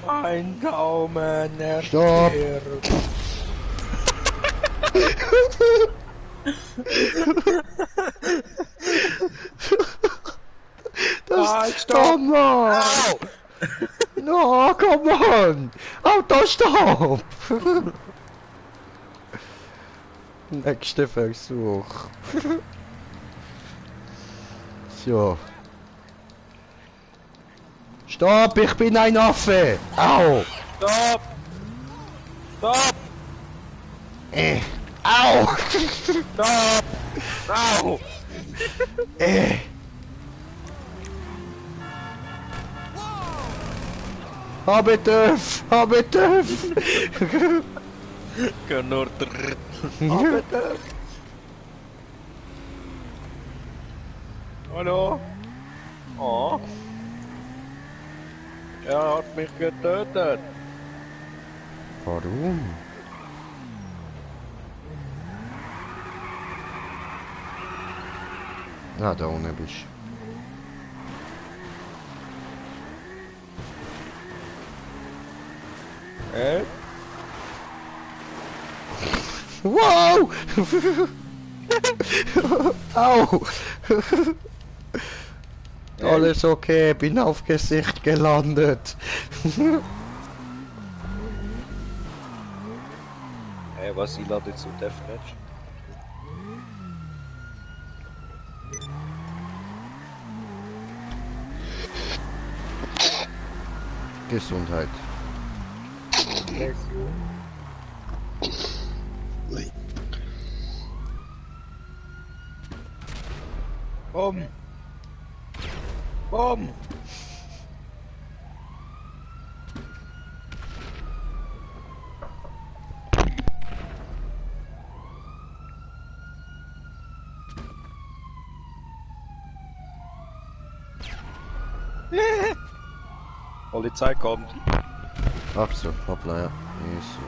Ein Daumen, er Stopp. Das come on! No, come on! Autostopp! Nächster Versuch. So. Stopp, ich bin ein Affe! Au! Stopp! Stopp! Au! Stopp! Au! Habe TÜV! Habe TÜV! Kan nur drrrt. Hallo? Oh. Er hat mich getötet. Warum? Ah, da unten bist du. Wow! Au! Alles okay, bin auf Gesicht gelandet. Hey, was ich lade zu Deathmatch? Gesundheit. Bumm! Bumm! Polizei kommt. Ach so, hoppla, ja. So.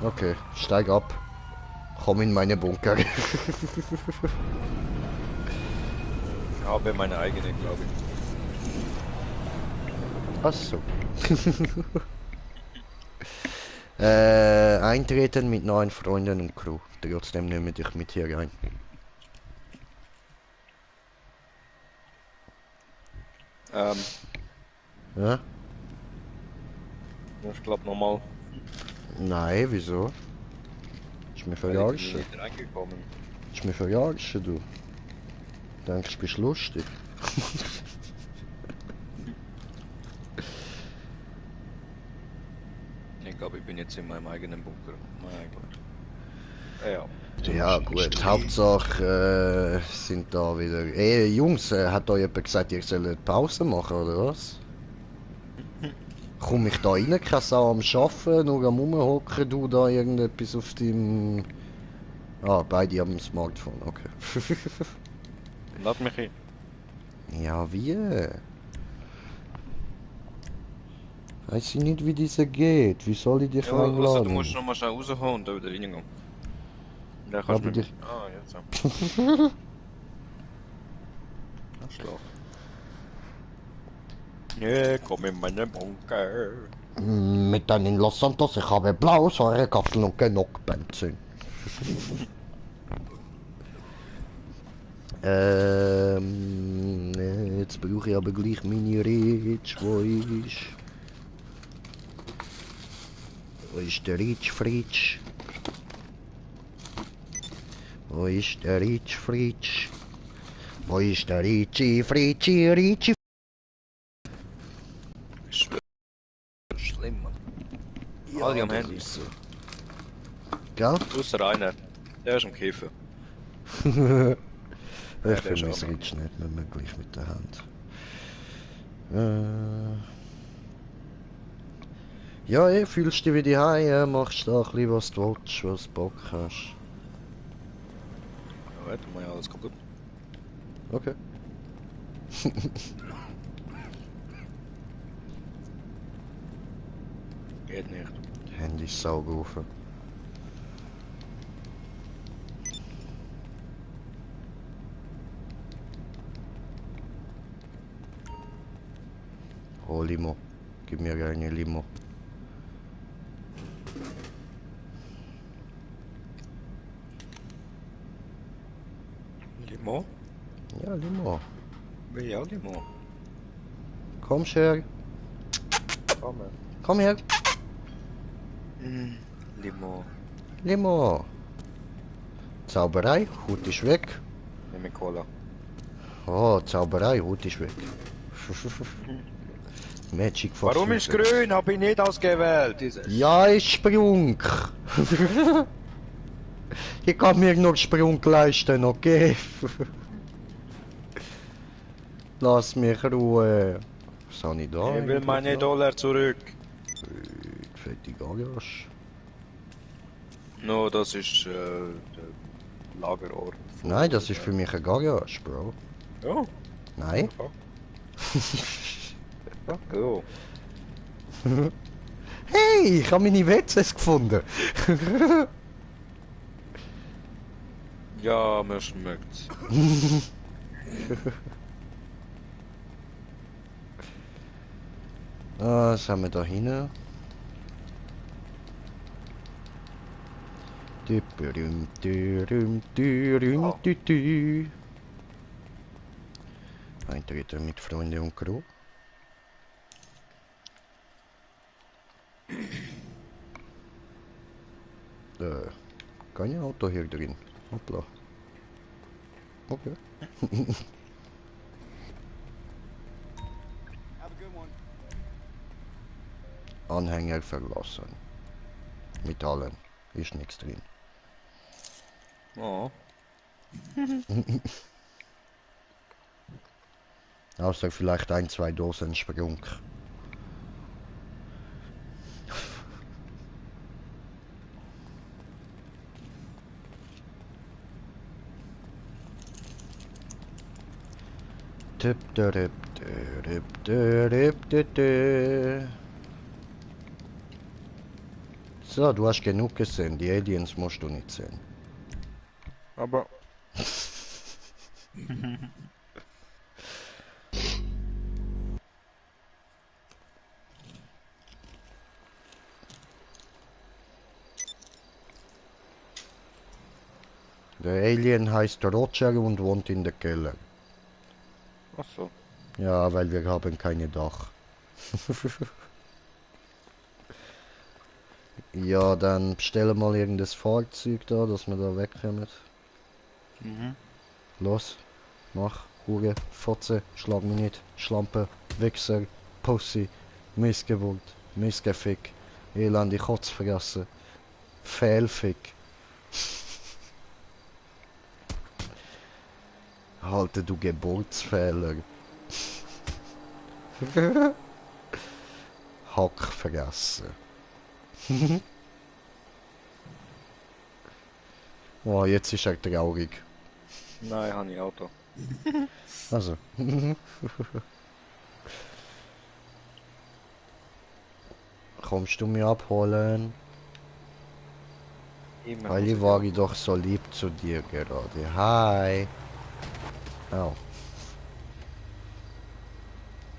Okay, steig ab. Komm in meine Bunker. Ich habe meine eigene, glaube ich. Ach so. Eintreten mit neuen Freunden und Crew. Trotzdem nehme dich mit hier rein. Ja? Ich glaube nochmal. Nein, wieso? Ist mir Ich bin verarschen. nicht reingekommen. Ist mir verarschen, du. Denkst, du bist lustig. Ich glaube, ich bin jetzt in meinem eigenen Bunker. Mein Gott. Ja. Ja gut, Hauptsache sind da wieder... Jungs, hat euch jemand gesagt, ihr sollt Pause machen, oder was? Komm ich da rein? Keine Sau am Arbeiten, nur am Rumhocken, du da irgendetwas auf dem... Ah, beide am Smartphone, okay. Lad mich ein. Ja, wie? Weiß ich nicht, wie diese geht. Wie soll ich dich Ja, also einladen? du musst noch mal schnell raushauen und da wieder reingehen. Und dann kannst Aber du mit... dich- Ah, jetzt so. Arschloch. Ja, komm in meinen Bunker. Mit deinen Los Santos, ich habe blaue Säurekapseln und genug Benzin. Jetzt brauche ich aber gleich meine Ritsch. Wo ist... Wo ist der Ritsch Fritsch? Wo ist der Ritsch Fritsch? Wo ist der Ritschi Fritschi Ritschi? Ich schwör, schlimm, Mann. Alle am das Handy. ist so. Gell? Außer einer. Der ist am Käfer. Ich der ist vermisse auch Ritsch nicht mehr gleich mit der Hand. Ja, fühlst dich wie die Haie, machst da ein bisschen was du willst, was du Bock hast. Ja, warte mal, alles kaputt. Okay. Geht nicht. Handy ist saugerufen. Oh, Limo. Gib mir eine Limo. Limo? Ja, Limo. Will ich auch Limo? Komm, her. Komm. Komm her. Limo. Limo. Zauberei, Hut ist weg. Nimm mir Cola. Oh, Zauberei, Hut ist weg. Magic for Warum ist Future. grün? Hab ich nicht ausgewählt. Dieses. Ja, ich Sprung. Ich kann mir nur Sprung leisten, okay? Lass mich Ruhe. Was habe ich da? Ich will meine Dollar zurück. Fette Garage. No, das ist der Lagerort. Nein, das ist für mich ein Garage, Bro. Ja. Nein. Oh. Hey, ich habe meine WCs gefunden. Ja, mir schmeckt's. Was haben wir da hinten? Eintritt mit Freunde und Crew. Kein Auto hier drin. Hoppla. Okay. Have a good one. Anhänger verlassen. Mit allen. Ist nichts drin. Oh. Außer vielleicht ein, zwei Dosen Sprunk. So, du hast genug gesehen. Die Aliens musst du nicht sehen. Aber. Der Alien heißt Roger und wohnt in der Keller. Ach so. Ja, weil wir haben keine Dach. Ja, dann bestellen mal irgendein Fahrzeug da, dass wir da wegkommen. Mhm. Los, mach, Hure, Fotze, schlag mich nicht, Schlampe, Wichser, Pussy, Missgeburt, Missgefick, Elende Kotzfressen, Fehlfick. Halte du Geburtsfehler. Hack vergessen. Oh, jetzt ist er traurig. Nein, habe ich Auto. Also. Kommst du mir abholen? Immer. Weil war ich doch so lieb zu dir gerade. Hi. Au.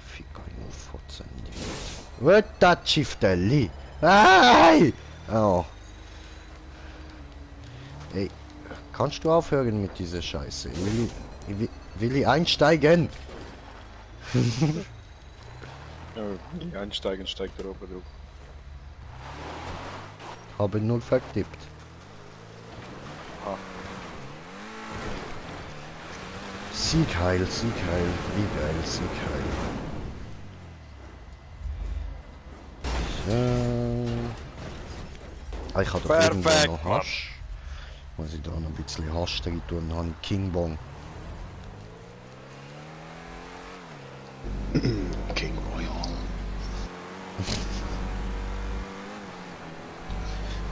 Fick ein Fotzen. Wird das Schifterli? Hi! Au. Ey, kannst du aufhören mit dieser Scheiße? Will ich einsteigen? Ja, wenn ich einsteigen, steigt er oben drauf. Habe null vertippt. Ah. Siegheil, Siegheil, wie geil, Siegheil. So. Ah, ich habe doch irgendwo Perfekt, noch Hasch. Muss ich da noch ein bisschen Hasch drin tun, dann habe ich King Bong. King Royal.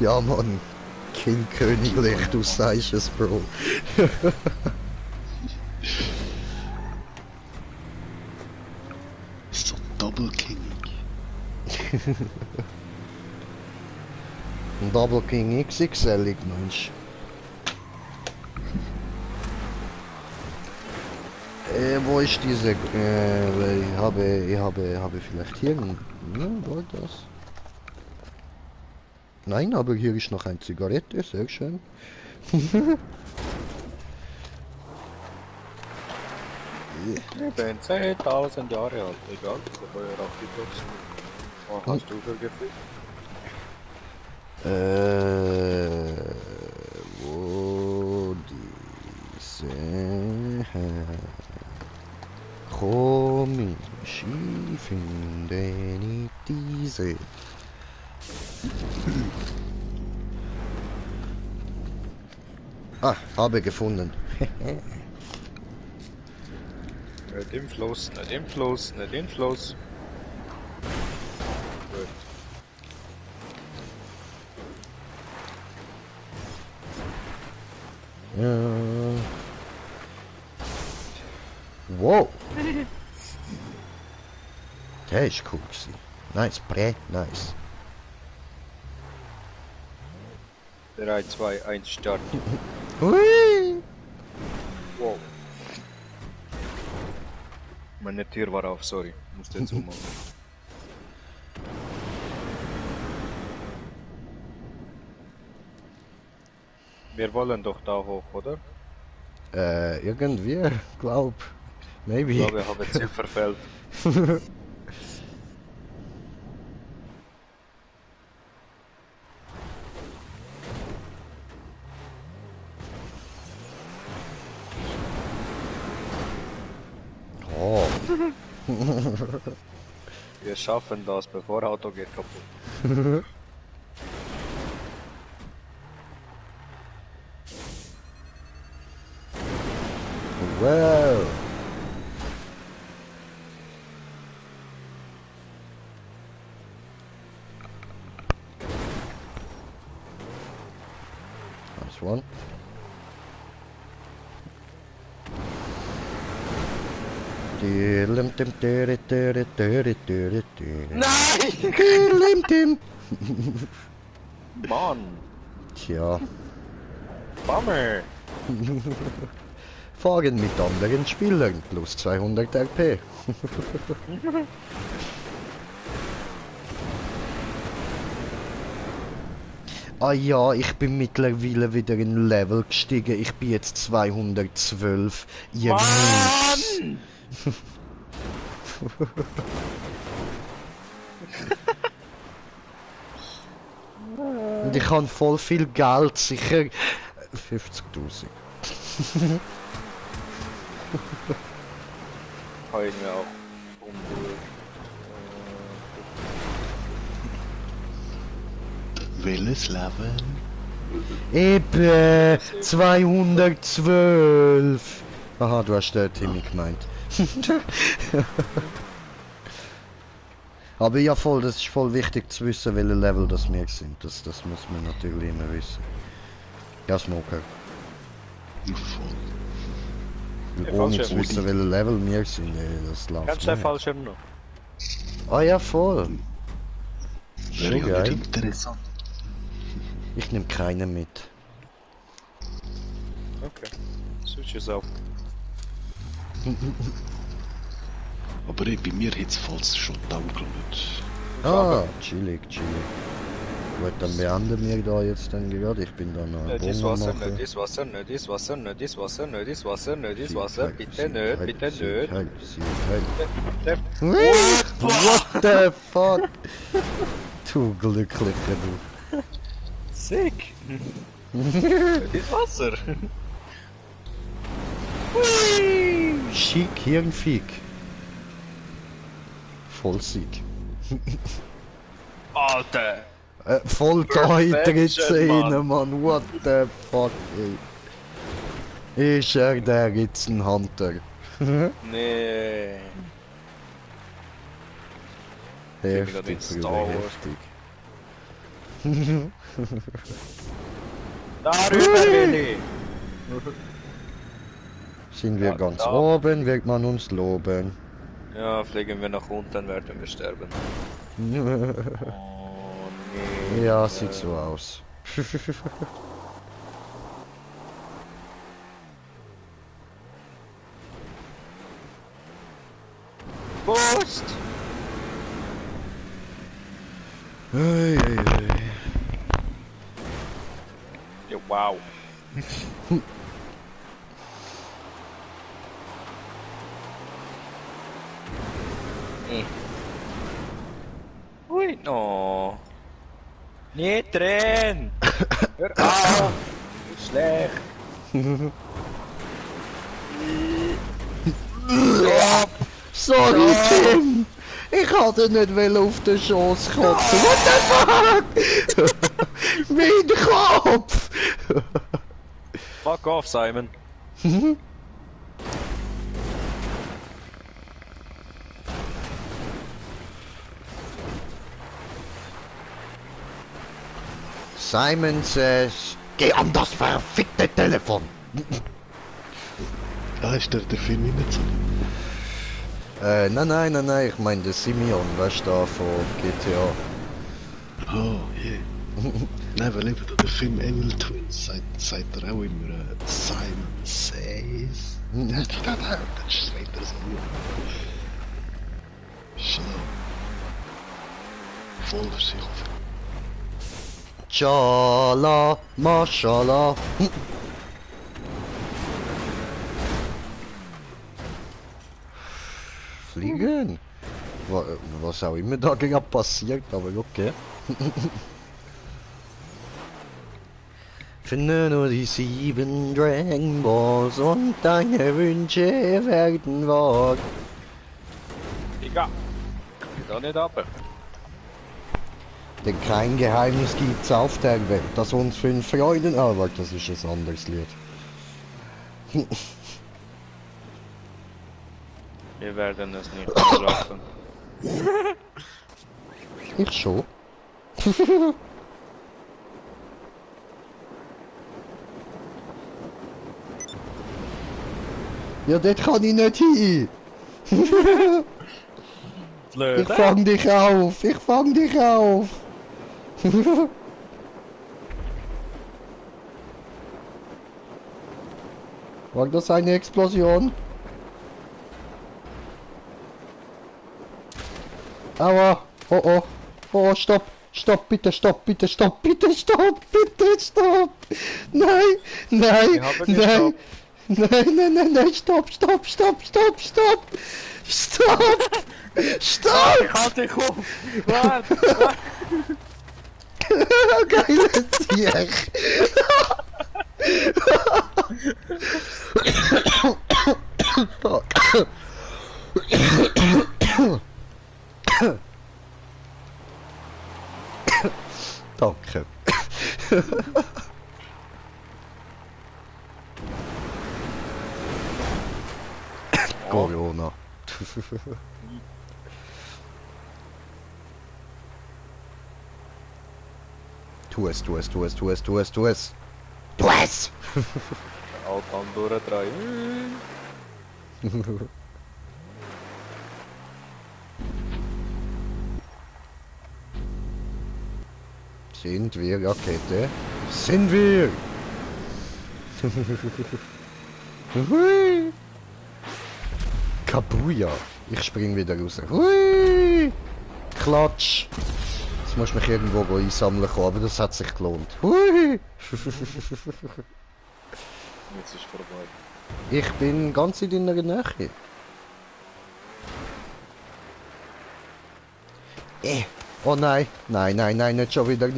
Ja, Mann. King Königlich, du sagst es, Bro. Ist so Double King. Ein Double King XXL, Mensch. Wo ist diese, ich habe vielleicht hier, war das? Nein, aber hier ist noch eine Zigarette, sehr schön. Ich bin 10.000 Jahre alt, egal, so teuer auf die Box. Was hast du für Gefühl? Wo diese komisch, ich finde nicht diese. Ah, habe gefunden. Nicht im Fluss, nicht im Fluss, nicht im Fluss. Gut. Ja. Wow. Der ist cool gewesen. Nice, nice. 3, 2, 1, Start. Hui. Wow. Meine Tür war auf, sorry. Musste jetzt ummachen. Wir wollen doch da hoch, oder? Irgendwie, glaub. Maybe. Ich glaube, ich habe Ziel verfehlt. Oh. Wir schaffen das, bevor Auto geht kaputt. Wow. Nice one. Nein! Mann! Tja, Bummer! fahren mit anderen Spielern plus 200 RP. Ah ja, ich bin mittlerweile wieder in Level gestiegen. Ich bin jetzt 212. Ihr Noobs. Und ich habe voll viel Geld, sicher 50.000. Habe ich mir auch umgeholt. Welches Level? Eben 212. Aha, du hast Timmy gemeint. Aber ja voll, das ist voll wichtig zu wissen, welche Level das wir sind. Das muss man natürlich immer wissen. Ja, Smoker. Ja, voll. Weil Ja, ohne Fallschirm. zu wissen, welche Level wir sind, das läuft Kennst du den nicht. Fallschirm noch? Ah ja, voll. Wäre Schon ja geil. nicht interessant. Ich nehme keinen mit. Okay. Switch yourself. Aber ey, bei mir hat's falls schon taugelt. Ah, chillig, chillig. Gut, dann beenden wir da jetzt dann gerade. Ich bin dann noch Das Bomben Wasser, machen. nicht das Wasser, nicht das Wasser, nicht das Wasser, nicht das Wasser, nicht das Wasser, Sieg, bitte Sieg, nicht, Heil, bitte Sieg, nicht. Heil, Sieg, Heil. Treff. What the fuck? Du Glücklicher, du. Sick! Das Wasser! Schick, Hirnfick. Voll Sieg. Alter! Voll da in der Perfection, Szene, Mann. What the fuck, ey. Ist er der jetzt ein Hunter? Nee. bin gerade in Heftig, Star Bruder, Wars. heftig. Darüber will ich! Sind wir Ja, ganz da. oben, wird man uns loben. Ja, fliegen wir nach unten, werden wir sterben. Oh nee. Ja, sieht so aus. Post! Ei, ei, ei. Ja, wow. Ui, no. Nicht drehen! Hör auf! Ist schlecht! Sorry, Tim! Ich hatte nicht will auf den Schoß kotzen. What the fuck? Mein Kopf! Fuck off, Simon! Simon says, geh an das verfickte Telefon! Ah, ist der Film nicht so? Nein, ich meine der Simeon, weißt du, da von GTA. Oh, yeah. Nein, weil eben der Film Evil Twins sagt er auch immer Simon says. Das ist weiter so. Shut up. Voll sicher. Chala, Mashallah. Fliegen? Was auch immer da gerade passiert, aber okay. Finde nur die 7 Dragon Balls und deine Wünsche werden wahr. Digga! Geh da nicht ab! Denn kein Geheimnis gibt's auf der Welt, das uns 5 Freuden... Ah, warte, das ist ein anderes Lied. Wir werden es nicht schaffen. Ich schon. Ja, dort kann ich nicht hin. Ich fang dich auf, ich fang dich auf. War das eine Explosion? Aua, oh oh, oh, stopp, stopp, bitte, stopp, bitte, stopp, bitte, stopp, bitte, stopp. Nein, nein, Wir haben nein, gestoppt. nein, stopp, stopp, stopp, stopp, stopp, stopp, stopp. Halt dich auf! Warte! Geile Tier. Fuck. Danke. Corona. Tu es. Tu es! Altan durchdrehen. Sind wir Rakete? Sind wir! Hui! Kabuya! Ich spring wieder raus. Hui! Klatsch! Jetzt muss ich mich irgendwo einsammeln kommen, aber das hat sich gelohnt. Hui! Jetzt ist vorbei. Ich bin ganz in deiner Nähe. Oh nein, nein, nicht schon wieder,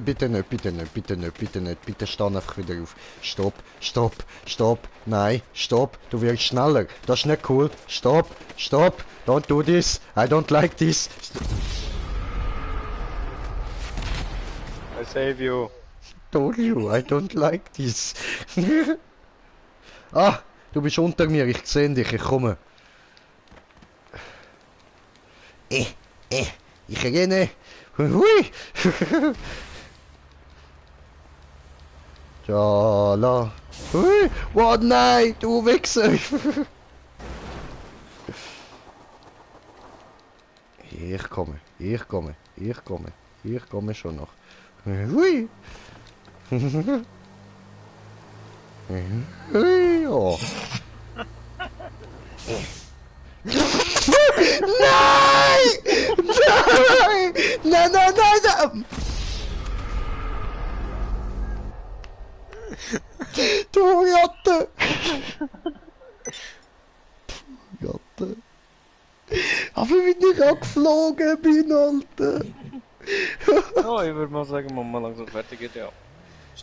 bitte nicht, bitte stand einfach wieder auf. Stopp, nein, stopp, du wirst schneller, das ist nicht cool, stopp, don't do this, I don't like this. I save you. Told you, I don't like this. Ah, du bist unter mir, ich seh dich, ich komme. Ich renne. Hui! Jala. Hui! Oh nein, du Wichser! Ich komme schon noch. Hui! Hui! Oh. Nein! Nein! Du Jatte! Jatte! Aber wie ich angeflogen bin, Alter! Ja, ich würde mal sagen, Mama langsam fertig geht, ja.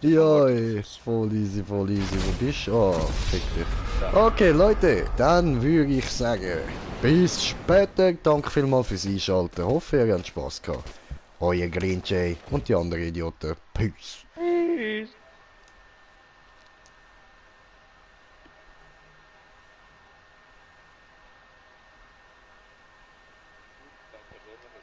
Ja, ey, voll easy. Wo bist du? Oh, fick dich. Okay, Leute, dann würde ich sagen, bis später. Danke vielmals fürs Einschalten. Hoffe, ihr habt Spaß gehabt. Euer Green Jay und die anderen Idioten. Peace.